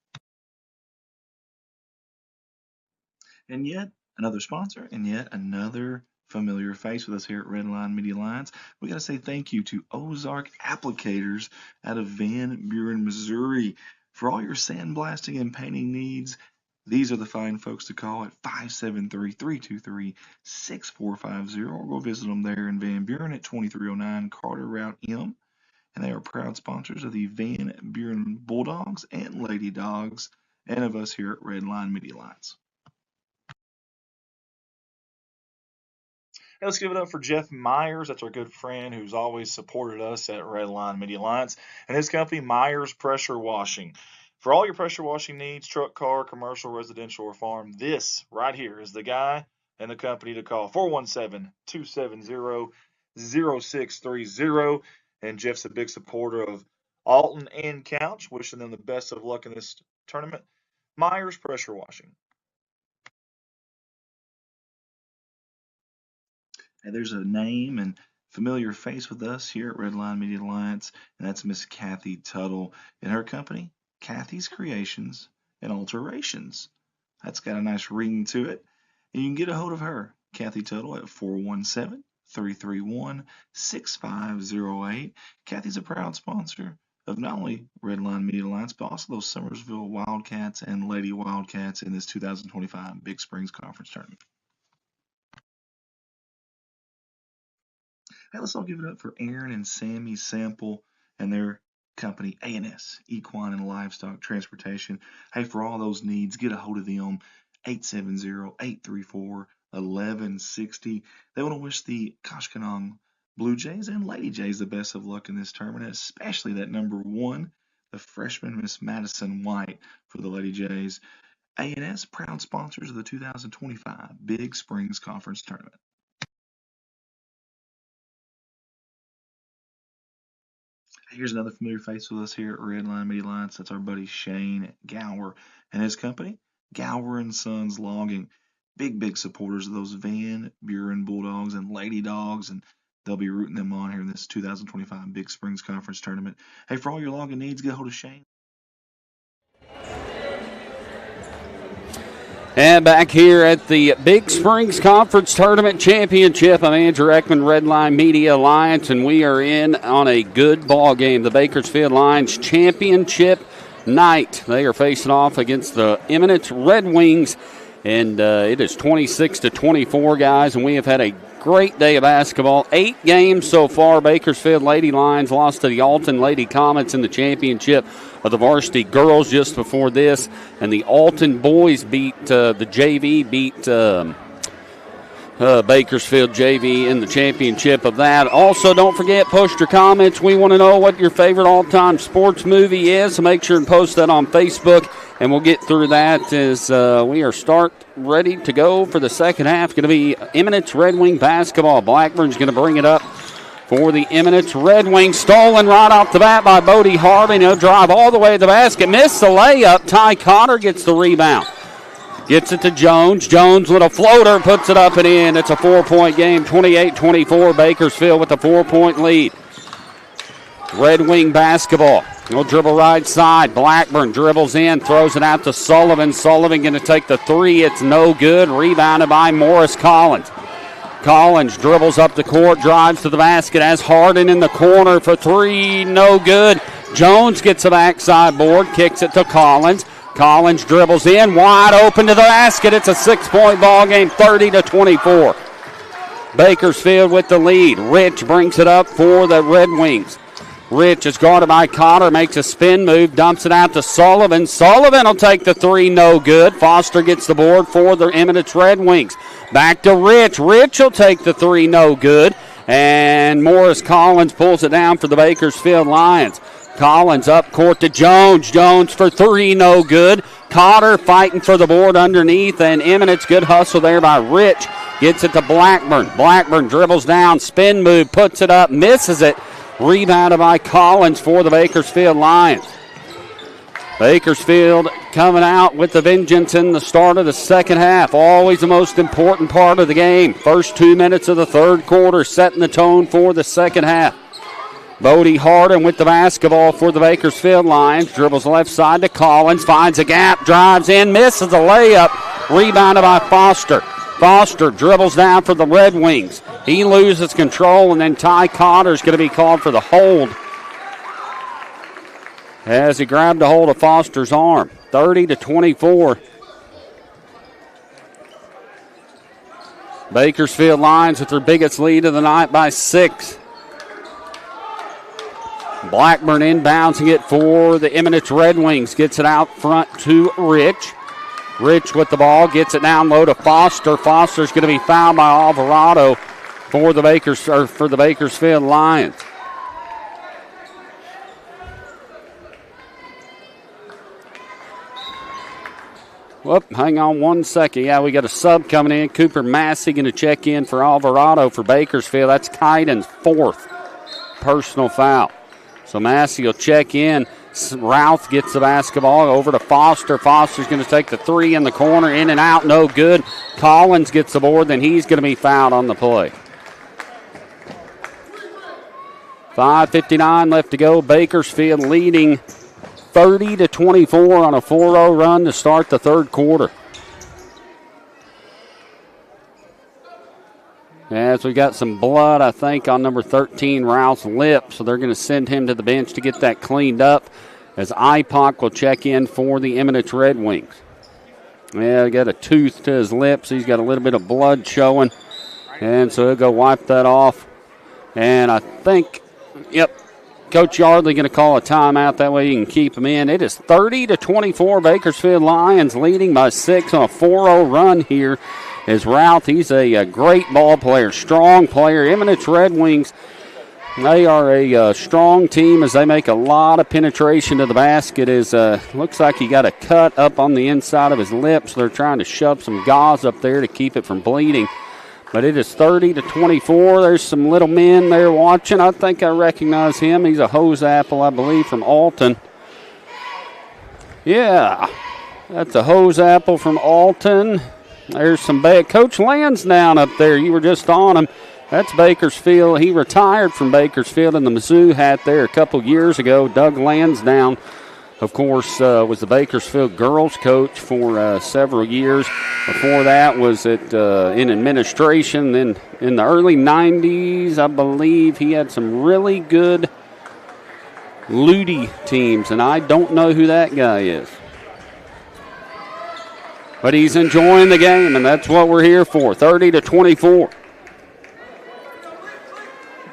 And yet another sponsor, and yet another familiar face with us here at Redline Media Alliance. We got to say thank you to Ozark Applicators out of Van Buren, Missouri. For all your sandblasting and painting needs, these are the fine folks to call at 573-323-6450, or go visit them there in Van Buren at 2309 Carter Route M. And they are proud sponsors of the Van Buren Bulldogs and Lady Dogs, and of us here at Redline Media Alliance. Hey, let's give it up for Jeff Myers. That's our good friend who's always supported us at Redline Media Alliance, and his company, Myers Pressure Washing. For all your pressure washing needs, truck, car, commercial, residential, or farm, this right here is the guy and the company to call. 417-270-0630. And Jeff's a big supporter of Alton and Couch, wishing them the best of luck in this tournament. Myers Pressure Washing. And there's a name and familiar face with us here at Redline Media Alliance, and that's Miss Kathy Tuttle and her company, Kathy's Creations and Alterations. That's got a nice ring to it. And you can get a hold of her, Kathy Tuttle, at 331-6508. Kathy's a proud sponsor of not only Redline Media Alliance, but also those Summersville Wildcats and Lady Wildcats in this 2025 Big Springs Conference Tournament. Hey, let's all give it up for Aaron and Sammy Sample and their company, A&S, Equine and Livestock Transportation. Hey, for all those needs, get a hold of them, 870-834-1160. They want to wish the Koshkonong Blue Jays and Lady Jays the best of luck in this tournament, especially that number 1, the freshman Miss Madison White for the Lady Jays. A&S, proud sponsors of the 2025 Big Springs Conference Tournament. Here's another familiar face with us here at Redline Media Alliance. That's our buddy Shane Gower and his company, Gower & Sons Logging. Big supporters of those Van Buren Bulldogs and Lady Dogs, and they'll be rooting them on here in this 2025 Big Springs Conference Tournament. Hey, for all your logging needs, get a hold of Shane. And back here at the Big Springs Conference Tournament Championship, I'm Andrew Ekman, Redline Media Alliance, and we are in on a good ball game. The Bakersfield Lions Championship night. They are facing off against the Eminence Red Wings, and it is 26-24, guys, and we have had a great day of basketball. 8 games so far. Bakersfield Lady Lions lost to the Alton Lady Comets in the championship of the varsity girls just before this, and the Alton boys beat the JV, beat Bakersfield JV in the championship of that. Also, don't forget, post your comments. We want to know what your favorite all-time sports movie is, so make sure and post that on Facebook, and we'll get through that as we are ready to go for the second half. Going to be Eminence Red Wing basketball. Blackburn's going to bring it up for the Eminence Red Wings. Stolen right off the bat by Bodie Harbin. He'll drive all the way to the basket. Missed the layup. Ty Cotter gets the rebound. Gets it to Jones. Jones with a floater, puts it up and in. It's a 4-point game, 28-24. Bakersfield with a 4-point lead. Red Wing basketball. He'll dribble right side. Blackburn dribbles in, throws it out to Sullivan. Sullivan going to take the 3. It's no good. Rebounded by Morris Collins. Collins dribbles up the court, drives to the basket, has Harden in the corner for 3, no good. Jones gets a backside board, kicks it to Collins. Collins dribbles in, wide open to the basket. It's a 6-point ball game, 30-24. Bakersfield with the lead. Rich brings it up for the Red Wings. Rich is guarded by Cotter, makes a spin move, dumps it out to Sullivan. Sullivan will take the 3, no good. Foster gets the board for the Eminence Red Wings. Back to Rich. Rich will take the 3, no good. And Morris Collins pulls it down for the Bakersfield Lions. Collins up court to Jones. Jones for 3, no good. Cotter fighting for the board underneath, and Eminence, good hustle there by Rich. Gets it to Blackburn. Blackburn dribbles down, spin move, puts it up, misses it. Rebounded by Collins for the Bakersfield Lions. Bakersfield coming out with the vengeance in the start of the second half. Always the most important part of the game. First 2 minutes of the third quarter setting the tone for the second half. Bodie Harden with the basketball for the Bakersfield Lions. Dribbles left side to Collins. Finds a gap. Drives in. Misses a layup. Rebounded by Foster. Foster dribbles down for the Red Wings. He loses control, and then Ty Cotter is going to be called for the hold as he grabbed a hold of Foster's arm. 30-24. Bakersfield Lions with their biggest lead of the night by 6. Blackburn inbouncing it for the Eminence Red Wings. Gets it out front to Rich. Rich with the ball, gets it down low to Foster. Foster's going to be fouled by Alvarado for the Bakersfield Lions. Whoop, hang on 1 second. Yeah, we got a sub coming in. Cooper Massey going to check in for Alvarado for Bakersfield. That's Kyden's 4th personal foul. So Massey will check in. Routh gets the basketball over to Foster. Foster's going to take the 3 in the corner, in and out, no good. Collins gets the board, then he's going to be fouled on the play. 5:59 left to go. Bakersfield leading 30-24 on a 4-0 run to start the third quarter. as we got some blood, I think, on number 13, Ralph's lip. So they're going to send him to the bench to get that cleaned up, as IPOC will check in for the Eminence Red Wings. Yeah, he got a tooth to his lips. He's got a little bit of blood showing. And so he'll go wipe that off. And I think, yep, Coach Yardley going to call a timeout. That way you can keep him in. It is 30-24. Bakersfield Lions leading by 6 on a 4-0 run here. Is Routh. He's a great ball player, strong player. Eminence Red Wings, they are a strong team as they make a lot of penetration to the basket. Looks like he got a cut up on the inside of his lips. They're trying to shove some gauze up there to keep it from bleeding. But it is 30-24. There's some little men there watching. I think I recognize him. He's a hose apple, I believe, from Alton. Yeah, that's a hose apple from Alton. There's some Coach Lansdowne up there. You were just on him. That's Bakersfield. He retired from Bakersfield in the Mizzou hat there a couple years ago. Doug Lansdowne, of course, was the Bakersfield girls coach for several years. Before that was in administration. Then in the early 90s, I believe, he had some really good Ludi teams, and I don't know who that guy is. But he's enjoying the game, and that's what we're here for, 30-24.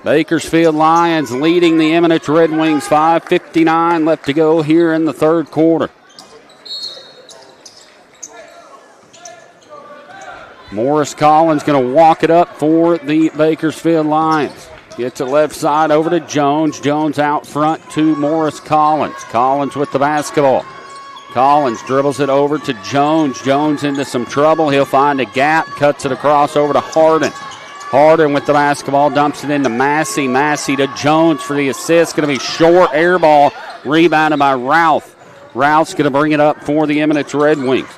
Bakersfield Lions leading the Eminence Red Wings, 5:59 left to go here in the third quarter. Morris Collins going to walk it up for the Bakersfield Lions. Gets it left side over to Jones. Jones out front to Morris Collins. Collins with the basketball. Collins dribbles it over to Jones. Jones into some trouble. He'll find a gap, cuts it across over to Harden. Harden with the basketball, dumps it into Massey. Massey to Jones for the assist. Going to be short, air ball, rebounded by Routh. Routh's going to bring it up for the Eminence Red Wings.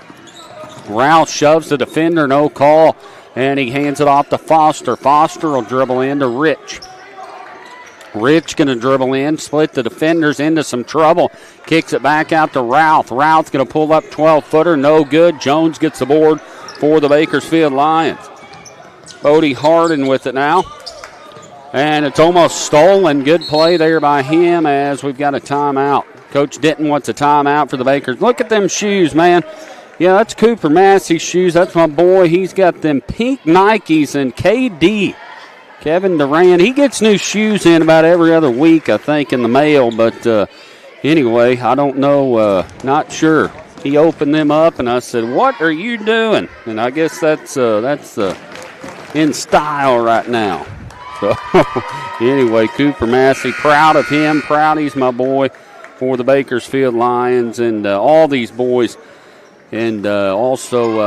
Routh shoves the defender, no call, and he hands it off to Foster. Foster will dribble into Rich. Rich going to dribble in, split the defenders into some trouble. Kicks it back out to Routh. Routh's going to pull up 12-footer, no good. Jones gets the board for the Bakersfield Lions. Bodie Harden with it now. And it's almost stolen. Good play there by him as we've got a timeout. Coach Denton wants a timeout for the Bakers. Look at them shoes, man. Yeah, that's Cooper Massey's shoes. That's my boy. He's got them pink Nikes and KD. Kevin Durant. He gets new shoes in about every other week, I think, in the mail. But anyway, I don't know. Not sure. He opened them up, and I said, "What are you doing?" And I guess that's in style right now. So anyway, Cooper Massey, proud of him. Proud he's my boy for the Bakersfield Lions and all these boys. And also,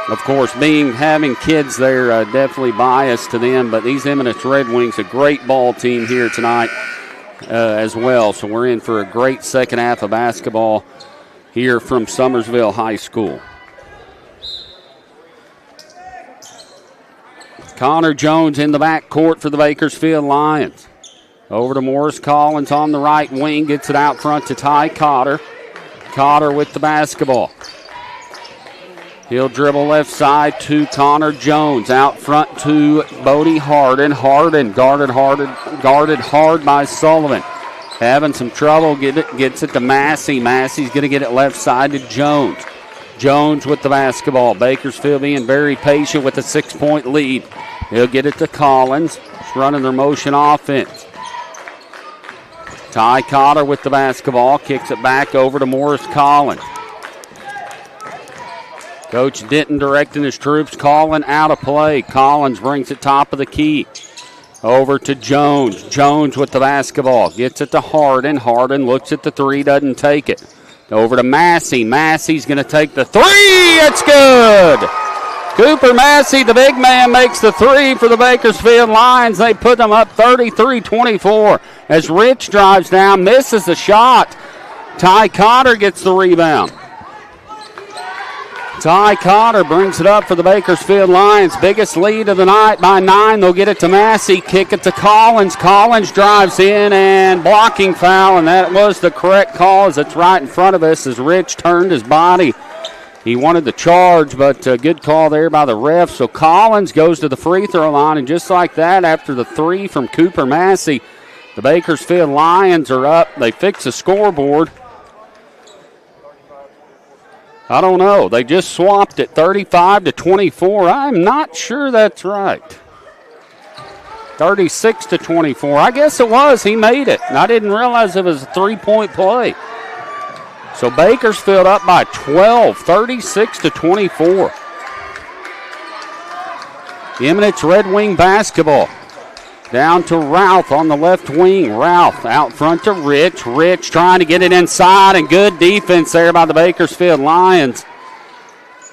of course, having kids there, definitely biased to them. But these Eminence Red Wings, a great ball team here tonight as well. So we're in for a great second half of basketball here from Summersville High School. Connor Jones in the backcourt for the Bakersfield Lions. Over to Morris Collins on the right wing. Gets it out front to Ty Cotter. Cotter with the basketball. He'll dribble left side to Connor Jones. Out front to Bodie Harden. Harden guarded hard by Sullivan. Having some trouble. Gets it to Massey. Massey's going to get it left side to Jones. Jones with the basketball. Bakersfield being very patient with a 6-point lead. He'll get it to Collins. Just running their motion offense. Ty Cotter with the basketball. Kicks it back over to Morris Collins. Coach Denton directing his troops. Calling out of play. Collins brings it top of the key. Over to Jones. Jones with the basketball. Gets it to Harden. Harden looks at the three. Doesn't take it. Over to Massey. Massey's going to take the three. It's good. Cooper Massey, the big man, makes the three for the Bakersfield Lions. They put them up 33-24 as Rich drives down, misses the shot. Ty Cotter gets the rebound. Ty Cotter brings it up for the Bakersfield Lions. Biggest lead of the night by 9. They'll get it to Massey. Kick it to Collins. Collins drives in and blocking foul, and that was the correct call as it's right in front of us as Rich turned his body He wanted the charge, but a good call there by the ref. So Collins goes to the free throw line, and just like that, after the three from Cooper Massey, the Bakersfield Lions are up. They fix the scoreboard. I don't know. They just swapped it 35-24. I'm not sure that's right. 36-24. I guess it was. He made it. And I didn't realize it was a three-point play. So Bakersfield up by 12, 36-24. Eminence Red Wing basketball. Down to Routh on the left wing. Routh out front to Rich. Rich trying to get it inside, and good defense there by the Bakersfield Lions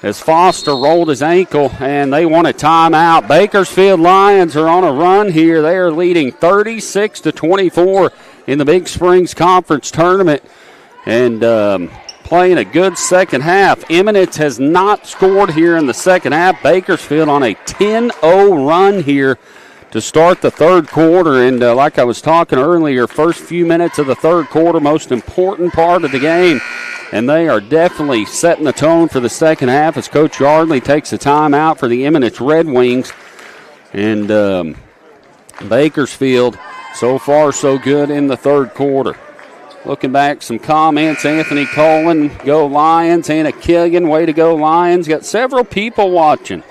as Foster rolled his ankle, and they want a timeout. Bakersfield Lions are on a run here. They are leading 36-24 in the Big Springs Conference Tournament and playing a good second half. Eminence has not scored here in the second half. Bakersfield on a 10-0 run here to start the third quarter. And like I was talking earlier, first few minutes of the third quarter, most important part of the game. And they are definitely setting the tone for the second half as Coach Yardley takes a timeout for the Eminence Red Wings. And Bakersfield, so far so good in the third quarter. Looking back, some comments. Anthony Colin, go Lions. Hannah Killian, way to go Lions. Got several people watching.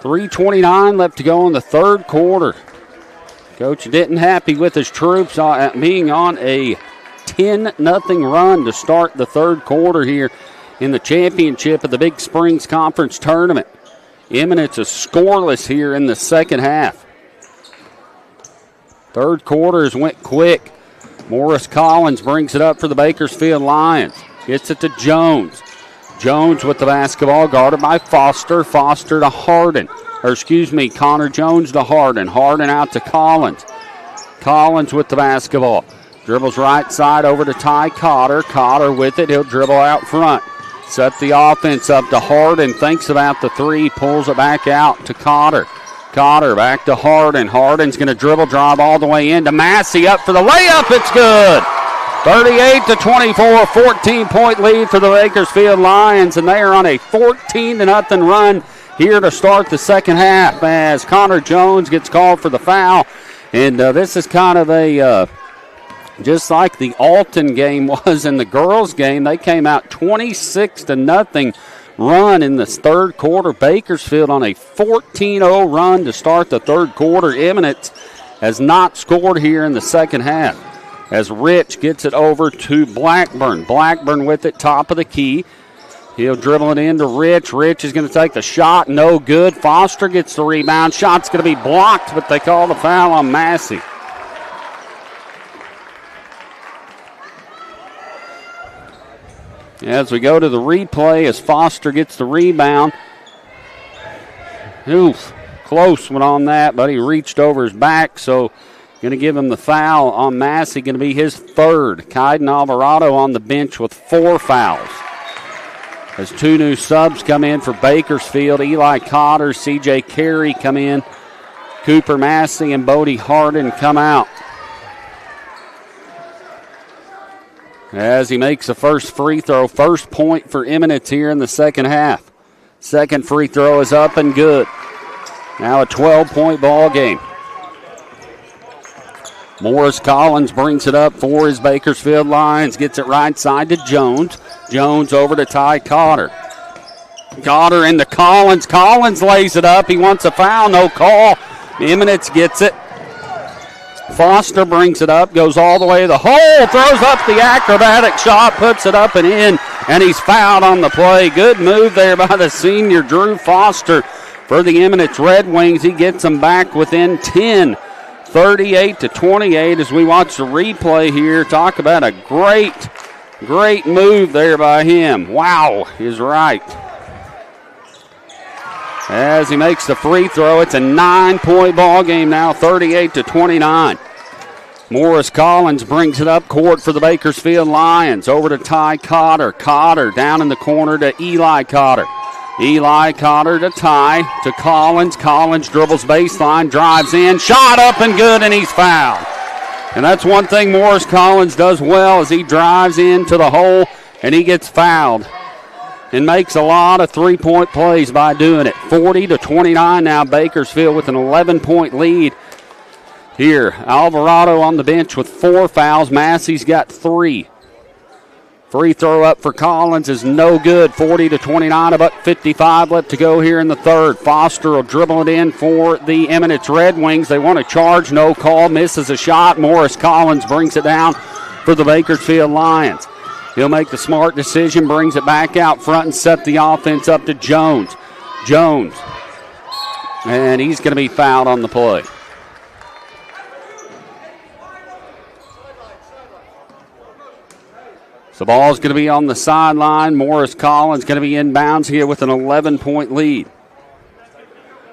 3:29 left to go in the third quarter. Coach Denton happy with his troops being on a 10-0 run to start the third quarter here in the championship of the Big Springs Conference Tournament. Eminence is scoreless here in the second half. Third quarters went quick. Morris Collins brings it up for the Bakersfield Lions. Gets it to Jones. Jones with the basketball, guarded by Foster. Foster to Harden. Connor Jones to Harden. Harden out to Collins. Collins with the basketball. Dribbles right side over to Ty Cotter. Cotter with it. He'll dribble out front. Set the offense up to Harden. Thinks about the three. Pulls it back out to Cotter. Cotter back to Harden. Harden's going to dribble drive all the way into Massey. Up for the layup. It's good. 38-24, 14-point lead for the Bakersfield Lions, and they are on a 14-0 run here to start the second half as Connor Jones gets called for the foul. And this is kind of a, just like the Alton game was in the girls' game, they came out 26-0 run in the third quarter. Bakersfield on a 14-0 run to start the third quarter. Eminence has not scored here in the second half. As Rich gets it over to Blackburn. Blackburn with it, top of the key. He'll dribble it into Rich. Rich is going to take the shot. No good. Foster gets the rebound. Shot's going to be blocked, but they call the foul on Massey. As we go to the replay, as Foster gets the rebound. Oof, close one on that, but he reached over his back, so going to give him the foul on Massey, going to be his third. Kaiden Alvarado on the bench with 4 fouls. As 2 new subs come in for Bakersfield, Eli Cotter, C.J. Carey come in. Cooper Massey and Bodie Harden come out. As he makes the first free throw, first point for Eminence here in the second half. Second free throw is up and good. Now a 12-point ball game. Morris Collins brings it up for his Bakersfield Lions. Gets it right side to Jones. Jones over to Ty Cotter. Cotter into Collins. Collins lays it up. He wants a foul. No call. Eminence gets it. Foster brings it up. Goes all the way to the hole. Throws up the acrobatic shot. Puts it up and in. And he's fouled on the play. Good move there by the senior Drew Foster for the Eminence Red Wings. He gets them back within 10. 38-28 as we watch the replay here. Talk about a great move there by him. Wow is right. As he makes the free throw, it's a 9-point ball game now, 38-29. Morris Collins brings it up court for the Bakersfield Lions. Over to Ty Cotter. Cotter down in the corner to Eli Cotter. Eli Cotter to Ty, to Collins. Collins dribbles baseline, drives in, shot up and good, and he's fouled. And that's one thing Morris Collins does well, as he drives into the hole and he gets fouled and makes a lot of three-point plays by doing it. 40-29 now, Bakersfield with an 11-point lead here. Alvarado on the bench with 4 fouls. Massey's got 3. Free throw up for Collins is no good. 40-29, about 55 left to go here in the third. Foster will dribble it in for the Eminence Red Wings. They want to charge, no call, misses a shot. Morris Collins brings it down for the Bakersfield Lions. He'll make the smart decision, brings it back out front and set the offense up to Jones. Jones, and he's going to be fouled on the play. The ball's going to be on the sideline. Morris Collins going to be inbounds here with an 11-point lead.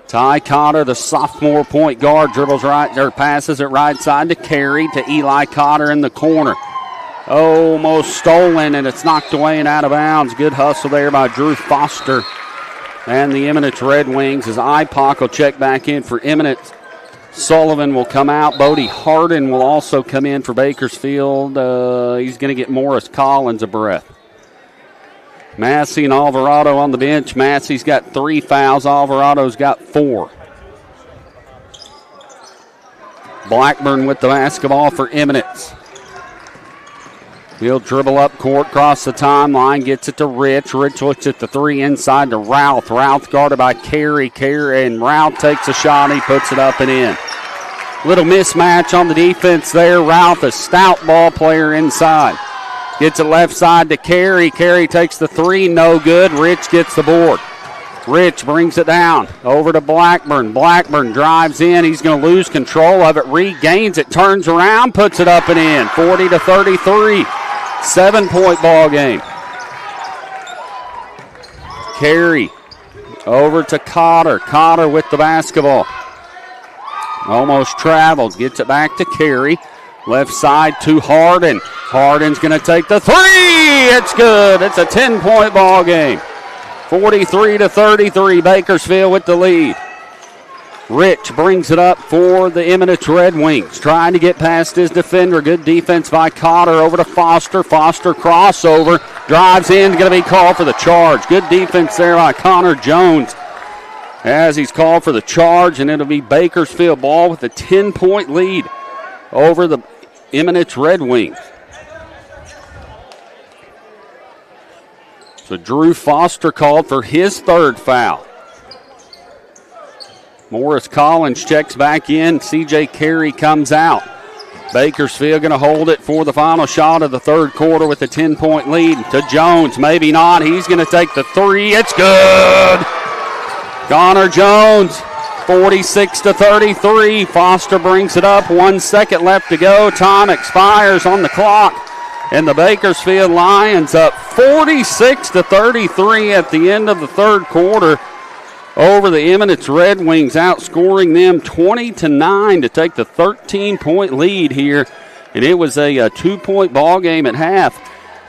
Ty Cotter, the sophomore point guard, dribbles right, or passes it right side to Carey, to Eli Cotter in the corner. Almost stolen, and it's knocked away and out of bounds. Good hustle there by Drew Foster. And the Eminence Red Wings, as IPOC will check back in for Eminence. Sullivan will come out. Bodie Harden will also come in for Bakersfield. He's going to get Morris Collins a breath. Massey and Alvarado on the bench. Massey's got 3 fouls. Alvarado's got 4. Blackburn with the basketball for Eminence. He'll dribble up court, cross the timeline, gets it to Rich. Rich looks at the 3 inside to Routh. Routh guarded by Carey. And Routh takes a shot. He puts it up and in. Little mismatch on the defense there. Routh, a stout ball player inside. Gets it left side to Carey. Carey takes the 3, no good. Rich gets the board. Rich brings it down over to Blackburn. Blackburn drives in. He's going to lose control of it. Regains it, turns around, puts it up and in. 40-33. 7-point ball game. Carey over to Cotter. Cotter with the basketball. Almost travels. Gets it back to Carey. Left side to Harden. Harden's going to take the 3. It's good. It's a 10-point ball game. 43-33. Bakersfield with the lead. Rich brings it up for the Eminence Red Wings. Trying to get past his defender. Good defense by Cotter over to Foster. Foster crossover. Drives in. Going to be called for the charge. Good defense there by Connor Jones as he's called for the charge, and it'll be Bakersfield ball with a 10-point lead over the Eminence Red Wings. So Drew Foster called for his 3rd foul. Morris Collins checks back in. C.J. Carey comes out. Bakersfield going to hold it for the final shot of the 3rd quarter with a 10-point lead to Jones. Maybe not. He's going to take the 3. It's good. Connor Jones, 46-33. Foster brings it up. 1 second left to go. Time expires on the clock. And the Bakersfield Lions up 46-33 at the end of the 3rd quarter over the Eminence Red Wings, outscoring them 20-9 to take the 13-point lead here. And it was a 2-point ball game at half.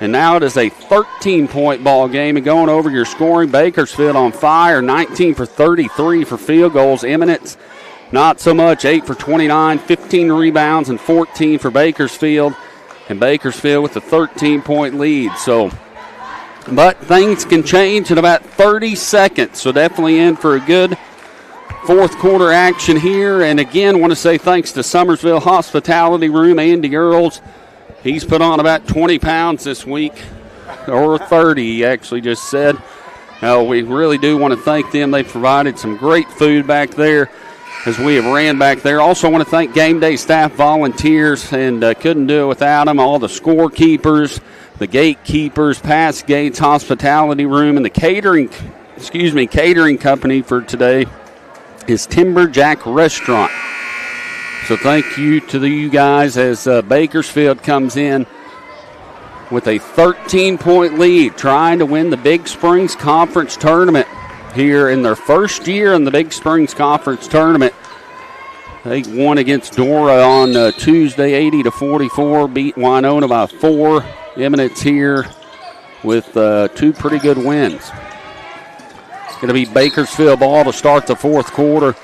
And now it is a 13-point ball game. And going over your scoring, Bakersfield on fire, 19 for 33 for field goals. Eminence, not so much, 8 for 29, 15 rebounds, and 14 for Bakersfield. And Bakersfield with a 13-point lead. But things can change in about 30 seconds. So definitely in for a good 4th quarter action here. And again, want to say thanks to Summersville Hospitality Room, Andy Earls. He's put on about 20 pounds this week, or 30, he actually just said. We really do want to thank them. They provided some great food back there as we have ran back there. Also want to thank game day staff volunteers, and couldn't do it without them. All the scorekeepers, the gatekeepers, Pass Gates Hospitality Room, and the catering company for today is Timberjack Restaurant. So thank you to you guys as Bakersfield comes in with a 13-point lead, trying to win the Big Springs Conference Tournament here in their first year in the Big Springs Conference Tournament. They won against Dora on Tuesday, 80-44, beat Winona by 4. Eminence here with 2 pretty good wins. It's going to be Bakersfield ball to start the 4th quarter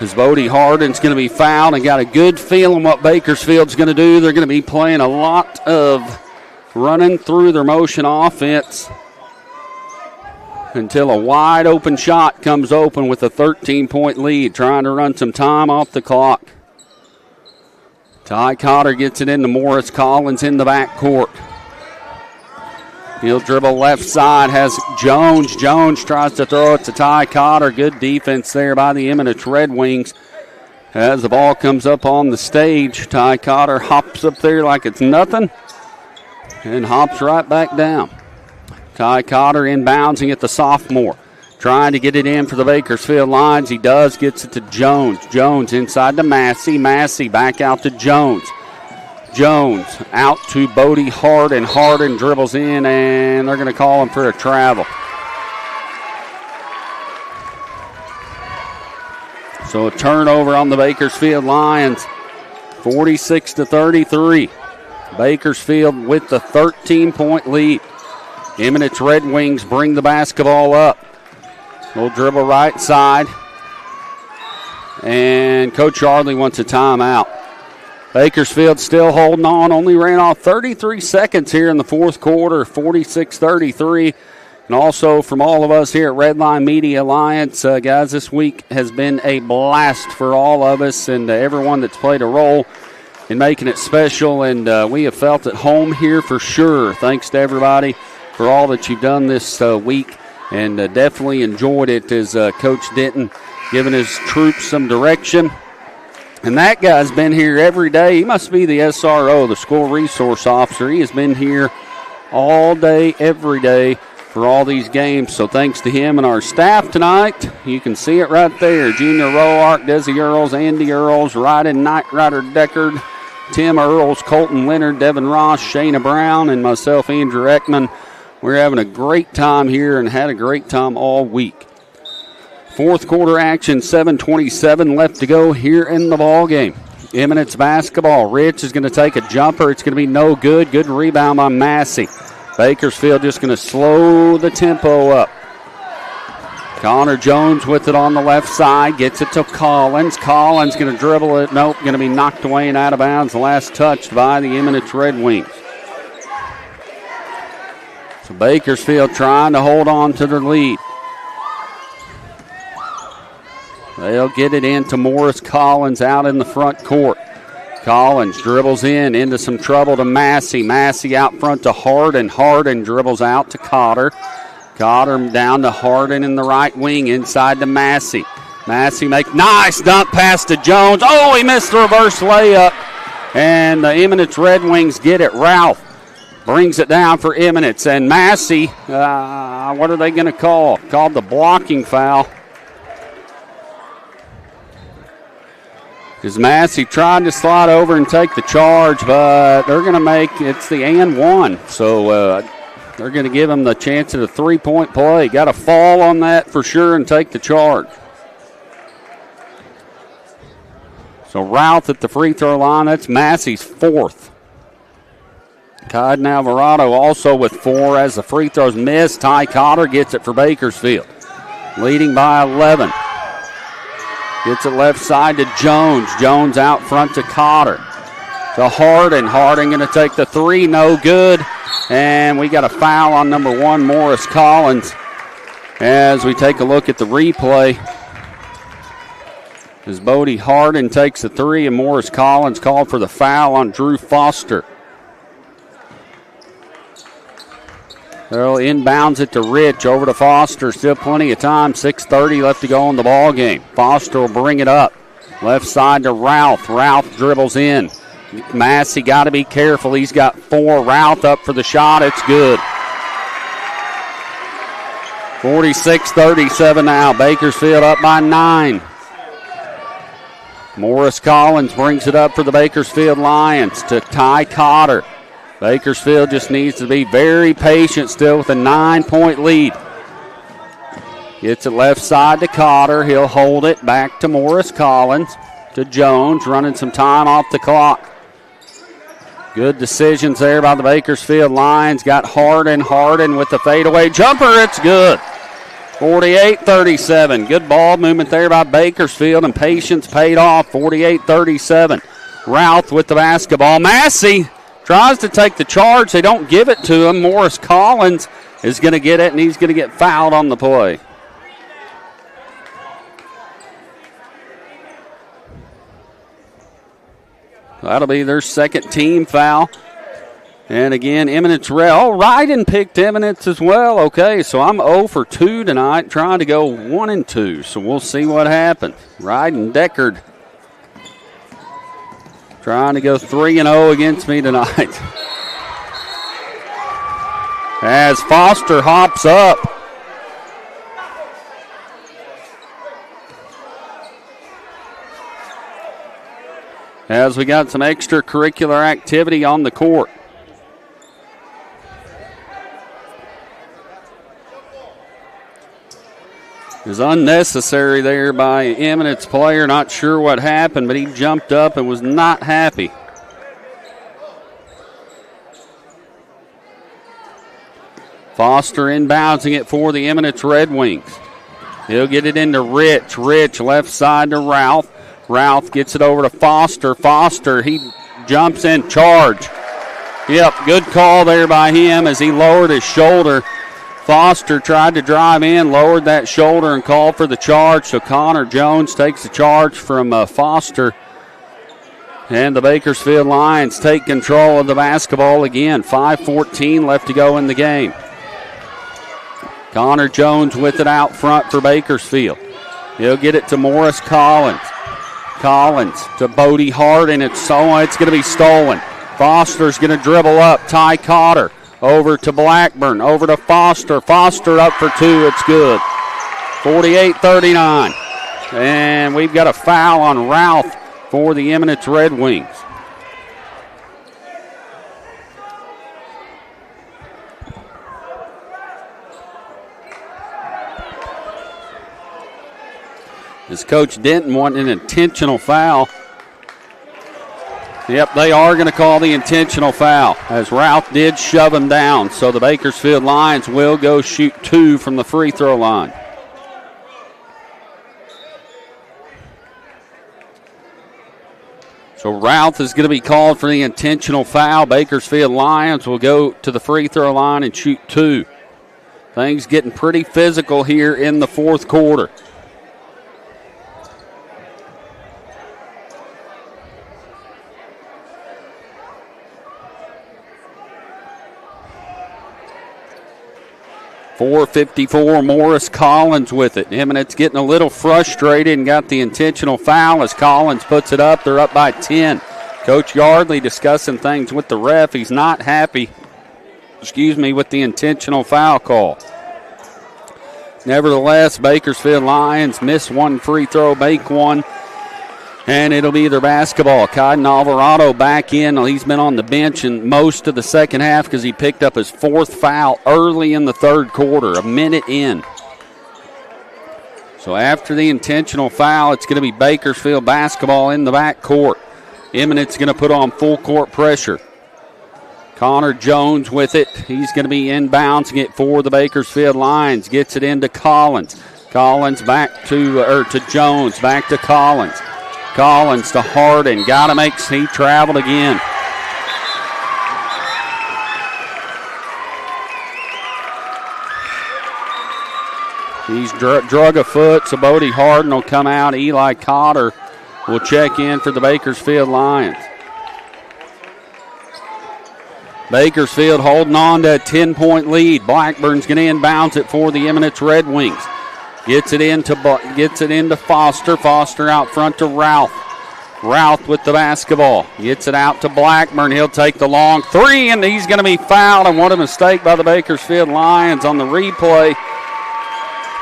As Bodie Hardin's going to be fouled, and got a good feeling what Bakersfield's going to do. They're going to be playing a lot of running through their motion offense until a wide open shot comes open with a 13-point lead, trying to run some time off the clock. Ty Cotter gets it into Morris Collins in the backcourt. He'll dribble left side, has Jones. Jones tries to throw it to Ty Cotter. Good defense there by the Eminence Red Wings. As the ball comes up on the stage, Ty Cotter hops up there like it's nothing and hops right back down. Ty Cotter inboundsing at the sophomore, trying to get it in for the Bakersfield Lions. He does, gets it to Jones. Jones inside to Massey. Massey back out to Jones. Jones out to Bodie Hardin. Hardin dribbles in, and they're going to call him for a travel. So a turnover on the Bakersfield Lions, 46-33. Bakersfield with the 13-point lead. Eminence Red Wings bring the basketball up. We'll dribble right side. And Coach Yardley wants a timeout. Bakersfield still holding on. Only ran off 33 seconds here in the fourth quarter, 46-33. And also from all of us here at Redline Media Alliance, guys, this week has been a blast for all of us and everyone that's played a role in making it special. And we have felt at home here for sure. Thanks to everybody for all that you've done this week. And definitely enjoyed it as Coach Denton giving his troops some direction. And that guy's been here every day. He must be the SRO, the school resource officer. He has been here all day, every day for all these games. So thanks to him and our staff tonight. You can see it right there. Junior Roark, Desi Earls, Andy Earls, Ryden Knight Rider Deckard, Tim Earls, Colton Leonard, Devin Ross, Shayna Brown, and myself, Andrew Ekman. We're having a great time here and had a great time all week. Fourth quarter action, 7:27 left to go here in the ball game. Eminence basketball. Rich is going to take a jumper. It's going to be no good. Good rebound by Massey. Bakersfield just going to slow the tempo up. Connor Jones with it on the left side. Gets it to Collins. Collins going to dribble it. Nope, going to be knocked away and out of bounds. The last touched by the Eminence Red Wings. So Bakersfield trying to hold on to their lead. They'll get it into Morris Collins out in the front court. Collins dribbles into some trouble to Massey. Massey out front to Hardin. Hardin dribbles out to Cotter. Cotter down to Hardin in the right wing, inside to Massey. Massey make nice dunk pass to Jones. Oh, he missed the reverse layup. And the Eminence Red Wings get it. Ralph brings it down for Eminence. And Massey, what are they going to call? Called the blocking foul. Because Massey tried to slide over and take the charge, but they're going to make it's the and one. So they're going to give him the chance at a three-point play. Got to fall on that for sure and take the charge. So Routh at the free throw line. That's Massey's fourth. Caden Alvarado also with 4 as the free throws missed. Ty Cotter gets it for Bakersfield, leading by 11. Gets it left side to Jones. Jones out front to Cotter. To Hardin. Hardin going to take the three. No good. And we got a foul on number 1, Morris Collins. As we take a look at the replay, as Bodie Hardin takes the three and Morris Collins called for the foul on Drew Foster. They'll inbounds it to Rich, over to Foster. Still plenty of time, 6:30 left to go in the ball game. Foster will bring it up. Left side to Ralph. Ralph dribbles in. Massey got to be careful. He's got 4. Ralph up for the shot. It's good. 46-37 now. Bakersfield up by 9. Morris Collins brings it up for the Bakersfield Lions to Ty Cotter. Bakersfield just needs to be very patient still with a 9-point lead. Gets it left side to Cotter. He'll hold it back to Morris Collins. To Jones, running some time off the clock. Good decisions there by the Bakersfield Lions. Got Hardin with the fadeaway jumper. It's good. 48-37. Good ball movement there by Bakersfield, and patience paid off. 48-37. Routh with the basketball. Massey tries to take the charge. They don't give it to him. Morris Collins is going to get it, and he's going to get fouled on the play. That'll be their second team foul. And again, Eminence Red. Oh, Ryden picked Eminence as well. Okay, so I'm 0 for 2 tonight, trying to go 1 and 2. So we'll see what happens. Ryden Deckard trying to go 3 and 0 against me tonight. As Foster hops up. As we got some extracurricular activity on the court. It was unnecessary there by Eminence player. Not sure what happened, but he jumped up and was not happy. Foster inbounding it for the Eminence Red Wings. He'll get it into Rich. Rich left side to Routh. Routh gets it over to Foster. Foster, he jumps in, charge. Yep, good call there by him as he lowered his shoulder. Foster tried to drive in, lowered that shoulder, and called for the charge. So Connor Jones takes the charge from Foster. And the Bakersfield Lions take control of the basketball again. 5:14 left to go in the game. Connor Jones with it out front for Bakersfield. He'll get it to Morris Collins. Collins to Bodie Hardin. It's going to be stolen. Foster's going to dribble up. Ty Cotter over to Blackburn. Over to Foster. Foster up for 2. It's good. 48-39. And we've got a foul on Routh for the Eminence Red Wings. As Coach Denton wanted an intentional foul. Yep, they are going to call the intentional foul as Routh did shove him down. So the Bakersfield Lions will go shoot 2 from the free throw line. So Routh is going to be called for the intentional foul. Bakersfield Lions will go to the free throw line and shoot 2. Things getting pretty physical here in the fourth quarter. .454, Morris Collins with it. Eminence getting a little frustrated and got the intentional foul as Collins puts it up. They're up by 10. Coach Yardley discussing things with the ref. He's not happy, with the intentional foul call. Nevertheless, Bakersfield Lions miss one free throw, make one, and it'll be their basketball. Caden Alvarado back in. He's been on the bench in most of the second half because he picked up his 4th foul early in the third quarter, a minute in. So after the intentional foul, it's going to be Bakersfield basketball in the backcourt. Eminence going to put on full court pressure. Connor Jones with it. He's going to be inbouncing it for the Bakersfield Lions. Gets it into Collins. Collins back to Jones. Back to Collins. Collins to Hardin. He traveled again. He's drug a foot, so Bodie Hardin will come out. Eli Cotter will check in for the Bakersfield Lions. Bakersfield holding on to a 10-point lead. Blackburn's going to inbounds it for the Eminence Red Wings. Gets it into Foster. Foster out front to Routh. Routh with the basketball. Gets it out to Blackburn. He'll take the long 3, and he's going to be fouled. And what a mistake by the Bakersfield Lions on the replay.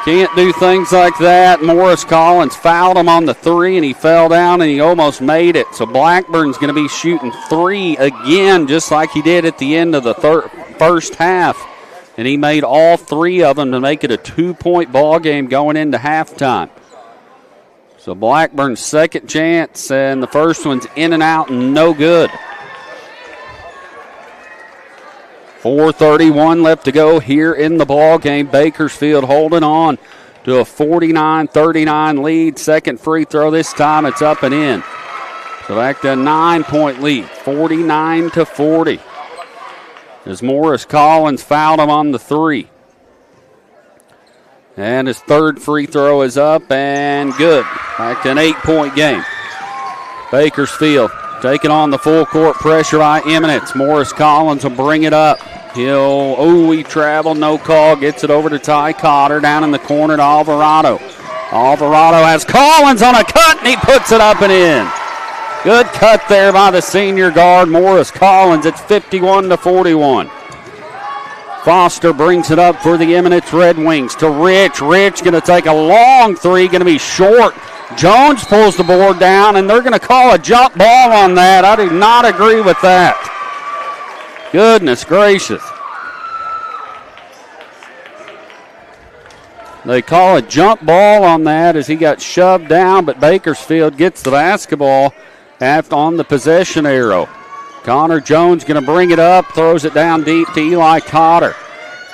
Can't do things like that. Morris Collins fouled him on the 3, and he fell down, and he almost made it. So Blackburn's going to be shooting 3 again, just like he did at the end of the first half. And he made all 3 of them to make it a 2-point ball game going into halftime. So Blackburn's second chance, and the first one's in and out and no good. 4:31 left to go here in the ball game. Bakersfield holding on to a 49-39 lead. Second free throw this time, it's up and in. So back to a 9-point lead, 49-40. As Morris Collins fouled him on the three. And his third free throw is up and good. Back to an 8-point game. Bakersfield taking on the full court pressure by Eminence. Morris Collins will bring it up. He traveled, no call. Gets it over to Ty Cotter down in the corner to Alvarado. Alvarado has Collins on a cut, and he puts it up and in. Good cut there by the senior guard, Morris Collins. It's 51-41. Foster brings it up for the Eminence Red Wings to Rich. Rich going to take a long three, going to be short. Jones pulls the board down, and they're going to call a jump ball on that. I do not agree with that. Goodness gracious. They call a jump ball on that as he got shoved down, but Bakersfield gets the basketball on the possession arrow. Connor Jones going to bring it up, throws it down deep to Eli Cotter.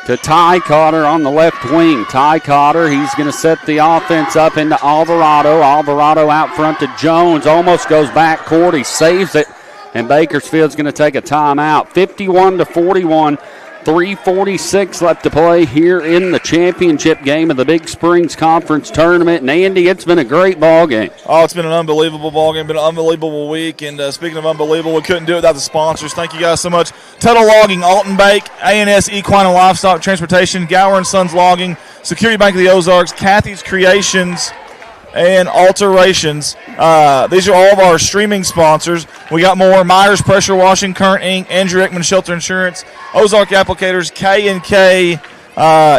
To Ty Cotter on the left wing. Ty Cotter, he's going to set the offense up into Alvarado. Alvarado out front to Jones, almost goes back court. He saves it, and Bakersfield's going to take a timeout. 51-41. 3:46 left to play here in the championship game of the Big Springs Conference Tournament. And Andy, it's been a great ball game. Oh, it's been an unbelievable ball game. Been an unbelievable week. And speaking of unbelievable, we couldn't do it without the sponsors. Thank you guys so much. Tuttle Logging, Alton Bake, A&S Equine and Livestock Transportation, Gower & Sons Logging, Security Bank of the Ozarks, Kathy's Creations, and Alterations. These are all of our streaming sponsors. We got more. Myers Pressure Washing, Current Inc., Andrew Ekman Shelter Insurance, Ozark Applicators, K&K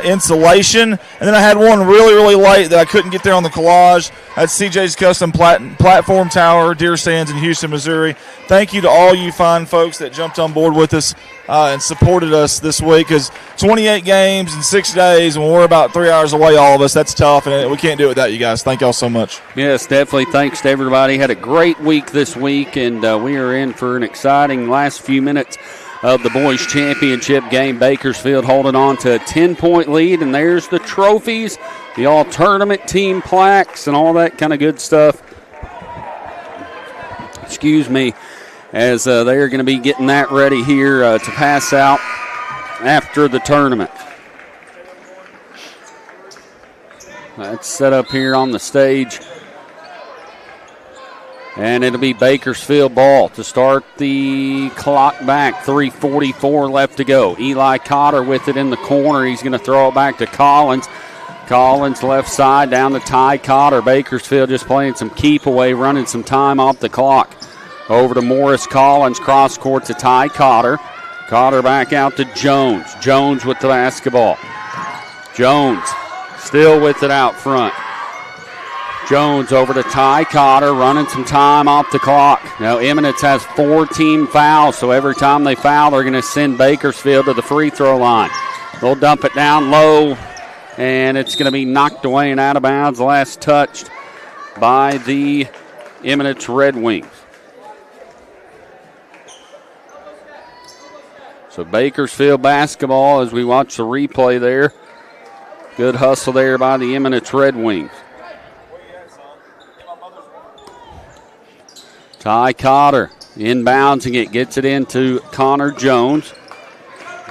Insulation. And then I had one really, really late that I couldn't get there on the collage. That's CJ's Custom Platform Tower, Deer Sands in Houston, Missouri. Thank you to all you fine folks that jumped on board with us and supported us this week, because 28 games in 6 days, and we're about 3 hours away, all of us, that's tough, and we can't do it without you guys. Thank y'all so much. Yes, definitely. Thanks to everybody. Had a great week this week, and we are in for an exciting last few minutes of the boys' championship game. Bakersfield holding on to a 10-point lead, and there's the trophies, the all-tournament team plaques, and all that kind of good stuff. Excuse me, as they're going to be getting that ready here to pass out after the tournament. That's set up here on the stage. And it'll be Bakersfield ball to start the clock back. 3:44 left to go. Eli Cotter with it in the corner. He's going to throw it back to Collins. Collins left side down to Ty Cotter. Bakersfield just playing some keep away, running some time off the clock. Over to Morris Collins, cross court to Ty Cotter. Cotter back out to Jones. Jones with the basketball. Jones still with it out front. Jones over to Ty Cotter, running some time off the clock. Now Eminence has 4 team fouls, so every time they foul, they're going to send Bakersfield to the free throw line. They'll dump it down low, and it's going to be knocked away and out of bounds. Last touched by the Eminence Red Wings. So Bakersfield basketball as we watch the replay there. Good hustle there by the Eminence Red Wings. Ty Cotter inbounds and gets it into Connor Jones.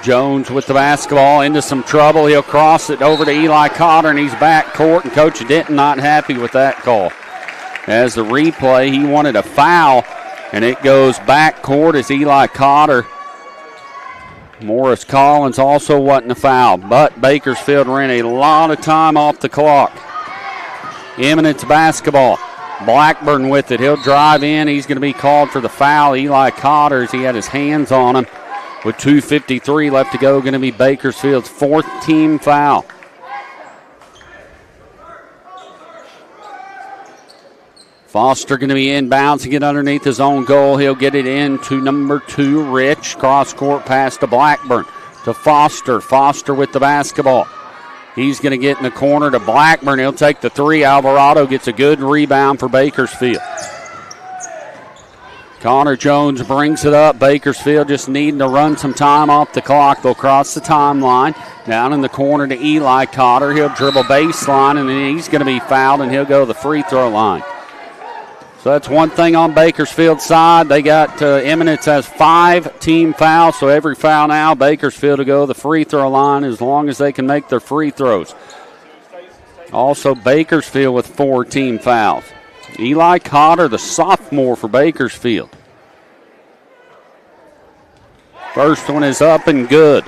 Jones with the basketball into some trouble. He'll cross it over to Eli Cotter, and he's back court, and Coach Denton not happy with that call. As the replay, he wanted a foul, and it goes back court as Eli Cotter. Morris Collins also wasn't a foul, but Bakersfield ran a lot of time off the clock. Eminence basketball. Blackburn with it. He'll drive in. He's going to be called for the foul. Eli Cotter, he had his hands on him with 2:53 left to go. Going to be Bakersfield's 4th team foul. Foster going to be inbounds and get underneath his own goal. He'll get it into number 2, Rich. Cross-court pass to Blackburn. To Foster. Foster with the basketball. He's going to get in the corner to Blackburn. He'll take the 3. Alvarado gets a good rebound for Bakersfield. Connor Jones brings it up. Bakersfield just needing to run some time off the clock. They'll cross the timeline. Down in the corner to Eli Cotter. He'll dribble baseline, and then he's going to be fouled, and he'll go to the free throw line. So that's one thing on Bakersfield's side. They got Eminence has 5 team fouls, so every foul now, Bakersfield to go to the free throw line as long as they can make their free throws. Also, Bakersfield with 4 team fouls. Eli Cotter, the sophomore for Bakersfield. First one is up and good.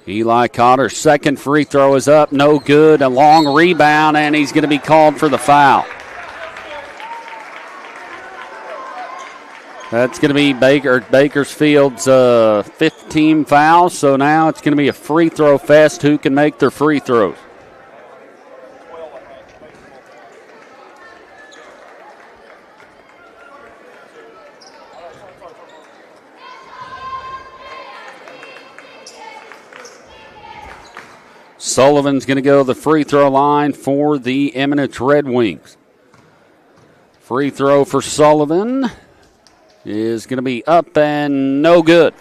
Eli Cotter's second free throw is up, no good. A long rebound, and he's going to be called for the foul. That's going to be Bakersfield's 15 foul, so now it's going to be a free throw fest. Who can make their free throws? Sullivan's going to go to the free throw line for the Eminence Red Wings. Free throw for Sullivan is going to be up and no good.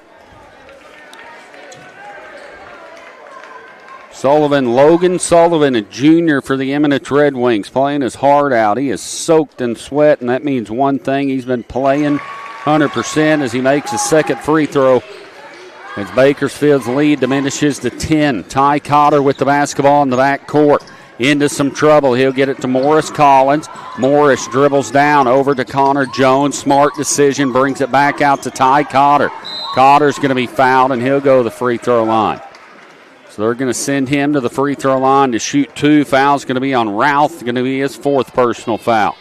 Logan Sullivan, a junior for the Eminence Red Wings, playing his heart out. He is soaked in sweat, and that means one thing. He's been playing 100% as he makes his second free throw. As Bakersfield's lead diminishes to 10. Ty Cotter with the basketball in the back court. Into some trouble. He'll get it to Morris Collins. Morris dribbles down over to Connor Jones. Smart decision. Brings it back out to Ty Cotter. Cotter's going to be fouled, and he'll go to the free throw line. So they're going to send him to the free throw line to shoot 2. Foul's going to be on Routh. Going to be his 4th personal foul.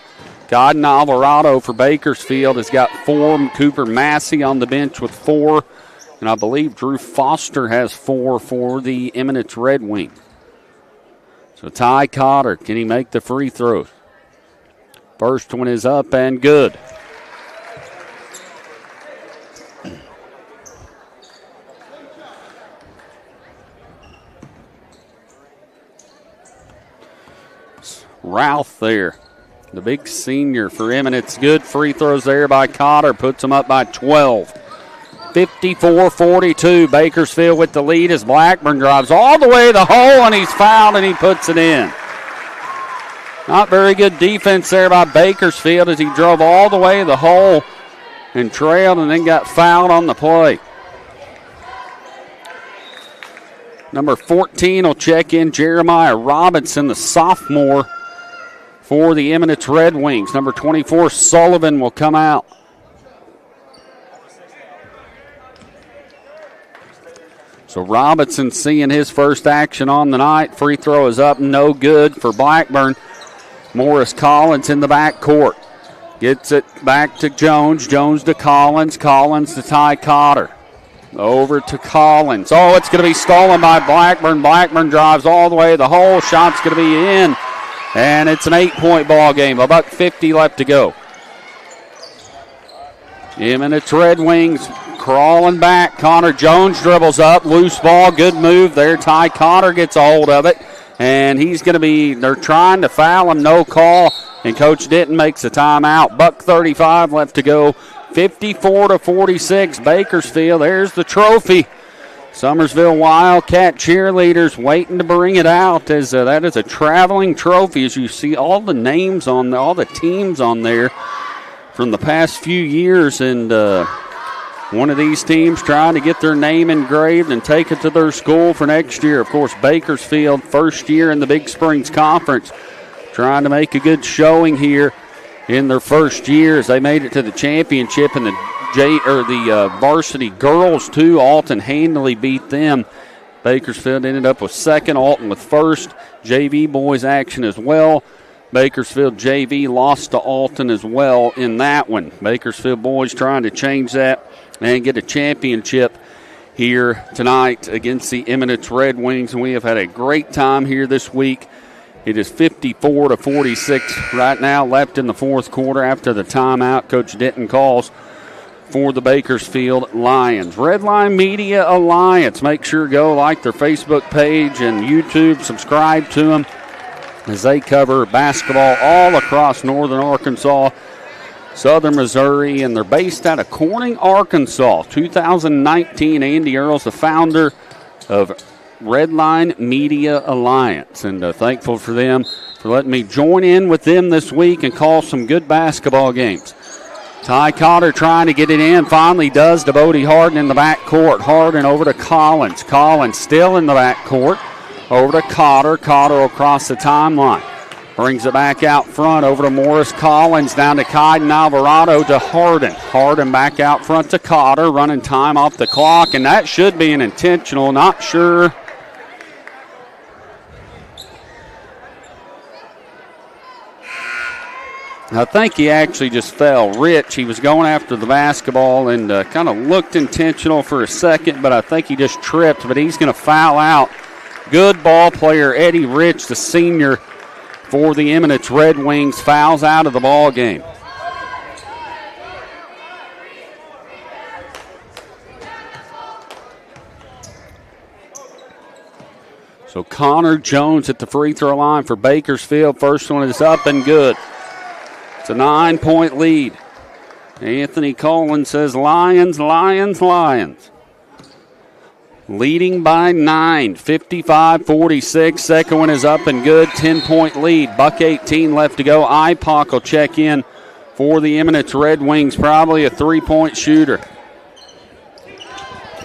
Godden Alvarado for Bakersfield has got 4. Cooper Massey on the bench with 4. And I believe Drew Foster has 4 for the Eminence Red Wings. So Ty Cotter, can he make the free throws? First one is up and good. Routh there, the big senior for Eminence. Good free throws there by Cotter, puts them up by 12. 54-42, Bakersfield with the lead as Blackburn drives all the way to the hole, and he's fouled, and he puts it in. Not very good defense there by Bakersfield as he drove all the way to the hole and trailed and then got fouled on the play. Number 14 will check in, Jeremiah Robinson, the sophomore for the Eminence Red Wings. Number 24, Sullivan, will come out. So Robinson seeing his first action on the night. Free throw is up, no good for Blackburn. Morris Collins in the back court. Gets it back to Jones. Jones to Collins. Collins to Ty Cotter. Over to Collins. Oh, it's going to be stolen by Blackburn. Blackburn drives all the way to the hole. Shot's going to be in. And it's an 8-point ball game. About 50 left to go. Eminence Red Wings crawling back. Connor Jones dribbles up. Loose ball. Good move there. Ty Cotter gets a hold of it. And he's going to be, they're trying to foul him. No call. And Coach Denton makes a timeout. Buck 35 left to go. 54-46. Bakersfield. There's the trophy. Summersville Wildcat cheerleaders waiting to bring it out, as that is a traveling trophy. As you see all the names on all the teams on there from the past few years, and one of these teams trying to get their name engraved and take it to their school for next year. Of course, Bakersfield, first year in the Big Springs Conference, trying to make a good showing here in their first years. They made it to the championship in the varsity girls too. Alton handily beat them. Bakersfield ended up with second. Alton with first. JV boys action as well. Bakersfield JV lost to Alton as well in that one. Bakersfield boys trying to change that and get a championship here tonight against the Eminence Red Wings. And we have had a great time here this week. It is 54-46 right now left in the fourth quarter after the timeout Coach Denton calls for the Bakersfield Lions. Redline Media Alliance. Make sure to go like their Facebook page and YouTube. Subscribe to them. as they cover basketball all across northern Arkansas, southern Missouri, and they're based out of Corning, Arkansas. 2019, Andy Earls, the founder of Redline Media Alliance, and thankful for them for letting me join in with them this week and call some good basketball games. Ty Cotter trying to get it in, finally does to Bodie Harden in the backcourt. Harden over to Collins. Collins still in the backcourt. Over to Cotter. Cotter across the timeline. Brings it back out front over to Morris Collins, down to Kaiden Alvarado to Harden. Harden back out front to Cotter, running time off the clock, and that should be an intentional, not sure. I think he actually just fell. Rich, he was going after the basketball and kind of looked intentional for a second, but I think he just tripped, but he's going to foul out. Good ball player Eddie Rich, the senior for the Eminence Red Wings, fouls out of the ball game. So Connor Jones at the free throw line for Bakersfield. First one is up and good. It's a 9-point lead. Anthony Collins says Lions, Lions, Lions. Leading by 9, 55-46. Second one is up and good, 10-point lead. Buck 18 left to go. Ipock will check in for the Eminence Red Wings, probably a three-point shooter.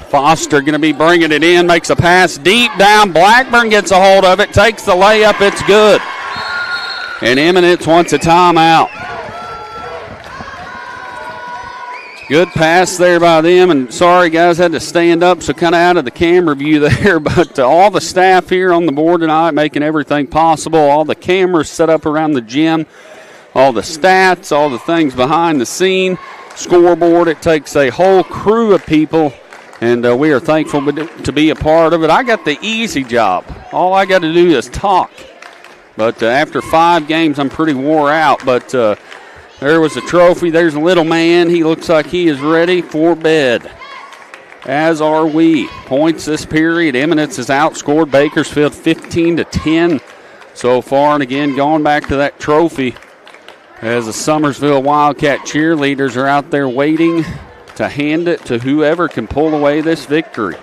Foster going to be bringing it in, makes a pass deep down. Blackburn gets a hold of it, takes the layup, it's good. And Eminence wants a timeout. Good pass there by them, and sorry guys, had to stand up, so kind of out of the camera view there, but all the staff here on the board tonight making everything possible, all the cameras set up around the gym, all the stats, all the things behind the scene, scoreboard. It takes a whole crew of people, and we are thankful to be a part of it. I got the easy job. All I got to do is talk, but after 5 games, I'm pretty wore out, but there was a trophy. There's a little man. He looks like he is ready for bed, as are we. Points this period. Eminence has outscored Bakersfield 15-10 so far. And again, going back to that trophy, as the Summersville Wildcat cheerleaders are out there waiting to hand it to whoever can pull away this victory.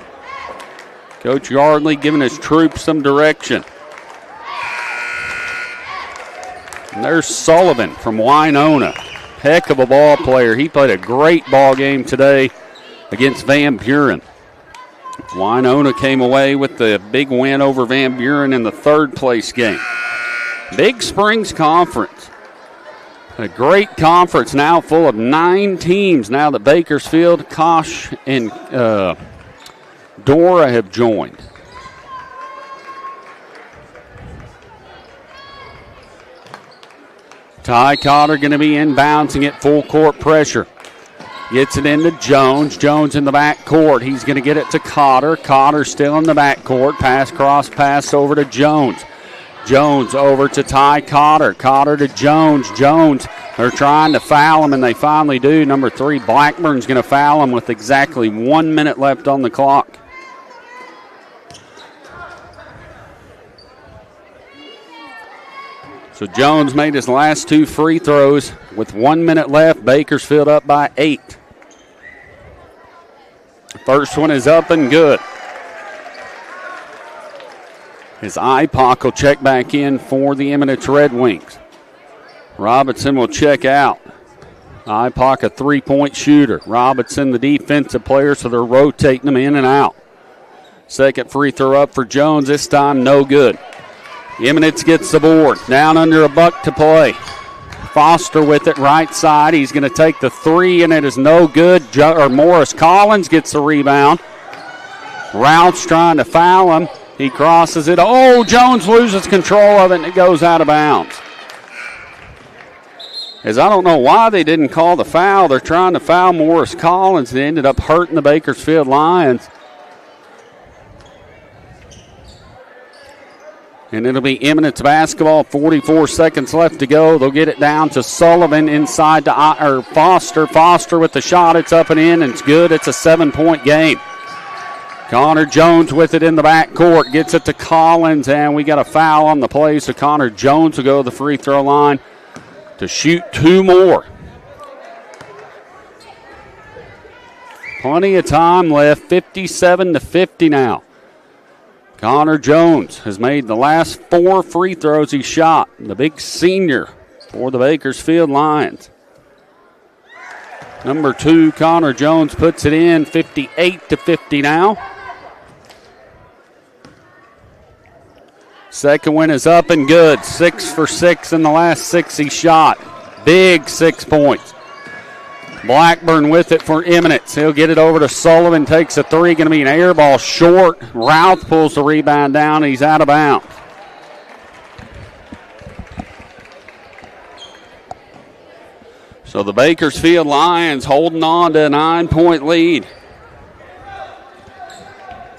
Coach Yardley giving his troops some direction. And there's Sullivan from Winona. Heck of a ball player. He played a great ball game today against Van Buren. Winona came away with the big win over Van Buren in the third place game. Big Springs Conference. A great conference now full of 9 teams now that Bakersfield, Kosh, and Dora have joined. Ty Cotter going to be inbouncing it, full court pressure. Gets it into Jones. Jones in the back court. He's going to get it to Cotter. Cotter still in the back court. Cross pass over to Jones. Jones over to Ty Cotter. Cotter to Jones. Jones, they're trying to foul him, and they finally do. Number 3, Blackburn's going to foul him with exactly 1 minute left on the clock. So Jones made his last 2 free throws with 1 minute left. Bakersfield up by 8. First one is up and good. His Ipock will check back in for the Eminence Red Wings. Robinson will check out. Ipock a 3-point shooter. Robinson the defensive player, so they're rotating him in and out. Second free throw up for Jones, this time no good. Eminence gets the board. Down under a buck to play. Foster with it right side. He's going to take the 3, and it is no good. Morris Collins gets the rebound. Routs trying to foul him. He crosses it. Oh, Jones loses control of it, and it goes out of bounds. As I don't know why they didn't call the foul. They're trying to foul Morris Collins. They ended up hurting the Bakersfield Lions. And it'll be Eminence basketball. 44 seconds left to go. They'll get it down to Sullivan inside to Foster. Foster with the shot. It's up and in, and it's good. It's a 7-point game. Connor Jones with it in the backcourt. Gets it to Collins, and we got a foul on the play, so Connor Jones will go to the free throw line to shoot 2 more. Plenty of time left, 57-50 now. Connor Jones has made the last 4 free throws he shot. The big senior for the Bakersfield Lions. Number 2, Connor Jones puts it in, 58-50 now. Second one is up and good. 6 for 6 in the last 6 he shot. Big 6 points. Blackburn with it for Eminence. He'll get it over to Sullivan. Takes a 3. Going to be an air ball short. Routh pulls the rebound down. He's out of bounds. So the Bakersfield Lions holding on to a 9-point lead.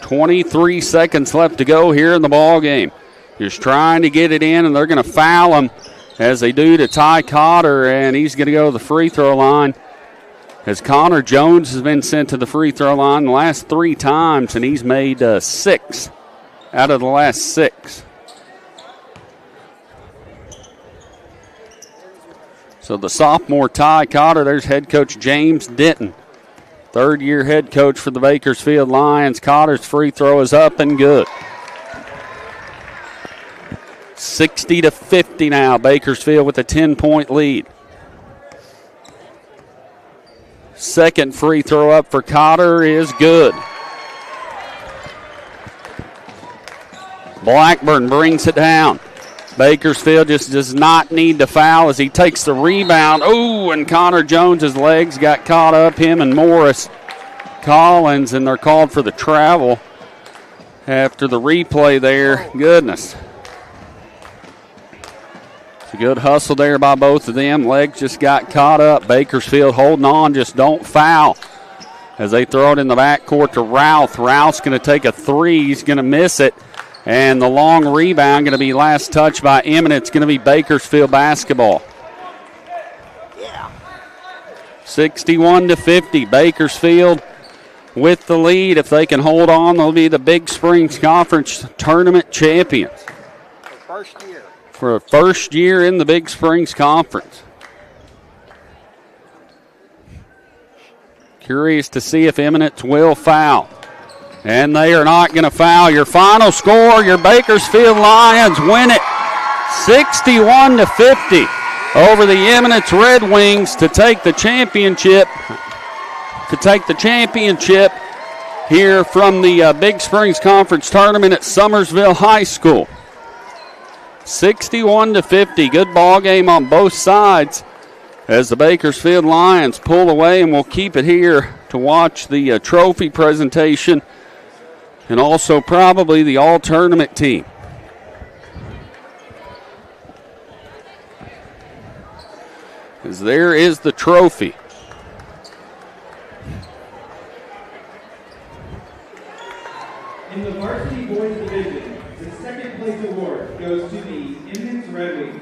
23 seconds left to go here in the ball game. Just trying to get it in, and they're going to foul him as they do to Ty Cotter, and he's going to go to the free throw line. As Connor Jones has been sent to the free throw line the last 3 times, and he's made 6 out of the last 6. So the sophomore Ty Cotter, there's head coach James Denton. 3rd-year head coach for the Bakersfield Lions. Cotter's free throw is up and good. 60-50 now. Bakersfield with a 10-point lead. Second free throw up for Cotter is good. Blackburn brings it down. Bakersfield just does not need to foul as he takes the rebound. Oh, and Connor Jones's legs got caught up, him and Morris Collins, and they're called for the travel after the replay there. Goodness. It's a good hustle there by both of them. Legs just got caught up. Bakersfield holding on, just don't foul. As they throw it in the backcourt to Routh. Routh's going to take a 3. He's going to miss it. And the long rebound going to be last touch by Eminence. It's going to be Bakersfield basketball. 61-50. Bakersfield with the lead. If they can hold on, they'll be the Big Springs Conference tournament champions. For a first year in the Big Springs Conference. Curious to see if Eminence will foul. And they are not going to foul. Your final score, your Bakersfield Lions win it 61-50 over the Eminence Red Wings to take the championship. Here from the Big Springs Conference tournament at Summersville High School. 61-50. Good ball game on both sides as the Bakersfield Lions pull away, and we'll keep it here to watch the trophy presentation and also probably the all-tournament team. As there is the trophy. In the Varsity Boys Division, the second place award goes to the Eminence Red Wings.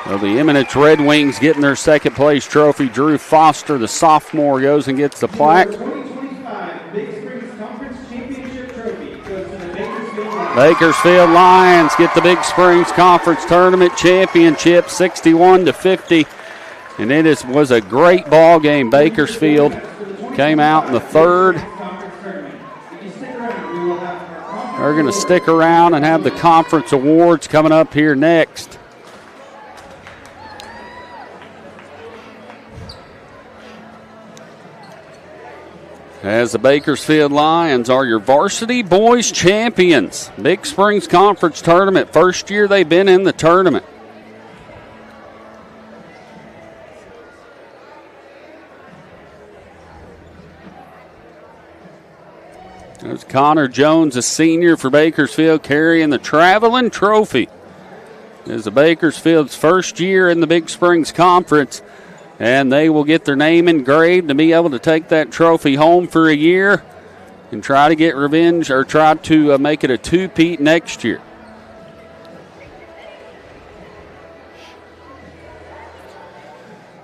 Well, the Eminence Red Wings getting their second place trophy. Drew Foster, the sophomore, goes and gets the plaque. 2025 Big Springs Conference Championship Trophy goes to the Bakersfield Lions. Bakersfield Lions get the Big Springs Conference Tournament Championship, 61-50. And it was a great ball game. Bakersfield came out in the third. They're going to stick around and have the conference awards coming up here next. As the Bakersfield Lions are your varsity boys champions. Big Springs Conference Tournament. First year they've been in the tournament. There's Connor Jones, a senior for Bakersfield, carrying the traveling trophy. It's the Bakersfield's first year in the Big Springs Conference, and they will get their name engraved to be able to take that trophy home for a year and try to get revenge or try to make it a two-peat next year.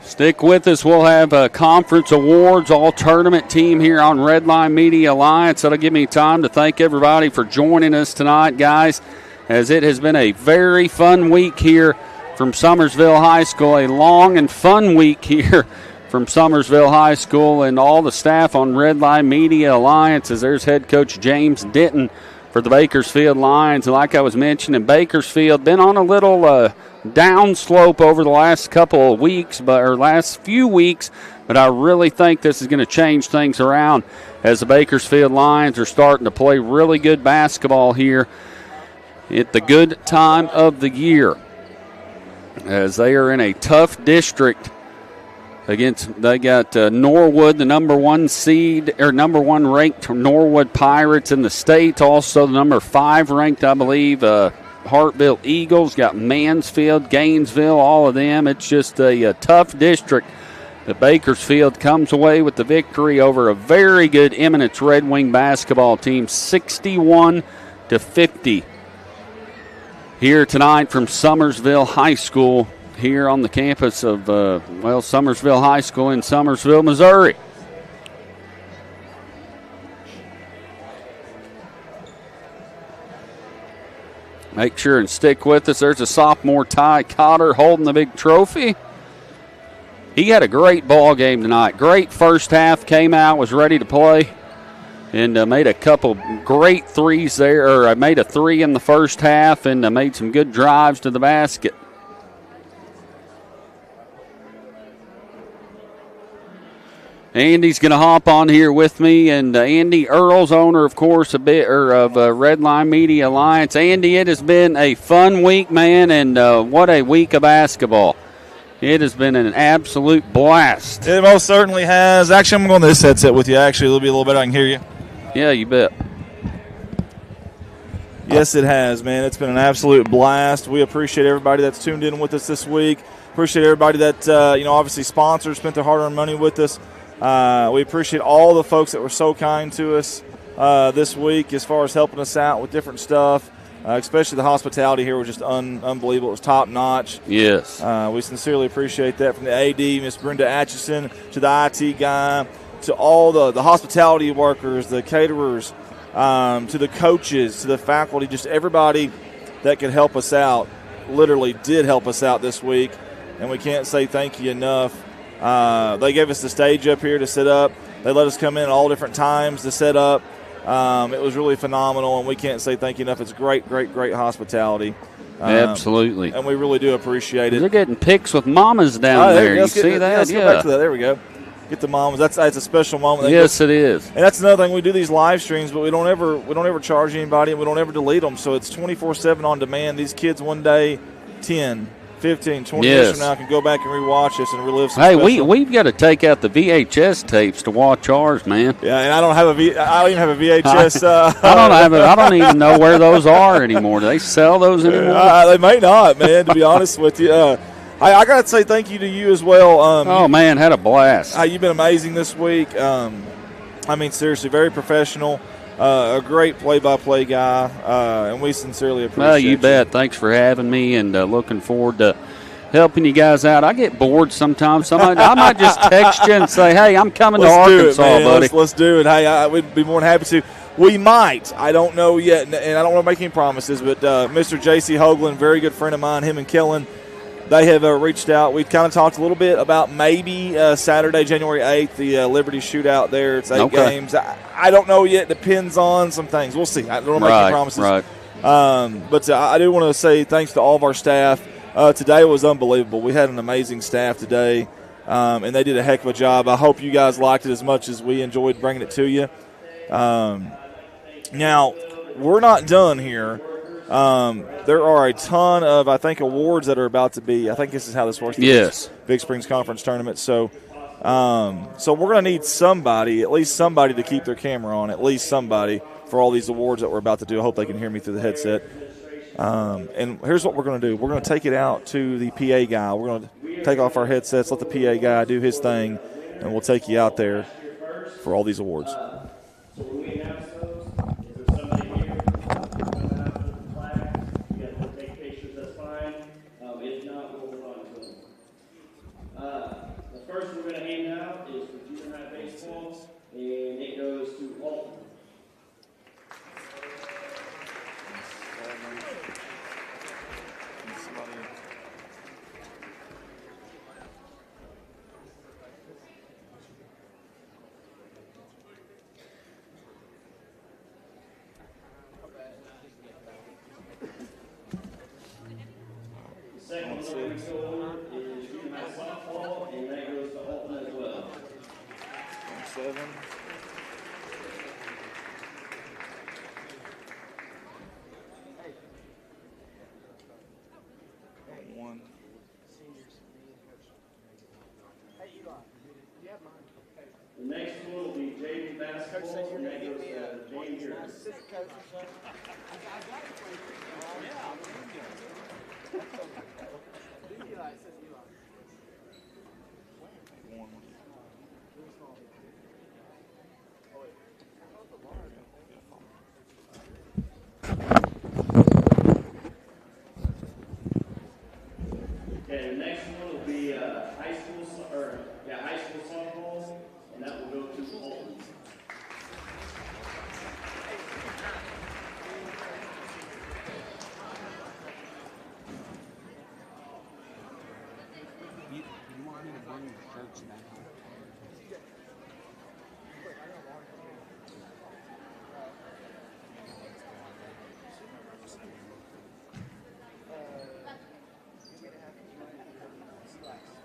Stick with us. We'll have conference awards, all tournament team here on Redline Media Alliance. That'll give me time to thank everybody for joining us tonight, guys, as it has been a very fun week here from Summersville High School, a long and fun week here from Summersville High School, and all the staff on Redline Media Alliance, as there's head coach James Denton for the Bakersfield Lions. And like I was mentioning, Bakersfield been on a little downslope over the last couple of weeks, last few weeks, but I really think this is going to change things around as the Bakersfield Lions are starting to play really good basketball here at the good time of the year, as they are in a tough district. They got Norwood, the number 1 seed, or number 1 ranked Norwood Pirates in the state. Also the number 5 ranked, I believe, Hartville Eagles. Got Mansfield, Gainesville, all of them. It's just a tough district. The Bakersfield comes away with the victory over a very good Eminence Red Wing basketball team, 61-50. Here tonight from Summersville High School, here on the campus of, Summersville High School in Summersville, Missouri. Make sure and stick with us. There's a sophomore, Ty Cotter, holding the big trophy. He had a great ball game tonight. Great first half, came out, was ready to play, and made a couple great threes there, or made a 3 in the first half, and made some good drives to the basket. Andy's going to hop on here with me, and Andy Earls, owner, of course, of Redline Media Alliance. Andy, it has been a fun week, man, and what a week of basketball. It has been an absolute blast. It most certainly has. Actually, I'm going to this headset with you. Actually, it'll be a little better. I can hear you. Yeah, you bet. Yes, it has, man. It's been an absolute blast. We appreciate everybody that's tuned in with us this week. Appreciate everybody that, obviously sponsors, spent their hard-earned money with us. We appreciate all the folks that were so kind to us this week as far as helping us out with different stuff, especially the hospitality here was just unbelievable. It was top-notch. Yes. We sincerely appreciate that, from the AD, Miss Brenda Atchison, to the IT guy, to all the hospitality workers, the caterers, to the coaches, to the faculty, just everybody that could help us out literally did help us out this week, and we can't say thank you enough. They gave us the stage up here to set up. They let us come in at all different times to set up. It was really phenomenal, and we can't say thank you enough. It's great, great, great hospitality. Absolutely. And we really do appreciate it. They're getting pics with mamas down there. You see that? Let's go back to that. There we go. Get the mamas. That's a special moment. Yes, it is. And that's another thing. We do these live streams, but we don't ever charge anybody, and we don't ever delete them. So it's 24/7 on demand. These kids one day, 10, 15, 20 years from now, can go back and rewatch this and relive some special. We've got to take out the VHS tapes to watch ours, man. Yeah, and I don't even have a VHS. I don't even know where those are anymore. Do they sell those anymore? They may not, man, to be honest with you. I got to say thank you to you as well. Man, had a blast. You've been amazing this week. Seriously, very professional. A great play-by-play guy, and we sincerely appreciate you bet. Thanks for having me, and looking forward to helping you guys out. I get bored sometimes. I might just text you and say, hey, I'm coming to Arkansas, buddy. Let's do it. Hey, we'd be more than happy to. We might. I don't know yet, and I don't want to make any promises, but Mr. J.C. Hoagland, very good friend of mine, him and Kellen, they have reached out. We've kind of talked a little bit about maybe Saturday, January 8th, the Liberty Shootout there. It's 8 games. I don't know yet. Depends on some things. We'll see. I don't want to make any promises. Right. But I do want to say thanks to all of our staff. Today was unbelievable. We had an amazing staff today, and they did a heck of a job. I hope you guys liked it as much as we enjoyed bringing it to you. Now, we're not done here. There are a ton of, I think, awards that are about to be. I think this is how this works. Yes. Big Springs Conference Tournament. So we're going to need somebody, at least somebody, to keep their camera on. At least somebody for all these awards that we're about to do. I hope they can hear me through the headset. And here's what we're going to do. We're going to take it out to the PA guy. We're going to take off our headsets, let the PA guy do his thing, and we'll take you out there for all these awards. So when we announce those, if there's somebody here coming out with the flag, you guys want to take pictures, that's fine. If not, we'll move on to them. first we're going to hand out is for junior high baseball, and it goes to Alton. Second one we go over is junior high softball, and that goes to Alton as well. 7. One. The next one will be JV basketball, and that goes to James here. Okay, the next one will be high school softball, and that will go to Alton. You want me to bring your shirts now?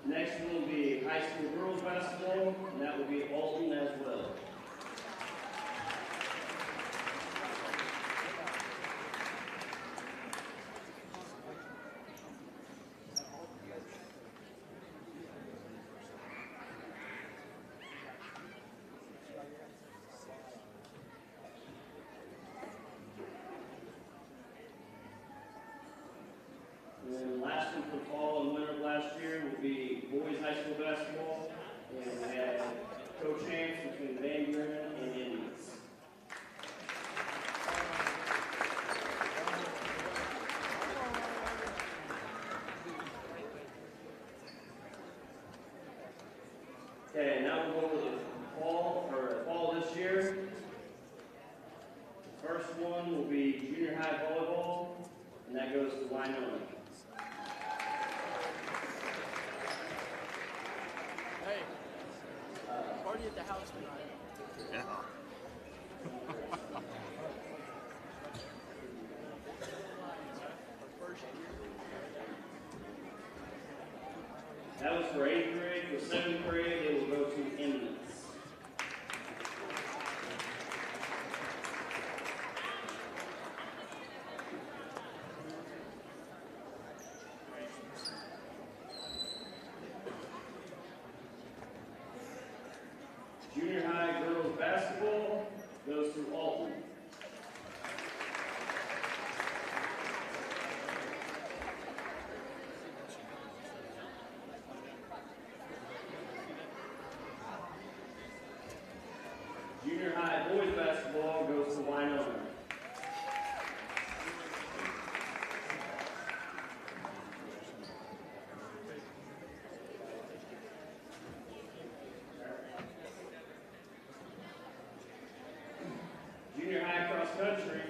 Next one will be high school girls basketball, and that will be Alton as well. And then the last one for fall and winter of last year will be boys high school basketball, and we have co-champs between Van Buren and Indians. Okay, now we'll go over the fall this year. The first one will be junior high volleyball, and that goes to Winona. Hey, party at the house tonight. That was for 8th grade. For 7th grade, it will go to Eminence. Junior high girls basketball goes to Alton. Junior high boys basketball goes to Winona. Junior high cross country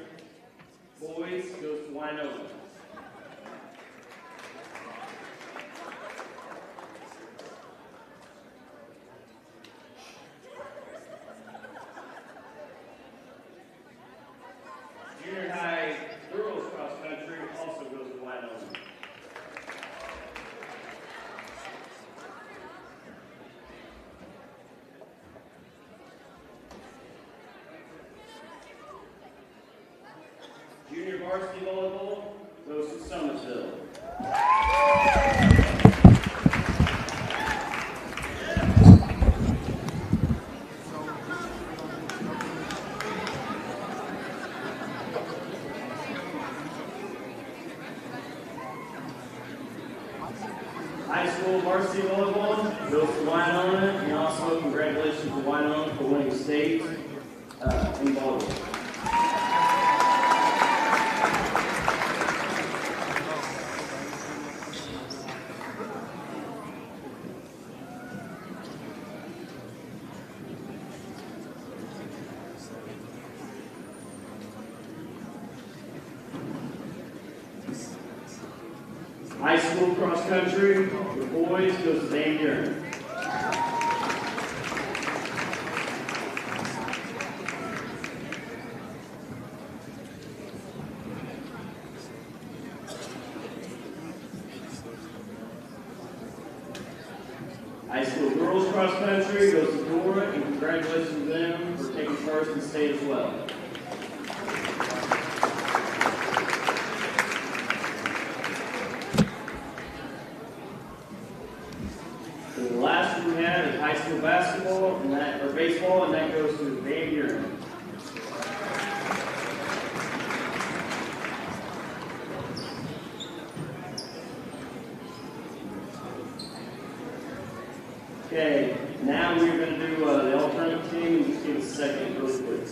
boys goes to Winona. Junior high girls cross country also goes to Winona. Junior varsity volleyball goes to Summersville. High school varsity volleyball goes to Winona, and also congratulations to Winona for winning state in volleyball. High school cross country for boys goes to Van Buren. High school girls cross country goes to Dora, and congratulations to them for taking first in state as well. So the last one we have is high school basketball or baseball, and that goes to Van Buren. Okay, now we're going to do the alternative team and just give us a second really quick.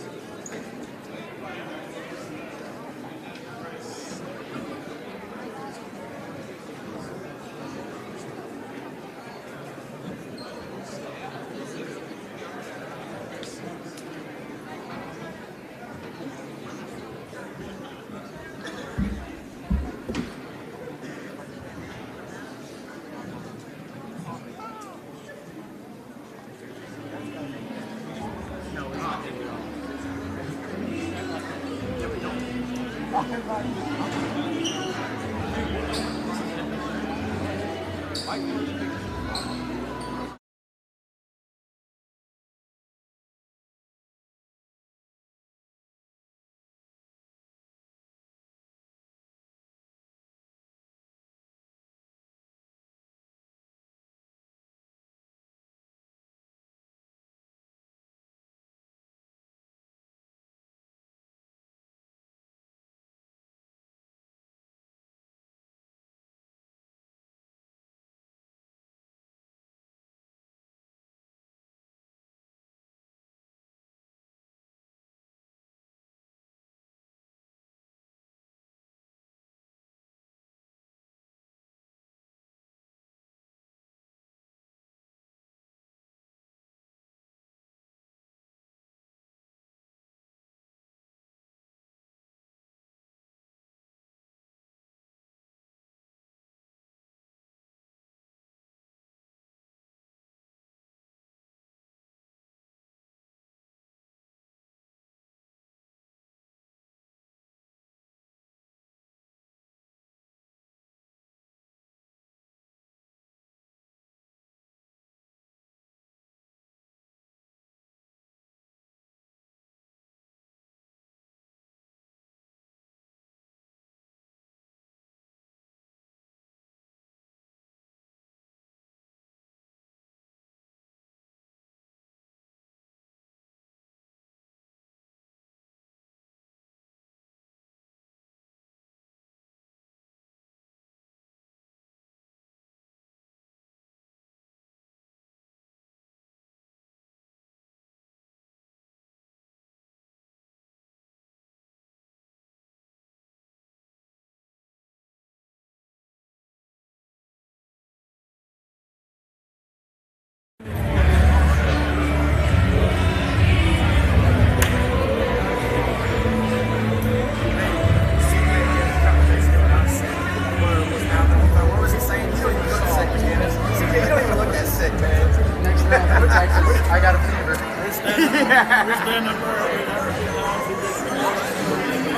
I got a fever.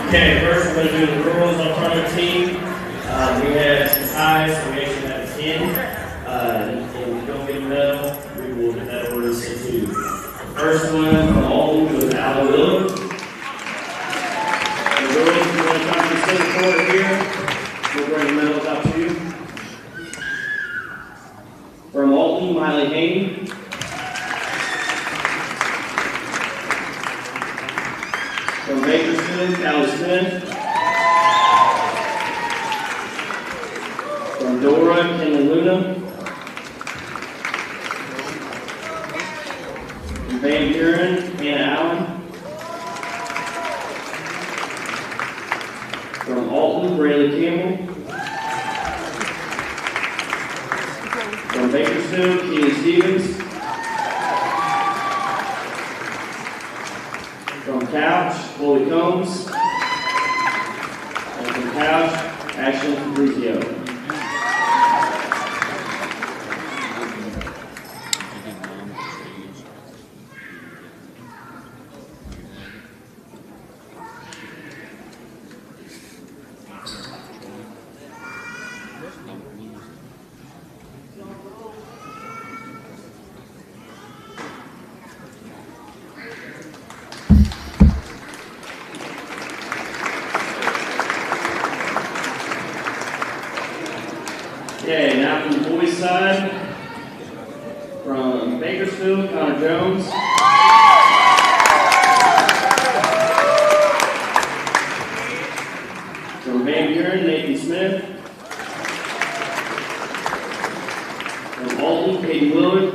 Okay, first we're going to do the girls alternative team. We had some ties, so we actually have 10. And if we don't get a medal, we will get that order sent to you. The first one from Alton was Alva Willow. The girls, if you want to come to the center court here, we'll bring the medals out to you. From Alton, Miley Hayden. From Bakersfield, Callie Smith. From Dora, Kenley Luna. From Van Buren, Hannah Allen. From Alton, Braylee Campbell. From Bakersfield, Keely Stevens. From Couch, Chloe Combs. And from Couch, Ashley Fabrizio. side, from Bakersfield, Connor Jones. From Van Buren, Nathan Smith. From Alton, Katie Willard.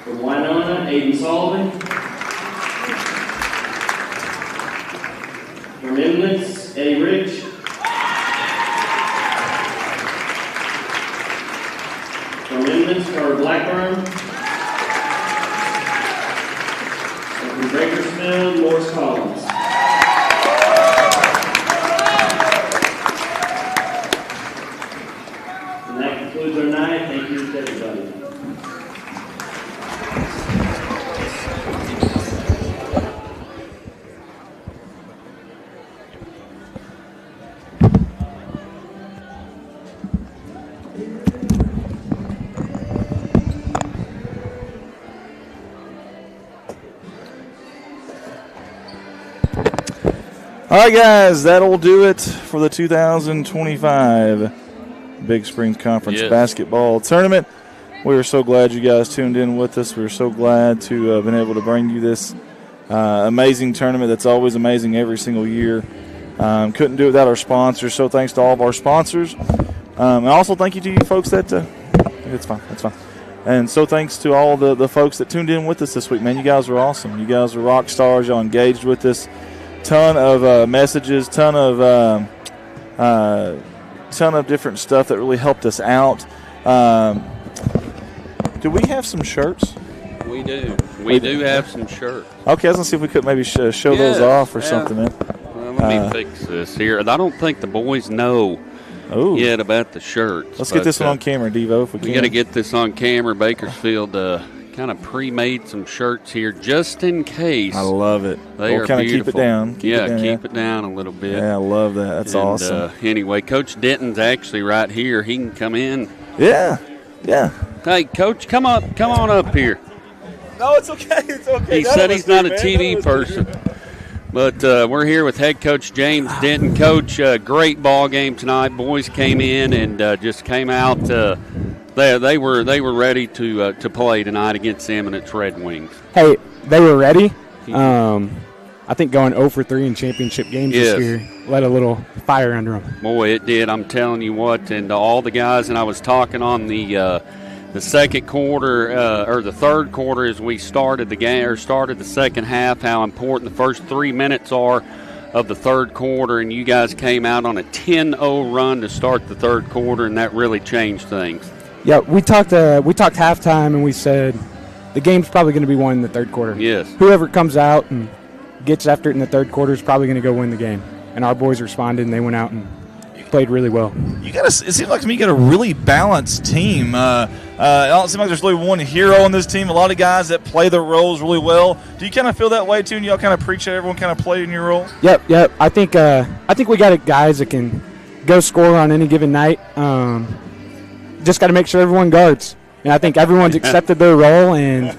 From Winona, Aiden Sullivan. From Inlets, Eddie Rich. From Inlets, Carter Blackburn. And from Bakersfield, Morris Collins. And that concludes our night. Thank you to everybody. All right, guys, that'll do it for the 2025 Big Springs Conference Basketball Tournament. We are so glad you guys tuned in with us. We're so glad to have been able to bring you this amazing tournament that's always amazing every single year. Couldn't do it without our sponsors, so thanks to all of our sponsors. And also thank you to you folks that it's fine. And so thanks to all the folks that tuned in with us this week, man. You guys were awesome. You guys were rock stars. Y'all engaged with us. Ton of messages, ton of different stuff that really helped us out. Do we have some shirts? We do. We do have some shirts. Okay, I was going to see if we could maybe show those off or something. Man. Well, let me fix this here. I don't think the boys know yet about the shirts. Let's get this one on camera, Devo, if we can. We got to get this on camera. Bakersfield kind of pre-made some shirts here just in case. I love it. They are kind beautiful. Of keep it down. Keep it down a little bit. Yeah, I love that. That's awesome. Anyway, Coach Denton's actually right here. He can come in. Yeah. Hey, Coach, come on up here. No, it's okay. It's okay. He said he's not a TV person. But we're here with head coach James Denton. Coach, great ball game tonight. Boys came in and just came out. They were ready to play tonight against Eminence Red Wings. Hey, they were ready. I think going 0 for 3 in championship games this year let a little fire under them. Boy, it did. I'm telling you what. And all the guys, and I was talking on the second quarter or the third quarter as we started the game or started the second half, how important the first 3 minutes are of the third quarter, and you guys came out on a 10-0 run to start the third quarter, and that really changed things. Yeah, we talked halftime, and we said the game's probably going to be won in the third quarter. Yes. Whoever comes out and gets after it in the third quarter is probably going to go win the game. And our boys responded, and they went out and played really well. It seems like to me you got a really balanced team. It don't seem like there's really one hero on this team. A lot of guys that play their roles really well. Do you kind of feel that way too, and y'all kind of preach that everyone kind of play in your role? Yep. I think we got guys that can go score on any given night. Just got to make sure everyone guards. And I think everyone's accepted their role, and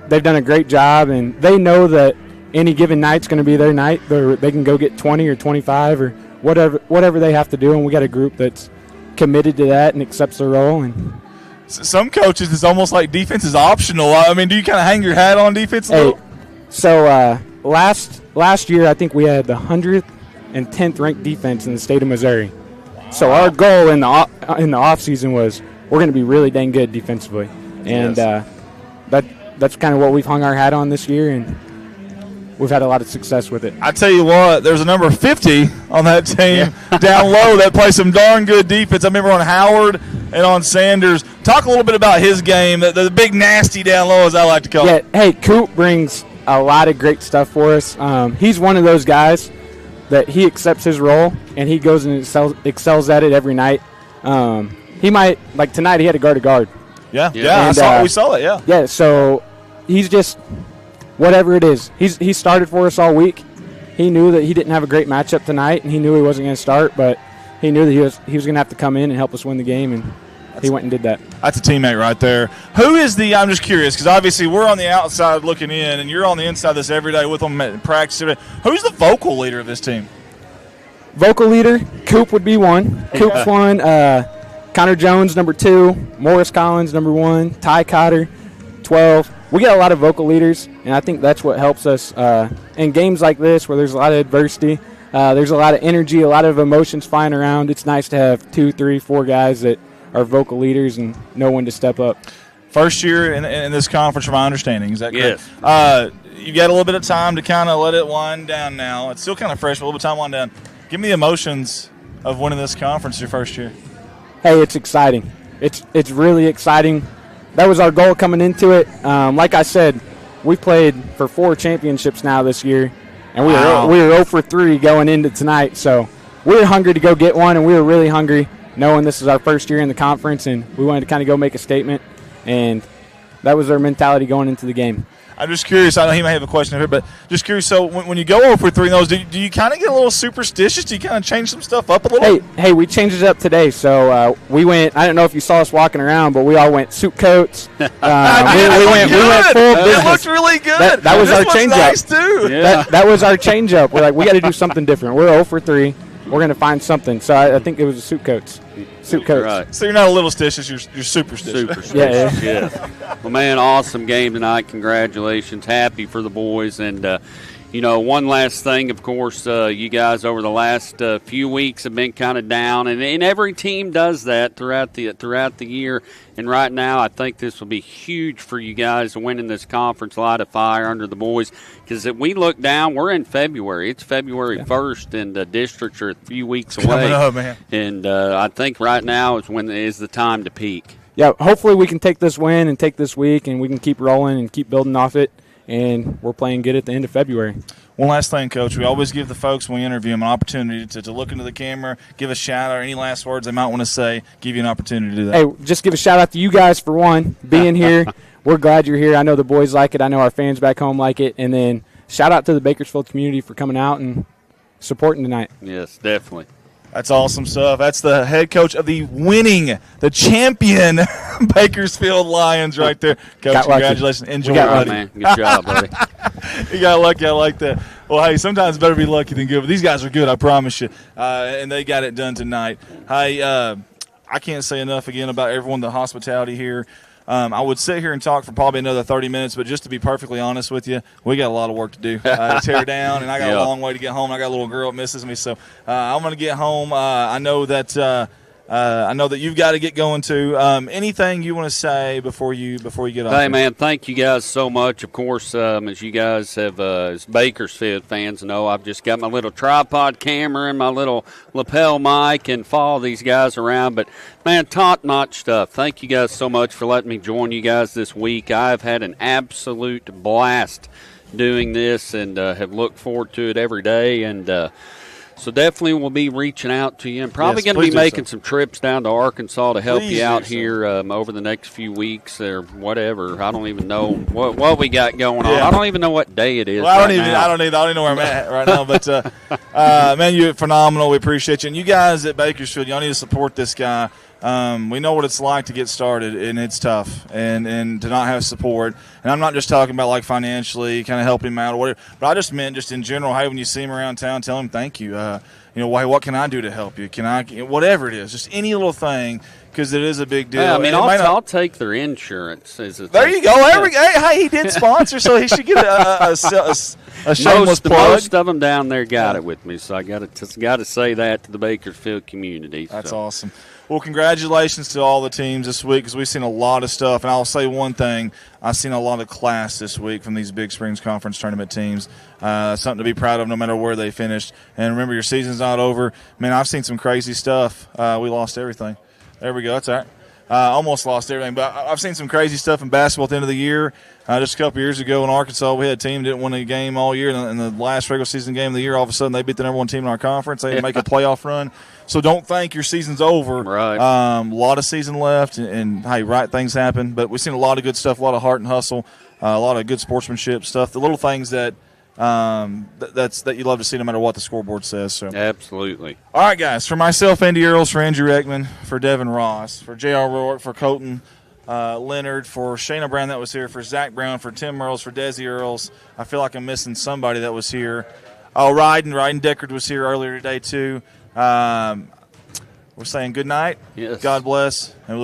they've done a great job. And they know that any given night's going to be their night. They can go get 20 or 25 or whatever they have to do. And we got a group that's committed to that and accepts their role. And some coaches, it's almost like defense is optional. I mean, do you kind of hang your hat on defense a little? So last year, I think we had the 110th ranked defense in the state of Missouri. So our goal in the off season was we're going to be really dang good defensively, and that's kind of what we've hung our hat on this year, and we've had a lot of success with it. I tell you what, there's a number 50 on that team down low that plays some darn good defense. I remember on Howard and on Sanders. Talk a little bit about his game, the big nasty down low, as I like to call it. Hey, Coop brings a lot of great stuff for us. He's one of those guys that he accepts his role, and he goes and excels at it every night. He might, like tonight, he had to guard a guard. Yeah, we saw it, Yeah, so he's just whatever it is. He started for us all week. He knew that he didn't have a great matchup tonight, and he knew he wasn't going to start, but he knew that he was going to have to come in and help us win the game, and he went and did that. That's a teammate right there. Who is I'm just curious, because obviously we're on the outside looking in, and you're on the inside this every day with them at practice. Who's the vocal leader of this team? Vocal leader, Coop would be one. Coop's one. Connor Jones, number 2. Morris Collins, number 1. Ty Cotter, 12. We get a lot of vocal leaders, and I think that's what helps us in games like this where there's a lot of adversity. There's a lot of energy, a lot of emotions flying around. It's nice to have 2, 3, 4 guys that are vocal leaders and know when to step up. First year in this conference, from my understanding, is that correct? Yes. You got a little bit of time to kind of let it wind down now. It's still kind of fresh, but a little bit of time wind down. Give me the emotions of winning this conference your first year. Hey, it's exciting. It's really exciting. That was our goal coming into it. Like I said, we played for 4 championships now this year, and we were 0 for 3 going into tonight. So we were hungry to go get one, and we were really hungry knowing this is our first year in the conference, and we wanted to kind of go make a statement, and that was our mentality going into the game. I'm just curious. I know he may have a question here, but just curious. So when you go 0 for 3 in those, do you kind of get a little superstitious? Do you kind of change some stuff up a little? Hey, we changed it up today. So we went. I don't know if you saw us walking around, but we all went suit coats. We went full business. It looked really good. That was our change up. Nice too. Yeah. That was our change up. We're like, we got to do something different. We're 0 for 3. We're going to find something. So I think it was a suit coats. Suit coats. Right. So you're not a little stitious. You're superstitious. Superstitious. Yeah. Well, man, awesome game tonight. Congratulations. Happy for the boys. And, one last thing, of course, you guys over the last few weeks have been kind of down, and every team does that throughout the year. And right now, I think this will be huge for you guys winning this conference. Light a fire under the boys, because if we look down, we're in February. It's February 1st, and the districts are a few weeks away. Coming up, man. And I think right now is the time to peak. Yeah, hopefully we can take this win and take this week, and we can keep rolling and keep building off it. And we're playing good at the end of February. One last thing, Coach. We always give the folks when we interview them an opportunity to look into the camera, give a shout-out, or any last words they might want to say, give you an opportunity to do that. Hey, just give a shout-out to you guys for one, being here. We're glad you're here. I know the boys like it. I know our fans back home like it. And then shout-out to the Bakersfield community for coming out and supporting tonight. Yes, definitely. That's awesome stuff. That's the head coach of the champion Bakersfield Lions right there. Coach, congratulations. Enjoy, buddy. Man. Good job, buddy. You got lucky. I like that. Well, hey, sometimes better be lucky than good. But these guys are good, I promise you. And they got it done tonight. Hey, I can't say enough again about everyone, the hospitality here. I would sit here and talk for probably another 30 minutes, but just to be perfectly honest with you, we got a lot of work to do. Tear down, and I got a long way to get home. I got a little girl that misses me, so I'm going to get home. I know that you've got to get going too. Anything you want to say before you get off? Hey, man, thank you guys so much. Of course, as you guys have, as Bakersfield fans know, I've just got my little tripod camera and my little lapel mic and follow these guys around. But, man, top-notch stuff. Thank you guys so much for letting me join you guys this week. I've had an absolute blast doing this and have looked forward to it every day. And so definitely we'll be reaching out to you and probably going to be making some trips down to Arkansas to help you out here over the next few weeks or whatever. I don't even know what we got going on. I don't even know what day it is. Well, I don't even know where I'm at right now. But, man, you're phenomenal. We appreciate you. And you guys at Bakersfield, y'all need to support this guy. We know what it's like to get started, and it's tough, and to not have support. And I'm not just talking about like financially, kind of helping him out or whatever, but I just meant just in general. Hey, when you see him around town, tell him thank you. What can I do to help you? Whatever it is, just any little thing, because it is a big deal. Yeah, I mean, I'll take their insurance. There you go. Hey, he did sponsor, so he should get a shameless plug. Most of them down there got it with me, so I got to say that to the Bakersfield community. That's awesome. Well, congratulations to all the teams this week, because we've seen a lot of stuff. And I'll say one thing. I've seen a lot of class this week from these Big Springs Conference tournament teams. Something to be proud of no matter where they finished. And remember, your season's not over. Man, I've seen some crazy stuff. We lost everything. There we go. That's all right. Almost lost everything. But I've seen some crazy stuff in basketball at the end of the year. Just a couple years ago in Arkansas, we had a team that didn't win a game all year. In the last regular season game of the year, all of a sudden they beat the number one team in our conference. They didn't make a playoff run. So don't think your season's over. Right. A lot of season left, and hey, right things happen. But we've seen a lot of good stuff, a lot of heart and hustle, a lot of good sportsmanship stuff, the little things that that you love to see no matter what the scoreboard says. So absolutely. All right, guys. For myself, Andy Earls, for Andrew Ekman, for Devin Ross, for J.R. Rourke, for Colton Leonard, for Shayna Brown that was here, for Zach Brown, for Tim Earls, for Desi Earls. I feel like I'm missing somebody that was here. Oh, Ryden Deckard was here earlier today too. We're saying good night. Yes. God bless. And